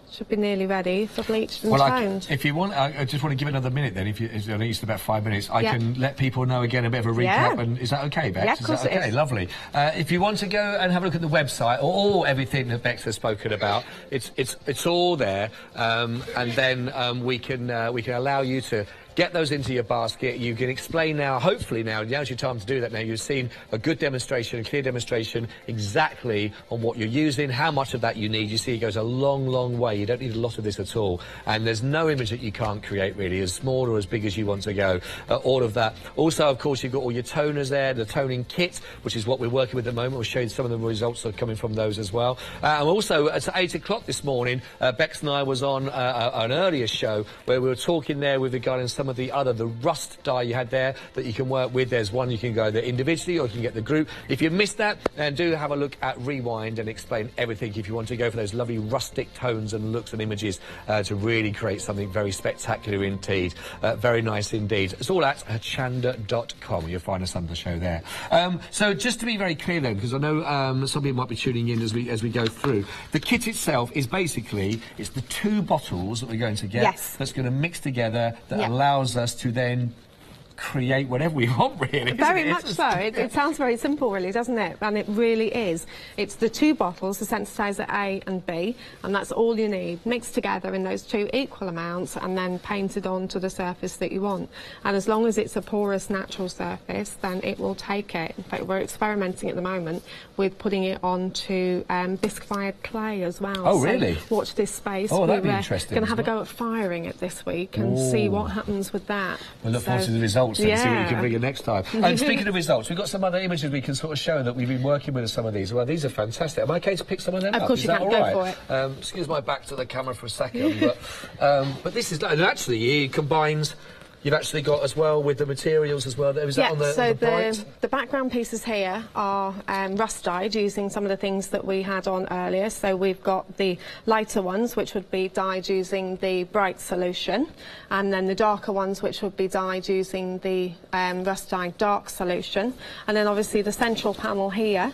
should be nearly ready for bleached and toned. If you want, I just want to give it another minute then. I know you said about 5 minutes. I can let people know again a bit of a recap. And is that okay, Bex? Yeah, of course is that okay? Lovely. If you want to go and have a look at the website or everything that Bex has spoken about, it's all there. And then we can allow you to get those into your basket. You can explain now, hopefully now's your time to do that now. You've seen a good demonstration, a clear demonstration exactly on what you're using, how much of that you need. You see it goes a long, long way. You don't need a lot of this at all. And there's no image that you can't create, really, as small or as big as you want to go. All of that. Also, of course, you've got all your toners there, the toning kit, which is what we're working with at the moment. We'll show you some of the results that are coming from those as well. And also, at 8 o'clock this morning, Bex and I was on an earlier show where we were talking there with regarding some some of the rust dye you had there that you can work with. There's one you can go there individually, or you can get the group. If you missed that, then do have a look at Rewind and explain everything if you want to go for those lovely rustic tones and looks and images to really create something very spectacular indeed. Very nice indeed. It's all at hochanda.com. You'll find us under the show there. So just to be very clear then, because I know some people might be tuning in as we go through, the kit itself is basically, it's the 2 bottles that we're going to get that's going to mix together that allows us to then create whatever we want, really. Very much so. It sounds very simple, really, doesn't it? And it really is. It's the 2 bottles, the sensitizer A and B, and that's all you need, mixed together in those 2 equal amounts and then painted onto the surface that you want. And as long as it's a porous, natural surface, then it will take it. In fact, we're experimenting at the moment with putting it onto bisque-fired clay as well. Oh, really? So watch this space. Oh, that'd be interesting. We're going to have a go at firing it this week and see what happens with that. We'll look forward to the results. And see what you can bring in next time. And speaking of results, we've got some other images we can sort of show that we've been working with some of these. Well, these are fantastic. Am I okay to pick some of them up? Of course you can. Go for it. Excuse my back to the camera for a second, but this is, and actually it combines. You've actually got as well with the materials as well. Is that on the, so the background pieces here are rust dyed using some of the things that we had on earlier. So we've got the lighter ones, which would be dyed using the bright solution, and then the darker ones, which would be dyed using the rust dyed dark solution. And then obviously the central panel here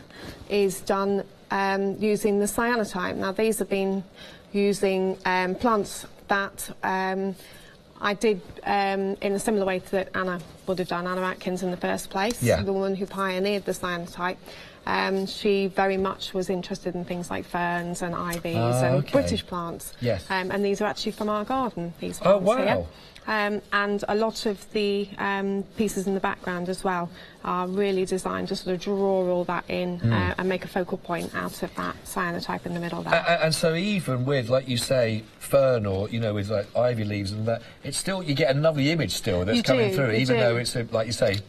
is done using the cyanotype. Now these have been using plants that I did in a similar way that Anna would have done, Anna Atkins in the first place, the woman who pioneered the cyanotype. She very much was interested in things like ferns and ivies and British plants. Yes. And these are actually from our garden, these plants here. And a lot of the pieces in the background as well are really designed to sort of draw all that in and make a focal point out of that cyanotype in the middle there. And so even with, like you say, fern or, you know, with like ivy leaves and that, it's still, you get a lovely image still that's coming through, even though it's, like you say,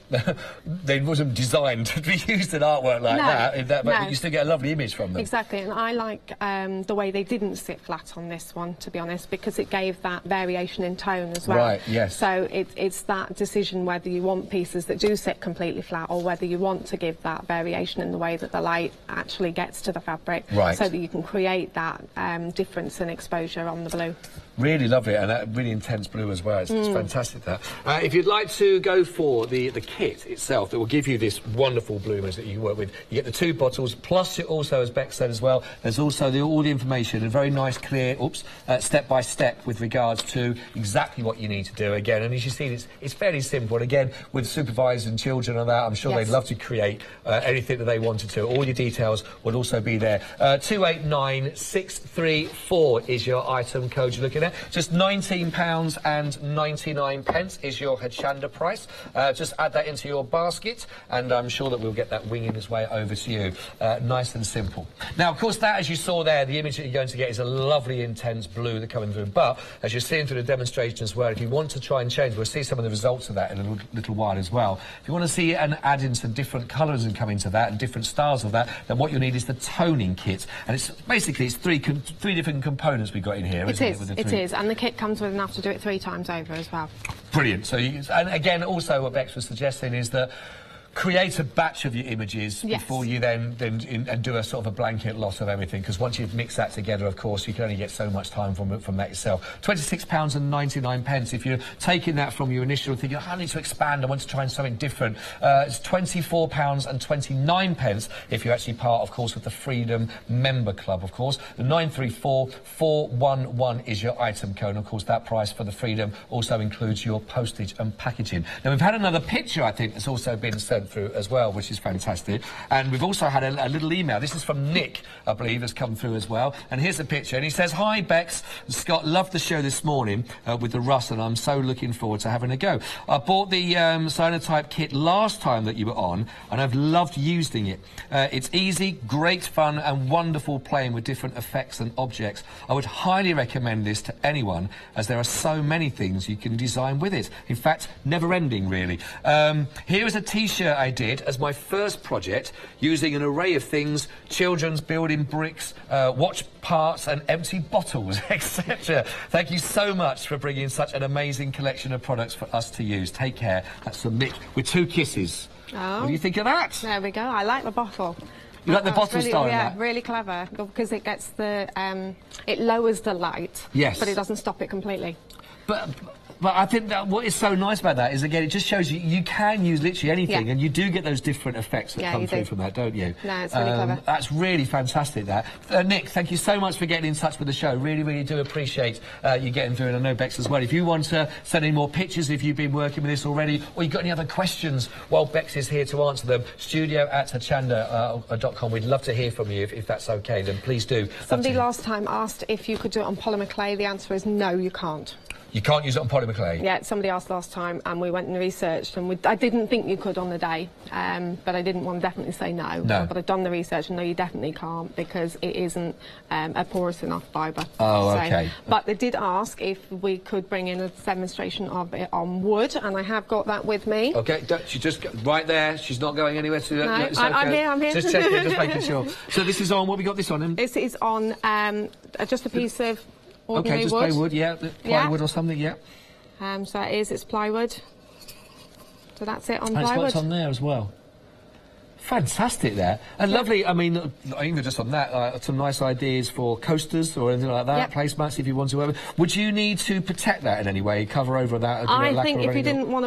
they wasn't designed to be used in artwork like that, but you still get a lovely image from them. Exactly, and I like the way they didn't sit flat on this one, to be honest, because it gave that variation in tone as well. Right, yes. So it's that decision whether you want pieces that do sit completely flat or whether you want to give that variation in the way that the light actually gets to the fabric, so that you can create that difference in exposure on the blue. Really lovely, and that really intense blue as well. It's fantastic, that. If you'd like to go for the kit itself, that will give you this wonderful blue image that you can work with, you get the 2 bottles, plus it also, as Beck said as well, there's also all the information, a very nice, clear, step-by-step with regards to exactly what you need to do. Again, and as you see, it's fairly simple. And again, with supervisors and children and that, I'm sure they'd love to create anything that they wanted to. All your details would also be there. 289634 is your item code you're looking at. Just £19.99 is your Hochanda price. Just add that into your basket, and I'm sure that we'll get that winging its way over to you. Nice and simple. Now, of course, that, as you saw there, the image that you're going to get is a lovely, intense blue that coming through. But as you're seeing through the demonstration as well, if you want to try and change, we'll see some of the results of that in a little while as well. If you want to see and add in some different colours and come into that and different styles of that, then what you'll need is the toning kit. And it's basically three different components we've got in here, isn't it? It is, and the kit comes with enough to do it 3 times over as well. Brilliant. So, and again, also what Bex was suggesting is that create a batch of your images before you then do a sort of a blanket lot of everything, because once you've mixed that together, of course, you can only get so much time from that yourself. £26.99. If you're taking that from your initial thinking, I need to expand, I want to try something different, it's £24.29 if you're actually part, of course, with the Freedom Member Club, of course. The 934411 is your item code, and of course that price for the Freedom also includes your postage and packaging. Now, we've had another picture, I think, that's also been sent through as well, which is fantastic. And we've also had a little email. This is from Nick, I believe, has come through as well. And here's a picture. And he says, "Hi, Bex. Scott, loved the show this morning with the rust, and I'm so looking forward to having a go. I bought the cyanotype kit last time that you were on, and I've loved using it. It's easy, great fun, and wonderful playing with different effects and objects. I would highly recommend this to anyone, as there are so many things you can design with it. In fact, never ending, really. Here is a T-shirt I did as my first project using an array of things, children's building bricks, watch parts and empty bottles, etc. Thank you so much for bringing such an amazing collection of products for us to use. Take care. That's from Mick with 2 kisses. Oh. What do you think of that? There we go. I like the bottle. You like the bottle really, style? Yeah, in that? really clever because it gets the it lowers the light. Yes. But it doesn't stop it completely. But I think that what is so nice about that is, again, it just shows you can use literally anything, and you do get those different effects that come through from that, don't you? No, it's really clever. That's really fantastic, that. Nick, thank you so much for getting in touch with the show. Really, really do appreciate you getting through, and I know Bex as well. If you want to send any more pictures, if you've been working with this already, or you've got any other questions while Bex is here to answer them, studio@hochanda.com. We'd love to hear from you if that's okay, then please do. Somebody last time asked if you could do it on polymer clay. The answer is no, you can't. You can't use it on polymer clay? Yeah, somebody asked last time, and we went and researched, and I didn't think you could on the day, but I didn't want to definitely say no. But I've done the research, and no, you definitely can't, because it isn't a porous enough fibre. Oh, OK. But they did ask if we could bring in a demonstration of it on wood, and I have got that with me. OK, she just... right there, she's not going anywhere to... No, I'm here. Just checking, just making sure. So this is on... what have we got this on in? This is on just a piece of... ordinary OK, just wood. plywood, yeah. Plywood or something, yeah. So it's plywood. So that's it on That's plywood. what's on there as well. Fantastic there. And lovely, I mean, even just on that, some nice ideas for coasters or anything like that, placemats if you want to. Would you need to protect that in any way, cover over that? I think if you didn't want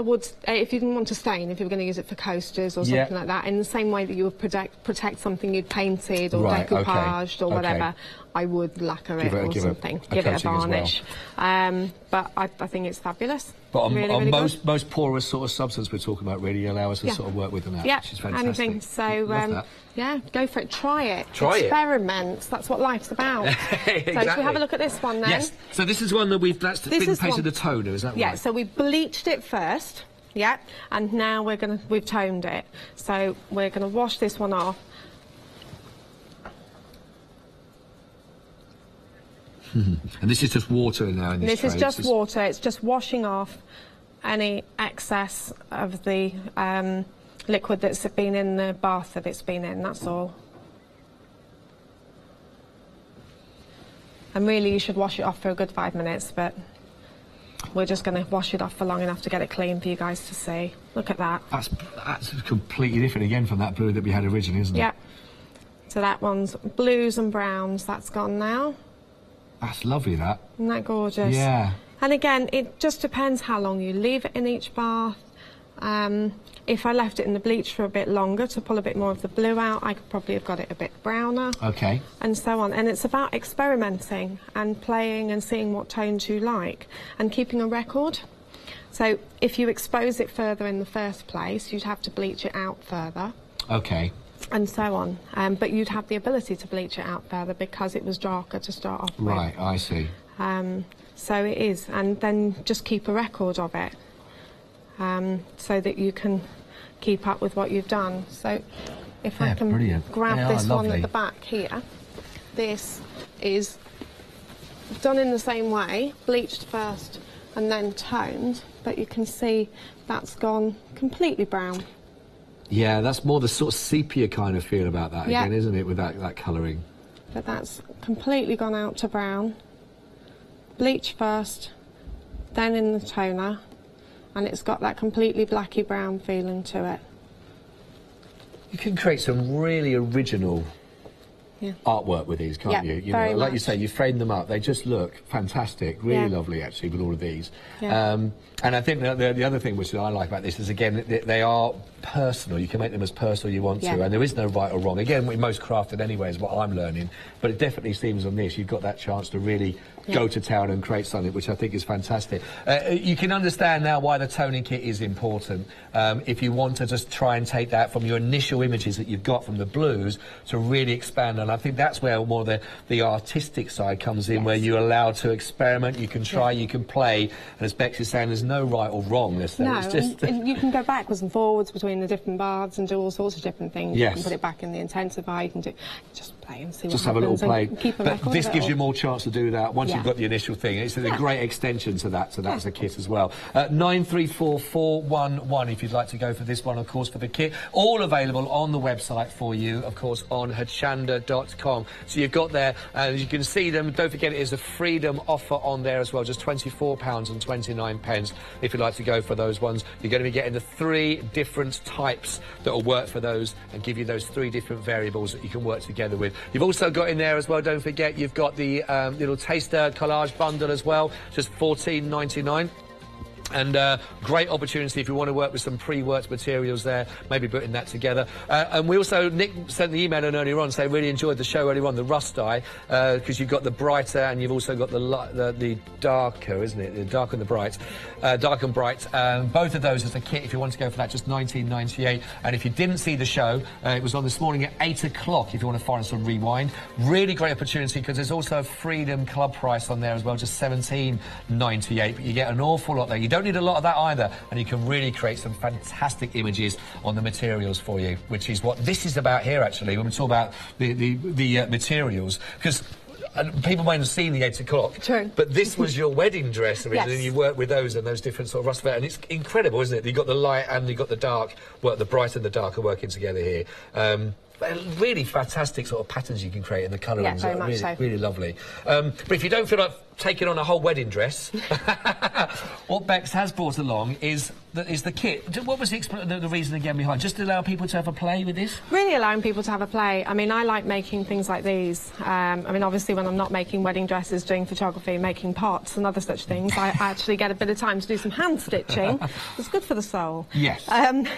if you didn't want to stain, if you were going to use it for coasters or something like that, in the same way that you would protect something you'd painted or decoupaged or whatever, I would lacquer it or something, give it a varnish. But I think it's fabulous. But on, really most porous sort of substance we're talking about really allow us to sort of work with them out, which is fantastic. Anything. So, yeah, go for it. Try it. Experiment. That's what life's about. Exactly. So should we have a look at this one then? Yes. So this is one that that's been painted the toner, is that right? Yeah, so we bleached it first, and now we've toned it. So we're going to wash this one off. And this is just water now in this tray? This is just water. It's just washing off any excess of the liquid that's been in the bath that it's been in, that's all. And really you should wash it off for a good 5 minutes, but we're just going to wash it off for long enough to get it clean for you guys to see. Look at that. That's completely different again from that blue that we had originally, isn't it? Yeah. So that one's blues and browns. That's gone now. That's lovely, that. Isn't that gorgeous? Yeah. And again, it just depends how long you leave it in each bath. If I left it in the bleach for a bit longer to pull a bit more of the blue out, I could probably have got it a bit browner. OK. And so on. And it's about experimenting and playing and seeing what tones you like and keeping a record. So if you expose it further in the first place, you'd have to bleach it out further. OK. And so on. But you'd have the ability to bleach it out further because it was darker to start off with. Right, I see. So it is. And then just keep a record of it so that you can keep up with what you've done. So if I can grab this one at the back here, this is done in the same way, bleached first and then toned, but you can see that's gone completely brown. Yeah, that's more the sort of sepia kind of feel about that again, isn't it, with that colouring? But that's completely gone out to brown. Bleach first, then in the toner, and it's got that completely blacky brown feeling to it. You can create some really original artwork with these, can't you? You know, like you say, you frame them up. They just look fantastic, really lovely, actually, with all of these. And I think the other thing which I like about this is, again, they are personal. You can make them as personal you want to, and there is no right or wrong. Again, with most crafted anyway is what I'm learning, but it definitely seems on this you've got that chance to really go to town and create something, which I think is fantastic. You can understand now why the toning kit is important. If you want to just try and take that from your initial images that you've got from the blues to really expand, and I think that's where more the artistic side comes in, where you're allowed to experiment, you can try, you can play, and as Bex is saying, there's no right or wrong. It's just and you can go backwards and forwards between the different baths and do all sorts of different things. You can put it back in the intensifier, you can just play and see what happens. Just have a little play. Keep a record this of it gives all. you more chance to do that. Once you've got the initial thing. It's a great extension to that, so that's a kit as well. 934411 if you'd like to go for this one, of course, for the kit. All available on the website for you, of course, on hochanda.com. So you've got there, and you can see them. Don't forget, it is a freedom offer on there as well, just £24.29 if you'd like to go for those ones. You're going to be getting the 3 different types that will work for those and give you those 3 different variables that you can work together with. You've also got in there as well, don't forget, you've got the little taster collage bundle as well, just £14.99. And great opportunity if you want to work with some pre-worked materials there, maybe putting that together. And we also, Nick sent the email in earlier on saying really enjoyed the show earlier on, the rust dye, because you've got the brighter and you've also got the darker, isn't it? The dark and the bright. Dark and bright. Both of those as a kit, if you want to go for that, just £19.98. And if you didn't see the show, it was on this morning at 8 o'clock if you want to find us on Rewind. Really great opportunity because there's also a Freedom Club price on there as well, just £17.98. But you get an awful lot there. You don't need a lot of that either, and you can really create some fantastic images on the materials for you, which is what this is about here, actually, when we talk about the materials, because people might have seen the 8 o'clock. True. But this was your wedding dress originally, and you worked with those and those different sort of rust and it's incredible, isn't it? You've got the light and you've got the dark, well, the bright and the dark are working together here. Really fantastic sort of patterns you can create in the colourings. Yeah, very much so. Really lovely. But if you don't feel like taking on a whole wedding dress, what Bex has brought along is the kit. What was the reason again behind? Just to allow people to have a play with this? Really allowing people to have a play. I mean, I like making things like these. I mean, obviously, when I'm not making wedding dresses, doing photography, making pots and other such things, I actually get a bit of time to do some hand stitching. It's good for the soul. Yes. And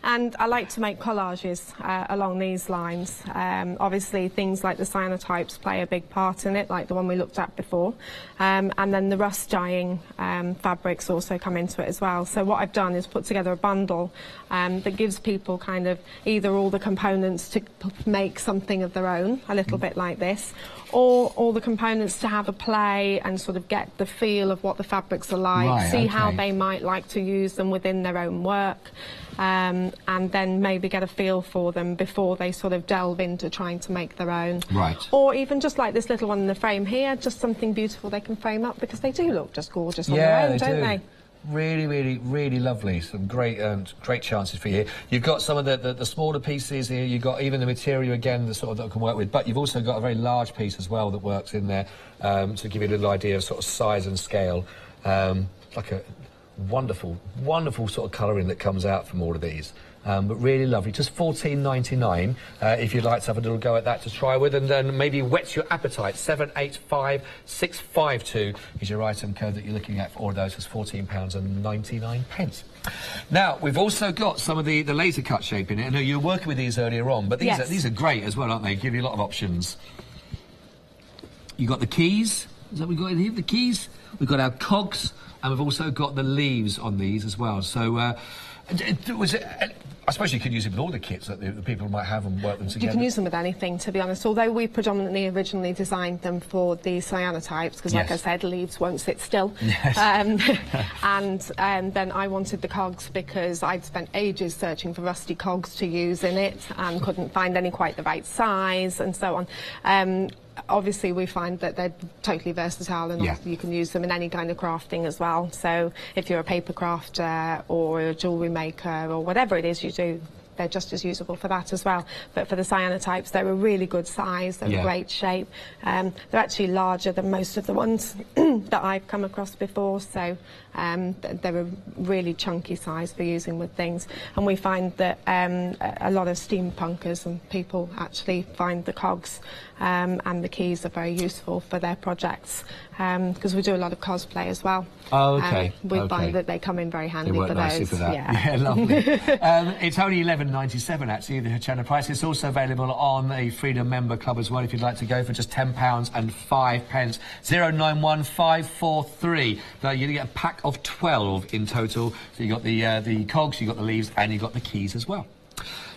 I like to make collages along these lines. Obviously, things like the cyanotypes play a big part in it, like the one we looked at before. And then the rust dyeing fabrics also come into it as well. So what I've done is put together a bundle that gives people kind of either all the components to make something of their own, a little bit like this, or all the components to have a play and sort of get the feel of what the fabrics are like, see how they might like to use them within their own work. And then maybe get a feel for them before they sort of delve into trying to make their own. Right. Or even just like this little one in the frame here, just something beautiful they can frame up, because they do look just gorgeous on their own, don't they? Really, really, really lovely. Some great chances for you. You've got some of the smaller pieces here. You've got even the material again, the sort of that I can work with. But you've also got a very large piece as well that works in there to give you a little idea of sort of size and scale. Like a wonderful, wonderful sort of colouring that comes out from all of these. But really lovely. Just £14.99 if you'd like to have a little go at that to try with, and then maybe whet your appetite. 785652 is your item code that you're looking at for all of those. It's £14.99. Now, we've also got some of the laser cut shape in it. I know you were working with these earlier on, but these are great as well, aren't they? Give you a lot of options. You've got the keys. Is that what we've got in here? The keys. We've got our cogs, and we've also got the leaves on these as well. So, I suppose you could use it with all the kits that the people might have and work them together. You can use them with anything, to be honest, although we predominantly originally designed them for the cyanotypes, because like I said, leaves won't sit still. Yes. And then I wanted the cogs because I'd spent ages searching for rusty cogs to use in it and couldn't find any quite the right size and so on. Obviously, we find that they're totally versatile, and you can use them in any kind of crafting as well. So if you're a paper crafter or a jewellery maker or whatever it is you do, they're just as usable for that as well. But for the cyanotypes, they're a really good size, they're a great shape. They're actually larger than most of the ones that I've come across before, so they're a really chunky size for using with things. And we find that a lot of steampunkers and people actually find the cogs and the keys are very useful for their projects, because we do a lot of cosplay as well. Oh, okay. We find that they come in very handy for those. For that. Yeah, lovely. It's only £11.97 actually, the Hochanda price. It's also available on a Freedom Member Club as well if you'd like to go for just £10 and 5 pence. 091543. Now you get a pack of 12 in total. So you got the cogs, you got the leaves, and you got the keys as well.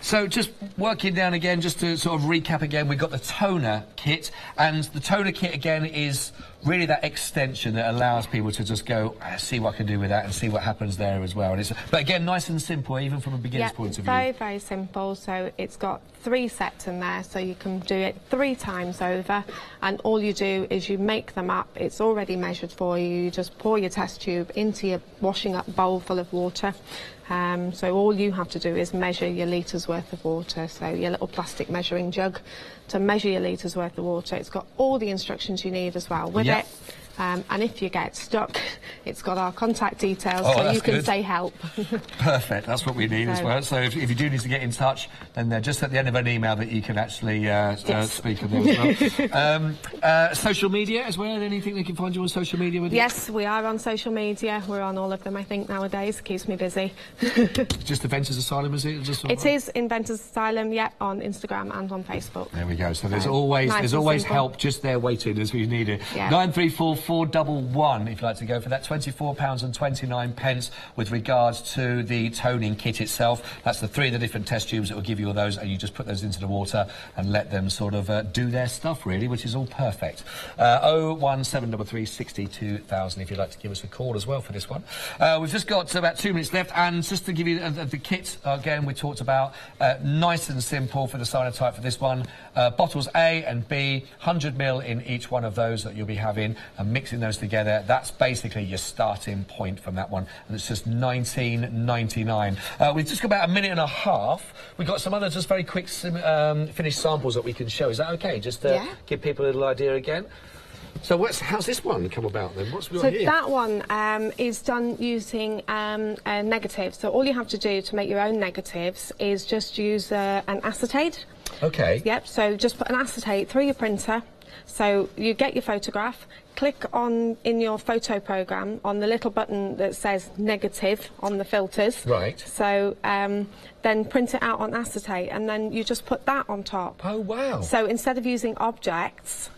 So just working down again, just to sort of recap again, we've got the toner kit, and the toner kit again is really that extension that allows people to just go, see what I can do with that and see what happens there as well. And it's, but again, nice and simple, even from a beginner's point of view. Very, very simple. So it's got 3 sets in there, so you can do it 3 times over, and all you do is you make them up. It's already measured for you. You just pour your test tube into your washing up bowl full of water. So all you have to do is measure your litres worth of water, so your little plastic measuring jug to measure your litres worth of water. It's got all the instructions you need as well with it. And if you get stuck, it's got our contact details, so you can say help. Perfect, that's what we need as well. So if you do need to get in touch, then they're just at the end of an email that you can actually speak of them as well. Social media as well, anything they can find you on social media with? Yes, we are on social media. We're on all of them, I think, nowadays. Keeps me busy. Just Inventors Asylum, is it? It is Inventors Asylum, yeah, on Instagram and on Facebook. There we go. So there's always help just there waiting as we need it. 93411 if you'd like to go for that. £24.29 with regards to the toning kit itself. That's the 3 of the different test tubes that will give you all those, and you just put those into the water and let them sort of do their stuff, really, which is all perfect. 01733 62000 if you'd like to give us a call as well for this one. We've just got about 2 minutes left, and just to give you the kit, again, we talked about nice and simple for the cyanotype for this one. Bottles A and B, 100ml in each one of those that you'll be having, and mixing those together. That's basically your starting point from that one, and it's just $19.99. We've just got about a minute and a half. We've got some other just very quick finished samples that we can show. Is that okay? Just to give people a little idea again. So how's this one come about then? What's we got here? That one is done using a negative. So all you have to do to make your own negatives is just use an acetate. Okay. Yep, so just put an acetate through your printer. So you get your photograph, click on in your photo program on the little button that says negative on the filters. Right. So then print it out on acetate, and then you just put that on top. Oh, wow. So instead of using objects,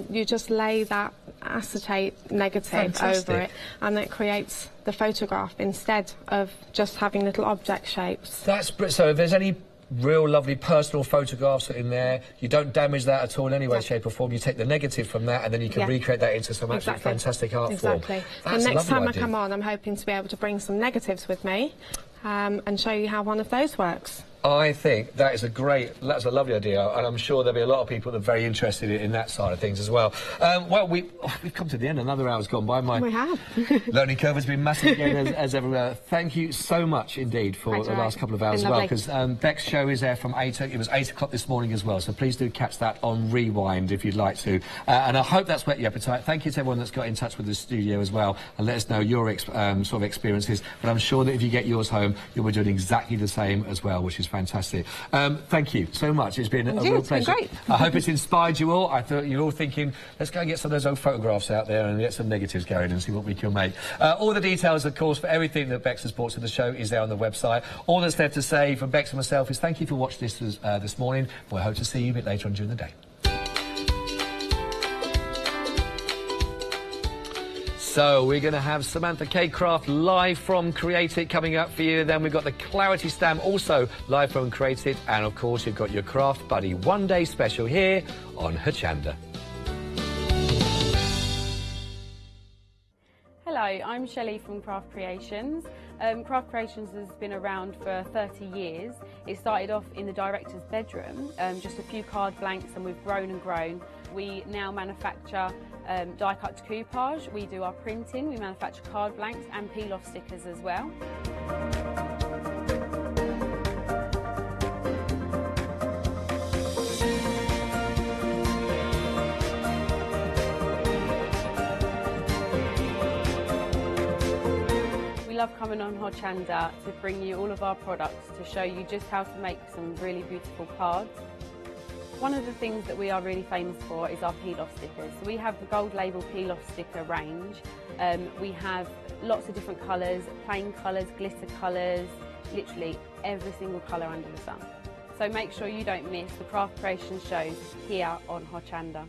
you just lay that acetate negative over it, and it creates the photograph instead of just having little object shapes. That's so if there's any real lovely personal photographs in there, you don't damage that at all in any way, shape or form. You take the negative from that, and then you can recreate that into some absolutely fantastic art form. And next time I come on, I'm hoping to be able to bring some negatives with me and show you how one of those works. I think that is that's a lovely idea, and I'm sure there'll be a lot of people that are very interested in that side of things as well. Well, we've come to the end. Another hour's gone by. We have. Learning curve has been massive again, as ever. Thank you so much indeed for the last couple of hours as well, because Beck's show is there from 8. It was 8 o'clock this morning as well, so please do catch that on rewind if you'd like to. And I hope that's whet your appetite. Thank you to everyone that's got in touch with the studio as well, and let us know your sort of experiences. But I'm sure that if you get yours home, you'll be doing exactly the same as well, which is fantastic. Thank you so much. It's been a real pleasure. Great. I hope it's inspired you all. I thought you're all thinking, let's go and get some of those old photographs out there and get some negatives going and see what we can make. All the details, of course, for everything that Bex has brought to the show is there on the website. All that's left to say from Bex and myself is thank you for watching this morning. We'll hope to see you a bit later on during the day. So we're going to have Samantha K. Craft live from Create It coming up for you. Then we've got the Clarity Stamp also live from Create It. And, of course, you've got your Craft Buddy one-day special here on Hochanda. Hello, I'm Shelley from Craft Creations. Craft Creations has been around for 30 years. It started off in the director's bedroom, just a few card blanks, and we've grown and grown. We now manufacture die-cut decoupage, we do our printing, we manufacture card blanks and peel-off stickers as well. We love coming on Hochanda to bring you all of our products to show you just how to make some really beautiful cards. One of the things that we are really famous for is our peel-off stickers. So we have the gold label peel-off sticker range. We have lots of different colours, plain colours, glitter colours, literally every single colour under the sun. So make sure you don't miss the Craft Creation shows here on Hochanda.